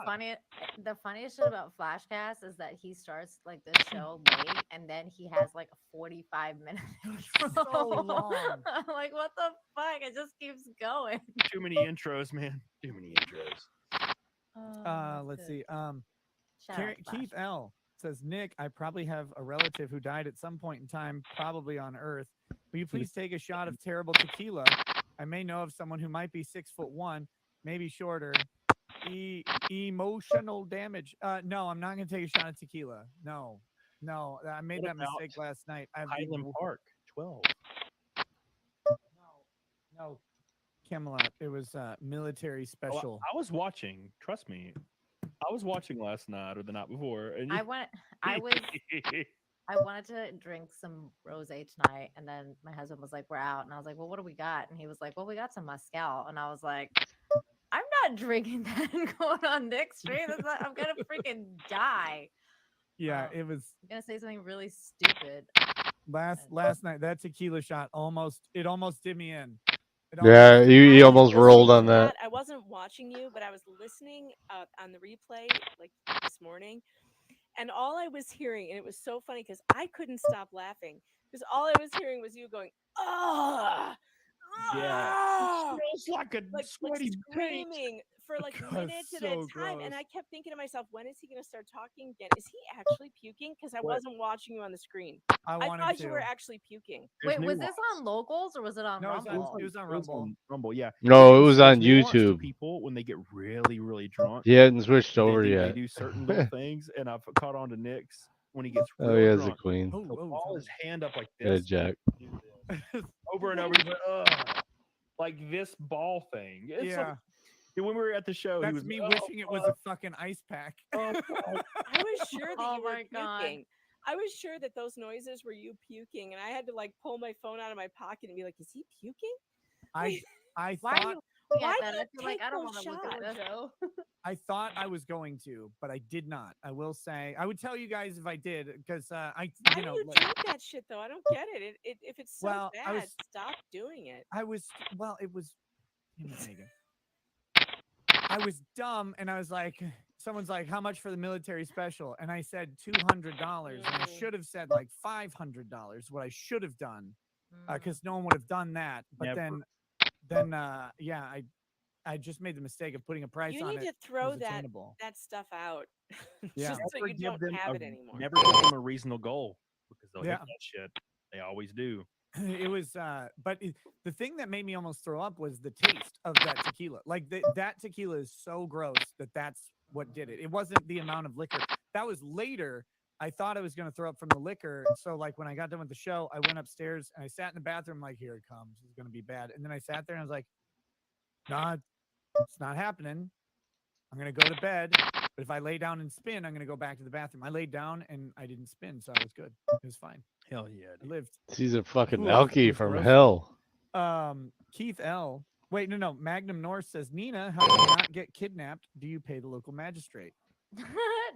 the funniest shit about Flashcast is that he starts like the show late and then he has like a 45-minute intro. So long. I'm like, what the fuck? It just keeps going. too many intros, man. Too many intros. Let's see. Shout out to Keith L says, Nick, I probably have a relative who died at some point in time, probably on Earth. Will you please take a shot of terrible tequila? I may know of someone who might be 6'1", maybe shorter. Emotional damage. No, I'm not gonna take a shot of tequila. No, I made that mistake last night. Highland Park 12. No, Camelot. It was military special. I was watching. Trust me, I was watching last night or the night before. And I wanted to drink some rosé tonight, and then my husband was like, "We're out," and I was like, "Well, what do we got?" And he was like, "Well, we got some mezcal," and I was like, "I'm not drinking that and going on Nick's stream. I'm gonna freaking die." Yeah, it was I'm gonna say something really stupid. last night. That tequila shot almost did me in. Yeah, you almost rolled on that. I wasn't watching you, but I was listening on the replay like this morning, and all I was hearing, and it was so funny because I couldn't stop laughing because all I was hearing was you going, "Ah, Yeah. It smells like a like sweaty paint. screaming for like God, minutes at a so time. And gross. I kept thinking to myself, when is he going to start talking again? Is he actually puking? Because I What? wasn't watching you on the screen. I wanted thought you were to. actually puking. Wait, was this on locals or was it on No, it was Rumble? on, it was on It was Rumble. on Rumble, yeah. No, it was There's on nuance to YouTube. people when they get really, really drunk. He hadn't switched They over do, yet. They do certain little things, and I've caught on to Nick's when he gets Oh, real he has a drunk. queen. He'll ball his hand up like Yeah, this, Jack. over and over. He's like, ugh, like this ball thing. It's Yeah. like, when we were at the show, he That's was me "Oh, wishing it was a fucking ice pack. I was sure that Oh you were my God. puking. I was sure that those noises were you puking, and I had to like pull my phone out of my pocket and be like, "Is he puking?" I Why are thought you looking Why at that? do I you feel like take I don't those want to look shots? at this. Joe. I thought I was going to, but I did not. I will say I would tell you guys if I did, because I, Why you know, do you like, drink that shit though? I don't get it. If it's so Well, I bad, was- stop doing it. I was well, it was Megan. I was dumb, and I was like, someone's like, "How much for the military special?" And I said $200, and I should have said like $500. What I should have done, because no one would have done that. But Never. then, yeah, I just made the mistake of putting a price You on need it. to throw was that attainable. that stuff out, Yeah. just so you don't have it anymore. Never give them a reasonable goal because they'll Yeah. hit that shit. They always do. It was but the thing that made me almost throw up was the taste of that tequila. Like that tequila is so gross that's what did it. It wasn't the amount of liquor. That was later. I thought I was going to throw up from the liquor. So like when I got done with the show, I went upstairs and I sat in the bathroom like, here it comes. It's going to be bad. And then I sat there and I was like, nah, it's not happening. I'm going to go to bed. But if I lay down and spin, I'm going to go back to the bathroom. I laid down and I didn't spin, so I was good. It was fine. Hell yeah. I lived. He's a fucking Ooh, it was alky from gross. hell. Keith L. Wait, no. Magnum North says, Nina, how do you not get kidnapped? Do you pay the local magistrate?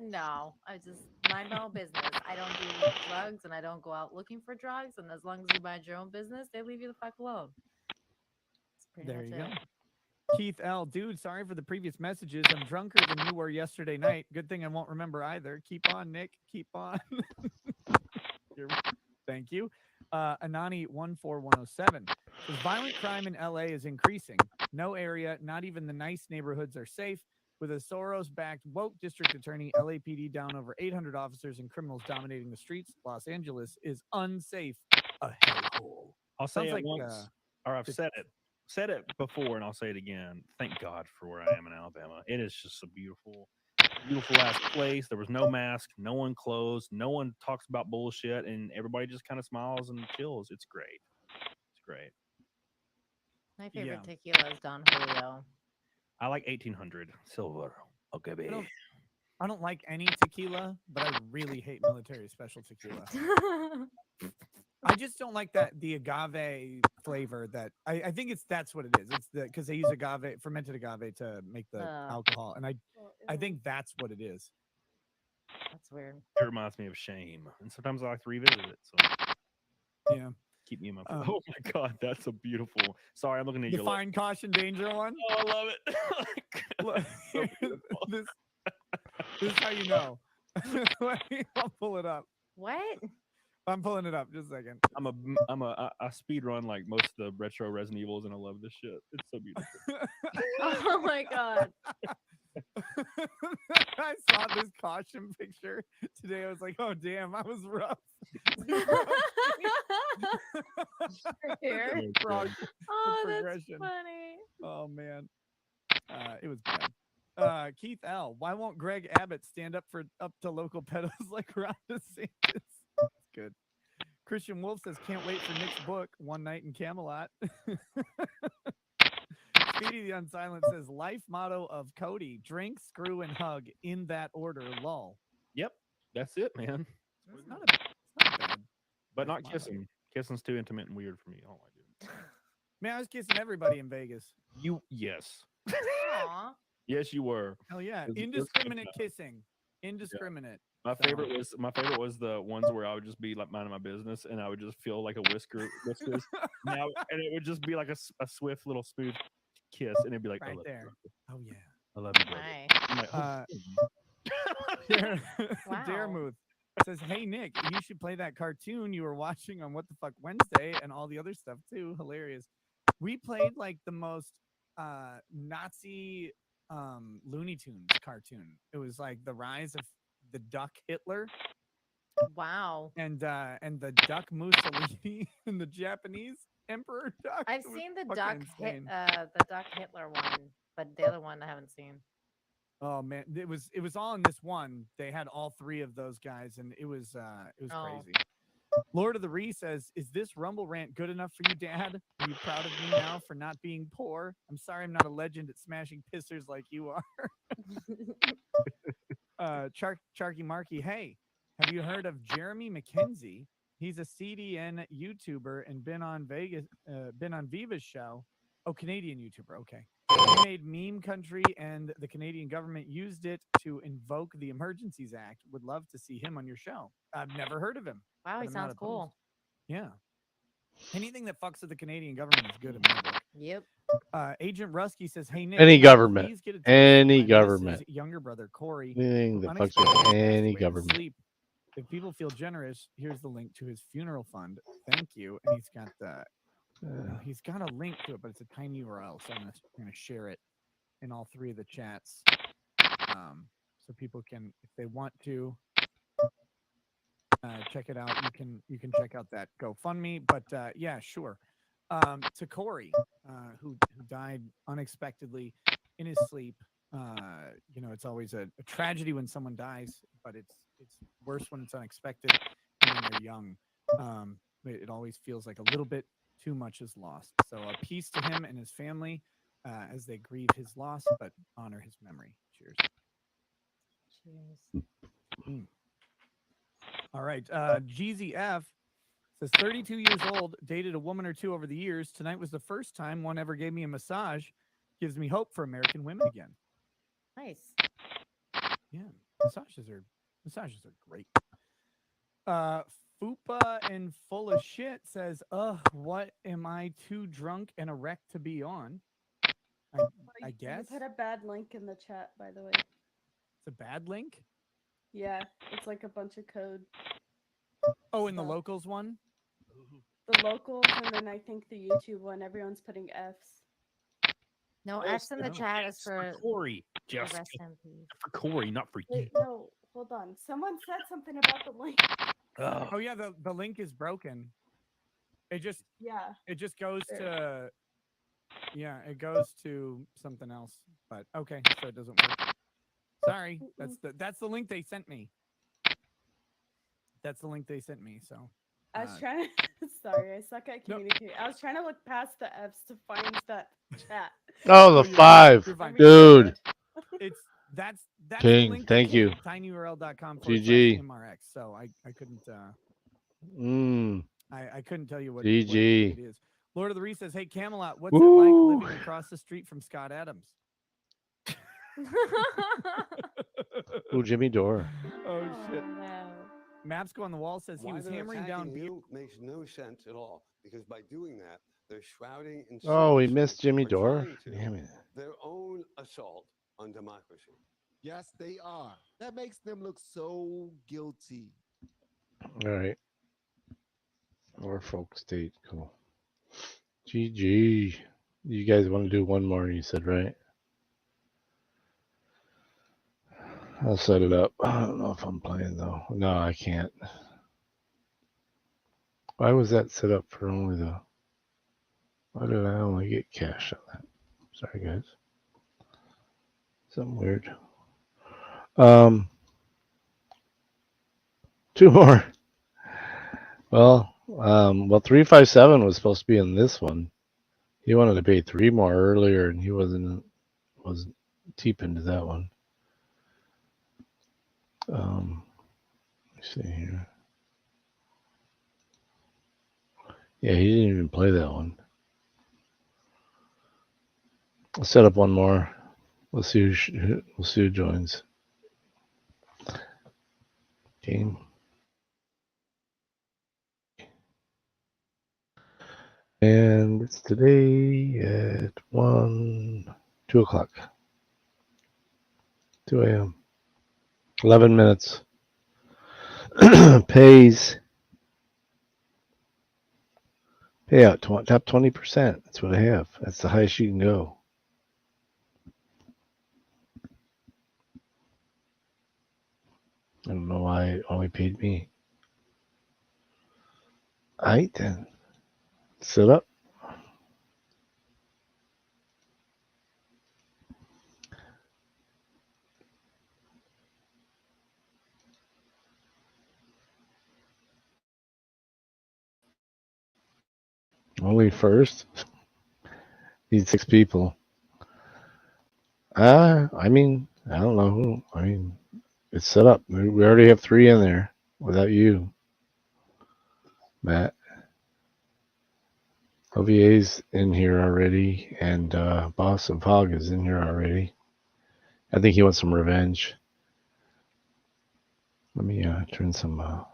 No, I just mind my own business. I don't do drugs and I don't go out looking for drugs. And as long as you mind your own business, they leave you the fuck alone. That's pretty There you much go. it. Keith L. Dude, sorry for the previous messages. I'm drunker than you were yesterday night. Good thing I won't remember either. Keep on, Nick. Keep on. Thank you. Anani14107 says violent crime in LA is increasing. No area, not even the nice neighborhoods are safe. With a Soros-backed woke district attorney, LAPD down over 800 officers and criminals dominating the streets. Los Angeles is unsafe. A hellhole. I'll say Sounds it like, once, or I've said it. Said it before, and I'll say it again. Thank God for where I am in Alabama. It is just a beautiful, beautiful ass place. There was no mask, no one closed, no one talks about bullshit, and everybody just kind of smiles and chills. It's great. It's great. My favorite tequila is Don Julio. I like 1800 silver. Okay, baby. I don't like any tequila, but I really hate military special tequila. I just don't like the agave flavor that I think that's what it is. It's because they use fermented agave to make the alcohol, and I think that's what it is. That's weird. It reminds me of shame, and sometimes I like to revisit it. So yeah, keep me in my. Oh my God, that's a beautiful. Sorry, I'm looking at your. Define caution danger one. Oh, I love it. Look, this is how you know. I'll pull it up. What? I'm pulling it up. Just a second. I speed run like most of the retro Resident Evils, and I love this shit. It's so beautiful. Oh my God. I saw this caution picture today. I was like, oh damn, I was rough. Here. Wrong. Oh, that's progression. funny. Oh man, it was bad. Keith L. Why won't Greg Abbott stand up to local pedos like Ron DeSantis? That's good. Christian Wolf says can't wait for Nick's book, One Night in Camelot. Speedy the Unsilent says life motto of Cody: drink, screw, and hug in that order. Lol. Yep, that's it, man. It's not bad. But not kissing. Kissing's too intimate and weird for me. I don't like it. Man, I was kissing everybody in Vegas. Yes. Aw. Yes, you were. Hell yeah. It was Indiscriminate good. kissing. Indiscriminate. My favorite was the ones where I would just be like minding my business and I would just feel like a whiskers and it would just be like a swift little smooth kiss and it'd be like Right I love there. You. Oh yeah. I love you, brother. Nice. I'm like, Wow. Daremuth says, hey Nick, you should play that cartoon you were watching on What the Fuck Wednesday and all the other stuff too. Hilarious. We played like the most Nazi Looney Tunes cartoon. It was like the rise of the Duck Hitler. Wow. And the Duck Mussolini and the Japanese Emperor Duck. I've It was seen the fucking Duck insane. the Duck Hitler one, but the other one I haven't seen. Oh man, it was all in this one. They had all three of those guys, and it was crazy. Lord of the Ree says, "Is this Rumble rant good enough for you, Dad? Are you proud of me now for not being poor? I'm sorry, I'm not a legend at smashing pissers like you are." Charky Marky, hey, have you heard of Jeremy McKenzie? He's a CDN YouTuber and been on Viva's show. Oh, Canadian YouTuber. Okay. He made Meme Country, and the Canadian government used it to invoke the Emergencies Act. Would love to see him on your show. I've never heard of him. Wow, he but I'm not sounds cool. opposed. Yeah. Anything that fucks with the Canadian government is good in my book. Yep. Agent Rusky says, "Hey Nick, Any can you government. please get a text Any from my niece's government. younger brother Corey, Anything who that fucks with unexpectedly passed any away in government. sleep. If people feel generous, here's the link to his funeral fund. Thank you." And he's got he's got a link to it, but it's a tiny URL, so I'm gonna share it in all three of the chats, so people can, if they want to, check it out. You can check out that GoFundMe. But yeah, sure. To Corey, who died unexpectedly in his sleep. It's always a tragedy when someone dies, but it's worse when it's unexpected and when they're young. It always feels like a little bit too much is lost. So peace to him and his family as they grieve his loss, but honor his memory. Cheers. Cheers. All right. GZF says 32 years old, dated a woman or two over the years. Tonight was the first time one ever gave me a massage. Gives me hope for American women again. Nice. Yeah, massages are great. Fupa and full of shit says, what am I too drunk and a wreck to be on? I guess You put a bad link in the chat, by the way. it's a bad link. Yeah, it's like a bunch of code. Oh, in the locals one. The locals, and then I think the YouTube one. Everyone's putting Fs. No, F's in the chat is for Corey. the Just rest in peace. for Corey, not for you. Wait, no, hold on. Someone said something about the link. Oh yeah, the link is broken. It just goes to it goes to something else. But okay, so it doesn't work. Sorry, that's the link they sent me. That's the link they sent me. So I was trying to. Sorry, I suck at communicating. I was trying to look past the Fs to find that chat. Oh, the you're 5, you're fine. dude. It's that's the King, link thank you. tinyurl.com GG. /MRX. So I couldn't Mm. I couldn't tell you what GG. it is. Lord of the Ree says, "Hey Camelot, what's it like Woo. living across the street from Scott Adams?" Ooh, Jimmy Dore. Oh shit. No. Maps Go on the Wall says he Why was they're hammering down attacking beer. you makes no sense at all, because by doing that, they're shrouding in Oh, we secrecy missed Jimmy or Dore. trying to Damn it. their own assault on democracy. Yes, they are. That makes them look so guilty. All right. Norfolk State. Cool. GG. You guys want to do one more, you said, right? I'll set it up. I don't know if I'm playing, though. No, I can't. Why was that set up for only the... Why did I only get cash on that? Sorry, guys. Something weird. 2 more. Well, 357 was supposed to be in this one. He wanted to pay 3 more earlier, and he wasn't deep into that one. Let's see here. Yeah, he didn't even play that one. I'll set up one more. We'll see who joins. Game. And it's today at 2 o'clock. 2 a.m. 11 minutes. Pays Yeah, top 20%. That's what I have. That's the highest you can go. I don't know why it only paid me. All right, then. Set up. Only first. Need 6 people. I mean, I don't know who. I mean, it's set up. We already have 3 in there without you, Matt. OVA's in here already, and Boss of Hog is in here already. I think he wants some revenge. Let me turn some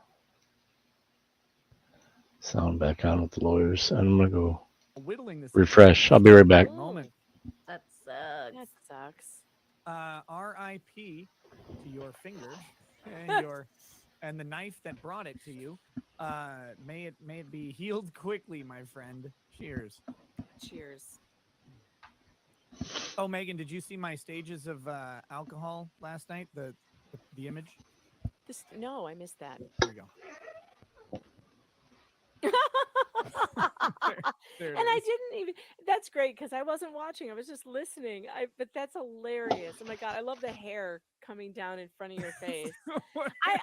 sound back on with the lawyers. And I'm going to go refresh. I'll be right back. Moment. That sucks. That sucks. R.I.P. to your finger and and the knife that brought it to you. May it be healed quickly, my friend. Cheers. Cheers. Oh, Megan, did you see my stages of alcohol last night? The image. No, I missed that. There we go. There And I didn't even. That's great because I wasn't watching. I was just listening. But that's hilarious. Oh my god, I love the hair coming down in front of your face.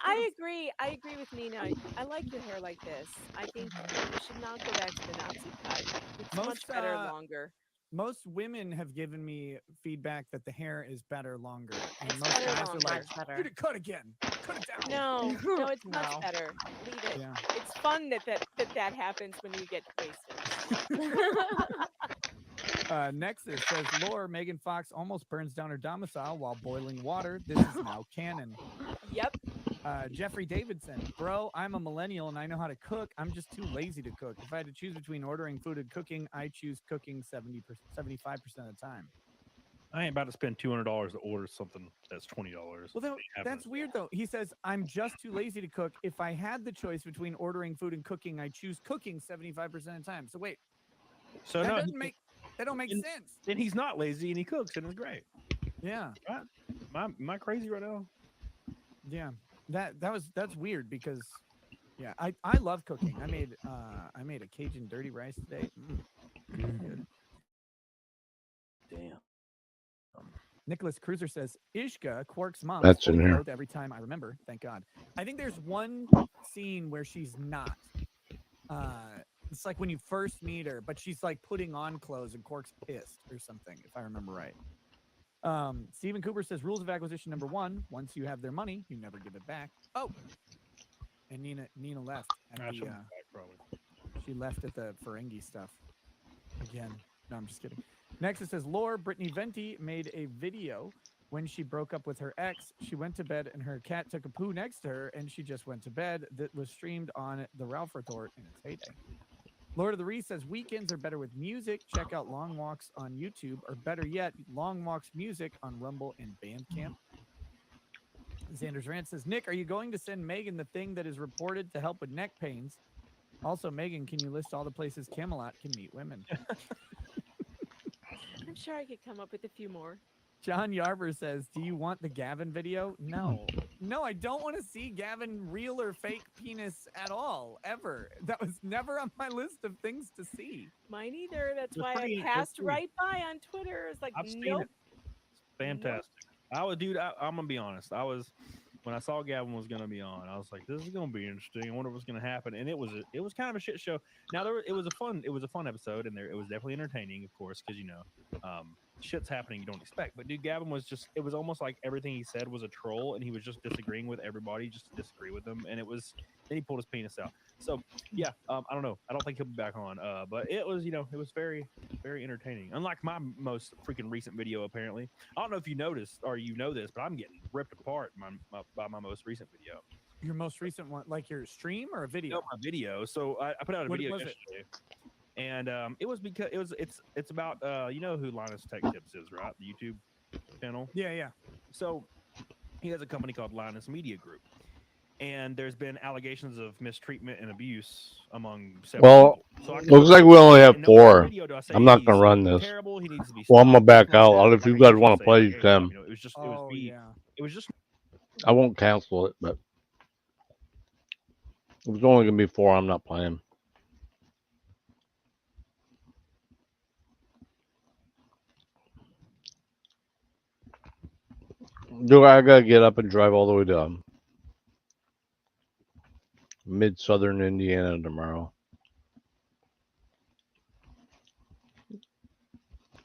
I agree. I agree with Nina. I like your hair like this. I think you should not go back to the Nazi cut. It's much better longer. Most women have given me feedback that the hair is better longer. And It's most better guys longer. are like, Much better. "Get it cut again. Cut it down." No, it's much better. Leave it. Yeah. It's fun that happens when you get wasted. Nexus says, Lore, Megan Fox almost burns down her domicile while boiling water. This is now canon. Yep. Jeffrey Davidson, bro, I'm a millennial and I know how to cook. I'm just too lazy to cook. If I had to choose between ordering food and cooking, I choose cooking 75% of the time. I ain't about to spend $200 to order something that's $20. Well, that's weird, though. He says, I'm just too lazy to cook. If I had the choice between ordering food and cooking, I choose cooking 75% of the time. So wait. So that no, don't make sense. Then he's not lazy and he cooks and it's great. Yeah. Right? Am I crazy right now? Yeah. That's weird because yeah, I love cooking. I made a Cajun dirty rice today. Good. Damn. Nicholas Cruiser says, Ishka, Quark's mom, That's is fully in here. clothed every time I remember. Thank God. I think there's one scene where she's not. It's like when you first meet her, but she's like putting on clothes and Quark's pissed or something, if I remember right. Stephen Cooper says, rules of acquisition number 1, once you have their money, you never give it back. Oh, and Nina left at the, she left at the Ferengi stuff again. No, I'm just kidding. Next it says, Lore, Brittany Venti made a video when she broke up with her ex. She went to bed and her cat took a poo next to her and she just went to bed. That was streamed on the Ralph Retort in its heyday. Lord of the Reese says, weekends are better with music. Check out Long Walks on YouTube, or better yet, Long Walks Music on Rumble and Bandcamp. Xander's Rant says, Nick, are you going to send Megan the thing that is reported to help with neck pains? Also, Megan, can you list all the places Camelot can meet women? I'm sure I could come up with a few more. John Yarber says, do you want the Gavin video? No. No, I don't want to see Gavin real or fake penis at all, ever. That was never on my list of things to see. Mine either. That's It's why pretty- I passed it's pretty- right by on Twitter. It's like, I've seen nope. it. Fantastic. I'm gonna be honest. When I saw Gavin was gonna be on, I was like, this is gonna be interesting. I wonder what's gonna happen. And it was kind of a shit show. Now it was a fun episode, and it was definitely entertaining, of course, because shit's happening you don't expect. But dude, Gavin was it was almost like everything he said was a troll, and he was just disagreeing with everybody just to disagree with them. And then he pulled his penis out. So yeah, I don't know. I don't think he'll be back on. But it was it was very, very entertaining. Unlike my most freaking recent video, apparently. I don't know if you noticed or you know this, but I'm getting ripped apart by my most recent video. Your most recent one, like your stream or a video? No, my video. So I put out a What video was it? yesterday. And it was because it's about you know who Linus Tech Tips is, right? The YouTube channel. Yeah. So he has a company called Linus Media Group, and there's been allegations of mistreatment and abuse among several Well, people. Looks like we only have 4. I'm not gonna run this. Well, I'm gonna back out. If you guys want to play, you can. It was just, it was just. I won't cancel it, but it was only gonna be 4. I'm not playing. Dude, I gotta get up and drive all the way to mid-southern Indiana tomorrow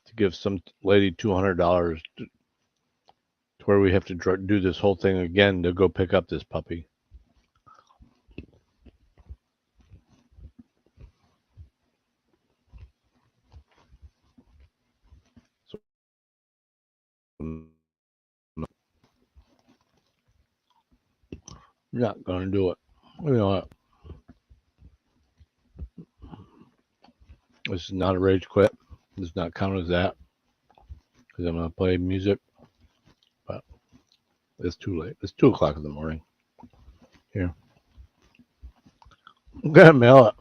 to give some lady $200 to where we have to do this whole thing again to go pick up this puppy. So, not gonna do it. You know what? This is not a rage quit. This does not count as that because I'm gonna play music. But it's too late. It's 2 o'clock in the morning. Here, I'm gonna mail it.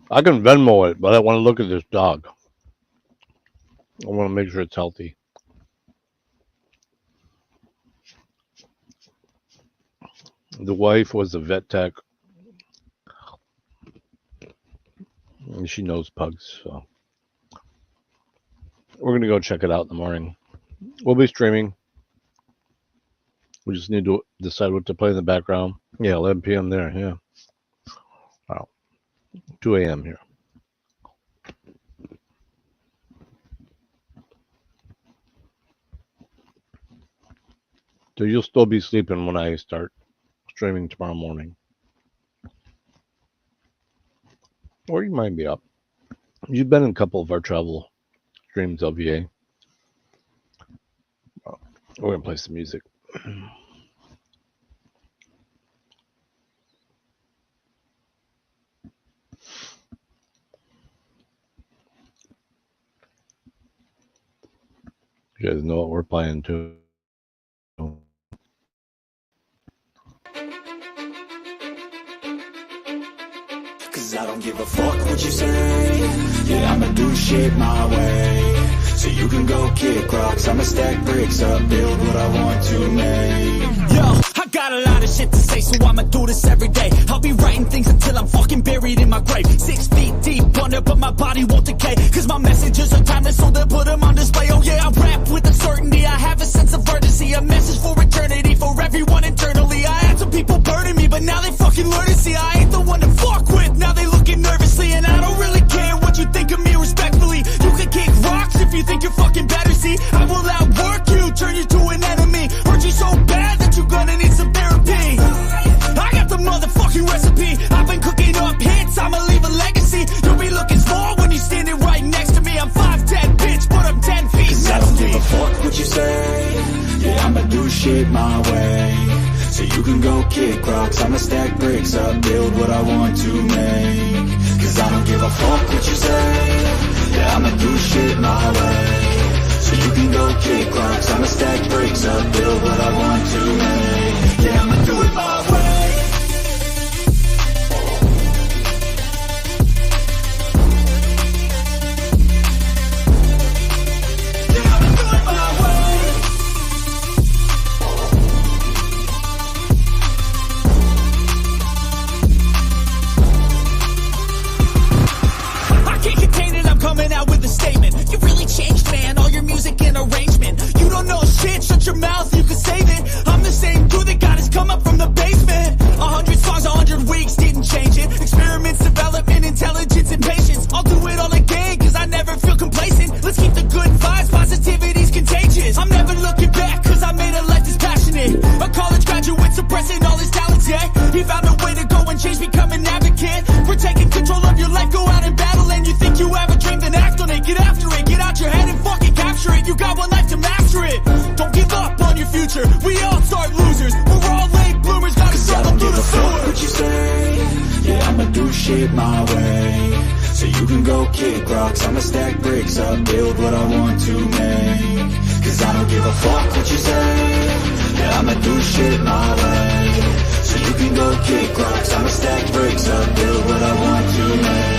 I can Venmo it, but I want to look at this dog. I want to make sure it's healthy. The wife was a vet tech, and she knows pugs, so we're gonna go check it out in the morning. We'll be streaming. We just need to decide what to play in the background. Yeah, 11 p.m. there. Yeah. Wow. 2 a.m. here. So you'll still be sleeping when I start streaming tomorrow morning. Or you might be up. You've been in a couple of our travel streams, LVA. We're going to play some music. You guys know what we're playing too. Cause I don't give a fuck what you say. Yeah, I'ma do shit my way. So you can go kick rocks, I'ma stack bricks up, build what I want to make. Yo, I got a lot of shit to say, so I'ma do this every day. I'll be writing things until I'm fucking buried in my grave. 6 feet deep under, but my body won't decay. Cause my messages are timeless, so they'll put them on display. Oh yeah, I rap with uncertainty, I have a sense of urgency. A message for eternity, for everyone internally. I had some people burning me, but now they fucking learn to see I ain't the one to fuck with. Now they looking nervously, and I don't really care what you think of me respectfully. You can kick rocks if you think you're fucking better, see. I will outwork you, turn you to an enemy. Hurt you so bad that you're gonna need some therapy. I got the motherfucking recipe. I've been cooking up hits, I'ma leave a legacy. You'll be looking small when you're standing right next to me. I'm 5'10", bitch, but I'm 10 feet. Cause I don't give a fuck what you say. Yeah, I'ma do shit my way. So you can go kick rocks, I'ma stack bricks up, build what I want to make. Cause I don't give a fuck what you say. Yeah, I'ma do shit my way. So you can go kick rocks, I'ma stack bricks up, build what I want to make. Yeah, I'ma do it my way. Coming out with a statement. You really changed, man, all your music and arrangement. You don't know shit, shut your mouth, you can save it. I'm the same dude that got his come up from the basement. 100 songs, 100 weeks, didn't change it. Experiments, development, intelligence, and patience. I'll do it all again, cause I never feel complacent. Let's keep the good vibes, positivity's contagious. I'm never looking back, cause I made a life that's passionate. A college graduate suppressing all his talents, yeah. He found a way to go and change, become an advocate. For taking control of your life, go out and battle. And you think you have a dream, then act on it. Get after it, get out your head and fucking capture it. You got one life to master it. Don't give up on your future, we all start losers. We're all late bloomers, gotta struggle through the sewer. What you say? Yeah, I'ma do shit my way. So you can go kick rocks, I'ma stack bricks up, build what I want to make. Cause I don't give a fuck what you say. Yeah, I'ma do shit my way. So you can go kick rocks, I'ma stack bricks up, build what I want to make.